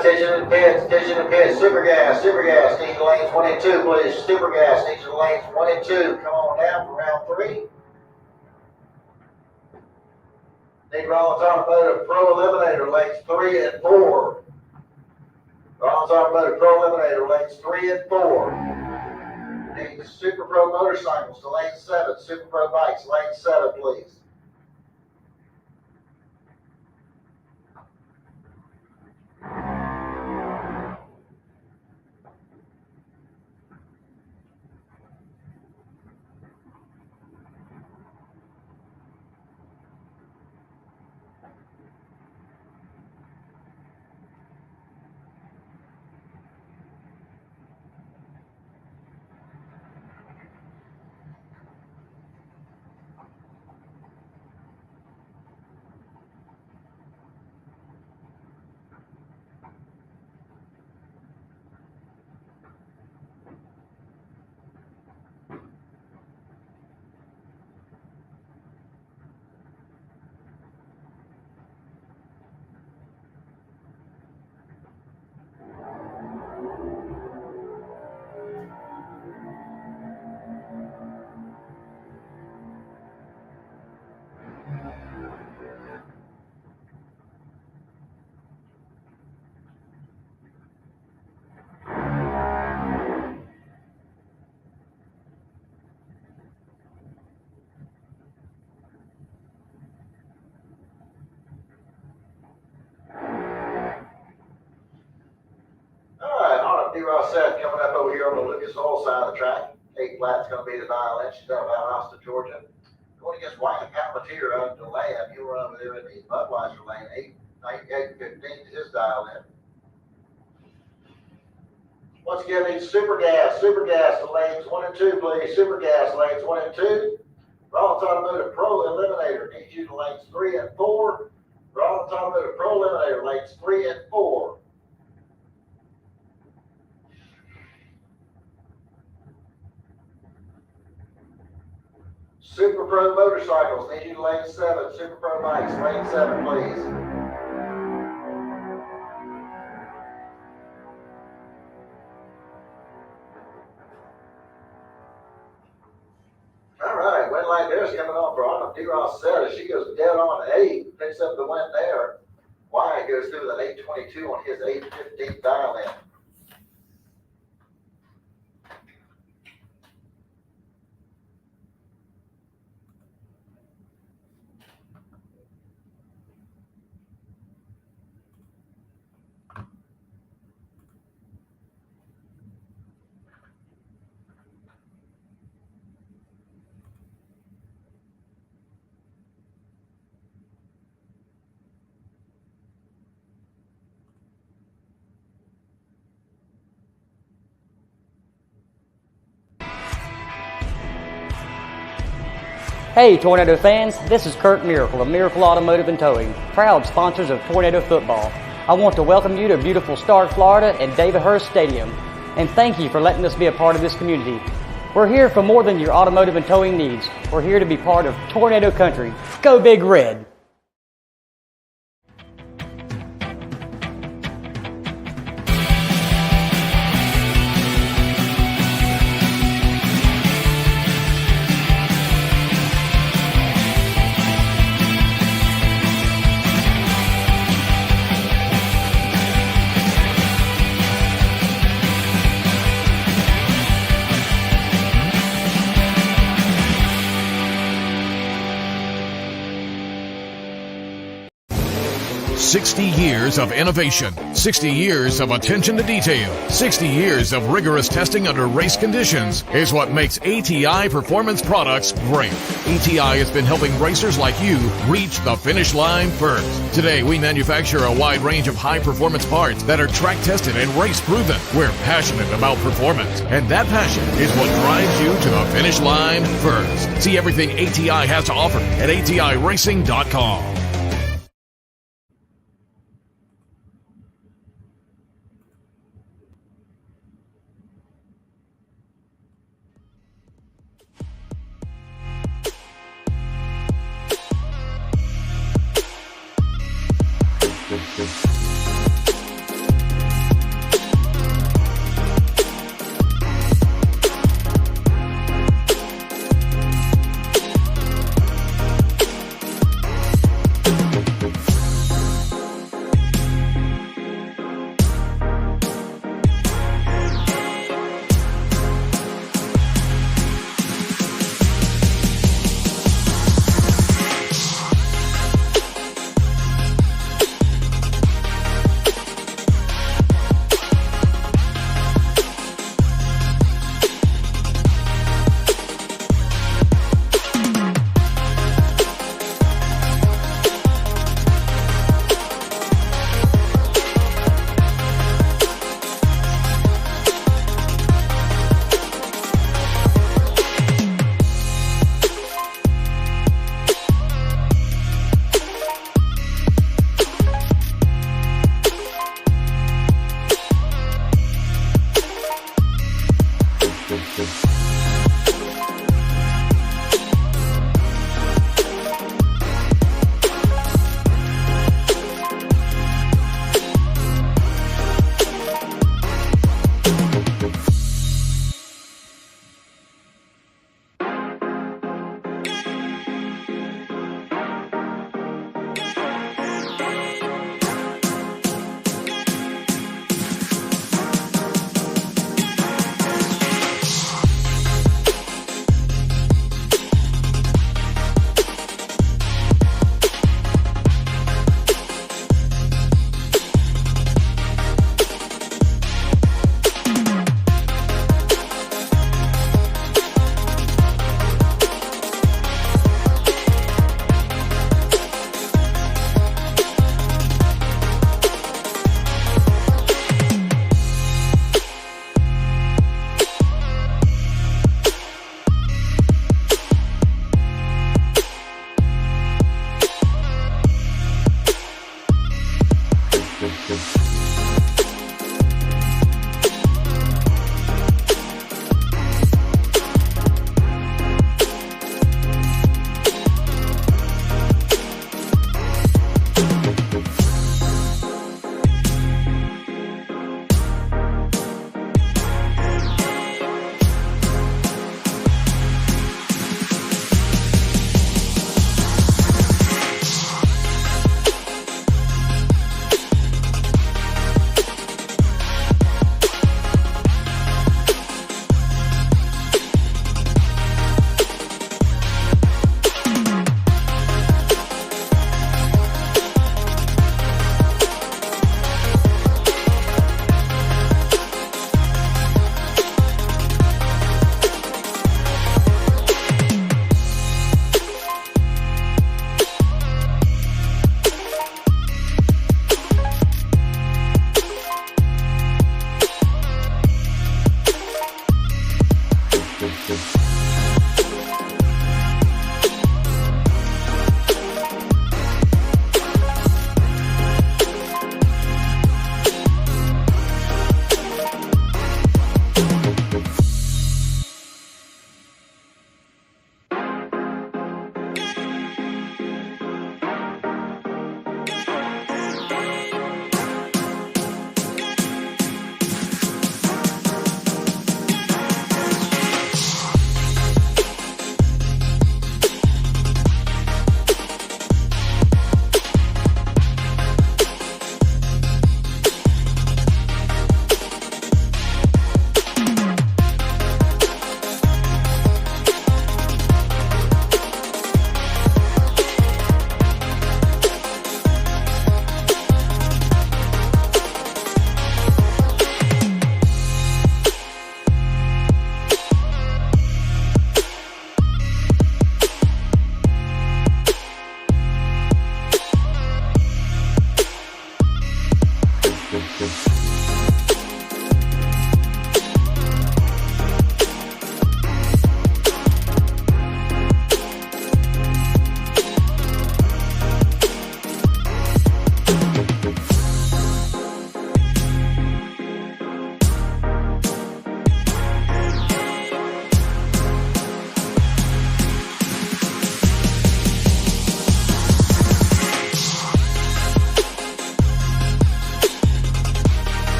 attention to the pits. Super gas, need the lanes 1 and 2, please. Super gas, need the lanes 1 and 2. Come on down for round 3. Need Rollins Automotive Pro Eliminator, lanes 3 and 4. Rollins Automotive Pro Eliminator, lanes 3 and 4. Need the Super Pro Motorcycles to lane 7. Super Pro Bikes, lane 7, please. Seth coming up over here on the Lucas Oil side of the track. 8 flat's going to be the dial in. She's out of Valdosta, Georgia. Going against White Palmatier out of the lab. He'll run over there in the Budweiser lane. 8:15 to his dial in. Once again, need super gas to lanes 1 and 2, please. Super gas lanes 1 and 2. Rollins Automotive Pro Eliminator needs you to lanes 3 and 4. Rollins Automotive Pro Eliminator lanes 3 and 4. Super Pro Motorcycles need you to lane 7. Super Pro Bikes, lane 7, please. All right, wind like this coming on for Autumn D-Ross set as she goes dead on at 8, picks up the wind there. Wyatt goes through with an 822 on his 815 dial in. Hey Tornado fans, this is Kurt Miracle of Miracle Automotive and Towing, proud sponsors of Tornado Football. I want to welcome you to beautiful Stark, Florida at David Hurst Stadium, and thank you for letting us be a part of this community. We're here for more than your automotive and towing needs. We're here to be part of Tornado Country. Go Big Red! "60 years of innovation, 60 years of attention to detail, 60 years of rigorous testing under race conditions is what makes ATI Performance Products great. ATI has been helping racers like you reach the finish line first. Today, we manufacture a wide range of high-performance parts that are track-tested and race-proven. We're passionate about performance, and that passion is what drives you to the finish line first. See everything ATI has to offer at ATIRacing.com.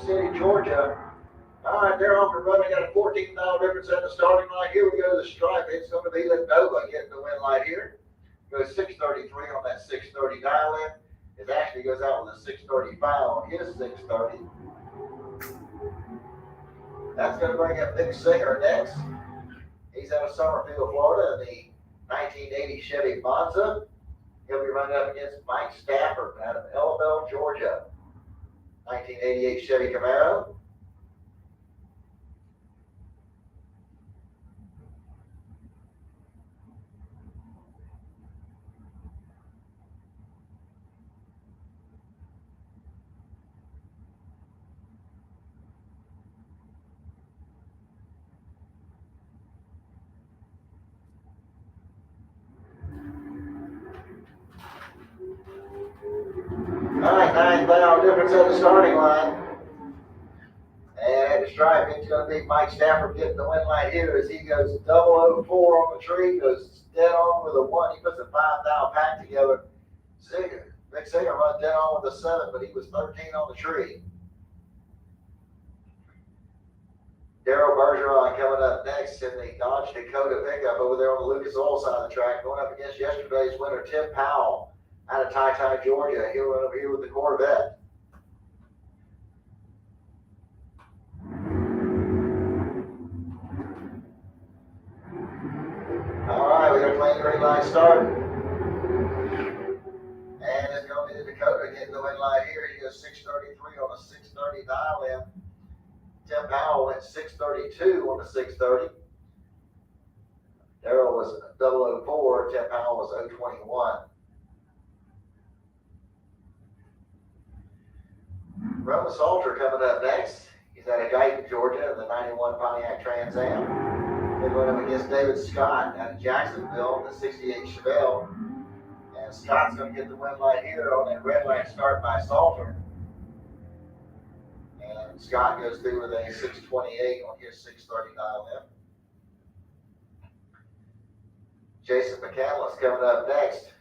City, Georgia. All right, they're off and running. Got a 14-mile difference at the starting line. Here we go to the stripe. It's going to be Nova getting the win light here. Goes 6:33 on that 6:30 dial-in. It actually goes out with a 6:35 on his 6:30. That's going to bring up Nick Singer next. He's out of Summerfield, Florida, in the 1980 Chevy Monza. He'll be running up against Mike Stafford out of Ellaville, Georgia. 1988 Chevy Camaro. All right, 9-mile difference at the starting line. And at the stripe, it's going to be Mike Stafford getting the win light here as he goes 004 on the tree, goes dead on with a 1. He puts a 5-thou pack together. Nick Singer runs dead on with a 7, but he was 13 on the tree. Daryl Bergeron coming up next in the Dodge Dakota pickup over there on the Lucas Oil side of the track, going up against yesterday's winner, Tim Powell, out of Ty, Georgia. He'll run over here with the Corvette. All right, we got a plain green line start. And it's going to be the Dakota getting the win light here. He goes 6:33 on a 6:30 dial-in. Tim Powell went 6:32 on the 6:30. Darrell was 004. Tim Powell was 021. Roman Salter coming up next. He's out of Gainesville, Georgia, in the 91 Pontiac Trans Am. They're going up against David Scott out of Jacksonville in the 68 Chevelle. And Scott's going to get the win light here on that red light start by Salter. And Scott goes through with a 628 on his 630 dial in. Jason McCandless coming up next.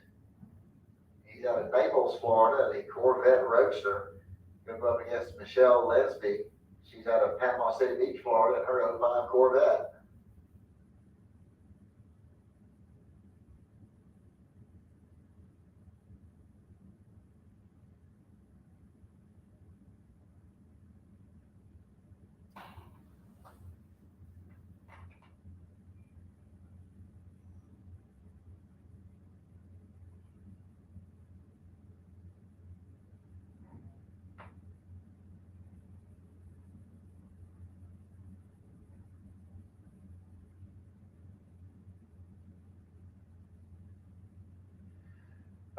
He's out of Naples, Florida, the Corvette Roadster. Going up against Michelle Lesby. She's out of Panama City Beach, Florida, in her 05 Corvette.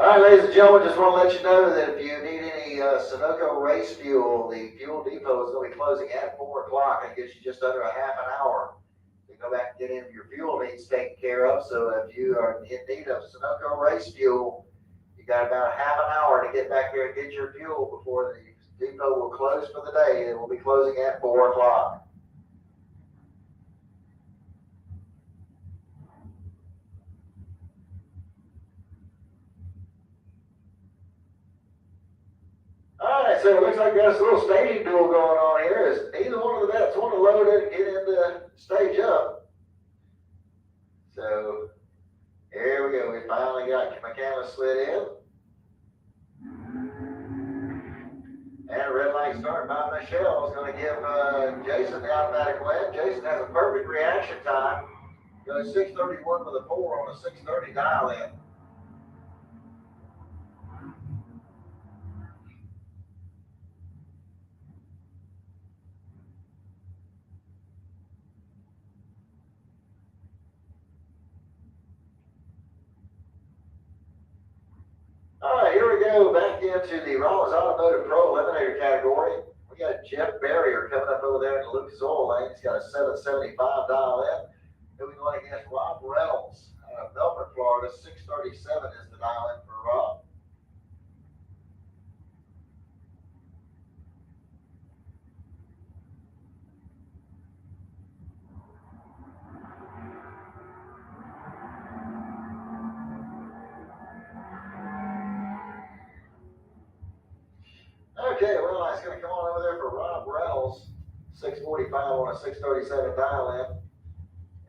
All right, ladies and gentlemen, just want to let you know that if you need any Sunoco race fuel, the fuel depot is going to be closing at 4 o'clock. It gives you just under a half an hour to go back and get in your fuel needs taken care of. So if you are in need of Sunoco race fuel, you got about a half an hour to get back there and get your fuel before the depot will close for the day. It will be closing at 4 o'clock. All right, so it looks like there's a little staging duel going on here. As neither one of the vets want to load it and get into stage up. So here we go. We finally got McCandless slid in. And a red light start by Michelle is going to give Jason the automatic win. Jason has a perfect reaction time. Goes 631 with a 4 on a 630 dial in. All right, here we go back into the Rollins Automotive Pro Eliminator category. We got Jeff Barrier coming up over there in the Lucas Oil lane. He's got a 775 dial in. He'll be going against Rob Reynolds out of Belfort, Florida. 637 is the dial in for Rob. Okay, well, it's going to come on over there for Rob Reynolds, 645 on a 637 dial in,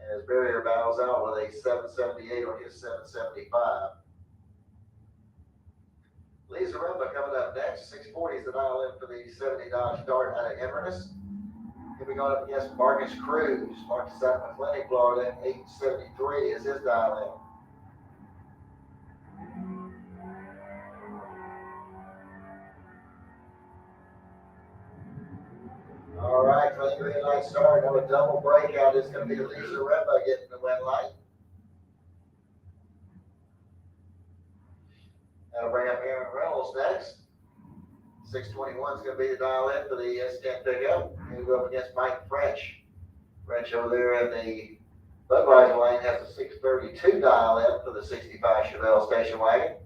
as Barrier battles out with a 778 on his 775. Lisa Rumba coming up next, 640 is the dial in for the 70 Dodge Dart out of Inverness. He'll be going up against Marcus Cruz. Marcus out of McClenny, Florida, 873 is his dial in. All right, clean green light start. Now a double breakout is going to be Lisa Remba getting the win light. That'll bring up Aaron Reynolds next. 621 is going to be the dial in for the S10 pickup. He'll go up against Mike French. French over there in the Budweiser lane has a 632 dial in for the 65 Chevelle station wagon.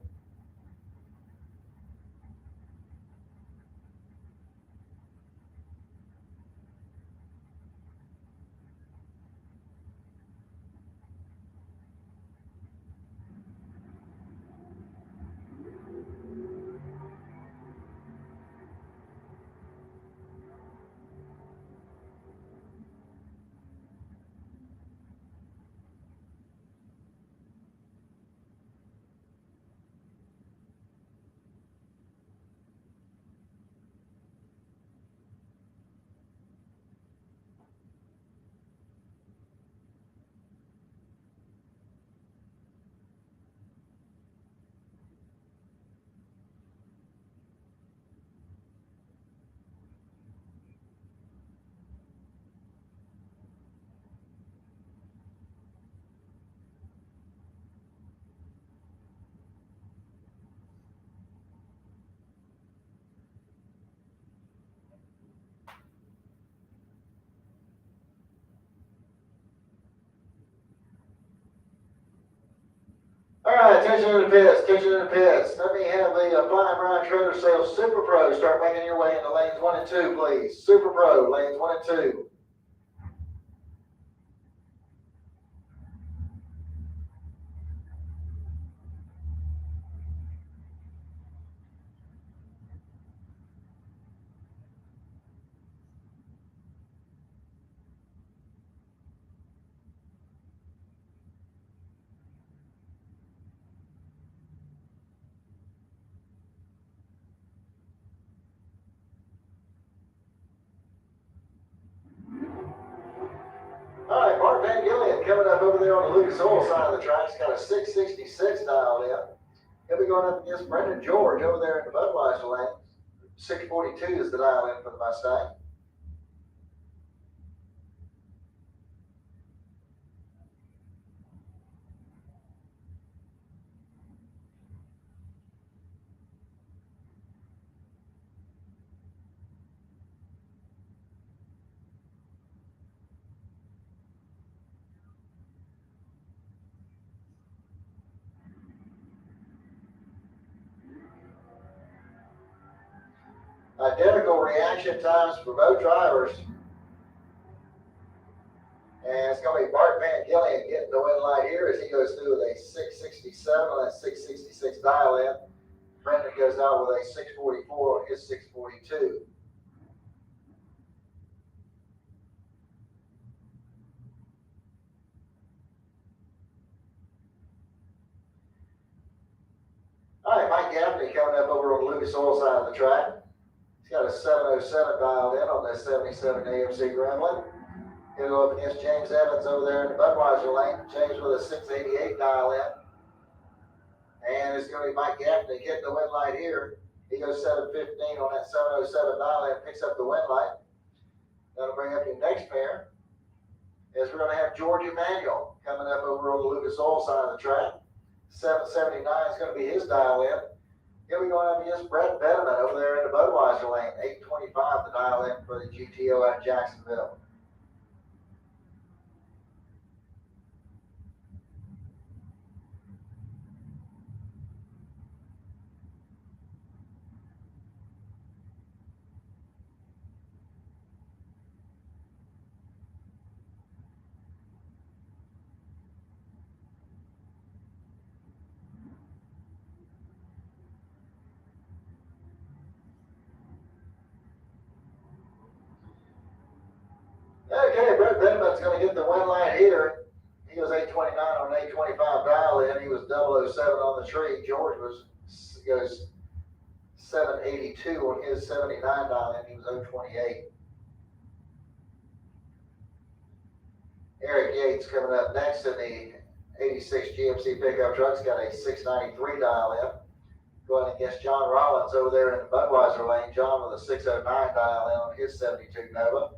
attention to the pits, attention to the pits. Let me have the Flying Brian Trailer Sales Super Pro start making your way into lanes 1 and 2, please. Super Pro, lanes 1 and 2. All right, Mark Van Gillian coming up over there on the Lucas Oil side of the track. He's got a 666 dialed in. He'll be going up against Brendan George over there in the Budweiser lane. 642 is the dial in for the Mustang. Identical reaction times for both drivers. And it's going to be Bart Van Gillian getting the win light here as he goes through with a 667 on that 666 dial in. Brendan goes out with a 644 on his 642. All right, Mike Gaffney coming up over on the Lucas Oil side of the track. He's got a 707 dialed in on this 77 AMC Gremlin. He'll go up against James Evans over there in the Budweiser lane. James with a 688 dial in. And it's going to be Mike Gaffney getting the win light here. He goes 715 on that 707 dial in, picks up the win light. That'll bring up your next pair. Is we're going to have George Emanuel coming up over on the Lucas Oil side of the track. 779 is going to be his dial in. He'll be going up against Brett Betterman over there in the Budweiser lane. 825 the dial in for the GTO out of Jacksonville. Okay, Brett Bennett's going to get the win light here. He was 829 on an 825 dial in. He was 007 on the tree. George goes 782 on his 79 dial in. He was 028. Eric Yates coming up next in the 86 GMC pickup truck. He's got a 693 dial in. Going against John Rollins over there in the Budweiser lane. John with a 609 dial in on his 72 Nova.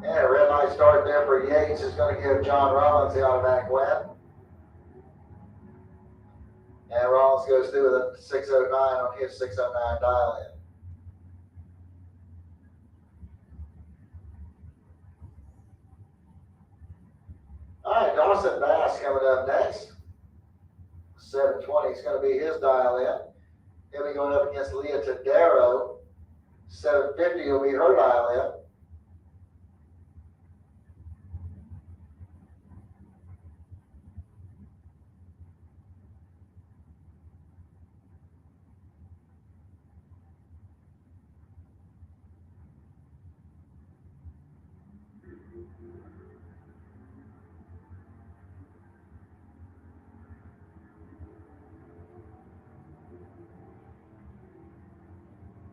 And a red light start there for Yates is going to give John Rollins the automatic win. And Rollins goes through with a 609 on his 609 dial in. All right, Dawson Bass coming up next. 720 is going to be his dial in. He'll be going up against Leah Tadero. 750 will be her dial in.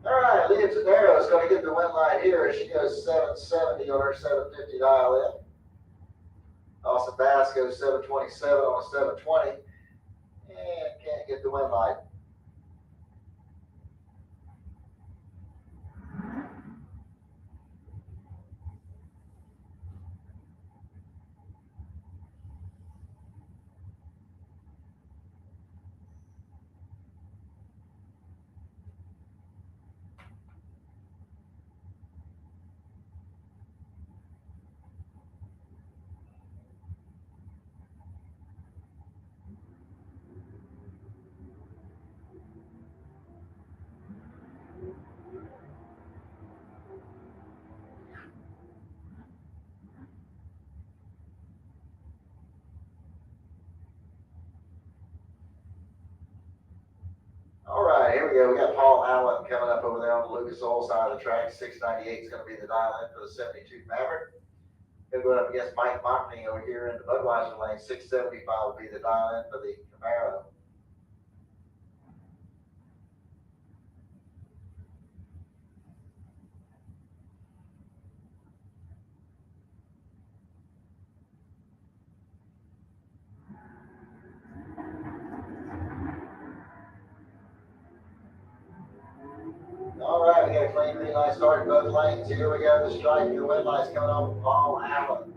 All right, Leah Tadero is going to get the win light here as she goes 770 on her 750 dial in. Austin Bass goes 727 on a 720 and can't get the win light. we go. We got Paul Allen coming up over there on the Lucas Oil side of the track. 698 is going to be the dial in for the 72 Maverick. He'll go up against Mike Mockney over here in the Budweiser lane. 675 will be the dial in for the Camaro. All right, we got a clean green light starting both lanes. Here we go. The stripe, your win light's coming on with Paul Allen.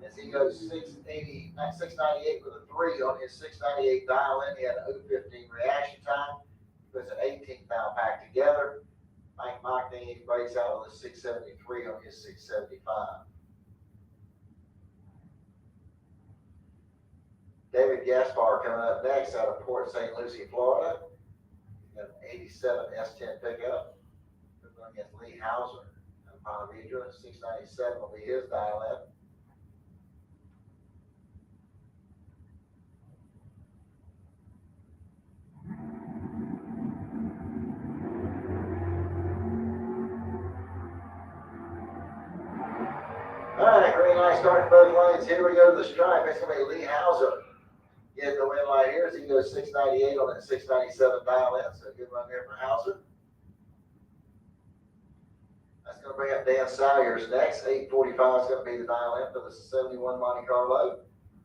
As he goes 698 with a 3 on his 698 dial in. He had an 015 reaction time. He puts an 18th now pack together. Mike Mockney breaks out with a 673 on his 675. David Gaspar coming up next out of Port St. Lucie, Florida. Got an 87 S10 pickup. We're going against Lee Hauser out of Ponte Vedra. 697 will be his dial in. All right, green light starting both lanes. Here we go to the stripe. It's going to be Lee Hauser. Get the win light here as he goes 698 on that 697 dial in. So a good run there for Hauser. That's going to bring up Dan Salyers next. 845 is going to be the dial in for the 71 Monte Carlo.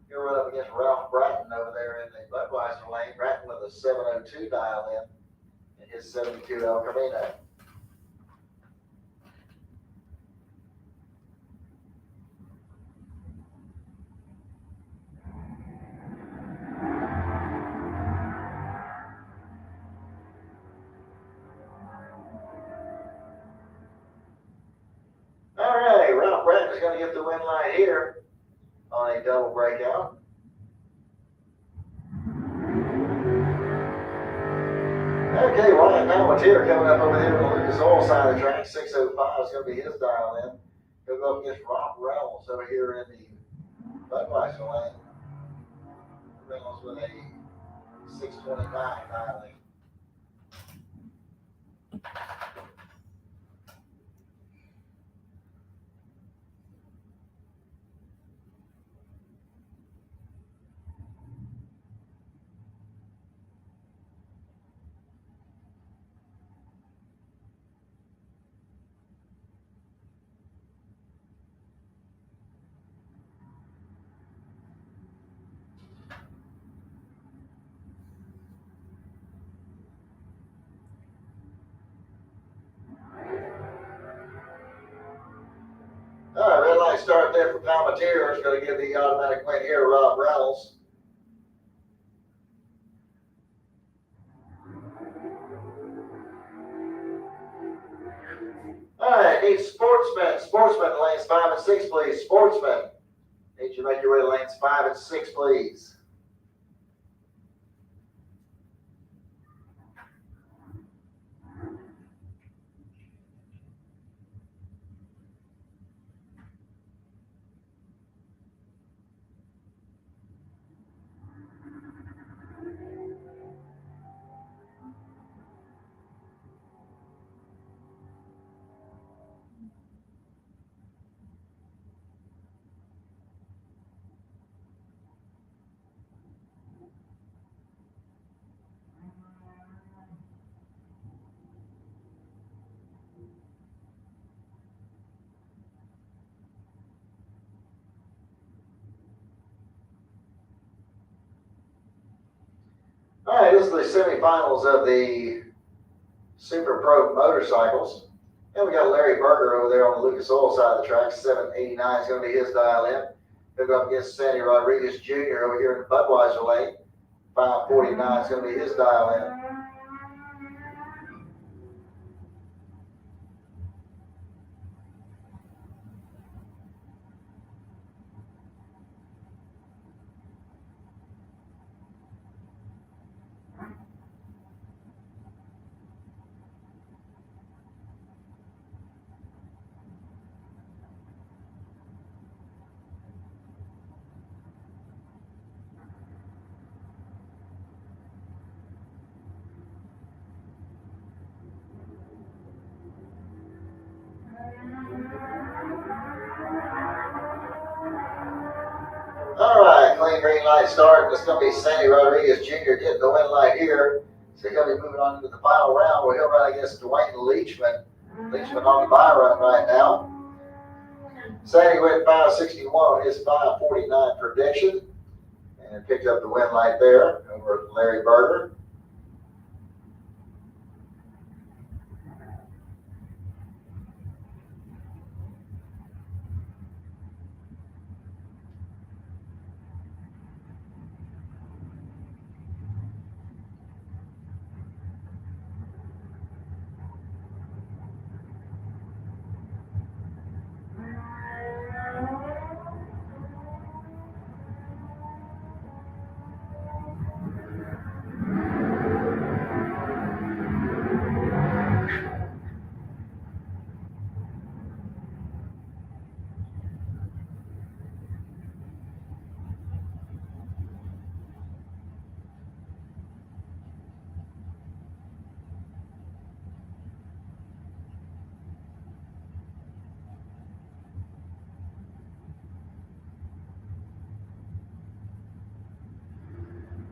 He'll run up against Ralph Bratton over there in the Budweiser lane. Bratton with a 702 dial in his 72 El Camino. All right, Ralph Bratton is going to get the win light here on a double breakout. Okay, Ryan Palmatier coming up over here on the Lucas Oil side of the track. 605 is going to be his dial in. He'll go up against Rob Reynolds over here in the Budweiser lane. Reynolds with a 629 dial in. All right, red light start there for Palmatier. Is going to give the automatic win here, Rob Reynolds. All right, need sportsmen. Sportsmen, lanes 5 and 6, please. Sportsmen, need you to make your way to lanes 5 and 6, please. All right, this is the semifinals of the Super Pro motorcycles. And we got Larry Berger over there on the Lucas Oil side of the track. 789 is going to be his dial in. He'll go up against Sandy Rodriguez Jr. over here in the Budweiser lane. 549 is going to be his dial in. All right, clean green light start. It's going to be Sandy Rodriguez Jr. getting the win light here. So he'll be moving on to the final round where he'll run against Dwayne Leachman. Leachman on the bye run right now. Sandy went 561 on his 549 prediction and picked up the win light there over Larry Berger.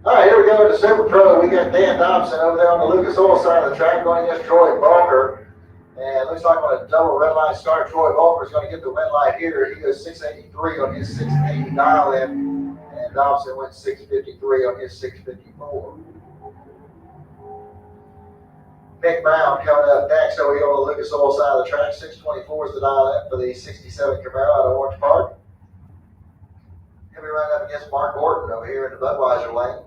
All right, here we go to Super Pro. We got Dan Dobson over there on the Lucas Oil side of the track going against Troy Balker. And it looks like on a double red line start, Troy Balker is going to get the win light here. He goes 683 on his 680 dial in, and Dobson went 653 on his 654. Nick Brown coming up next over here on the Lucas Oil side of the track. 624 is the dial in for the 67 Camaro out of Orange Park. He'll be running up against Mark Orton over here in the Budweiser lane.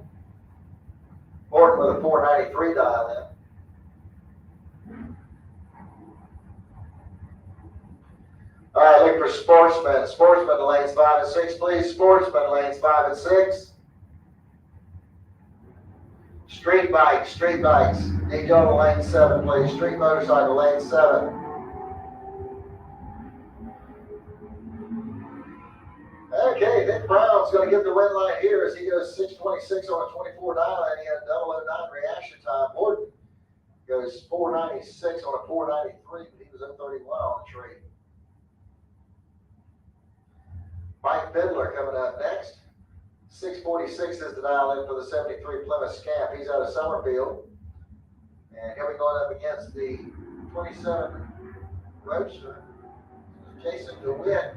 Orton with a 493 dial in. All right, look for Sportsman. Sportsman lanes 5 and 6, please. Sportsman lanes 5 and 6. Street bikes. Need y'all to lane 7, please. Street motorcycle lane 7. Okay, Nick Brown's going to get the win light here as he goes 626 on a 24 dial, and he had a 009 reaction time. Orton goes 496 on a 493, but he was up 31 on the tree. Mike Fiddler coming up next. 646 is the dial in for the 73 Plymouth Scamp. He's out of Summerfield. And he'll be going up against the 27 Roadster, Jason DeWitt,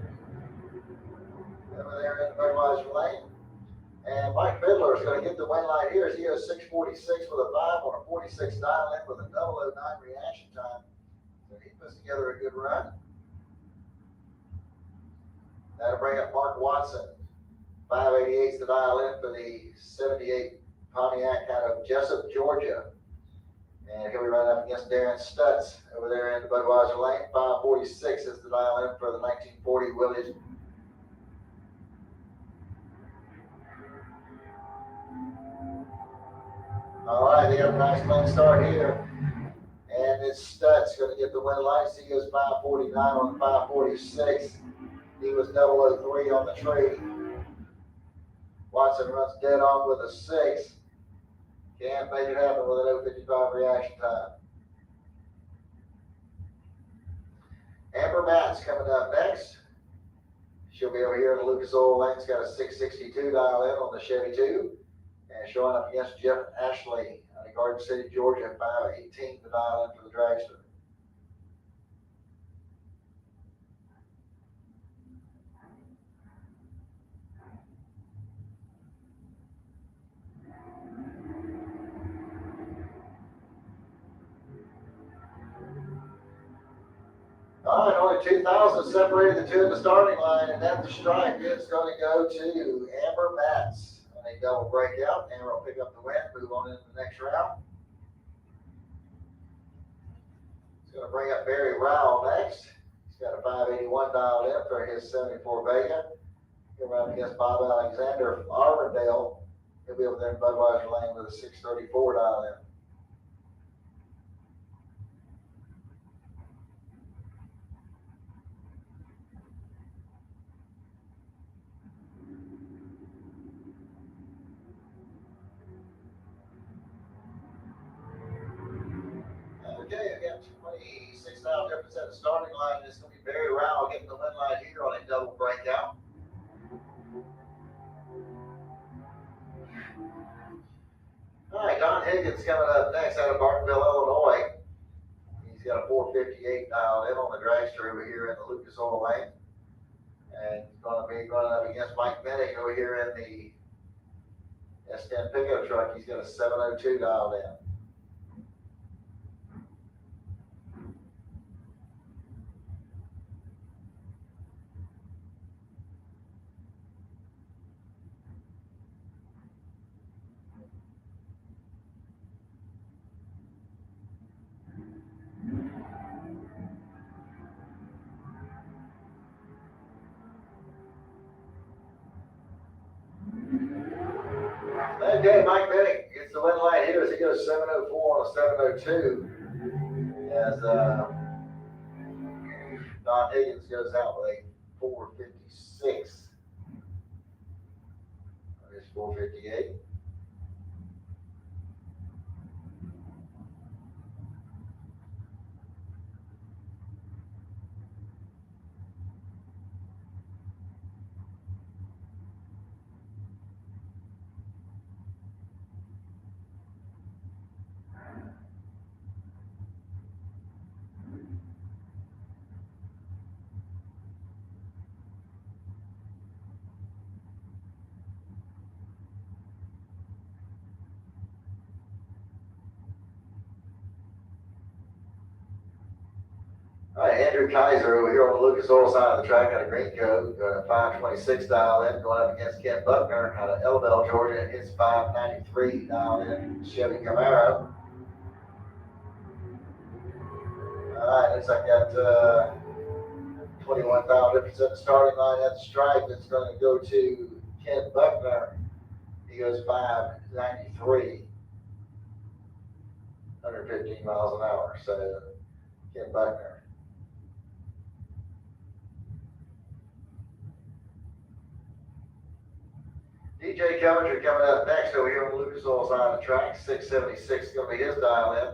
over there in the Budweiser lane. And Mike Fiddler is going to get the win light here as he goes 646 with a 5 on a 46 dial in with a 009 reaction time. So he puts together a good run. That'll bring up Mark Watson. 588 is the dial in for the 78 Pontiac out of Jessup, Georgia. And he'll be running up against Darren Stutz over there in the Budweiser lane. 546 is the dial in for the 1940 Willys. All right, they got a nice clean start here. And it's Stutz going to get the win lights. He goes 549 on the 546. He was 003 on the tree. Watson runs dead on with a 6. Can't make it happen with an 055 reaction time. Amber Matt's coming up next. She'll be over here in the Lucas Oil lane. She's got a 662 dial in on the Chevy 2. And showing up against Jeff Ashley out of Garden City, Georgia, 518 the dial in for the dragster. All right, only 2,000 separated the two in the starting line, and at the stripe, it's going to go to Amber Matz. On a double breakout, Amber will pick up the win, move on into the next round. It's going to bring up Barry Rowell next. He's got a 581 dialed in for his 74 Vega. He'll run against Bob Alexander from Arvindale. He'll be over there in Budweiser lane with a 634 dialed in. Okay, again, 26 dial difference at at the starting line. It's going to be Barry Rowell getting the win light here on a double breakout. All right, Don Higgins coming up next out of Bartonville, Illinois. He's got a 458 dialed in on the dragster over here in the Lucas Oil Lane. And he's going to be running up against Mike Bennett over here in the S10 pickup truck. He's got a 702 dialed in. Okay, Mike Bennett gets the win light here as he goes 704 on a 702. As Don Higgins goes out with a 456. There's 458. All right, Andrew Kaiser over here on the Lucas Oil side of the track got a green coat, 526 dial in, going up against Ken Buckner out of Elbell, Georgia. His 593 dial in Chevy Camaro. All right, looks like that 21,000 difference at the starting line at the stripe. It's going to go to Ken Buckner. He goes 593, 115 miles an hour. So Ken Buckner. DJ Coventry coming up next over here on the Lucas Oil side of the track. 676 is going to be his dial in.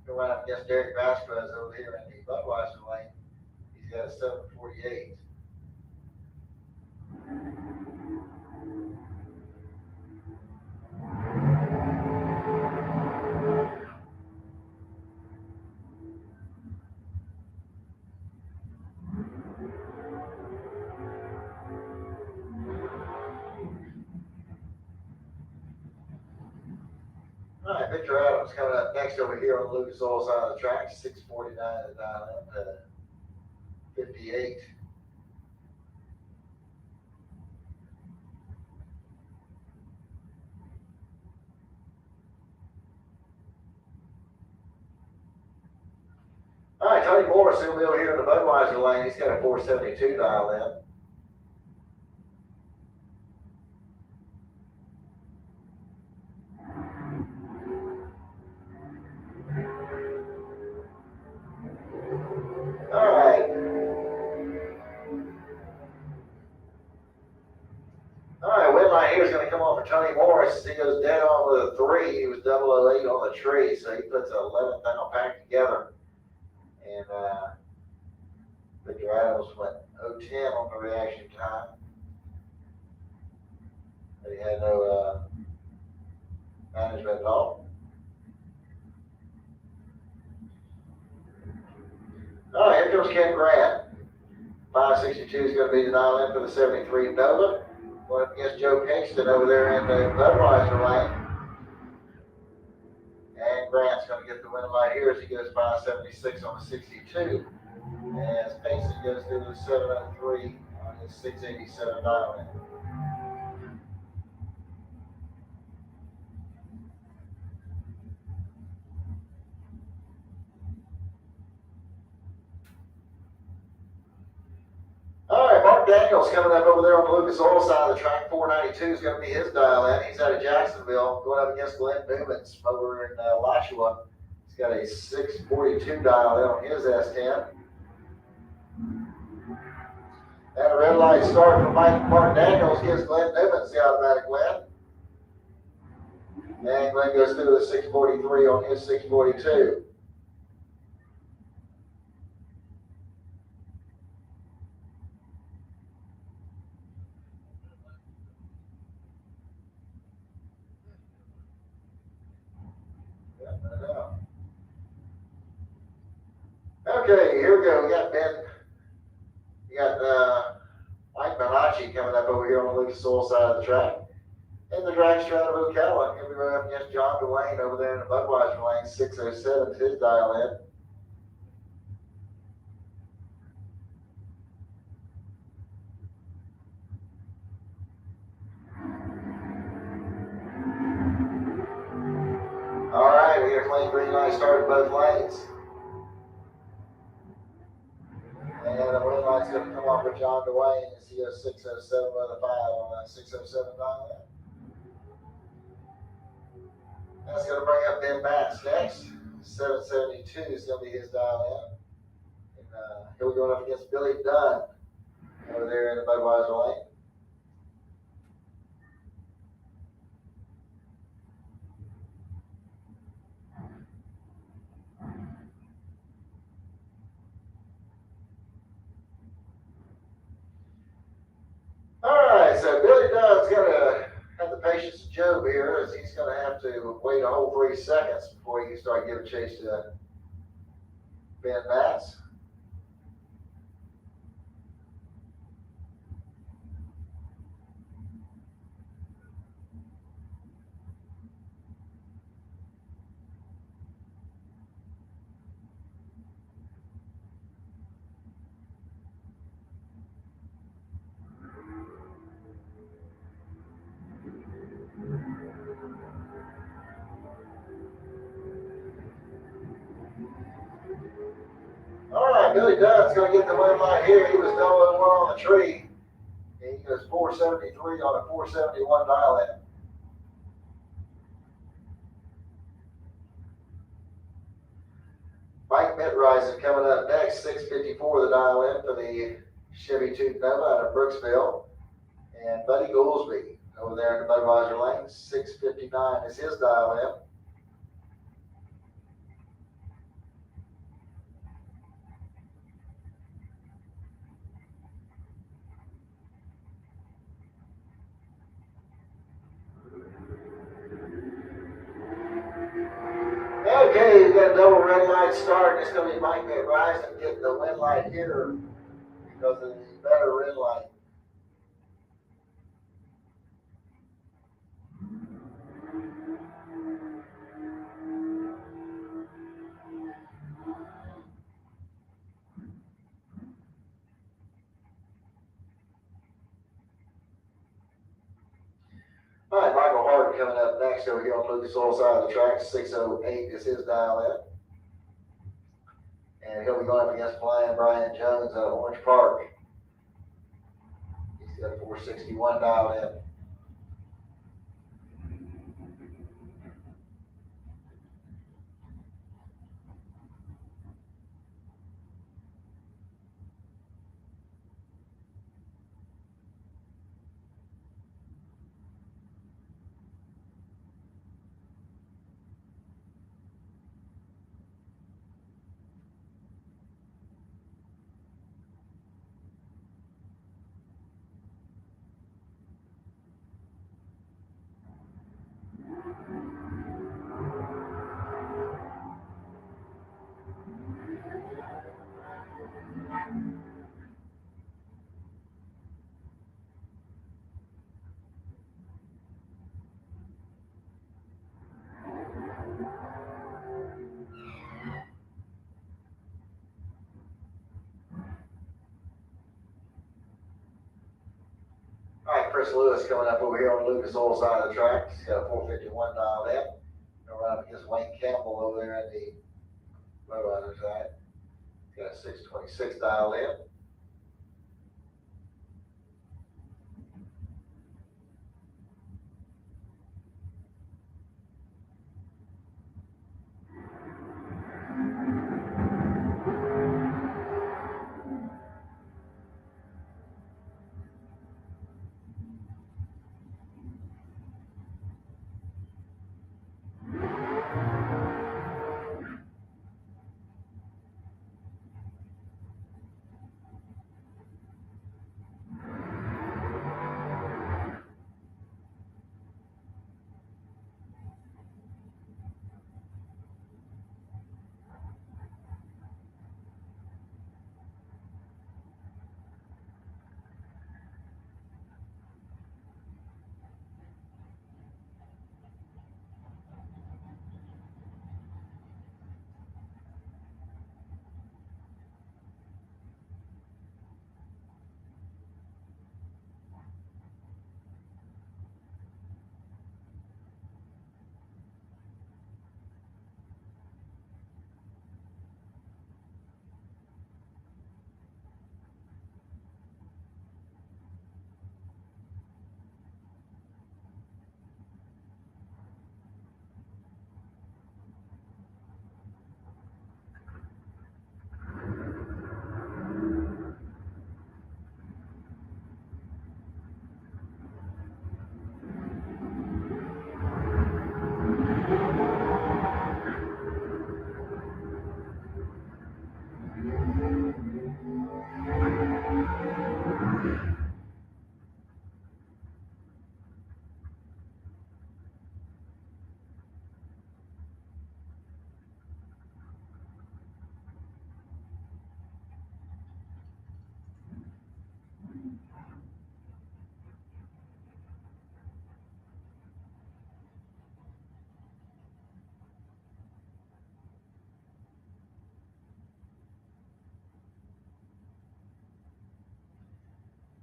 Going up against Derek Vasquez over here in the Budweiser lane. He's got a 748. All right, Victor Adams coming up next over here on the Lucas Oil side of the track. 649 to dial in to 58. All right, Tony Morris will be over here in the Budweiser lane. He's got a 472 dial in. Here's going to come on for Tony Morris. He goes dead on with a 3. He was 008 on the tree, so he puts an 11th down pack together. And Victor Adams went 010 on the reaction time. But he had no management at all. All right, here comes Ken Grant. 562 is going to be the dial in for the 73 Nova. Going up against Joe Kingston over there in the Budweiser lane. And Grant's going to get the win light here as he goes 576 on the 62. As Kingston goes through the 703 on his 687 dial in. Daniels coming up over there on the Lucas Oil side of the track. 492 is going to be his dial in. He's out of Jacksonville, going up against Glenn Newman's over in Alachua. He's got a 642 dial in on his S10. And a red light start from Mark Daniels gives Glenn Newman's the automatic win. And Glenn goes through the 643 on his 642. Okay, here we go. We got Mike Malachi coming up over here on the Lucas Oil side of the track. In the drag straight of Ocala, he'll be right up against John Dwayne over there in the Budweiser lane. 607 is his dial in. All right, we got a clean green light start in both lanes. And the green light's going to come off for John Dwayne as he goes 607 by the 5 on that 607 dial in. That's going to bring up Ben Batts next. 772 is going to be his dial in. And he'll be going up against Billy Dunn over there in the Budweiser lane. All right, so Billy Dunn's going to have the patience of Job here, as he's going to have to wait a whole 3 seconds before he can start giving chase to Ben Batts. All right, Billy Dunn's going to get the win line here. He was number one on the tree. He goes 473 on a 471 dial in. Mike Mitreisen coming up next, 654 the dial in for the Chevy Tube Nova out of Brooksville. And Buddy Goolsby over there in the Budweiser lane, 659 is his dial in. Okay, we've got a double red light start. It's going to be Mike Mitreisen getting the win light here because of the better red light. All right, Michael Hart coming up next over here on Lucas Oil side of the track. 608 is his dial in. And he'll be going up against Brian Jones out of Orange Park. He's got 461 dialed in. All right, Chris Lewis coming up over here on the Lucas Oil side of the track. He's got a 451 dialed in. Going right up against Wayne Campbell over there at the Budweiser side. He's got a 626 dialed in.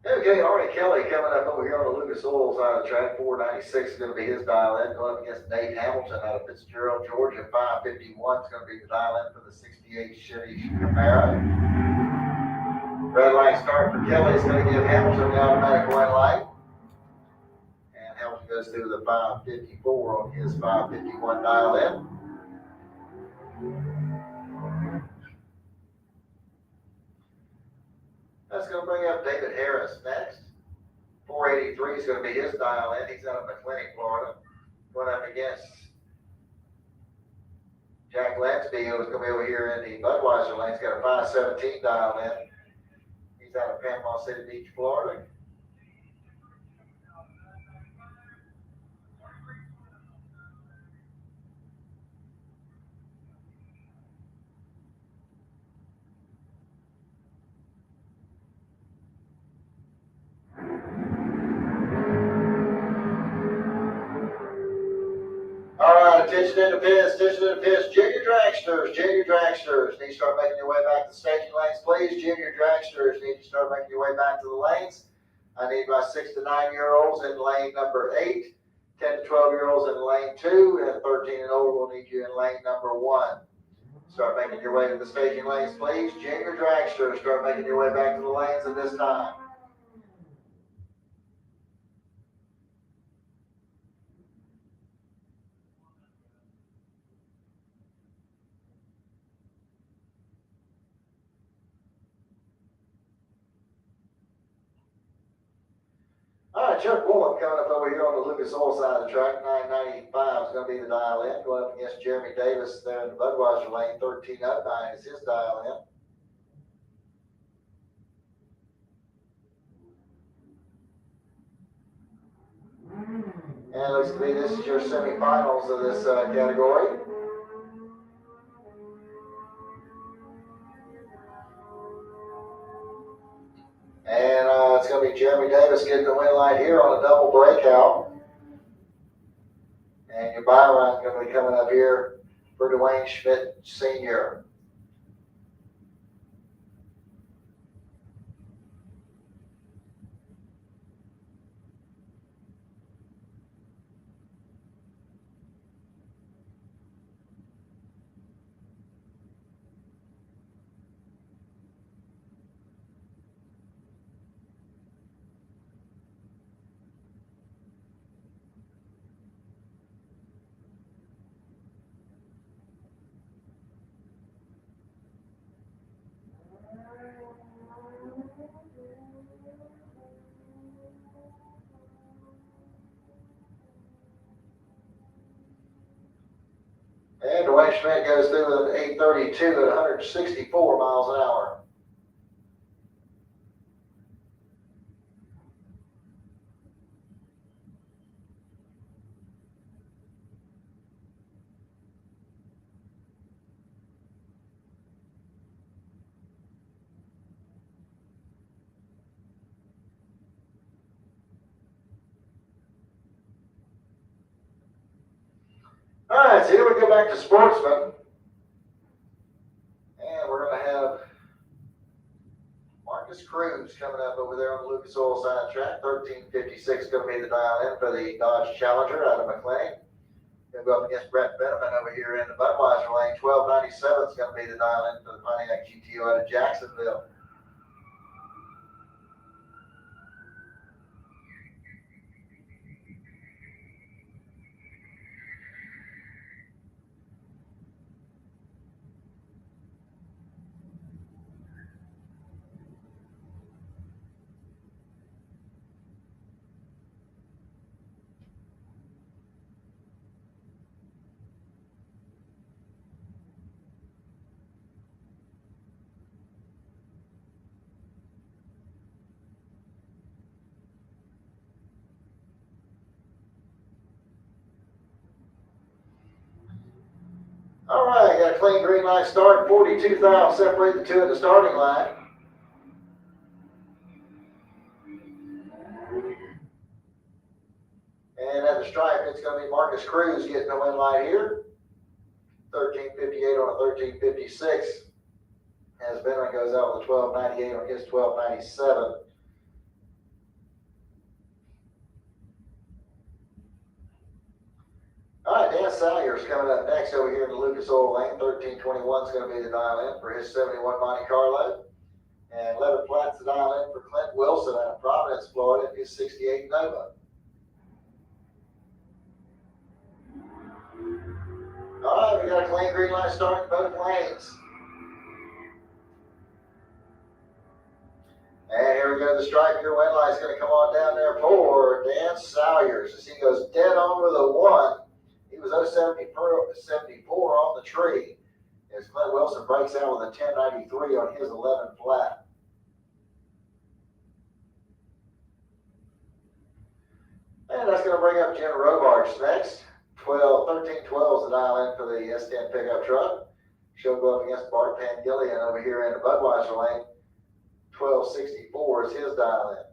Okay, Artie Kelly coming up over here on the Lucas Oil side of the track. 496 is going to be his dial in, going up against Nate Hamilton out of Fitzgerald, Georgia. 551 is going to be the dial in for the 68 Chevy Camaro. Red light start for Kelly is going to give Hamilton the automatic red light. And Hamilton goes through the 554 on his 551 dial in. That's going to bring up David Harris next. 483 is going to be his dial in. He's out of McClenny, Florida. Going up against Jack Lansby, who's going to be over here in the Budweiser lane. He's got a 517 dial in. He's out of Panama City Beach, Florida. All right, attention in the pits, junior dragsters, need to start making your way back to the staging lanes, please. Junior dragsters need to start making your way back to the lanes. I need my 6 to 9-year-olds in lane number 8, 10 to 12-year-olds in lane 2, and 13 and older will need you in lane number 1. Start making your way to the staging lanes, please. Junior dragsters, start making your way back to the lanes at this time. All right, Chuck Woolen coming up over here on the Lucas Oil side of the track. 995 is going to be the dial in. Going up against Jeremy Davis there in the Budweiser lane. 1309 is his dial in. And it looks to be this is your semifinals of this category. And it's going to be Jeremy Davis getting the win light here on a double breakout. And your byline is going to be coming up here for Dwayne Schmidt Sr. And Dwayne Schmidt goes through with an 832 at 164 miles an hour. All right, so here we go back to Sportsman. And we're going to have Marcus Cruz coming up over there on the Lucas Oil side track. 1356 going to be the dial in for the Dodge Challenger out of McClenny. Going to go up against Brett Benjamin over here in the Budweiser lane. 1297 is going to be the dial in for the Pontiac GTO out of Jacksonville. All right, got a clean green light start. 42 thou separate the two at the starting line. And at the stripe, it's going to be Marcus Cruz getting the win light here. 1358 on a 1356. As Benjamin goes out with a 1298 on his 1297. Salyers coming up next over here in the Lucas Oil Lane. 1321 is going to be the dial in for his 71 Monte Carlo. And 11 Plat's the dial in for Clint Wilson out of Providence, Florida, his 68 Nova. All right, we got a clean green light starting both lanes. And here we go, the stripe. Your win light's going to come on down there for Dan Salyers as he goes dead on with a 1. He was 074 on the tree as Clint Wilson breaks out with a 1093 on his 11 flat. And that's going to bring up Jen Robarch next. 1312 is the dial in for the S10 pickup truck. She'll go up against Bart Pangillian over here in the Budweiser lane. 1264 is his dial in.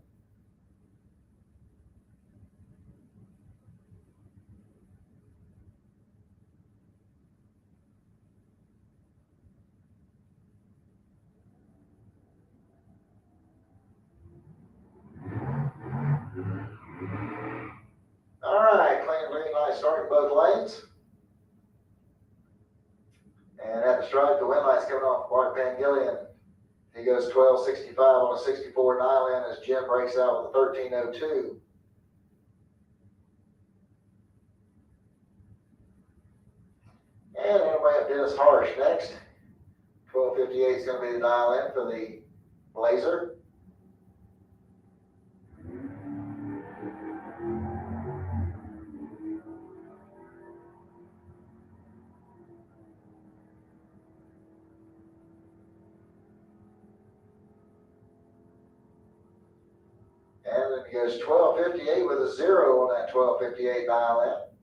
All right, clean green light starting both lanes. And at the stripe, the win light's coming off Bart Pangillian. He goes 1265 on a 64 dial in as Jim breaks out with a 1302. And then we have Dennis Harsh next. 1258 is going to be the dial in for the Blazer. And then he goes 1258 with a 0 on that 1258 dial in.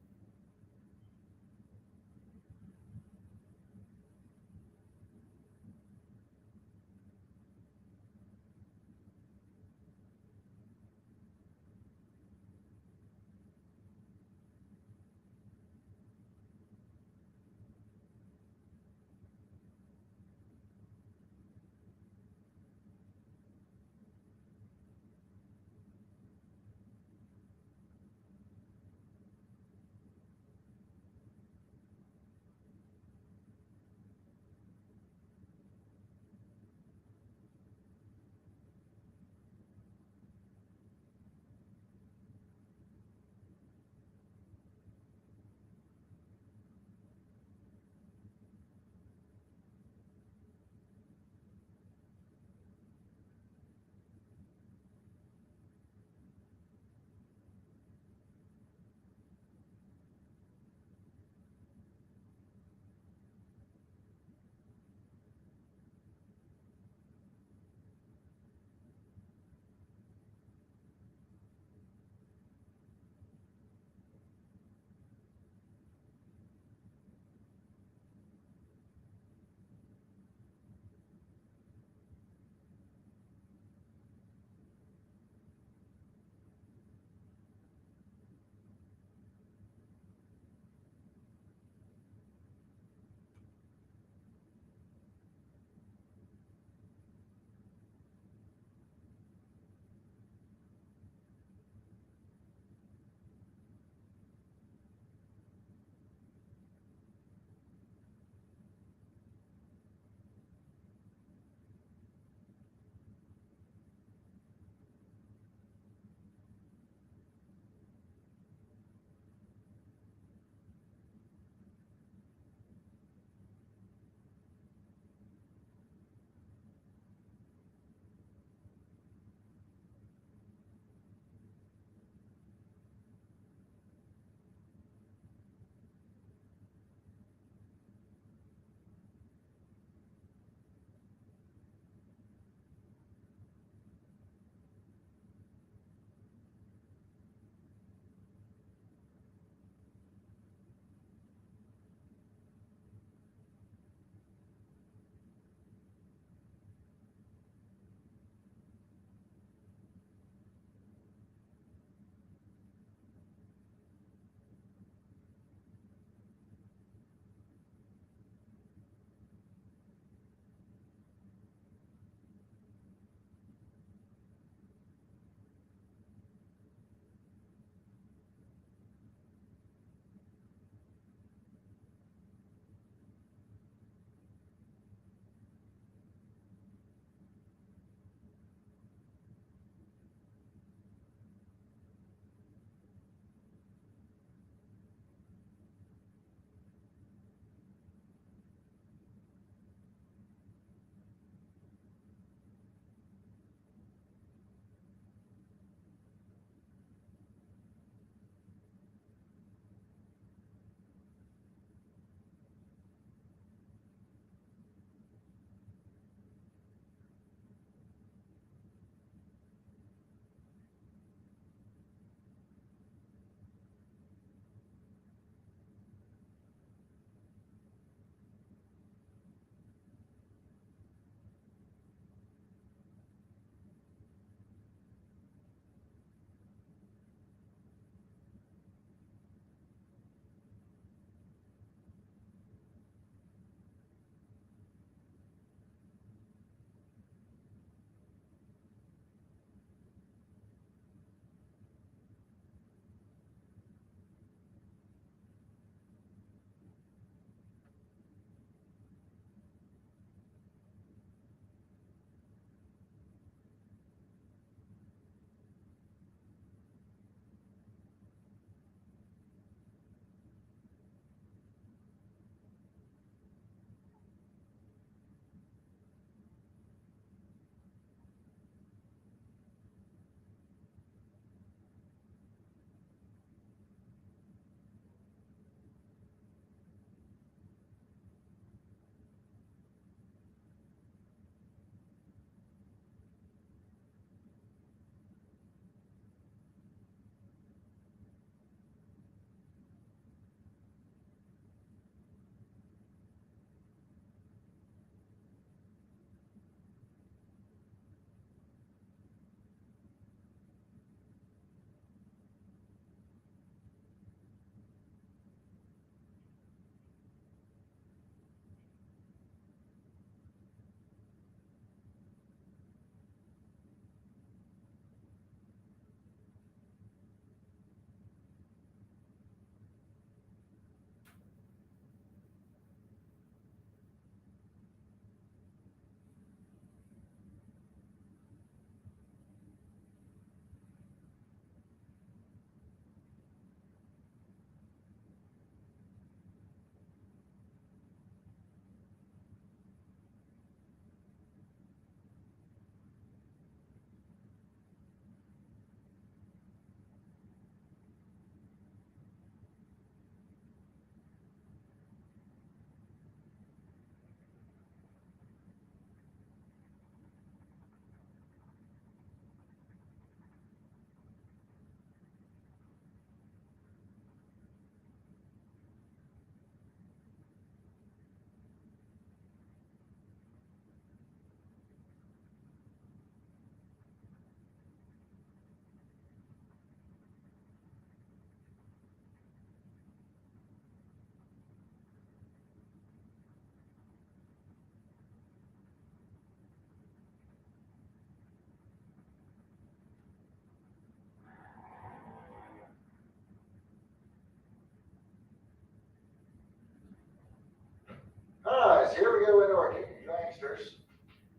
here we go into our youngsters.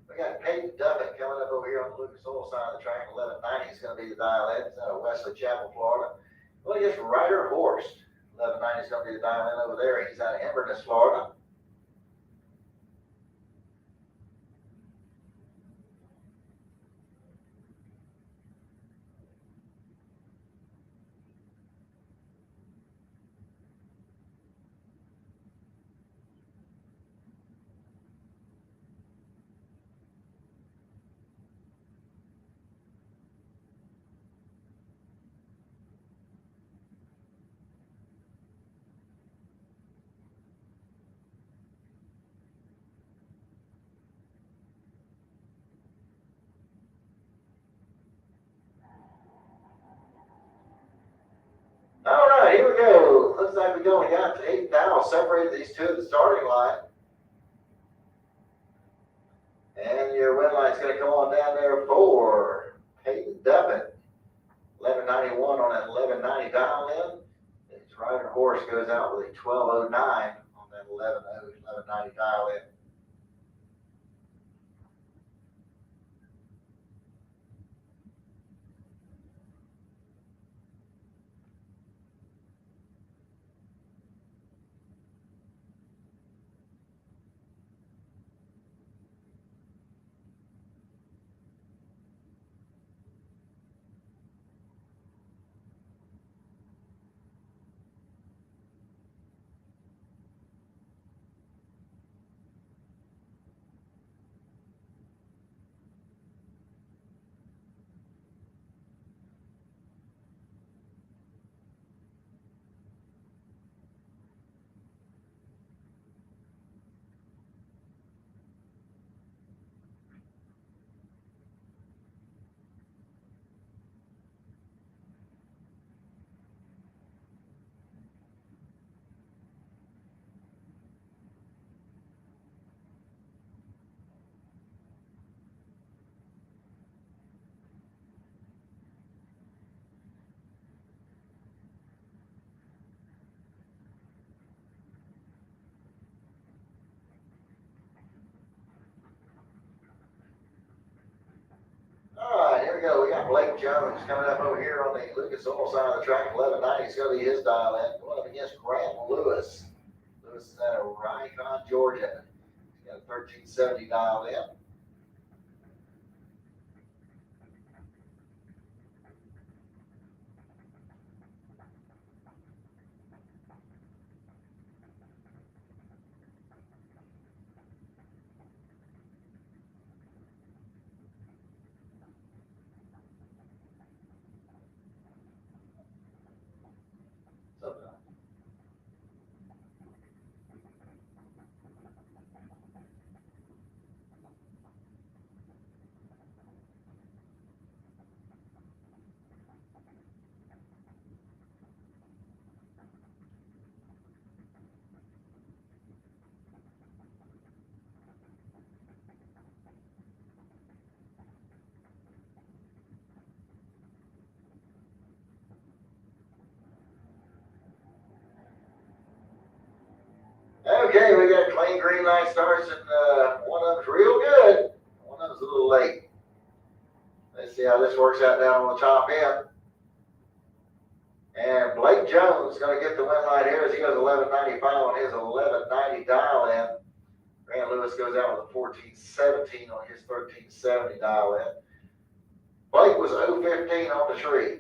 We got Peyton Duffett coming up over here on the Lucas Oil side of the track. 1190 is going to be the dial-in. It's out of Wesley Chapel, Florida. Well, I guess Ryder Horst. 1190 is going to be the dial-in over there. He's out of Inverness, Florida. All right, here we go. Looks like we only got 8 now. Separated these two at the starting line. And your win line's going to come on down there for Peyton Duffett. 1191 on that 1190 dial in. His Ryder Horse goes out with a 1209 on that 1190 dial in. All right, here we go. We got Blake Jones coming up over here on the Lucas Oil side of the track. 1190 is going to be his dial in. Going up against Grant Lewis. Lewis is out of Ricon, Georgia. He's got a 1370 dial in. Okay, we got clean green light starts, and one of them's real good. One of them's a little late. Let's see how this works out down on the top end. And Blake Jones is going to get the win light here as he goes 1195 on his 1190 dial in. Grant Lewis goes out with a 1417 on his 1370 dial in. Blake was 015 on the tree.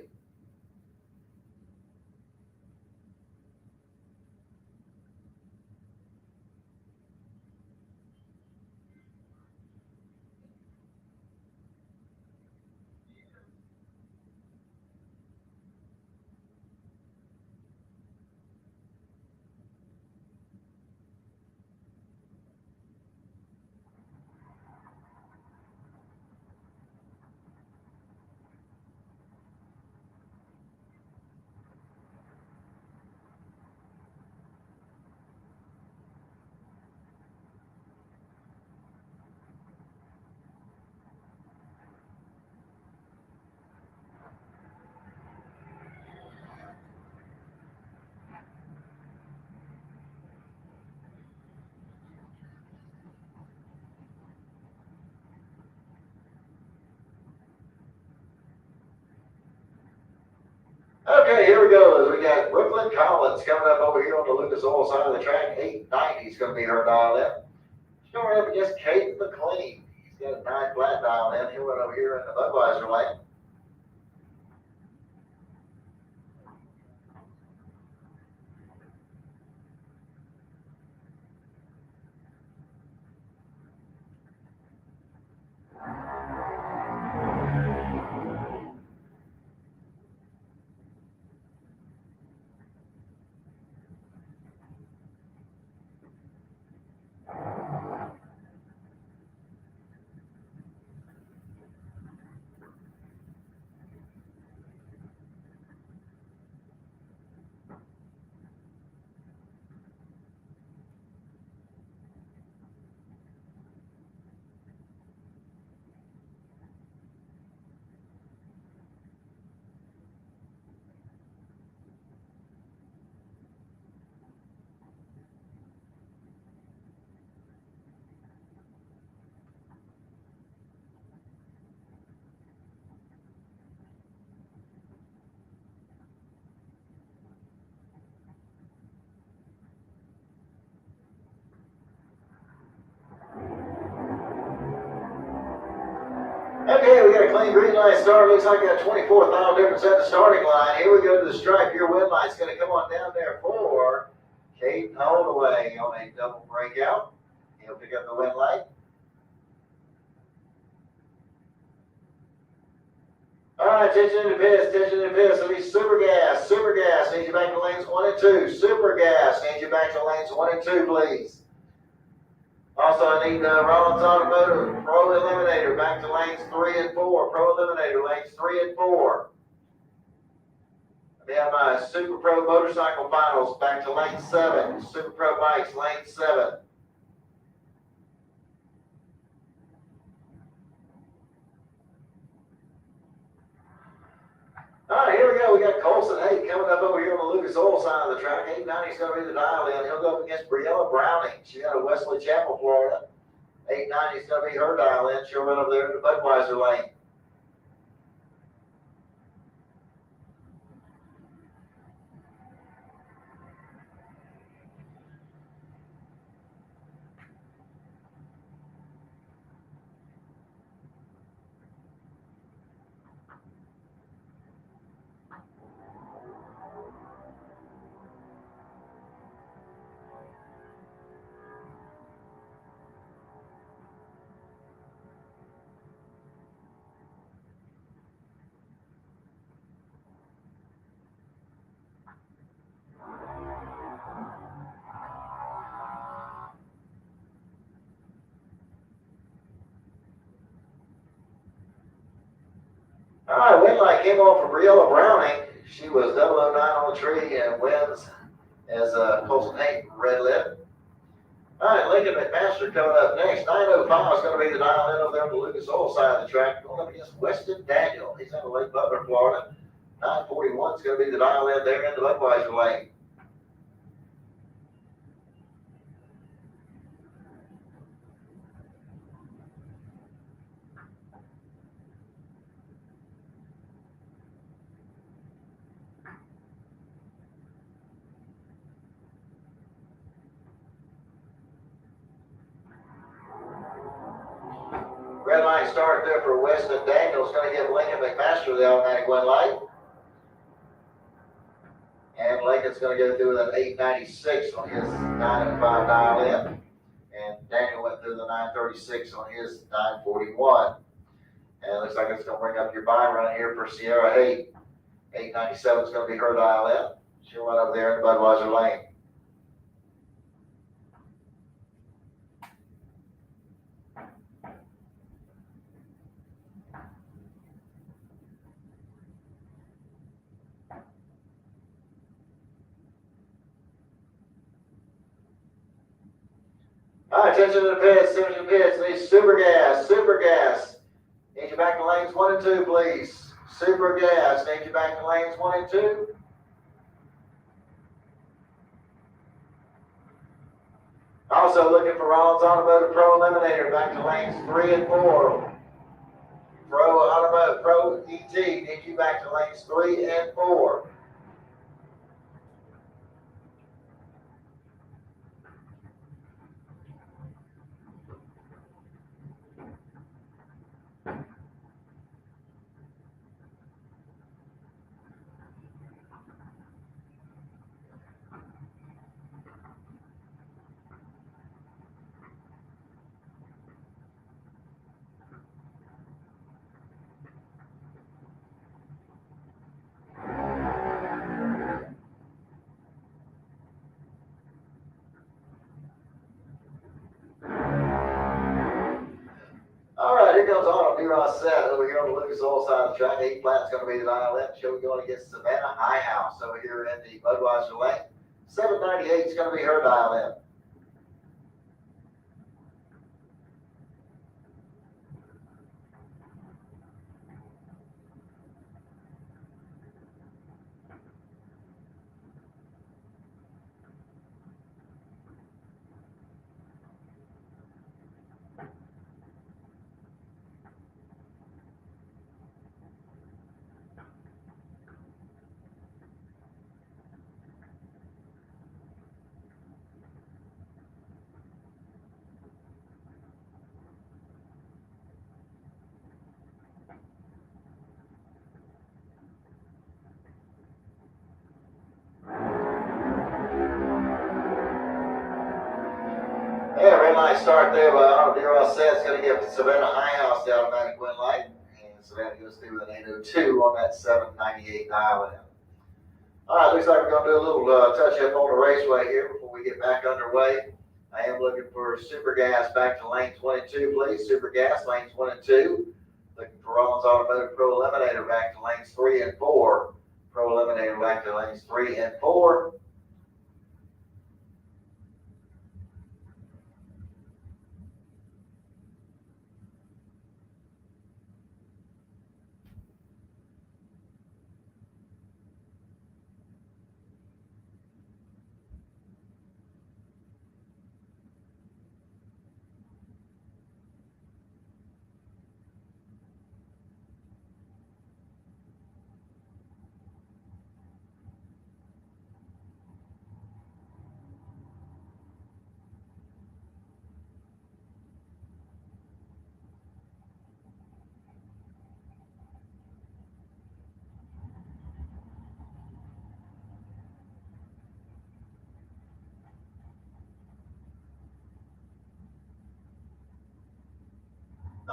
Okay, here we go. We got Brooklyn Collins coming up over here on the Lucas Oil side of the track. 890 is going to be her dial in. She's going up against Caden McLean. He's got a 9 flat dial in. He went over here in the Budweiser lane. Okay, we got a clean green light start. Looks like a 24th difference at the starting line. Here we go to the stripe. Your win light's going to come on down there for Caden Holdaway on a double breakout. He'll pick up the win light. All right, attention to the pits, attention to the pits. It'll be Super Gas. Super Gas needs you back to lanes 1 and 2. Super Gas needs you back to lanes 1 and 2, please. Also, I need Rollins Automotive Pro Eliminator back to lanes 3 and 4. Pro Eliminator lanes 3 and 4. I have my Super Pro Motorcycle Finals back to lane 7. Super Pro Bikes lane 7. All right, here we go. We got Colson Hay coming up over here on the Lucas Oil side of the track. 890 is going to be the dial in. He'll go up against Briella Browning. She's out of Wesley Chapel, Florida. 890 is going to be her dial in. She'll run over there to the Budweiser lane. All right, win light came off for Briella Browning. She was 009 on the tree and wins as Colson Hay red lit. All right, Lincoln McMaster coming up next. 905 is going to be the dial in over there on the Lucas Oil side of the track. Going up against Weston Daniel. He's out of Lake Butler, Florida. 941 is going to be the dial in there in the Budweiser lane. Red light start there for Weston Daniels. Going to give Lincoln McMaster the automatic win light. And Lincoln's going to go through with an 896 on his 905 dial in. And Daniel went through the 936 on his 941. And it looks like it's going to bring up your buy run here for Sierra Hay. 897 is going to be her dial in. She'll run over there in the Budweiser lane. All right, attention to the pits, attention to the pits. Need Super Gas, Super Gas. Need you back to lanes 1 and 2, please. Super Gas, need you back to lanes 1 and 2. Also looking for Rollins Automotive Pro Eliminator back to lanes 3 and 4. Pro Automotive Pro ET, need you back to lanes 3 and 4. D-Ross set over here on the Lucas Oil side of the track. 8 flat's going to be the dial-in. She'll be going against Savannah High House over here in the Budweiser lane. 798 is going to be her dial-in. Yeah, red light start there, but D-Ross set's going to give Savannah High House the automatic win light. And Savannah goes through with an 802 on that 798 dial-in. All right, looks like we're going to do a little touch-up on the raceway here before we get back underway. I am looking for Super Gas back to lane 22, please. Super Gas, lanes 1 and 2. Looking for Rollins Automotive Pro Eliminator back to lanes 3 and 4. Pro Eliminator back to lanes 3 and 4.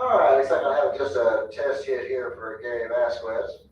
All right, looks like I have just a test hit here for Gary Vasquez.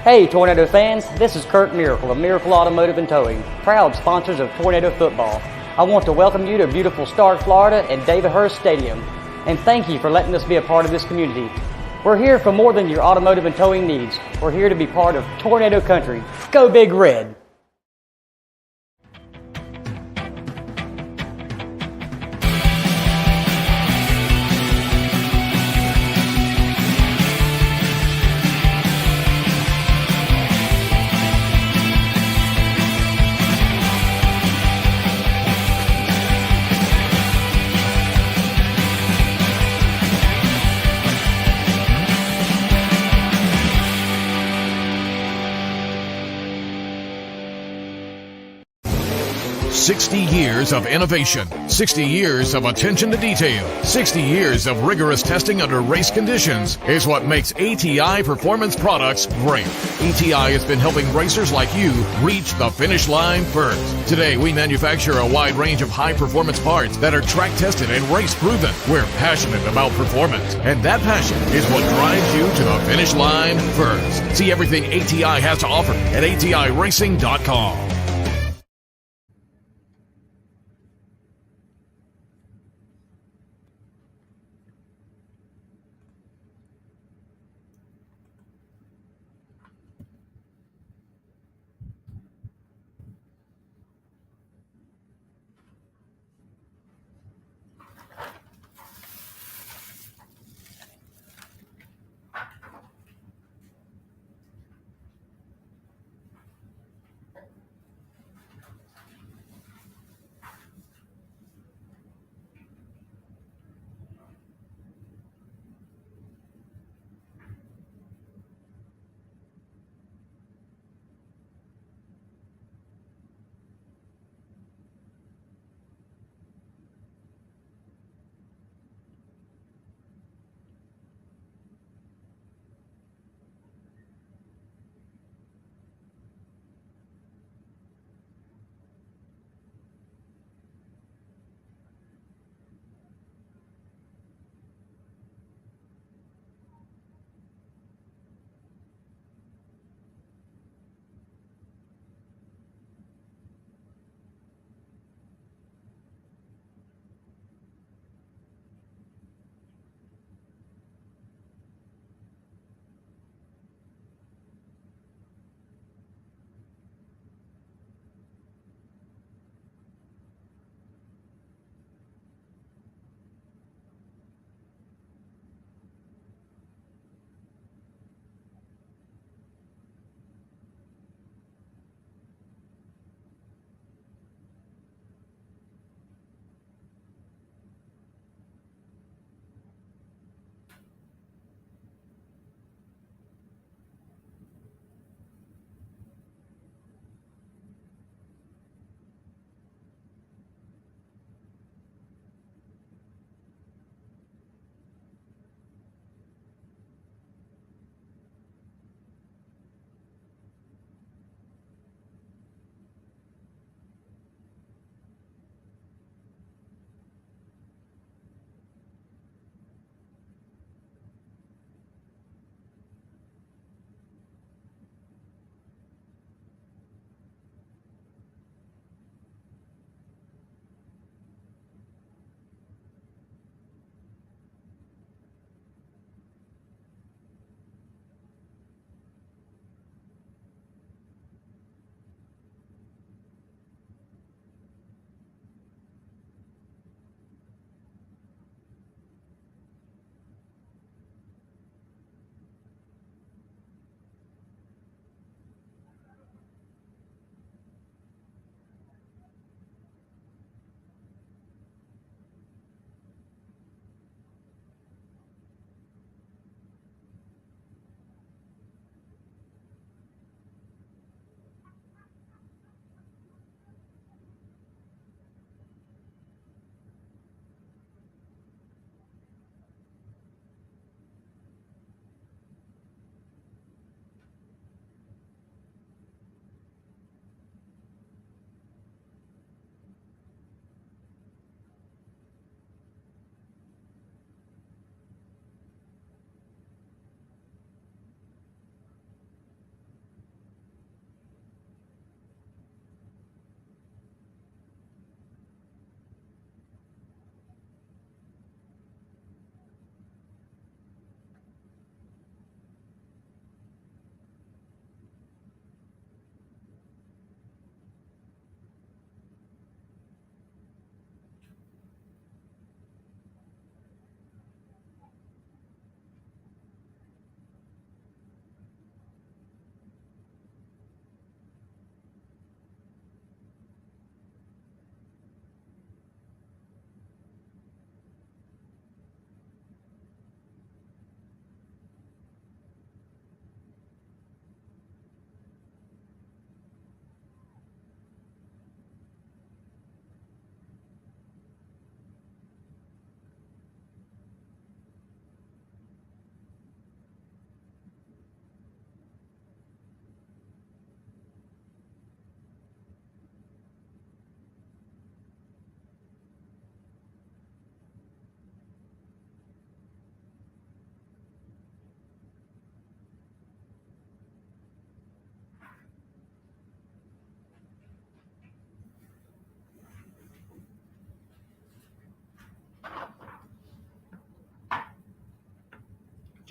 Hey, Tornado fans, this is Kurt Miracle of Miracle Automotive and Towing, proud sponsors of Tornado Football. I want to welcome you to beautiful Stark, Florida at David Hurst Stadium, and thank you for letting us be a part of this community. We're here for more than your automotive and towing needs. We're here to be part of Tornado Country. Go Big Red! "60 years of innovation, 60 years of attention to detail, 60 years of rigorous testing under race conditions is what makes ATI Performance Products great. ATI has been helping racers like you reach the finish line first. Today, we manufacture a wide range of high-performance parts that are track-tested and race-proven. We're passionate about performance, and that passion is what drives you to the finish line first. See everything ATI has to offer at ATIRacing.com.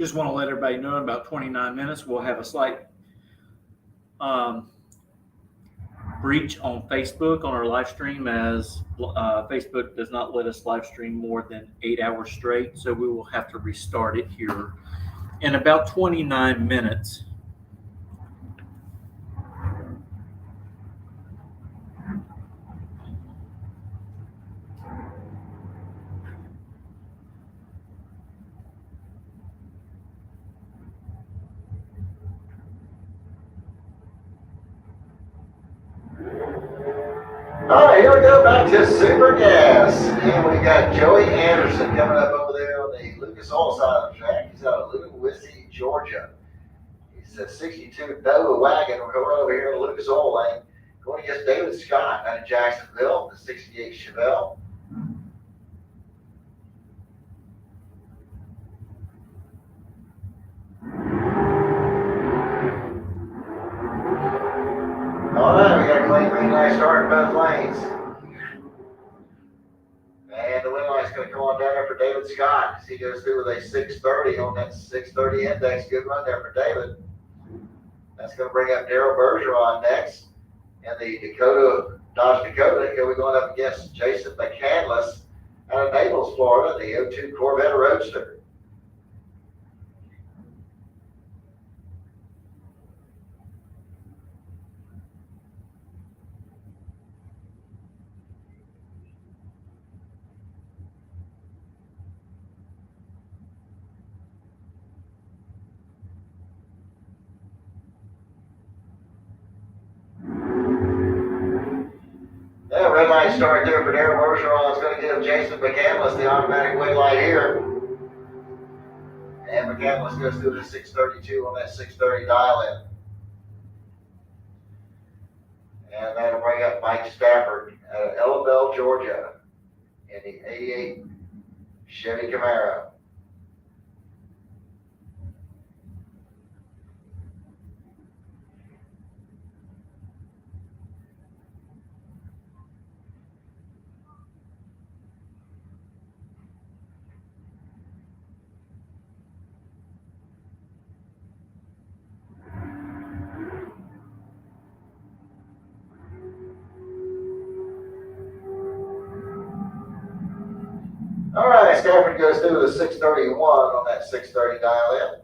just want to let everybody know in about 29 minutes, we'll have a slight breach on Facebook on our live stream, as Facebook does not let us live stream more than 8 hours straight. So we will have to restart it here in about 29 minutes. All right, here we go back to Super Gas. And we got Joey Anderson coming up over there on the Lucas Oil side of the track. He's out of Louisville, Georgia. He's a 62 Nova wagon. We're going over here in the Lucas Oil lane. Going against David Scott out of Jacksonville, the 68 Chevelle. All right, we got a clean green light start in both lanes. And the win light's going to come on down there for David Scott as he goes through with a 630 on that 630 index. Good run there for David. That's going to bring up Daryl Bergeron next. And the Dodge Dakota, he'll be going up against Jason McCandless out of Naples, Florida, the 02 Corvette Roadster. Yeah, red light start there for Darren Bergeron. It's going to give Jason McCandless the automatic win light here. And McCandless goes through the 632 on that 630 dial in. And that'll bring up Mike Stafford out of Ellenville, Georgia, in the 88 Chevy Camaro. All right, Stafford goes through with a 631 on that 630 dial in.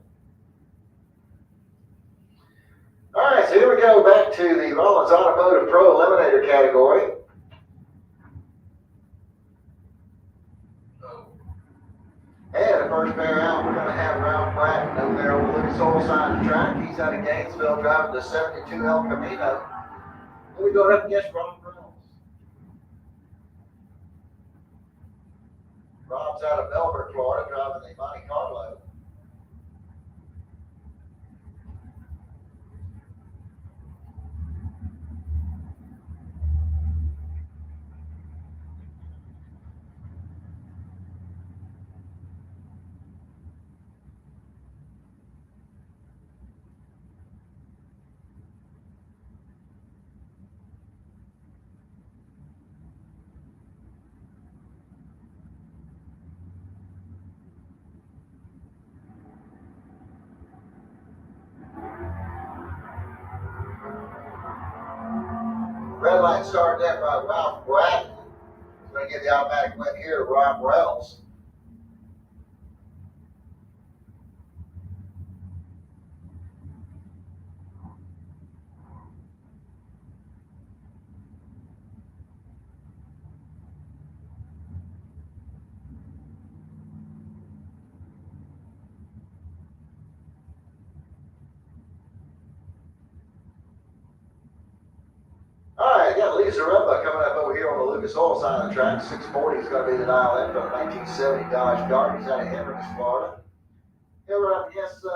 All right, so here we go back to the Rollins Automotive Pro Eliminator category. And the first pair out, we're going to have Ralph Bratton over there on the Lucas Oil side of the track. He's out of Gainesville driving the 72 El Camino. And we go up against Rob Reynolds. Rob's out of Melbourne, Florida, driving the Monte Carlo. Red light started there by Ralph Bratton. He's going to get the automatic win here to Rob Reynolds. All right, got Lee Zaremba coming up over here on the Lucas Oil side of the track. 640 is going to be the dial in from the 1970 Dodge Dart. He's out of Inverness, Florida. Here we're up against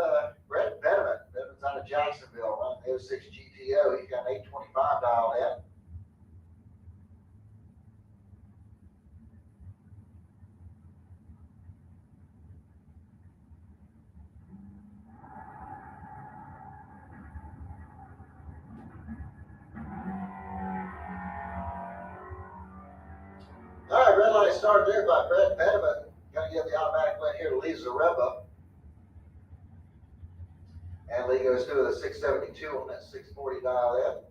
Brett Benjamin. Benjamin's out of Jacksonville, running the 06 GTO. He's got an 825 dialed in. All right, red light started there by Brett Benjamin. Going to give the automatic win here to Lee Zaremba. He goes through with a 672 on that 640 dial in.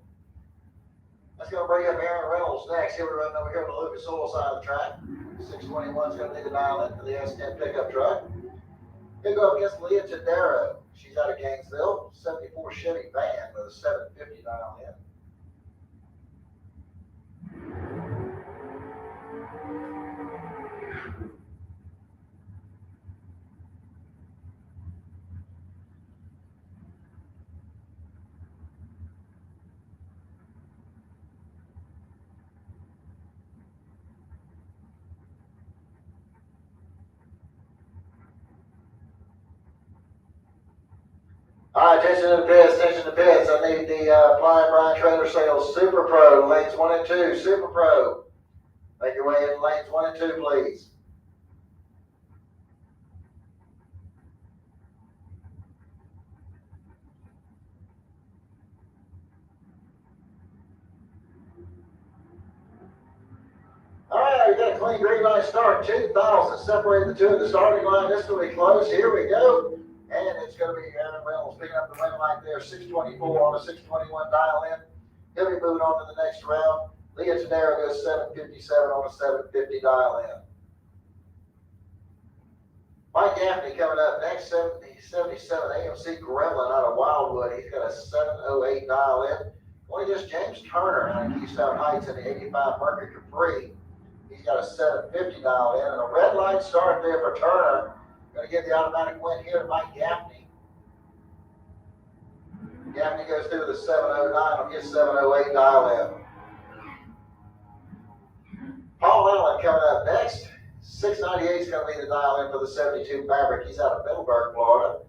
That's going to bring up Aaron Reynolds next. He'll be running over here on the Lucas Oil side of the track. 621 is going to need a dial in for the S10 pickup truck. He'll go up against Leah Tadero. She's out of Gainesville. 74 Chevy van with a 750 dial in. All right, attention to the pits, attention to the pits. I need the Flying Brian Trailer Sales Super Pro, lanes 1 and 2, Super Pro. Make your way in lanes 1 and 2, please. All right, we got a clean green light start. 2,000 separate the two of the starting line. This will be close. Here we go. And it's going to be Aaron Reynolds picking up the win light there. 624 on a 621 dial in. He'll be moving on to the next round. Leah Tadero goes 757 on a 750 dial in. Mike Gaffney coming up next. 77 AMC Gremlin out of Wildwood. He's got a 708 dial in. Well, just James Turner out of Keystone Heights in the 85 Mercury Capri. He's got a 750 dial in, and a red light start there for Turner. Going to get the automatic win here to Mike Gaffney. Gaffney goes through with a 709 on his 708 dial in. Paul Allen coming up next. 698 is going to be the dial in for the 72 Maverick. He's out of Middleburg, Florida.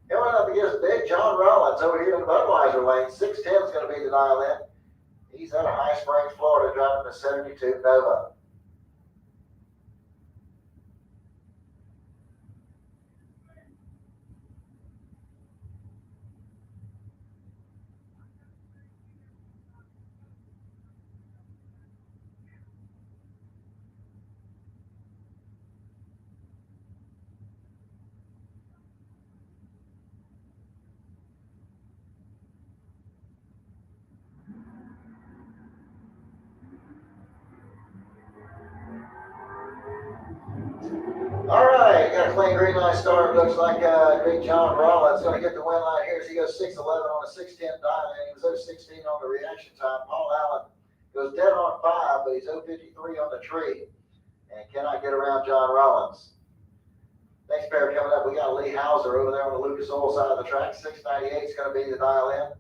He'll run up against Big John Rollins over here in the Budweiser lane. 610 is going to be the dial in. He's out of High Springs, Florida, driving the 72 Nova. All right, got a clean green light start. Looks like Big John Rollins going to get the win line here as he goes 611 on a 610 dial in. He was 016 on the reaction time. Paul Allen goes dead on 5, but he's 053 on the tree and cannot get around John Rollins. Next pair coming up, we got Lee Hauser over there on the Lucas Oil side of the track. 698 is going to be the dial in.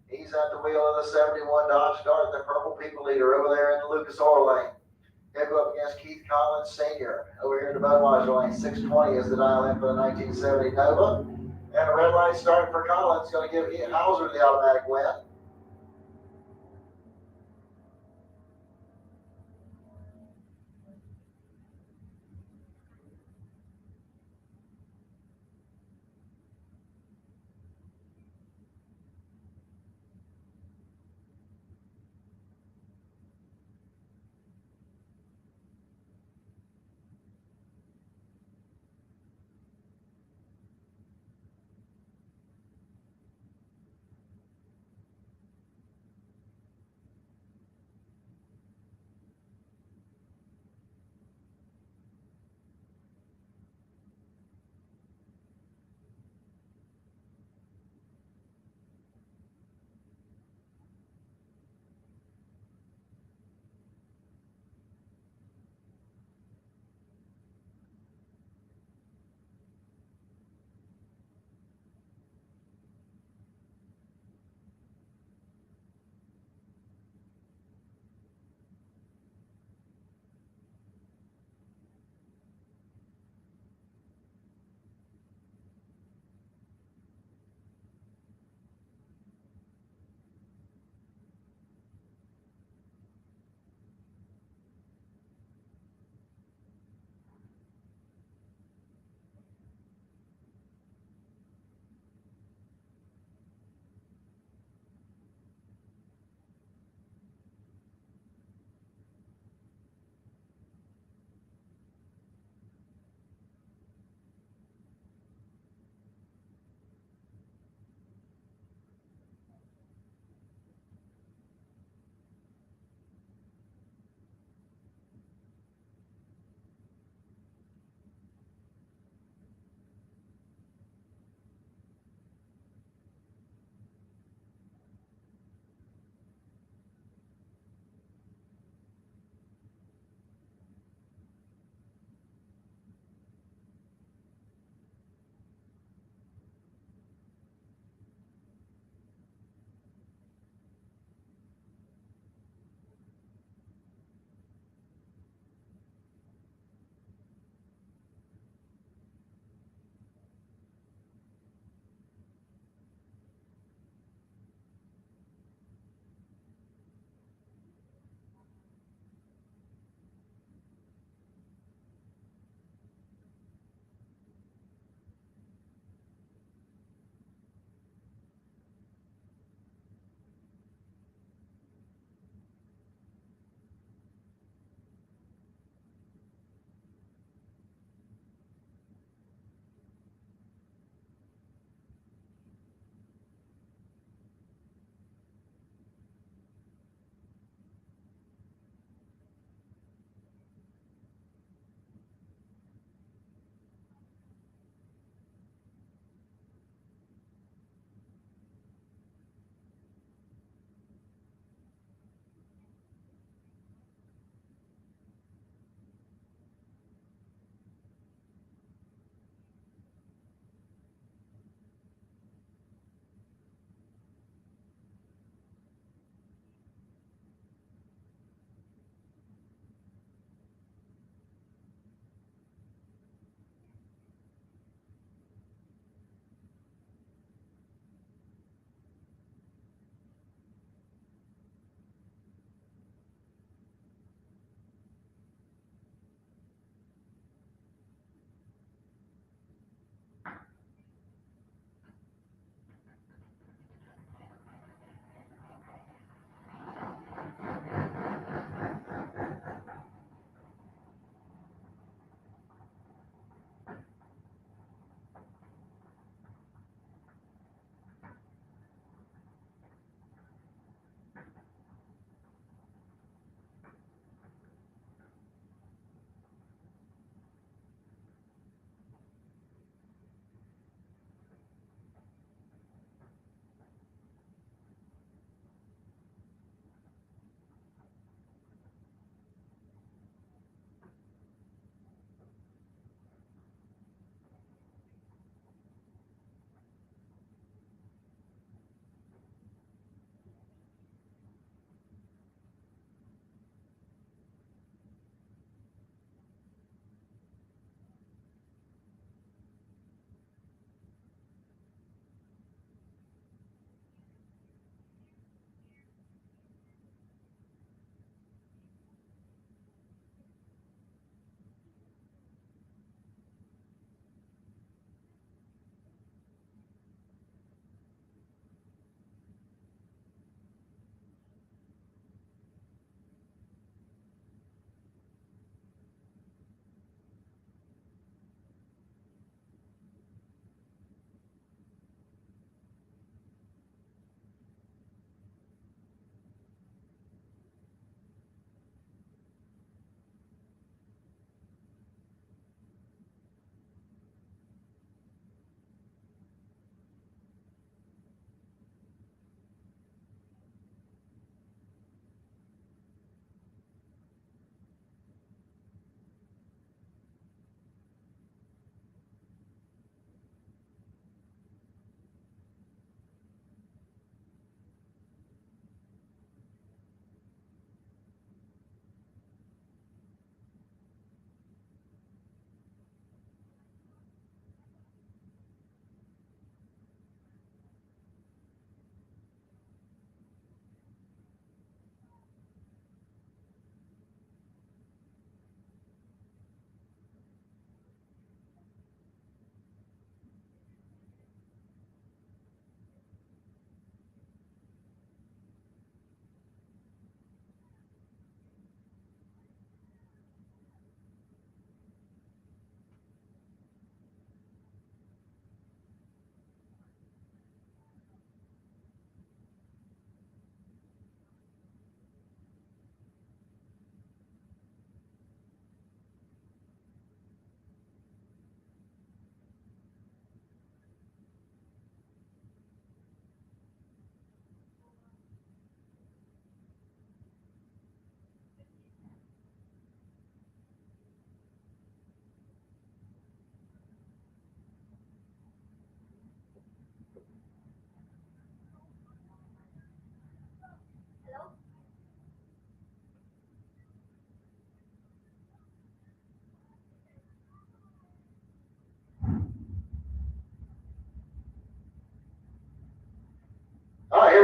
He's at the wheel of the 71 Dodge Dart, the purple people leader over there in the Lucas Oil lane. He'll go up against Keith Collins Sr. over here in the Budweiser lane. 620 is the dial in for the 1970 Nova. And a red light starting for Collins, going to give Ian Hauser the automatic win.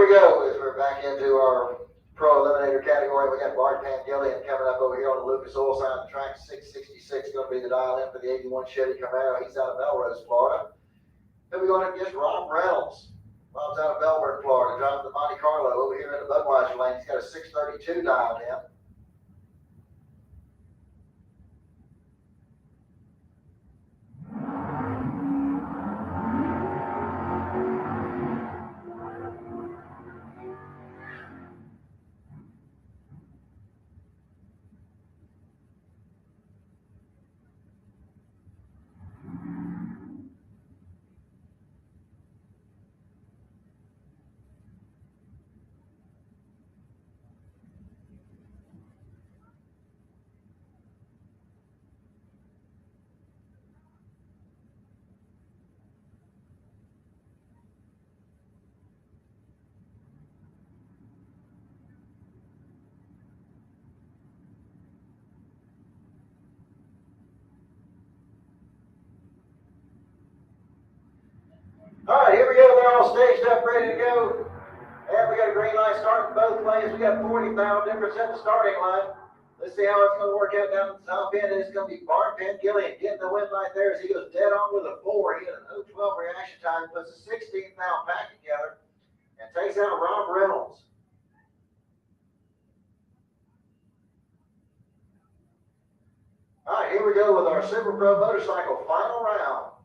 we go. As we're back into our Pro Eliminator category, we got Bart Pangillian coming up over here on the Lucas Oil side of the track. 666 going to be the dial in for the 81 Chevy Camaro. He's out of Melrose, Florida. Then we're going against Rob Reynolds. Rob's out of Melbourne, Florida, driving the Monte Carlo over here in the Budweiser lane. He's got a 632 dialed in. All right, here we go. They're all staged up, ready to go. And we got a green light starting both lanes. We got 40 pound difference at the starting line. Let's see how it's going to work out down at the top end. It's going to be Bart Pangillian getting the win right there as he goes dead on with a 4. He had an 0-12 reaction time, puts a 16 pound pack together, and takes out Rob Reynolds. All right, here we go with our Super Pro Motorcycle final round.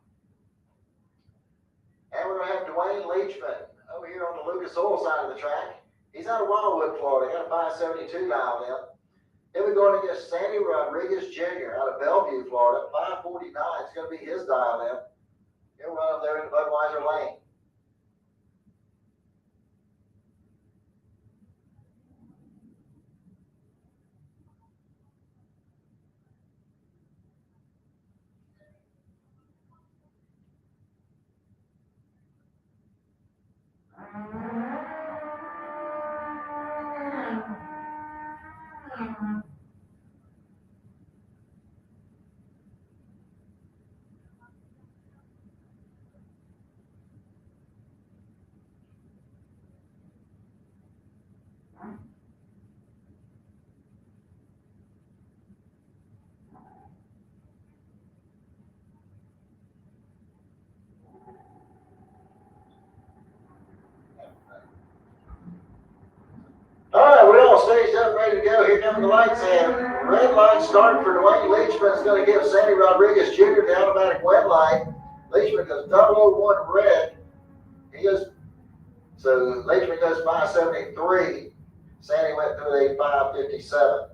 And we're going to have Dwayne Leachman over here on the Lucas Oil side of the track. He's out of Wildwood, Florida. Got a 572 dialed in. Then we're going against Sandy Rodriguez Jr. out of Bellevue, Florida. 549 is going to be his dialed in. He'll run up there in the Budweiser lane. All right, we're all staged up, ready to go. Here come the lights in. Red light starting for Dwayne Leachman. It's going to give Sandy Rodriguez Jr. the automatic win light. Leachman goes 001 red. So Leachman goes 573. Sandy went through a 557.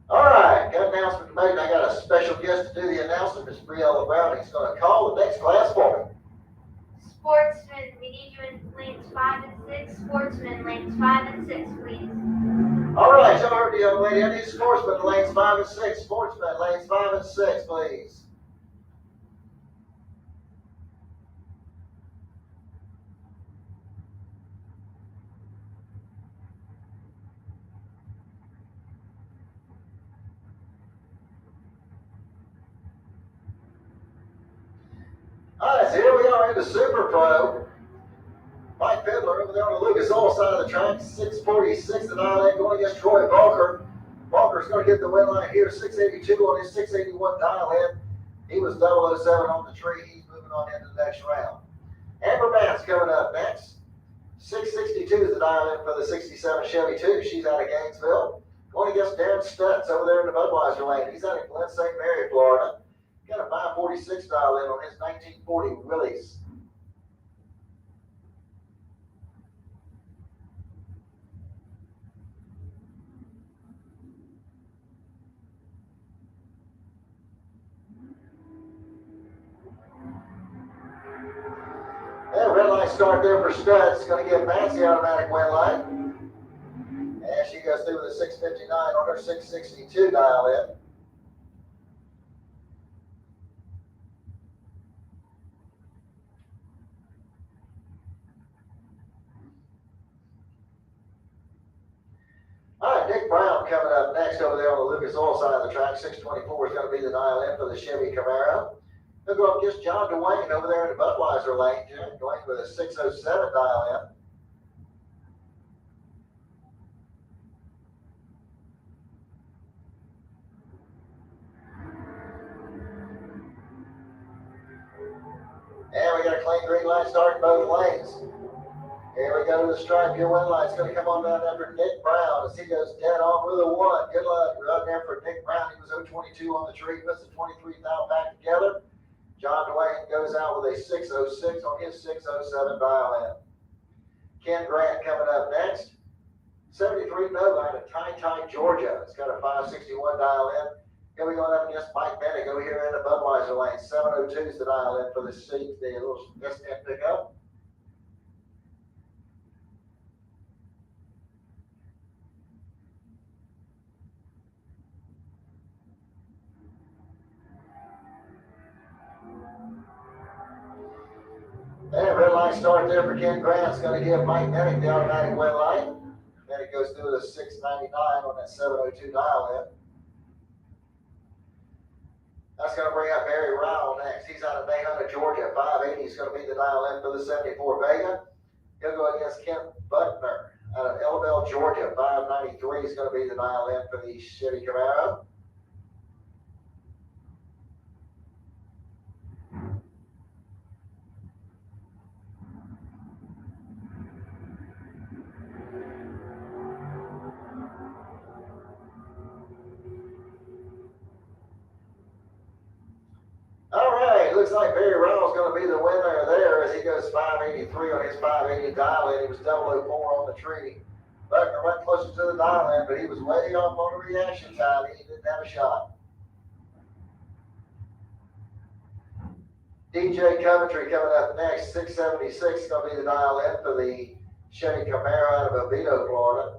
All right, got an announcement to make. I got a special guest to do the announcement. Ms. Briella Brown. He's going to call the next class for me. Sportsmen, we need you in lanes 5 and 6. Sportsmen, lanes 5 and 6, please. All right, y'all heard the young lady. I need sportsmen, lanes 5 and 6. Sportsmen, lanes 5 and 6, please. All right, so here we are in the Super Pro. Mike Fiddler over there on the Lucas Oil side of the track, 646 to 9 going against Troy Walker. Walker's going to get the win line here, 682 on his 681 dial in. He was 007 on the tree. He's moving on into the next round. Amber Bass coming up next. 662 is the dial in for the 67 Chevy 2. She's out of Gainesville. Going against Darren Stutz over there in the Budweiser lane. He's out of Glen St. Mary, Florida. Got a 546 dial in on his 1940 Willys. And red light start there for Stutz. Going to give Nancy automatic win light. And she goes through with a 659 on her 662 dial in. All right, Nick Brown coming up next over there on the Lucas Oil side of the track. 624 is going to be the dial in for the Chevy Camaro. They'll go up against John Dwayne over there in the Budweiser lane. John Dwayne with a 607 dial in. And we got a clean green light starting both lanes. Here we go to the stripe. Your win light's going to come on down there for Nick Brown as he goes dead on with a 1. Good luck. We're up there for Nick Brown. He was 022 on the tree. Puts the 23 thou back together. John Dwayne goes out with a 606 on his 607 dial in. Ken Grant coming up next. 73 Nova out of Ty, Georgia. It's got a 561 dial in. Here we go up against Mike Bennett over here in the Budweiser lane. 702 is the dial in for the seat, the little S10 pickup. And red light start there for Ken Grant. It's going to give Mike Bennett the automatic red light. Then it goes through the 699 on that 702 dial in. That's going to bring up Barry Rowell next. He's out of Daytona, Georgia. 580 is going to be the dial in for the 74 Vega. He'll go against Kent Buckner out of Elbel, Georgia. 593 is going to be the dial in for the Chevy Camaro. Looks like Barry Rowell's going to be the winner there as he goes 583 on his 580 dial in. He was 004 on the tree. Buckner went closer to the dial in, but he was way off on the reaction time. He didn't have a shot. DJ Coventry coming up next. 676 is going to be the dial in for the Chevy Camaro out of Oviedo, Florida.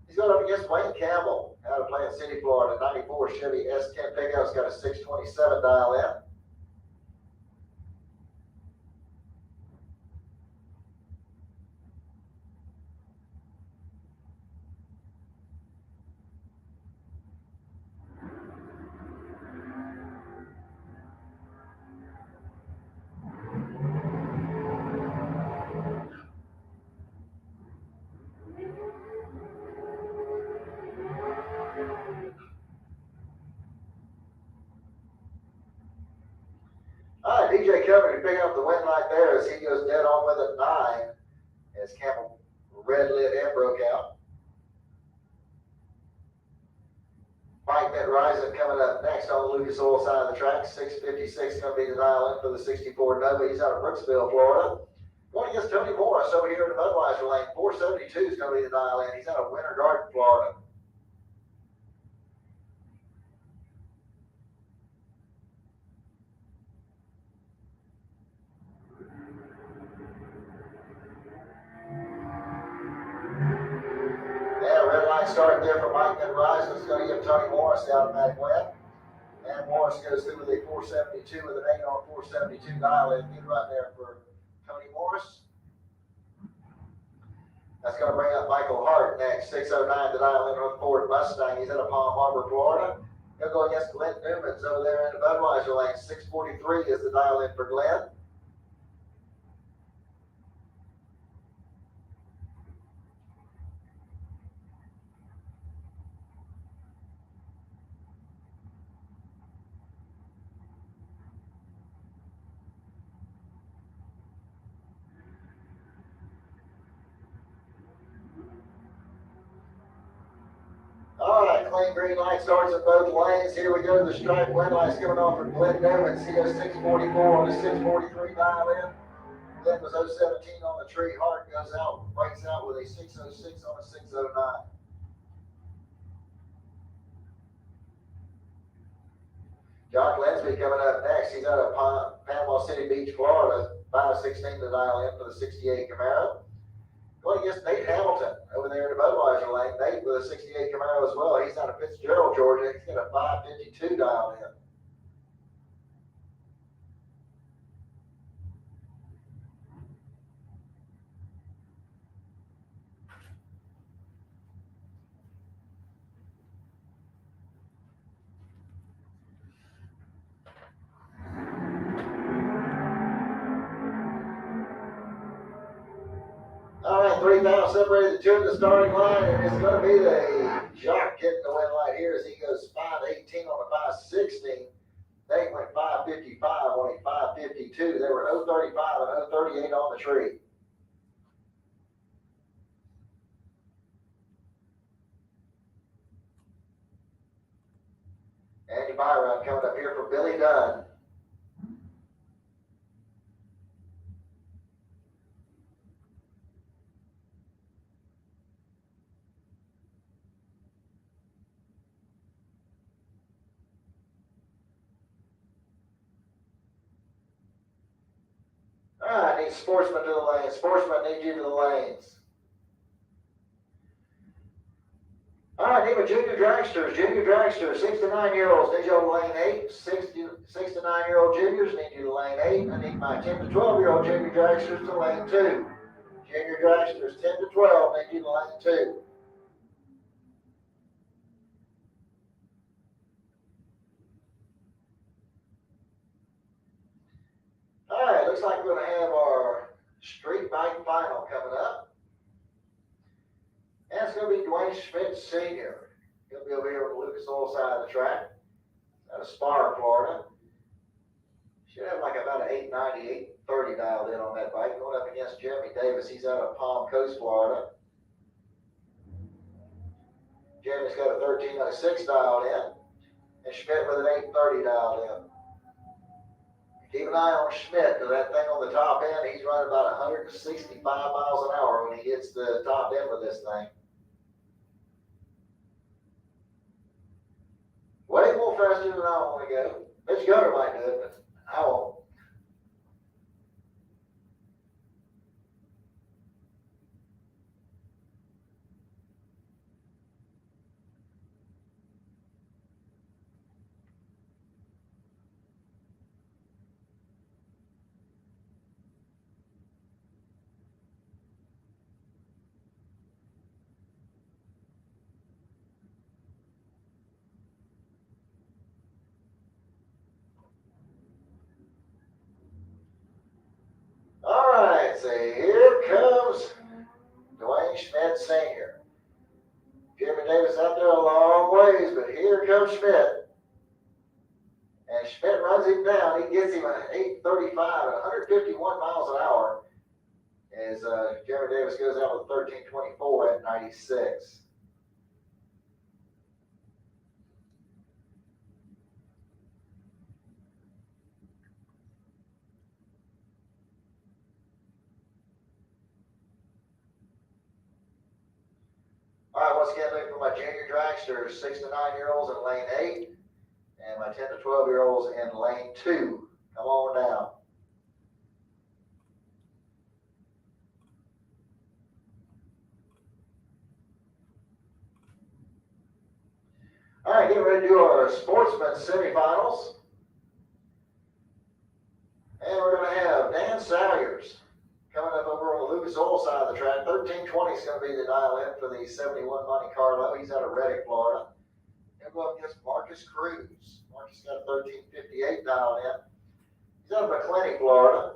He's going up against Wayne Campbell out of Plant City, Florida. 94 Chevy S10 pickup's got a 627 dial in. All right, DJ Coventry picking up the win right there as he goes dead on with a 9 as Campbell red lit and broke out. Mike Rising coming up next on the Lucas Oil side of the track. 656 is going to be the dial in for the 64 Nova. He's out of Brooksville, Florida. Going against Tony Morris over here in the Budweiser lane. 472 is going to be the dial in. He's out of Winter Garden, Florida. Start there for Mike Rising. It's going to give Tony Morris the automatic win. And Morris goes through with a 472 with an 8 on 472 dial in. Good right there for Tony Morris. That's going to bring up Michael Hart next. 609 the dial in on the Ford Mustang. He's out of Palm Harbor, Florida. He'll go against Glenn Newman's over there in the Budweiser lane. 643 is the dial in for Glenn. All right, clean green light starts at both lanes. Here we go to the stripe. Win light's coming off for Glenn Newman. He goes 644 on the 643 dial in. Glenn was 017 on the tree. Hart goes out, breaks out with a 606 on a 609. Jock Lensby coming up next. He's out of Panama City Beach, Florida. 516 to dial in for the 68 Camaro. Going against Nate Hamilton over there in the Budweiser lane. Nate with a 68 Camaro as well. He's out of Fitzgerald, Georgia. He's got a 552 dialed in. 3,000 separated the two at the starting line, and it's going to be the Jock getting the win light here as he goes 5:18 on the 5:16. They went 5:55 on a 5:52. They were 0:35 and 0:38 on the tree. Andy Byron coming up here for Billy Dunn. All right, need Sportsman to the lanes. Sportsman, need you to the lanes. All right, need my junior dragsters. Junior dragsters, 6 to 9-year-olds, need you to lane 8. 6 to 9-year-old juniors, need you to lane 8. I need my 10 to 12-year-old junior dragsters to lane 2. Junior dragsters, 10 to 12, need you to lane 2. All right, looks like we're going to have our street bike final coming up. And it's going to be Dwayne Schmidt Sr. He'll be over here on the Lucas Oil side of the track out of Spar, Florida. Should have like about an 890, 830 dialed in on that bike. Going up against Jeremy Davis. He's out of Palm Coast, Florida. Jeremy's got a 1306 dialed in. And Schmidt with an 830 dialed in. Keep an eye on Schmidt, because that thing on the top end, he's running about 165 miles an hour when he hits the top end with this thing. Way more faster than I want to go. Mitch Gutter might do it, but I won't. All right, so here comes Dwayne Schmidt Sr. Jeremy Davis out there a long ways, but here comes Schmidt. And Schmidt runs him down. He gets him at 835 at 151 miles an hour as Jeremy Davis goes out with 1324 at 96. All right, once again, looking for my junior dragsters, 6 to 9-year-olds in lane 8, and my 10 to 12-year-olds in lane 2. Come on down. All right, getting ready to do our sportsman semifinals. And we're going to have Dan Salyers coming up over on the Lucas Oil side of the track. 1320 is going to be the dial in for the 71 Monte Carlo. He's out of Reddick, Florida. He'll go up against Marcus Cruz. Marcus got a 1358 dialed in. He's out of McClenny, Florida.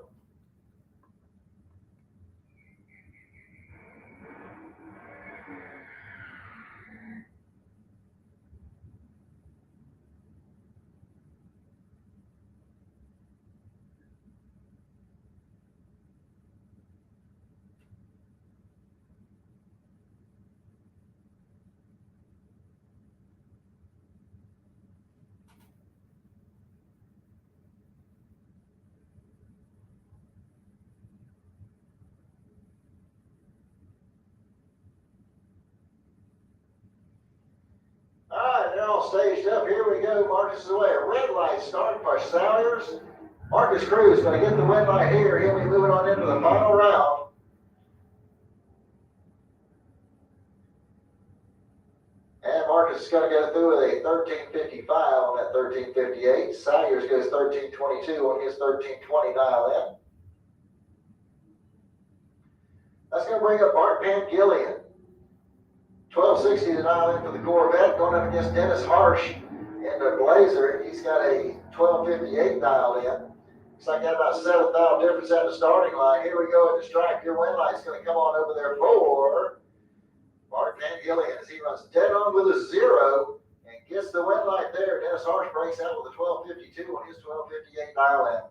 They're all staged up. Here we go. Marcus is away. A red light start by Salyers. Marcus Cruz going to get the red light here. He'll be moving on into the final round. And Marcus is going to go through with a 1355 on that 1358. Salyers goes 1322 on his 1320 dial in. That's going to bring up Bart Pangillion. 1260 to dial in for the Corvette, going up against Dennis Harsh in the Blazer. He's got a 1258 dialed in. Looks like got about 7,000 difference at the starting line. Here we go at the stripe. Your wind light's going to come on over there for Mark Van Gillian as he runs dead on with a 0 and gets the wind light there. Dennis Harsh breaks out with a 12:52 on his 12:58 dial in.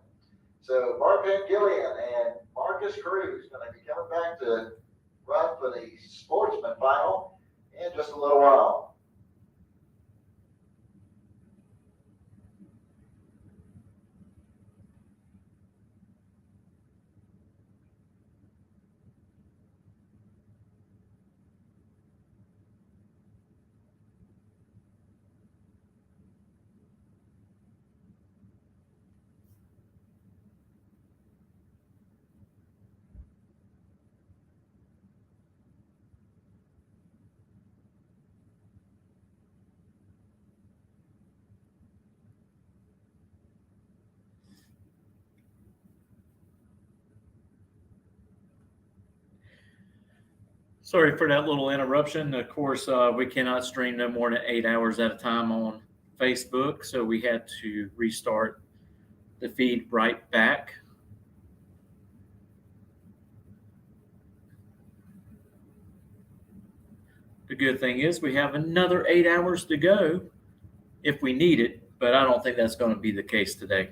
So Mark Van Gillian and Marcus Cruz going to be coming back to run for the Sportsman final in just a little while. Sorry for that little interruption. Of course, we cannot stream no more than 8 hours at a time on Facebook, so we had to restart the feed right back. The good thing is we have another 8 hours to go if we need it, but I don't think that's going to be the case today.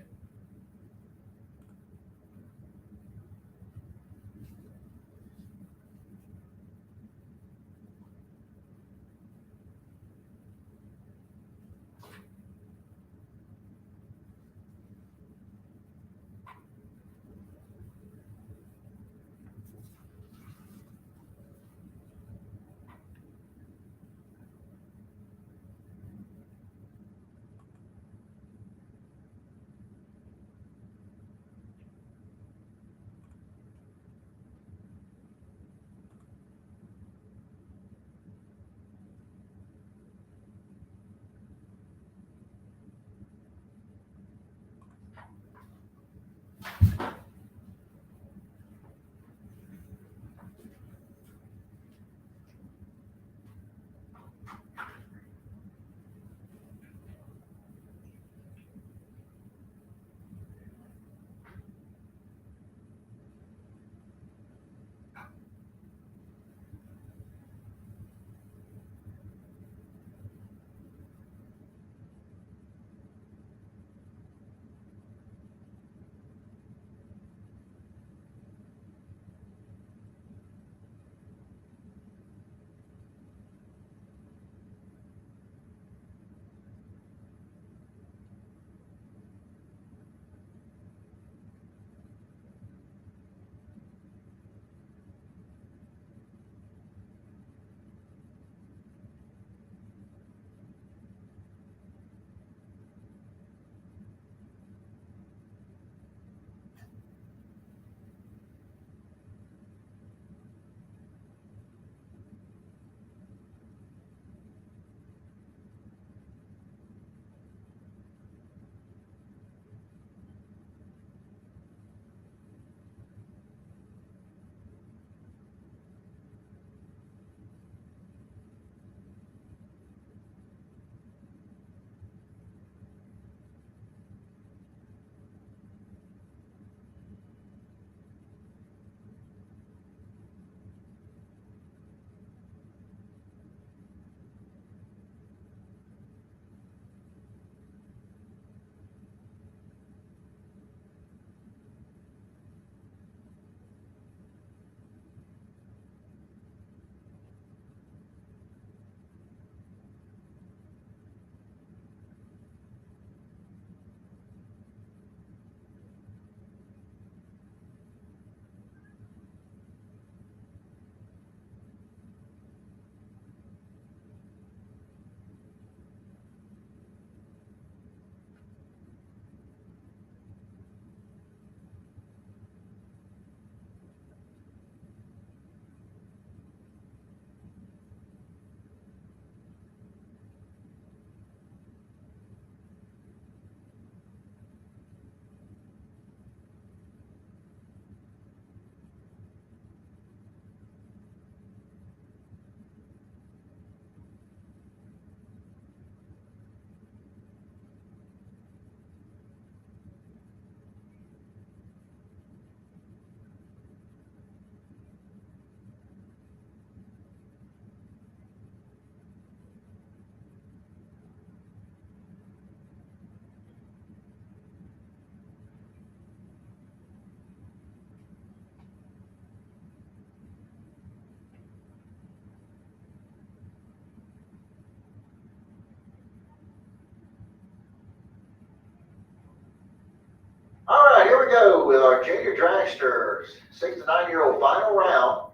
go with our junior dragsters, 6 to 9-year-old final round.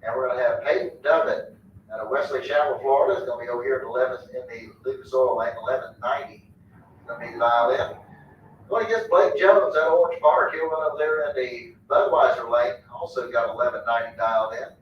And we're going to have Peyton Dubbin out of Wesley Chapel, Florida. It's going to be over here at 11th in the Lucas Oil Lane, 1190. Going to be the dial in. Going against Blake Jones out of Orange Park. He'll run up there in the Budweiser lane. Also got 1190 dialed in.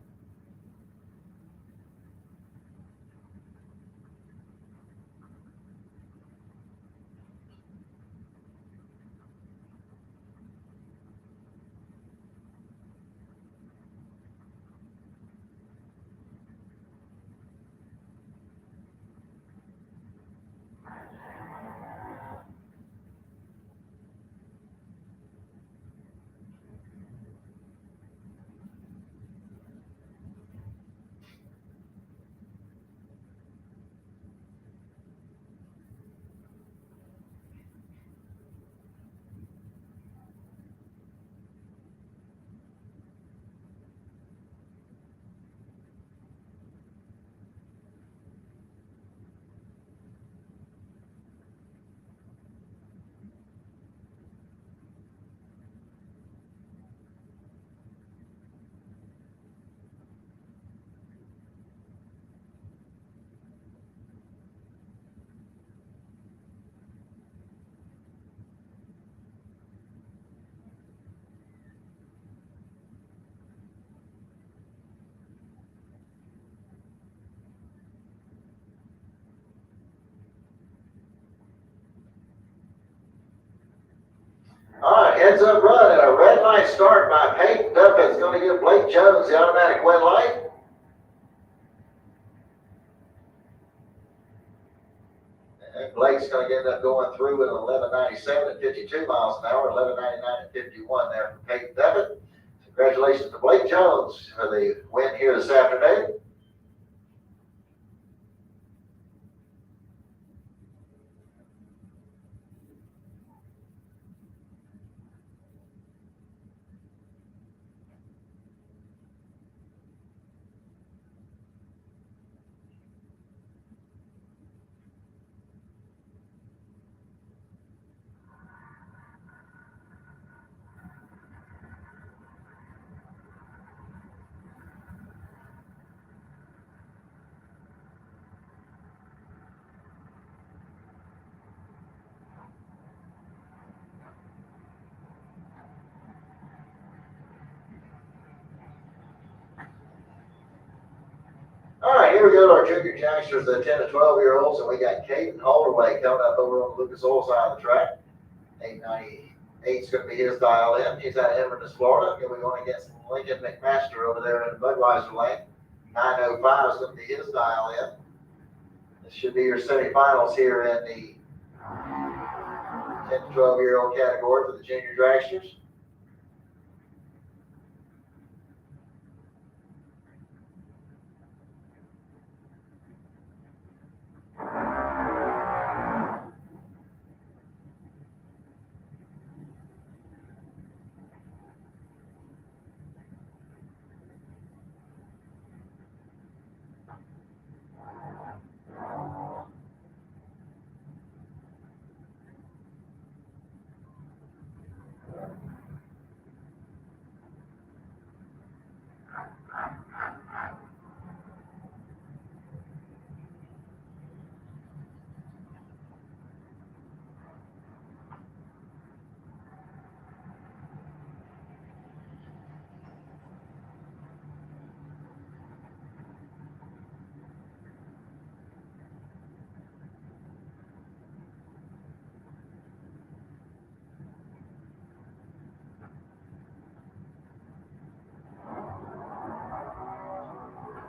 All right, heads up run and a red light start by Peyton Duffin. It's going to give Blake Jones the automatic win light. And Blake's going to end up going through with an 1197 at 52 miles an hour, 1199 at 51 there for Peyton Duffin. Congratulations to Blake Jones for the win here this afternoon. All right, here we go to our junior youngsters, the 10 to 12-year-olds, and we got Caden Holdaway coming up over on the Lucas Oil side of the track. 898 is going to be his dial in. He's out of Inverness, Florida. He'll be going against Lincoln McMaster over there in the Budweiser lane. 905 is going to be his dial in. This should be your semifinals here in the 10 to 12-year-old category for the junior dragsters.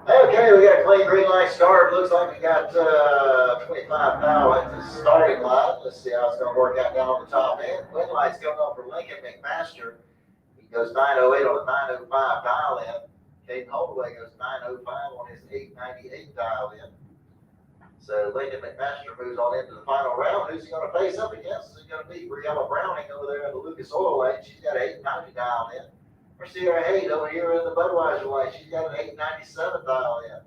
Okay, we got a clean green light start. Looks like we got 25 now at the starting line. Let's see how it's going to work out down on the top end. Wind light's coming on for Lincoln McMaster. He goes 908 on a 905 dial in. Caden Holdaway goes 905 on his 898 dial in. So Lincoln McMaster moves on into the final round. Who's he going to face up against? Is he going to beat Briella Browning over there in the Lucas Oil lane? She's got an 890 dial in. Or Sierra Hayes over here in the Budweiser lane. She's got an 897 dial in.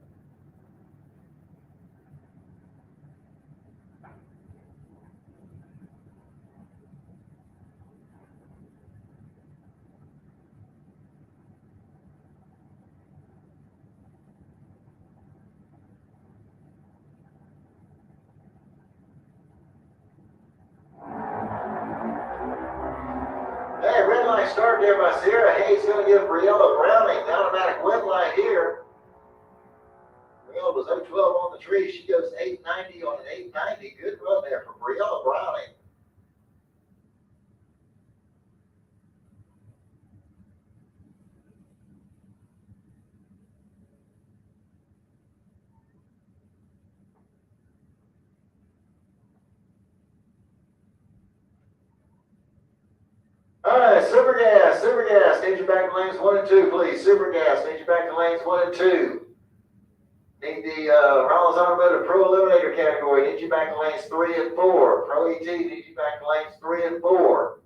nice start there by Sierra Hayes. Going to give Briella Browning the automatic win light here. Briella was 0-12 on the tree. She goes 890 on an 890. Good run there for Briella Browning. All right, Super Gas, need you back to lanes 1 and 2, please. Super Gas, need you back to lanes 1 and 2. Need the Rollins Automotive Pro Eliminator category, need you back to lanes 3 and 4. Pro ET, need you back to lanes 3 and 4.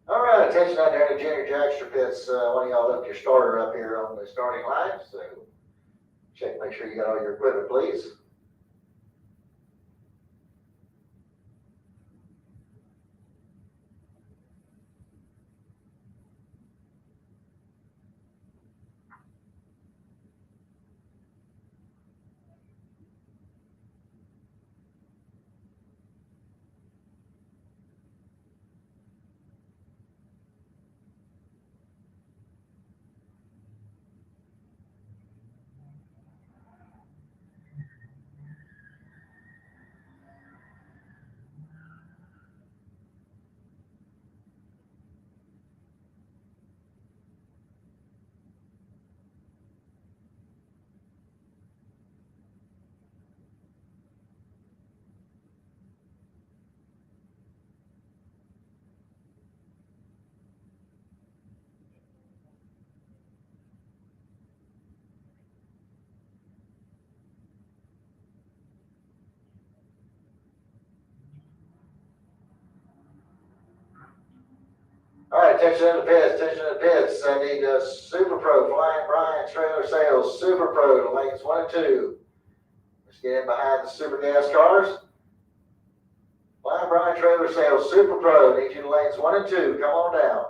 All right, attention out there to junior dragster pits. One of y'all left your starter up here on the starting line, so check, make sure you got all your equipment, please. All right, attention to the pits, I need Super Pro, Flying Brian Trailer Sales, Super Pro to lanes 1 and 2. Let's get in behind the Super Gas cars. Flying Brian Trailer Sales, Super Pro, need you to lanes 1 and 2. Come on down.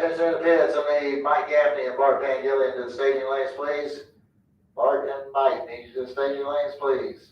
attention in the pits. I need Mike Gaffney and Bart Pangilly into the staging lanes, please. Bart and Mike, need you to the staging lanes, please.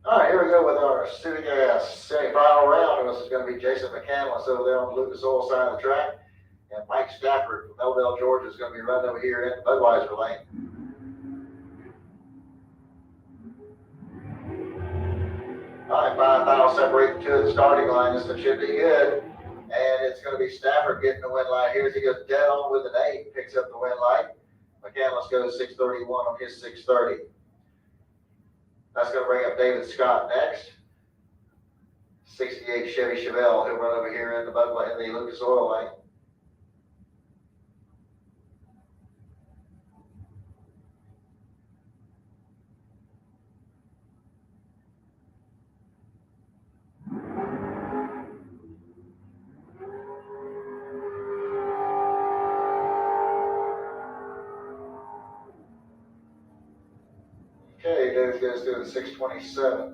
All right, here we go with our City Gas semi-final round. This is going to be Jason McCandless over there on the Lucas Oil side of the track. And Mike Stafford from Melville, Georgia is going to be running over here in Budweiser lane. All right, 5 miles separate the two at the starting line. This one should be good. And it's going to be Stafford getting the win light here as he goes dead on with an 8, picks up the win light. McCandless goes 6:31 on his 6:30. That's going to bring up David Scott next. 68 Chevy Chevelle. He'll run over here in the Lucas Oil lane. Okay, David goes through the 6:27.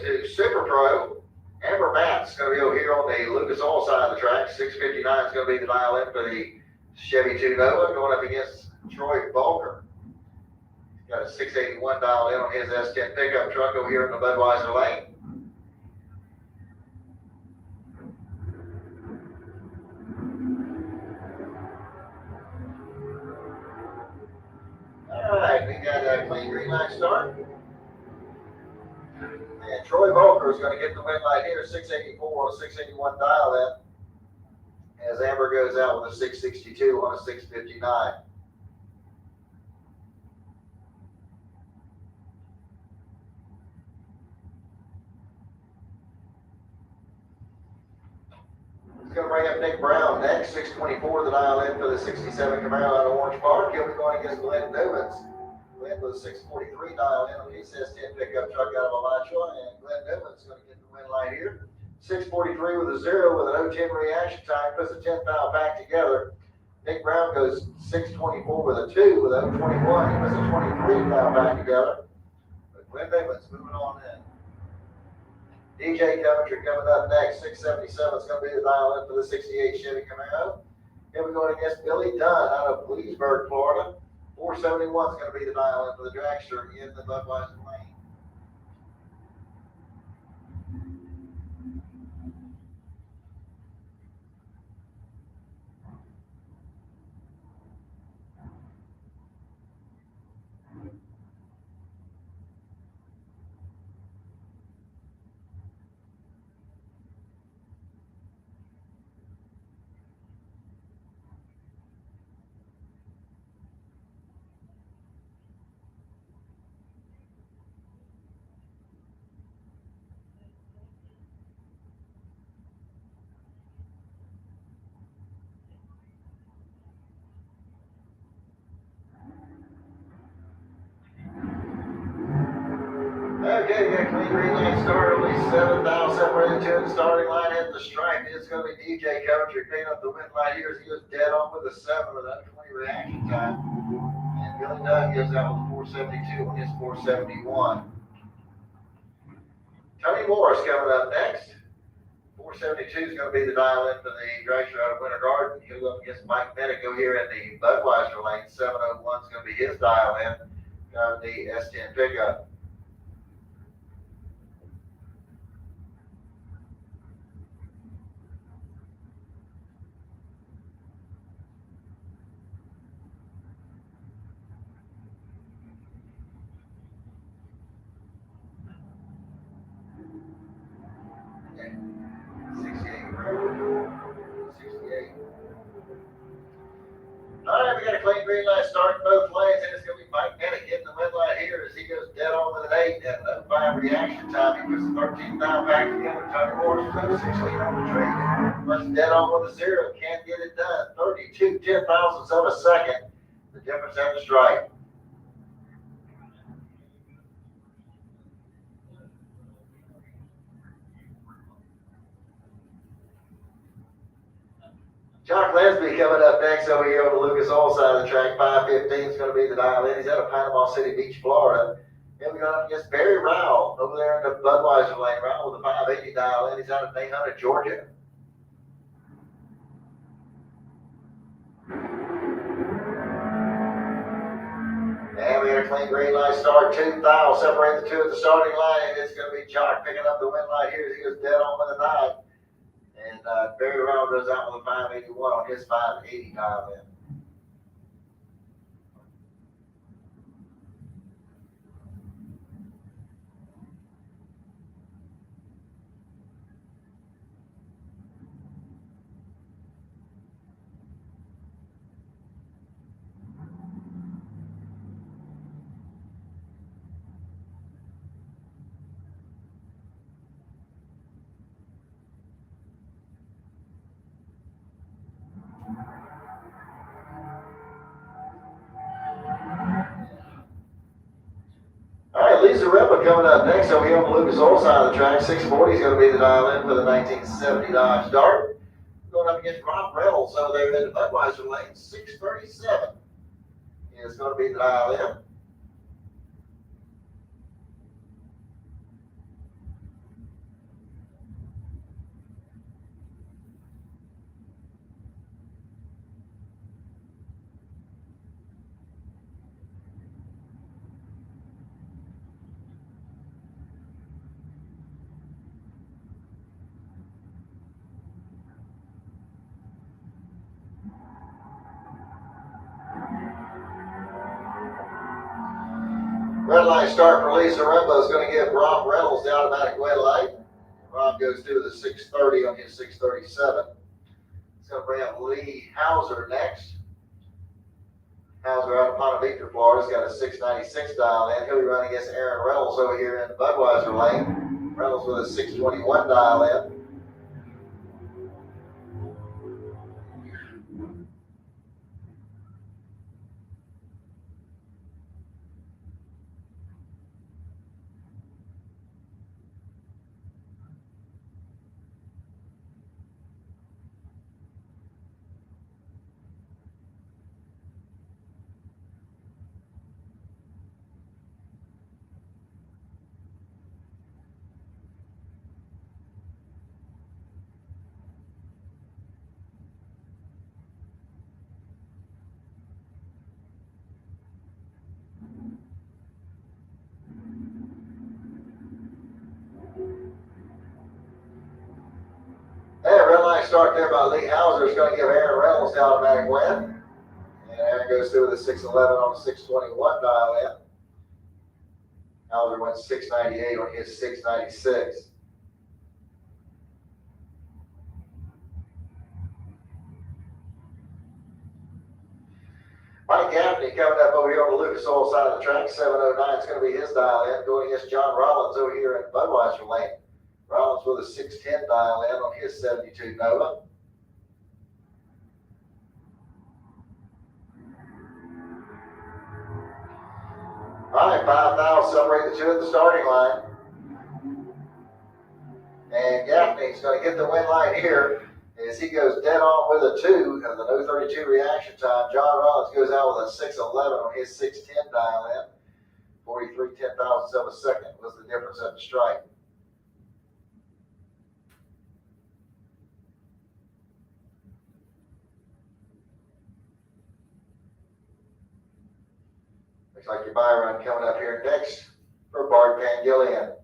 to Super Pro. Amber Matt's going to be over here on the Lucas Oil side of the track. 659 is going to be the dial in for the Chevy 2 Nova, going up against Troy Bulger. He's got a 681 dial in on his S10 pickup truck over here in the Budweiser lane. All right, we got a clean green light start. And Troy Volker is going to get the win light here, 684 on a 681 dial in, as Amber goes out with a 662 on a 659. He's going to bring up Nick Brown next, 624 the dial in for the 67 Camaro out of Orange Park. He'll be going against Glenn Newmans. Glenn with a 643 dial in on his S10 pickup truck out of Alachua, and Glenn Newman's going to get the win light here. 643 with a 0 with an 010 reaction time, puts the 10th dial back together. Nick Brown goes 624 with a 2 with a 021. He puts a 23 dial back together. But Glenn Newman's moving on in. DJ Coventry coming up next, 677 is going to be the dial in for the 68 Chevy Camaro. Here we're going against Billy Dunn out of Leesburg, Florida. 471 is going to be the dial in for the dragster in the Budweiser lane. Okay, we got a clean green light start, only 7 dials separated to the starting line at the stripe. It's going to be DJ Coventry picking up the win light here as he goes dead on with a 7 with a 20 reaction time. And Billy Dunn gives out with a 472 on his 471. Tony Morris coming up next. 472 is going to be the dial in for the dragster out of Winter Garden. He'll go up against Mike Medico here in the Budweiser lane. 701 is going to be his dial in. Got the S10 pickup. All right, we got a clean green light starting both lanes, and it's going to be Mike Bennett getting the win light here as he goes dead on with an 8 and an 05 reaction time. He puts the 13th down back together. Tony Morris was 16 on the trade. Puts dead on with a 0. Can't get it done. 32 10,000ths of a second. The difference at the stripe. John Lesby coming up next over here on the Lucas Oil side of the track. 515 is going to be the dial in. He's out of Panama City Beach, Florida. Then we got up against Barry Rowell over there in the Budweiser lane. Rowell with a 580 dial in. He's out of Daytona, Georgia. And we got a clean green light start. 2 dials separate the two at the starting line. And it's going to be Jock picking up the win light here as he goes dead on with a 9. And Barry Rowell goes out with a 581 on his 580 dial in. Lisa Ripa coming up next over here on the Lucas Oil side of the track. 640 is going to be the dial in for the 1970 Dodge Dart. Going up against Rob Reynolds over there in the Budweiser lane. 637 is going to be the dial in. line start for Lisa Rembo is going to give Rob Reynolds the automatic red light. Rob goes through the 630 on his 637. It's going to bring up Lee Hauser next. Hauser out of Ponte Vedra, Florida. He's got a 696 dial in. He'll be running against Aaron Reynolds over here in the Budweiser lane. Reynolds with a 621 dial in. Hey, red line start there by Lee Hauser is going to give Aaron Reynolds the automatic win. And Aaron goes through with a 611 on the 621 dial in. Hauser went 698 on his 696. Mike Gaffney coming up over here on the Lucas Oil side of the track. 709 is going to be his dial in. Going against John Rollins over here in Budweiser lane. Rollins with a 610 dial in on his 72 Nova. All right, 5,000 separate the two at the starting line. And Gaffney's going to get the win line here as he goes dead on with a 2 of the no 32 reaction time. John Rollins goes out with a 611 on his 610 dial in. 43 10,000ths of a second was the difference at the stripe. Looks like your buy run coming up here next for Bart Pangillian.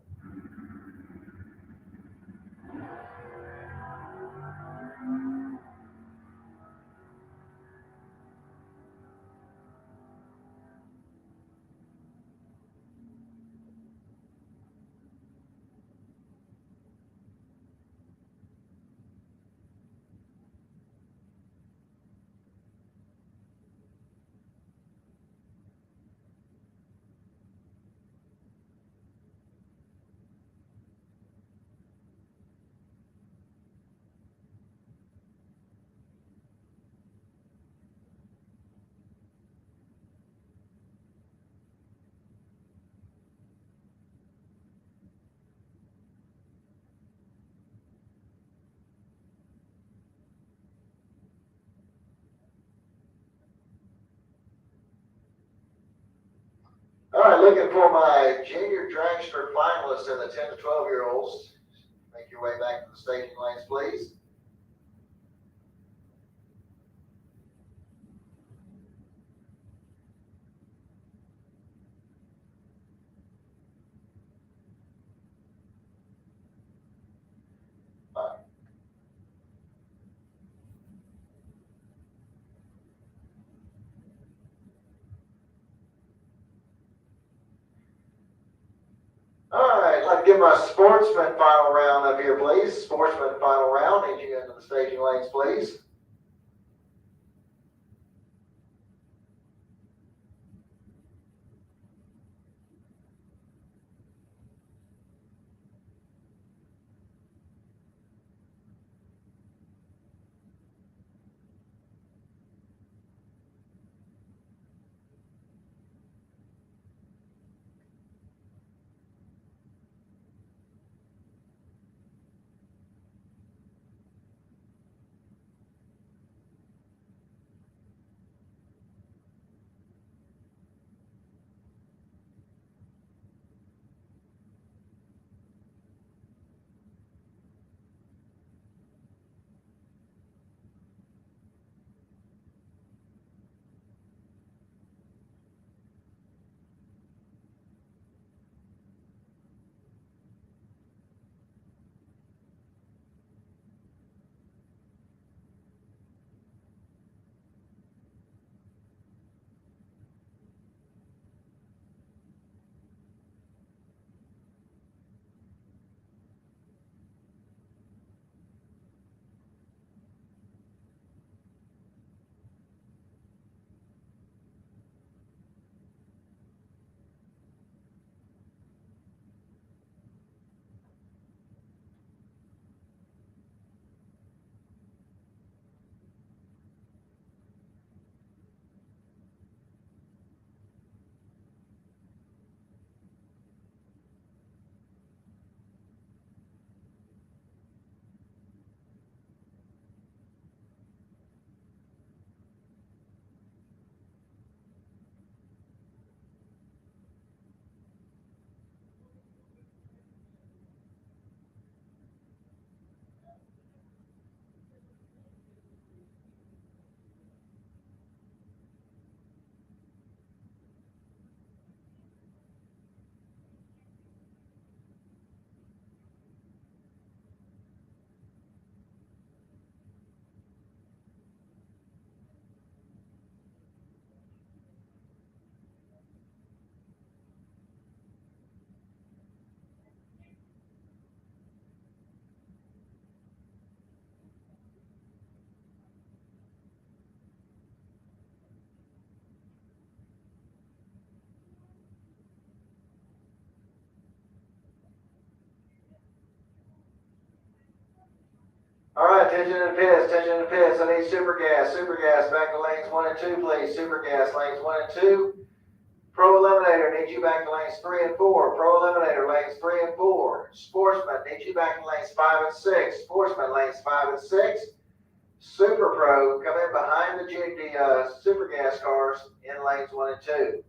All right, looking for my junior dragster finalists in the 10 to 12-year-olds. Make your way back to the staging lanes, please. All right, I'd like to give my sportsman final round up here, please. Sportsman final round. Need you into the staging lanes, please. right, attention to the pits, attention to the pits. I need super gas, back to lanes 1 and 2, please. Super gas, lanes 1 and 2. Pro Eliminator, need you back to lanes 3 and 4. Pro Eliminator, lanes 3 and 4. Sportsman, need you back to lanes 5 and 6. Sportsman, lanes 5 and 6. Super Pro, come in behind the super gas cars in lanes 1 and 2.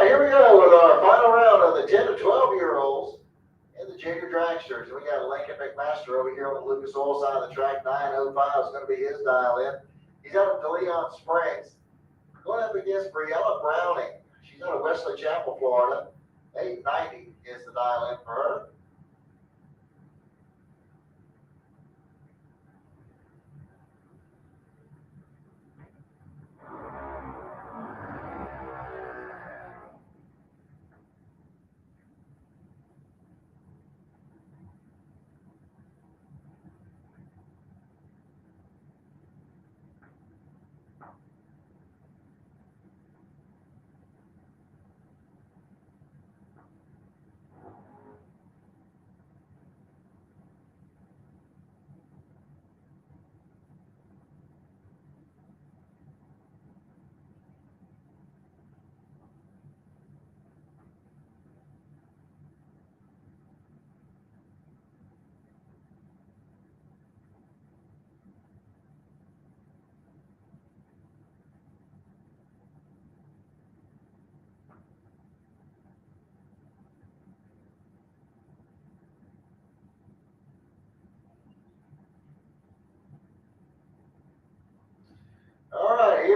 Here we go with our final round of the 10 to 12-year-olds in the junior dragsters. We got Lincoln McMaster over here on the Lucas Oil side of the track. 905 is going to be his dial in. He's out of DeLeon Springs. Going up against Briella Browning. She's out of Wesley Chapel, Florida. 890 is the dial in for her.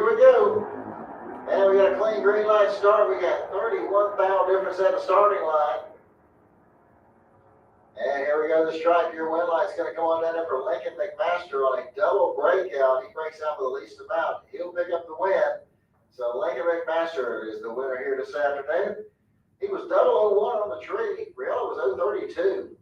here we go. And we got a clean green light start. We got 31 thou difference at the starting line. And here we go, the stripe. Your win light's going to come on down there for Lincoln McMaster on a double breakout. He breaks out with the least amount. He'll pick up the win. So Lincoln McMaster is the winner here this afternoon. He was 001 on the tree. Riella was 032.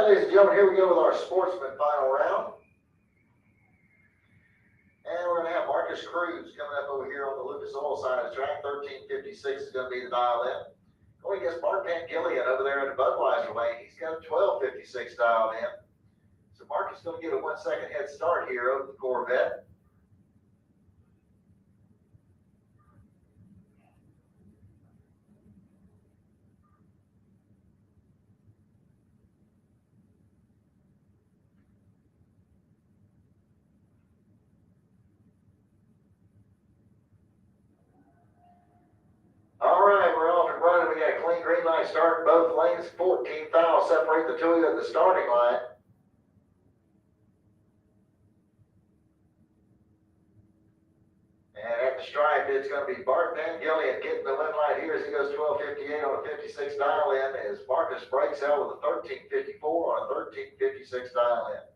ladies and gentlemen, here we go with our sportsman final round. And we're going to have Marcus Cruz coming up over here on the Lucas Oil side of the track. 13:56 is going to be the dial in. Going against Mark Pangillian over there in the Budweiser lane. He's got a 12:56 dialed in. So Marcus is going to get a 1 second head start here over the Corvette. All right, we're off and running. We got a clean green light start in both lanes. 14 fouls separate the two of you at the starting line. And at the stripe, it's going to be Bart Pangillian getting the win light here as he goes 12:58 on a 56 dial in, as Marcus breaks out with a 13:54 on a 13:56 dial in.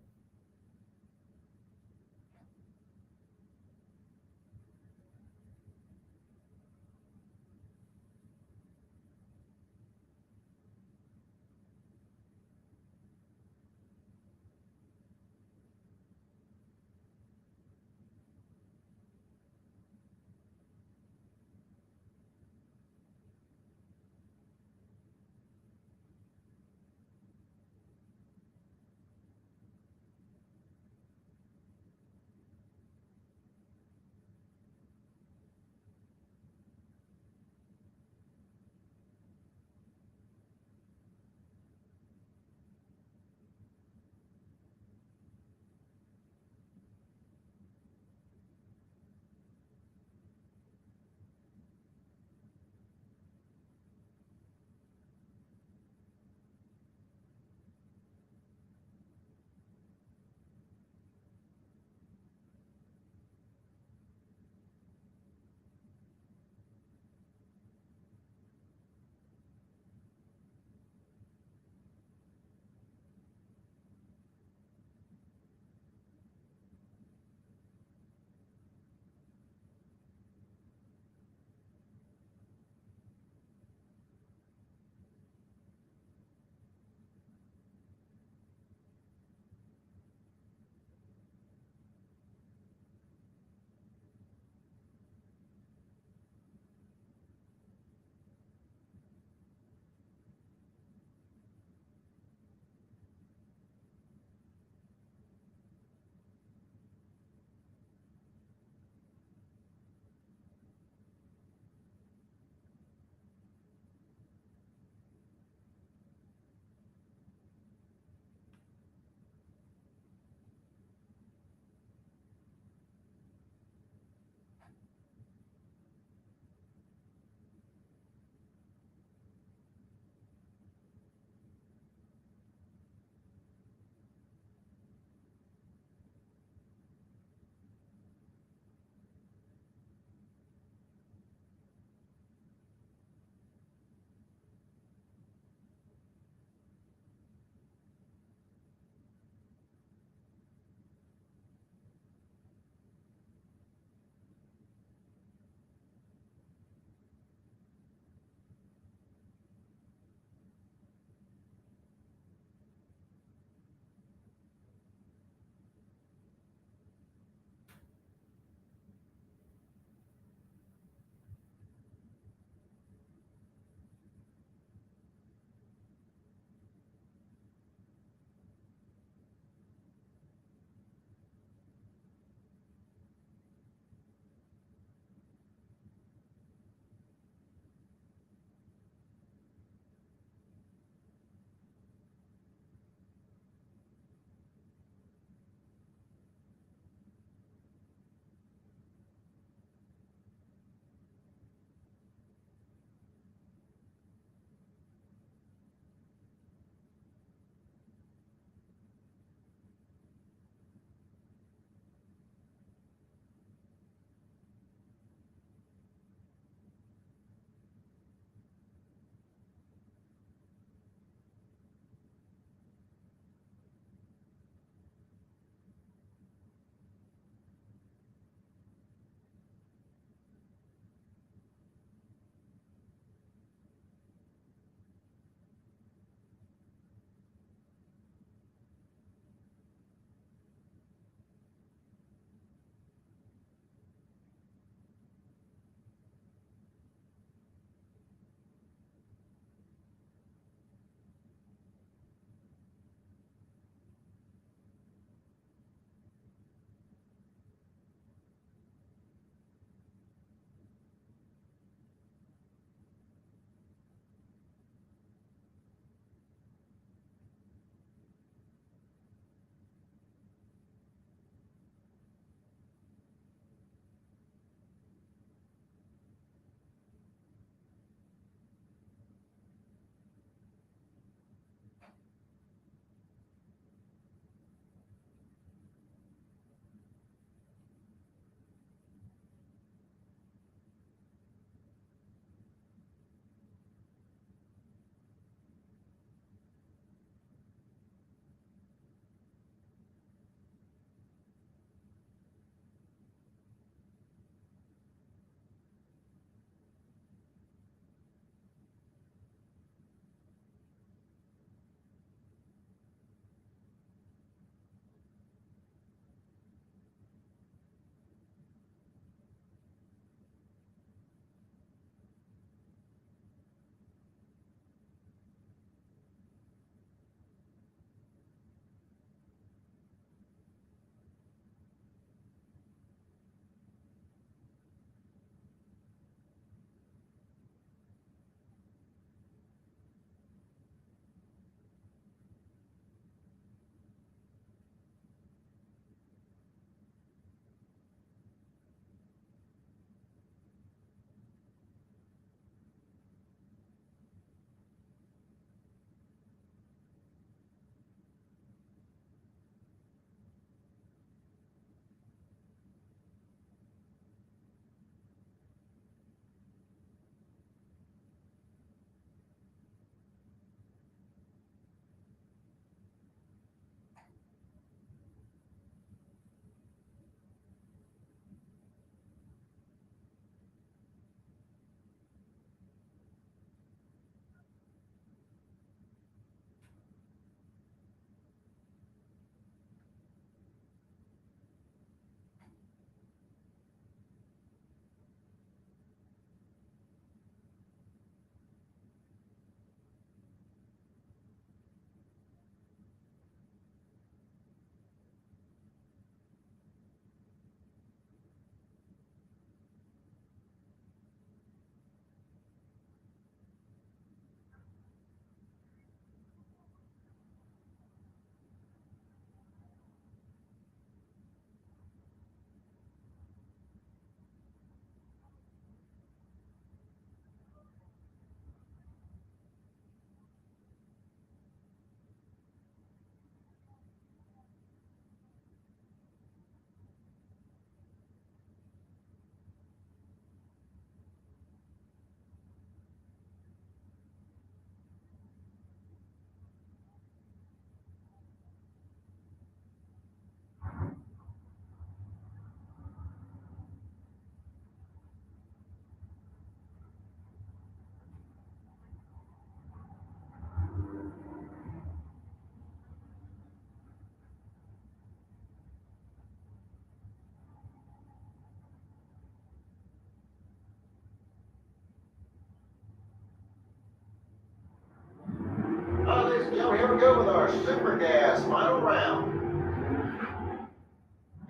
with our Super Gas final round. And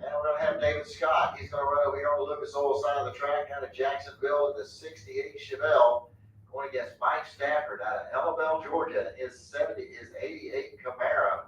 we're going to have David Scott. He's going to run over here on the Lucas Oil side of the track out of Jacksonville in the 68 Chevelle. Going against Mike Stafford out of Ellabelle, Georgia, his 88 Camaro.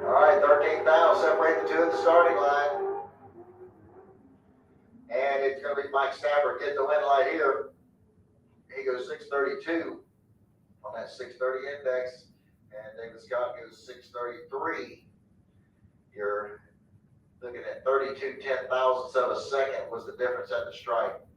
All right, 13,000 separate the two at the starting line. And it's going to be Mike Stafford getting the win light here. He goes 632 on that 630 index. And David Scott goes 633. You're looking at 32 10,000ths of a second was the difference at the stripe.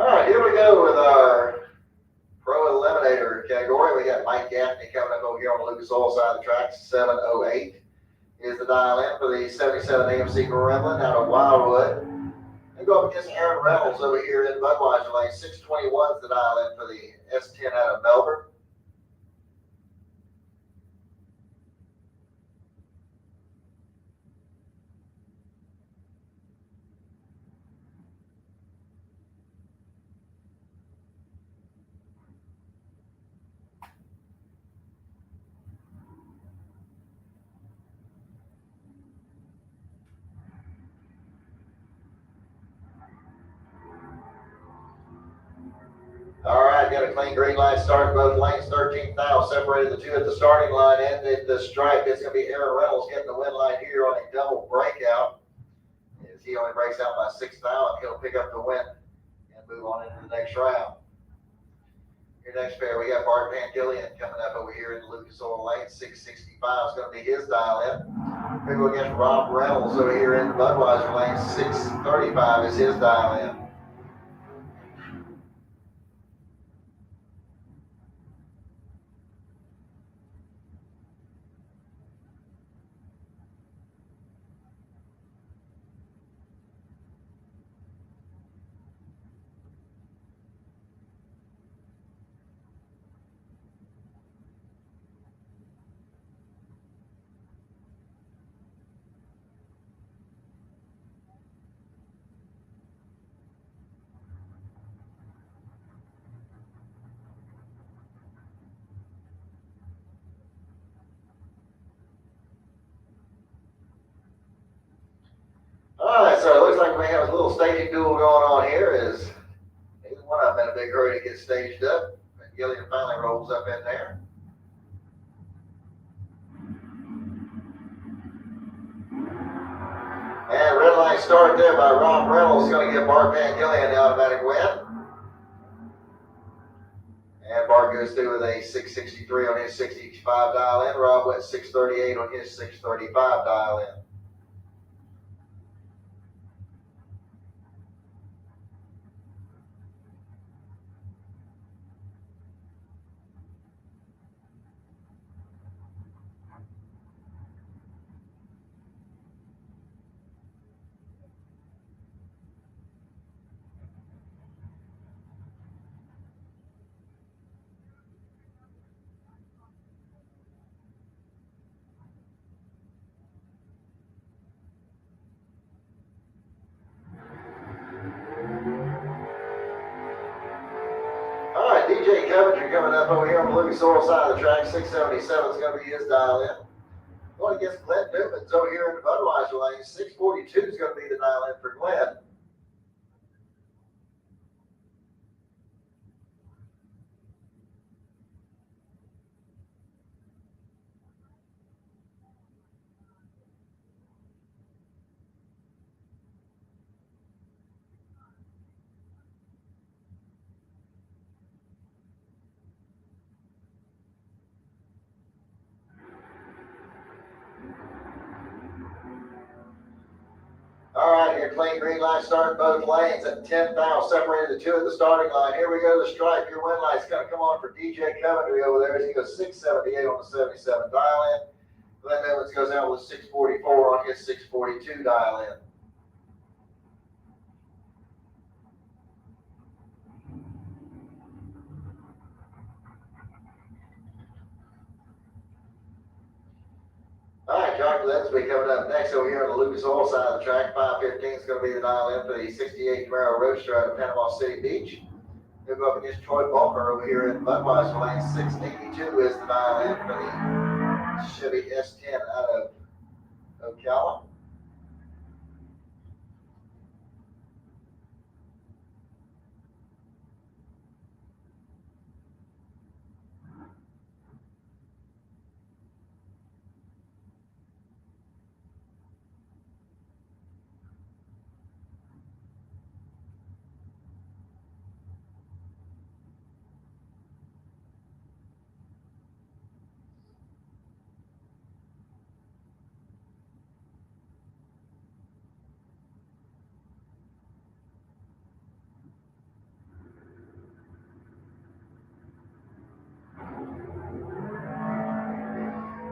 All right, here we go with our Pro Eliminator category. We got Mike Gaffney coming up over here on the Lucas Oil side of the track. 708 is the dial in for the 77 AMC Gremlin out of Wildwood. And go up against Aaron Reynolds over here in Budweiser Lane. 621 is the dial in for the S10 out of Melbourne. All right, got a clean green light start both lanes. 13,000 separated the two at the starting line and at the stripe. It's going to be Aaron Reynolds getting the win light here on a double breakout. As he only breaks out by 6 now, and he'll pick up the win and move on into the next round. Your next pair, we got Bart Van Gillian coming up over here in Lucas Oil Lane. 665 is going to be his dial in. We go against Rob Reynolds over here in Budweiser Lane. 635 is his dial in. All right, so it looks like we have a little staging duel going on here. Is neither one of them in a big hurry to get staged up. And Gillian finally rolls up in there. And red line start there by Rob Reynolds, going to give Bart Van Gillian the automatic win. And Bart goes through with a 663 on his 665 dial in. Rob went 638 on his 635 dial in. All right, DJ Coventry coming up over here on the Lucas Oil side of the track. 677 is going to be his dial in. Going against Glenn Newman's over here in the Budweiser lane. 642 is going to be the dial in for Glenn. All right, here, clean green line starting both lanes at 10 thou, separated the two at the starting line. Here we go, the stripe. Your win light's going to come on for DJ Coventry over there as he goes 678 on the 77 dial in. Glenn Evans goes out with 644 on his 642 dial in. All right, John Glenn's be coming up next over here on the Lucas Oil side of the track. 515 is going to be the dial in for the 68 Camaro Roadster out of Panama City Beach. He'll go up against Troy Balker over here in Budweiser lane. 682 is the dial in for the Chevy S10 out of Ocala.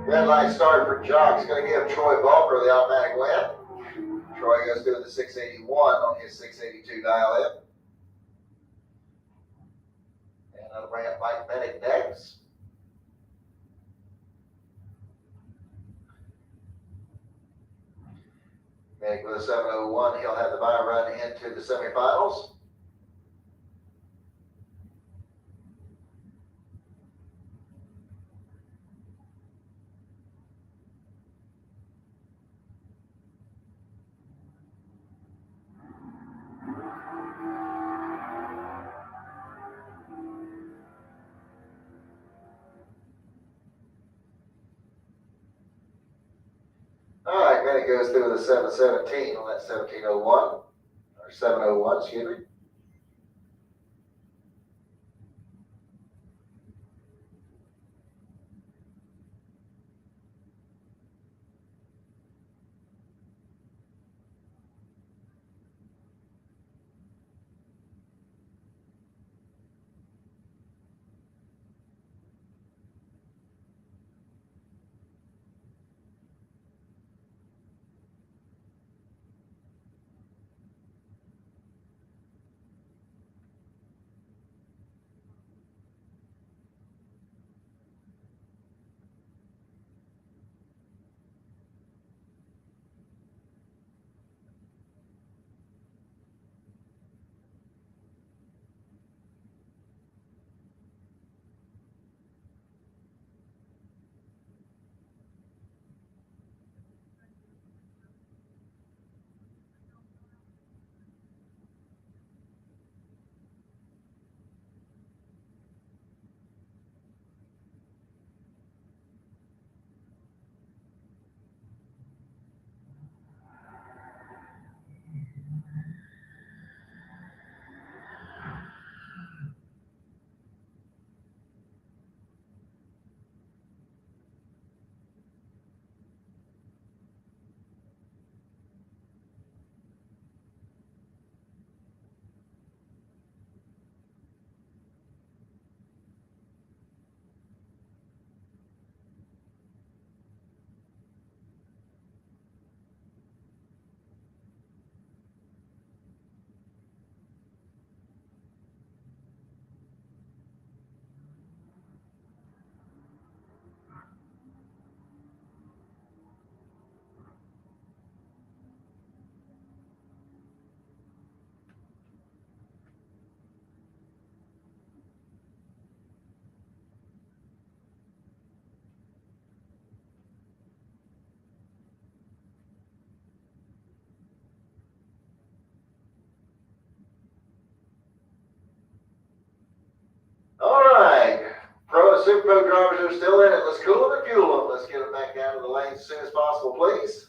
Red light start for Jock's going to give Troy Balker the automatic win. Troy goes through the 681 on his 682 dial in. And that'll bring up Mike Bennett next. Bennett with a 701, he'll have the bye run into the semifinals. minute goes through with a 7:17 on that 17:01, or 7:01, excuse me. All right, Pro and Super Pro drivers are still in it. Let's cool them and fuel them. Let's get them back down to the lanes as soon as possible, please.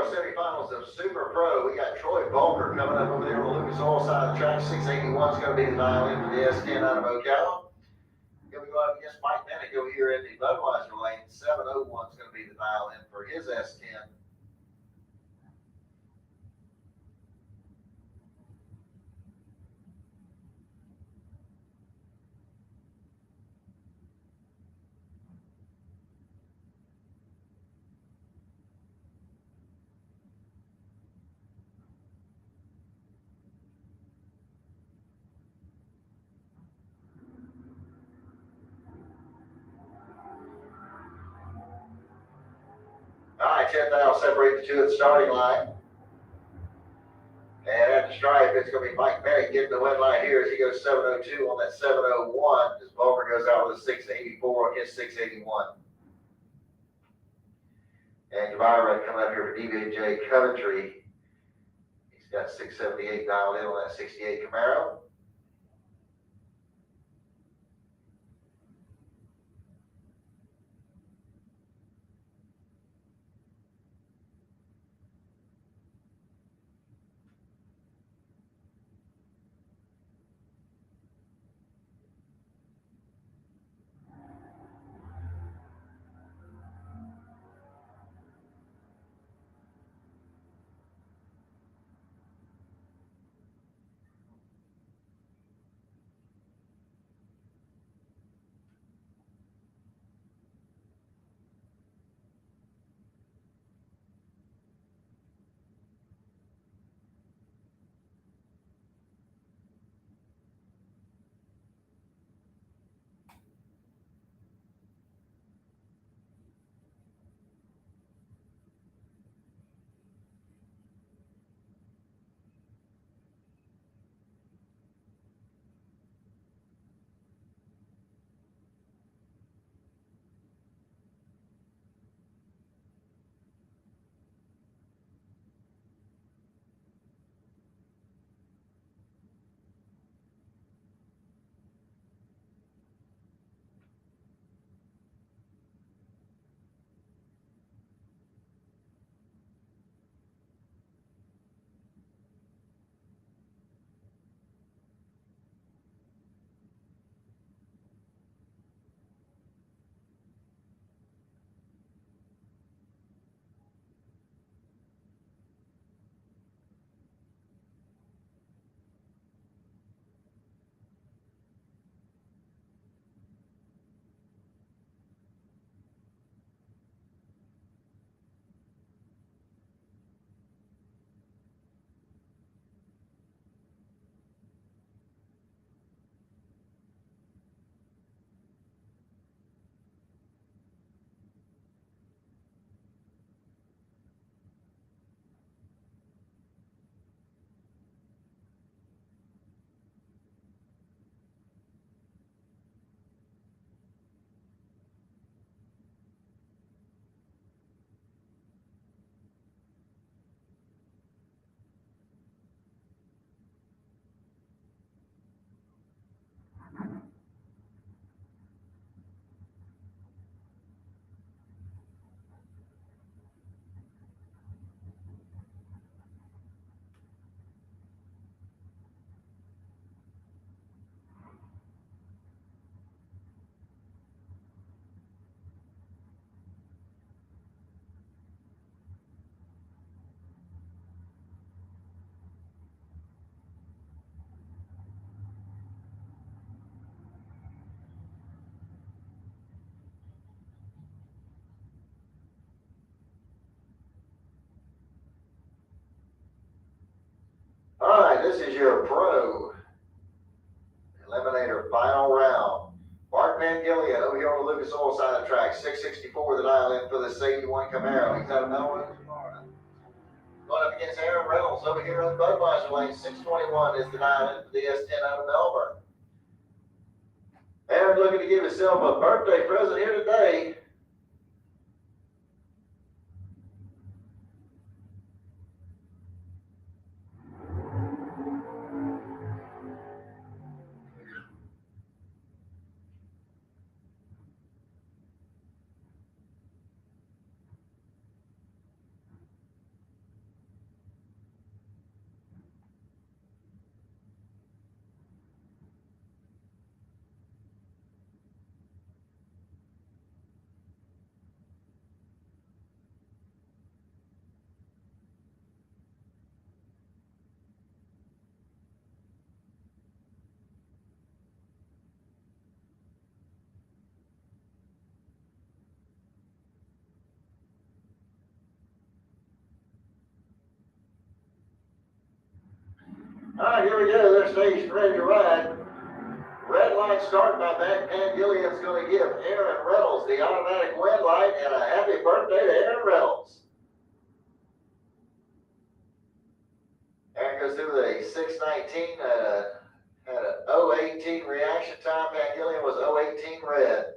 our semifinals of Super Pro. We got Troy Bulker coming up over there on the Lucas Oil side of the track. 681 is going to be the dial in for the S10 out of Ocala. Here we go up against Mike Bennett over here in the Budweiser lane. 701 is going to be the dial in for his S10. All right, 10th I'll separate the two at the starting line. And at the stripe, it's going to be Mike Bennett getting the win line here as he goes 702 on that 701. As Bulker goes out with a 684 against 681. And Javira coming up here for DBJ Coventry. He's got 678 dialed in on that 68 Camaro. All right, this is your pro eliminator final round. Mark Van Gillian over here on the Lucas Oil side of the track, 664 the dial in for this 81 Camaro. He's out of Melrose, Florida. Going up against Aaron Reynolds over here on Budweiser lane, 621 is the dial in for the S10 out of Melbourne. Aaron looking to give himself a birthday present here today. All right, here we go. They're staged ready to ride. Red light start by Van Gilliam's going to give Aaron Reynolds the automatic win light and a happy birthday to Aaron Reynolds. Aaron goes through with a 6:19, had an 0:18 reaction time. Van Gilliam was 0:18 red.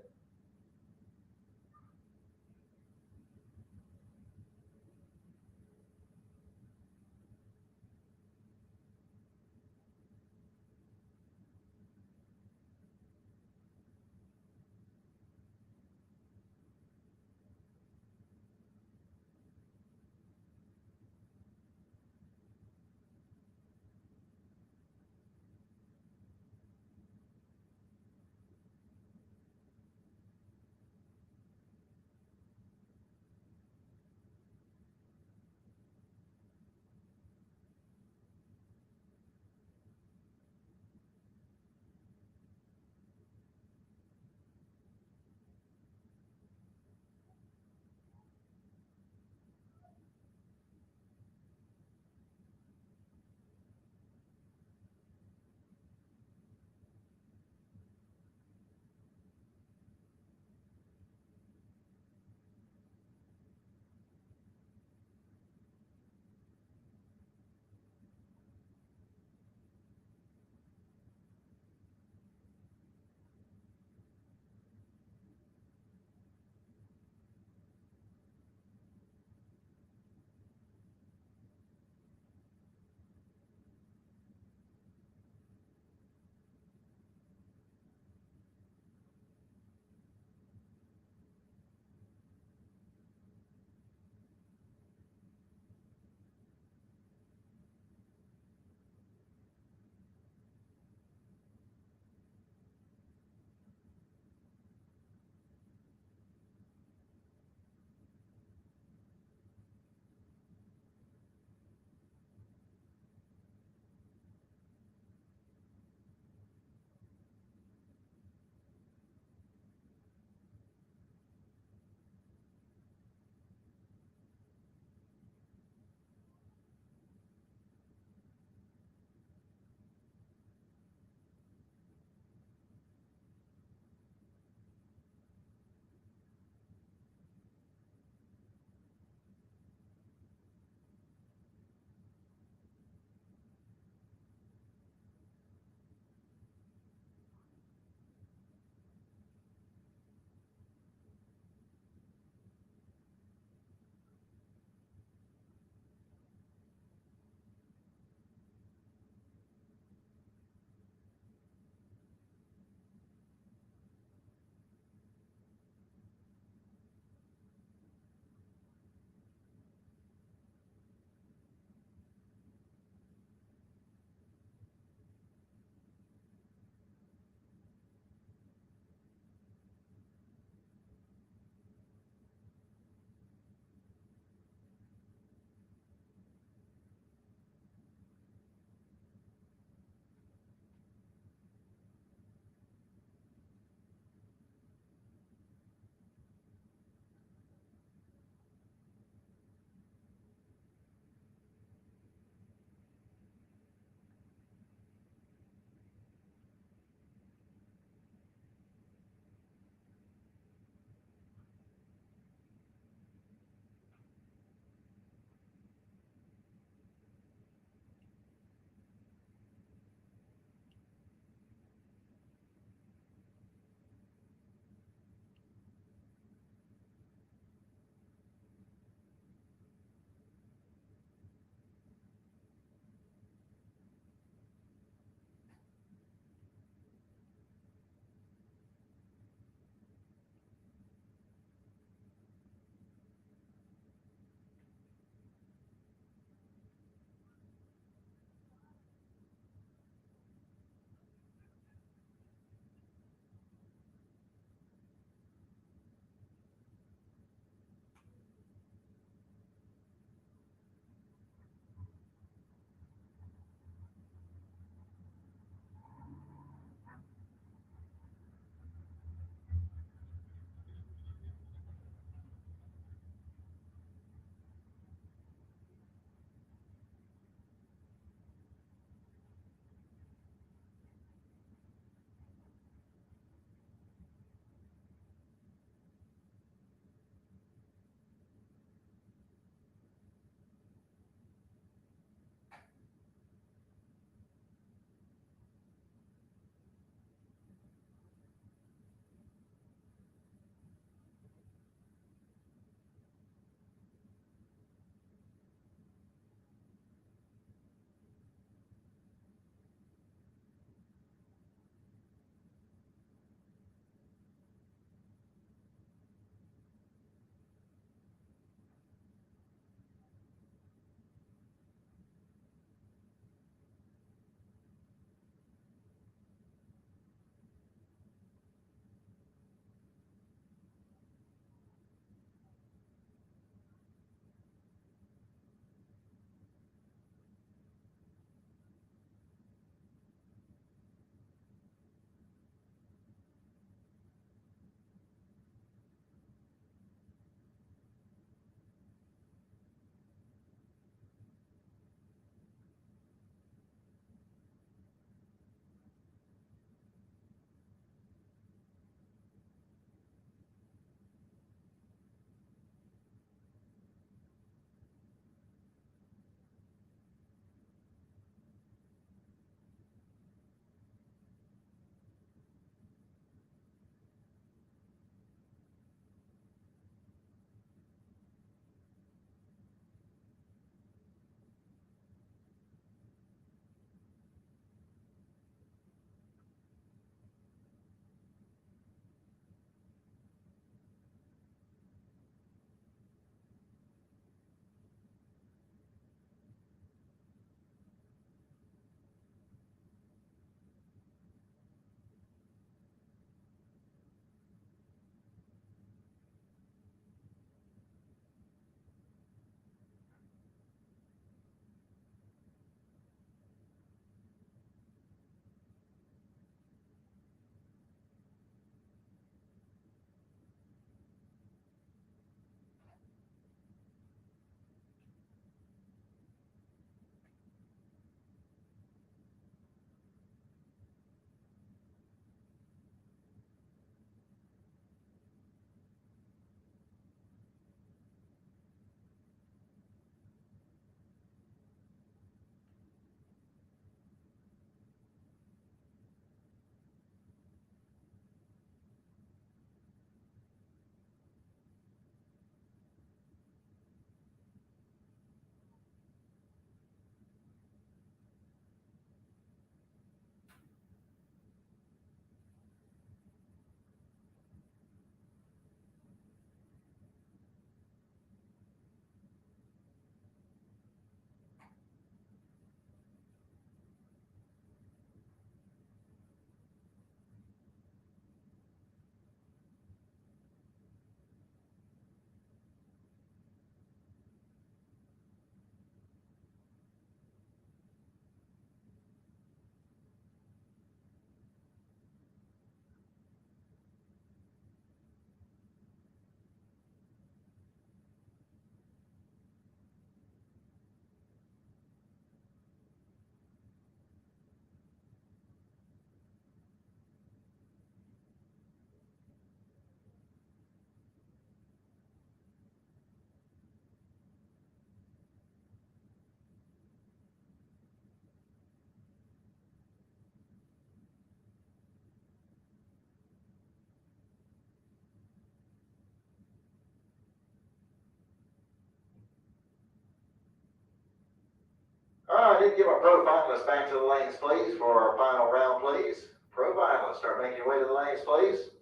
All right, I need to give our pro finalists back to the lanes, please, for our final round, please. Pro finalists, start making your way to the lanes, please.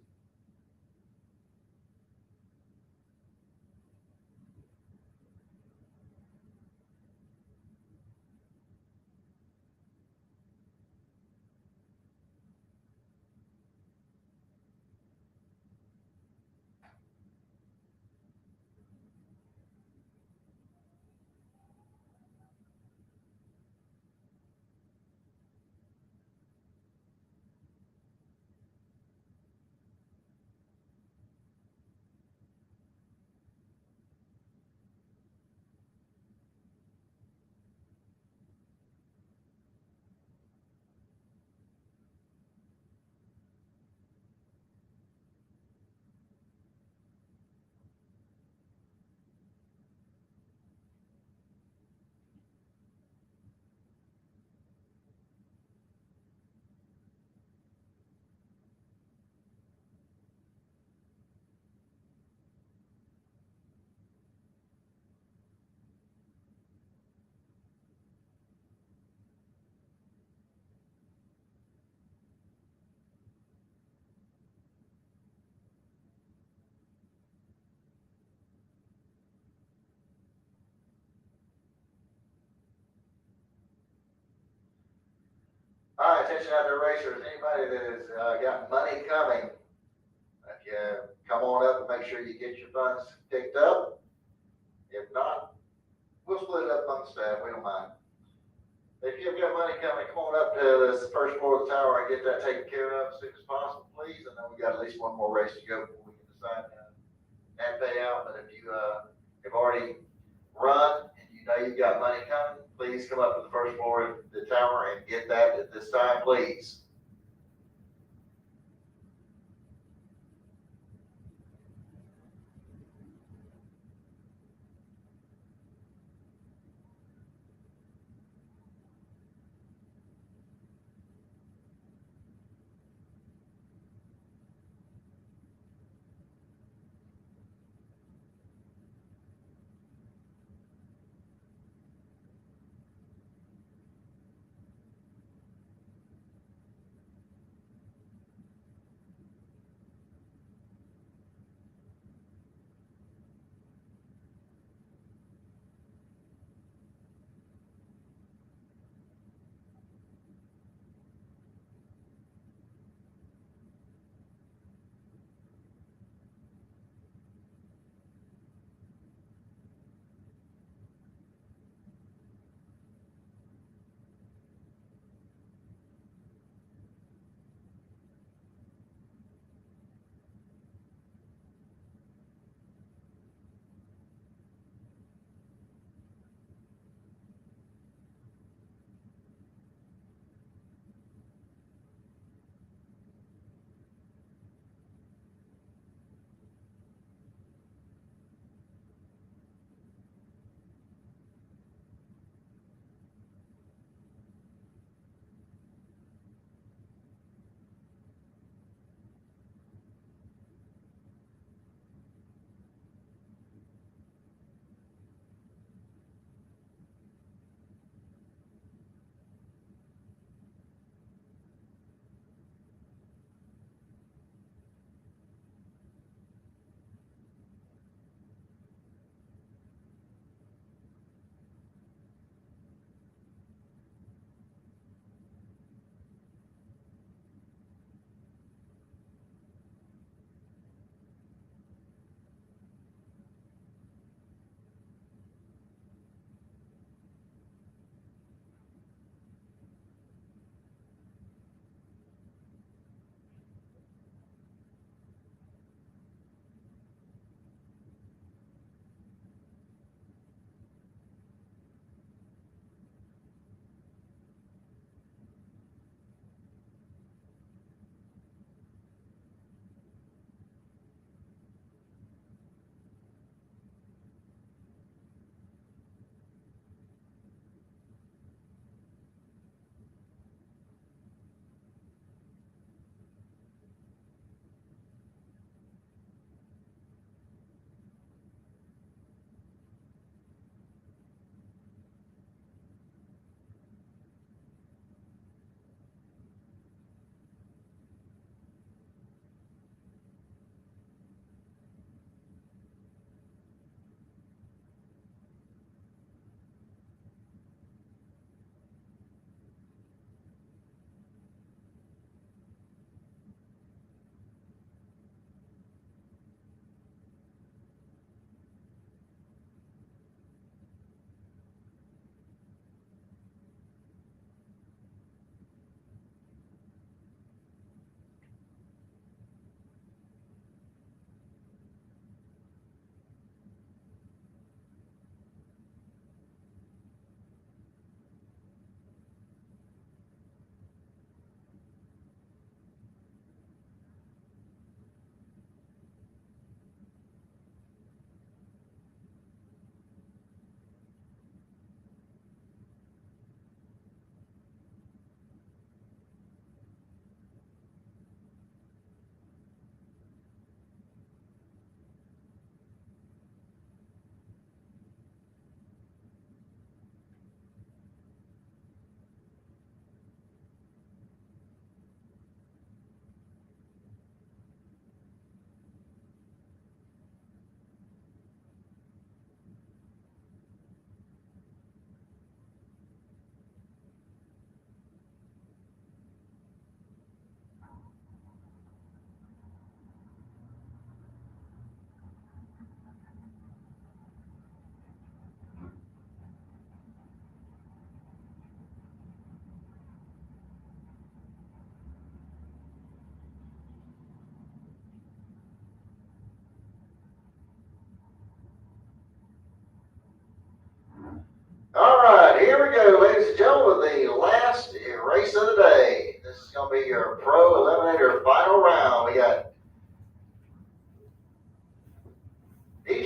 All right, attention out there, racers. Anybody that has got money coming, if you come on up and make sure you get your funds picked up. If not, we'll split it up among staff. We don't mind. If you've got money coming, come on up to this first floor of the tower and get that taken care of as soon as possible, please. And then we got at least one more race to go before we can decide and pay out. But if you have already run and you know you've got money coming, please come up to the first floor of the tower and get that at this time, please.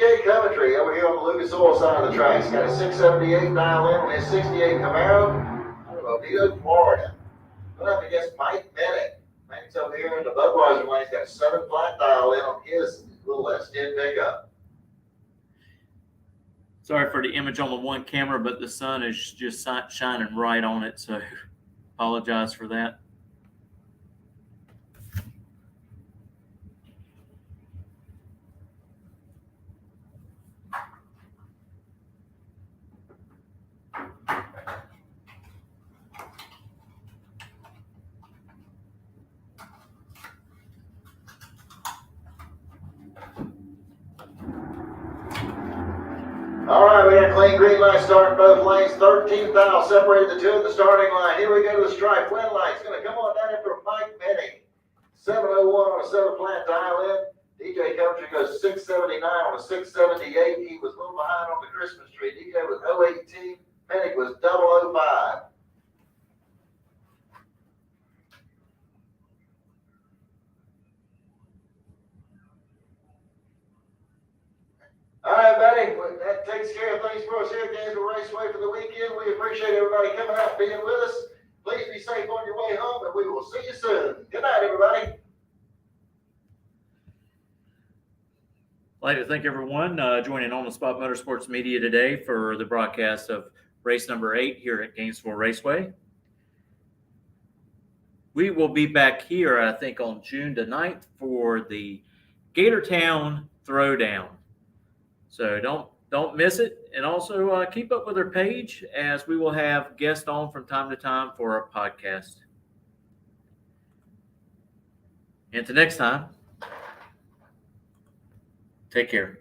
DJ Coventry over here on the Lucas Oil side of the track. He's got a 678 dial in on his 68 Camaro. Out of Oviedo, Florida. Going up against Mike Bennett. Mike's over here in the Budweiser lane. He's got a 7 flat dial in on his little S10 pickup. Sorry for the image on the one camera, but the sun is just shining right on it, so apologize for that. All right, we got a clean green light starting both lanes. 13th aisle separated the two at the starting line. Here we go to the stripe. Win light's going to come on down in for Mike Benning. 701 on a 7 flat dial in. DJ Coventry goes 679 on a 678. He was a little behind on the Christmas tree. DJ was 018. Benning was 005. All right, buddy. Well, that takes care of things for us here at Gainesville Raceway for the weekend. We appreciate everybody coming out and being with us. Please be safe on your way home, and we will see you soon. Good night, everybody. I'd like to thank everyone joining On the Spot Motorsports Media today for the broadcast of race number 8 here at Gainesville Raceway. We will be back here, I think, on June the 9th for the Gatortown Throwdown. So don't miss it, and also keep up with our page, as we will have guests on from time to time for our podcast. Until next time, take care.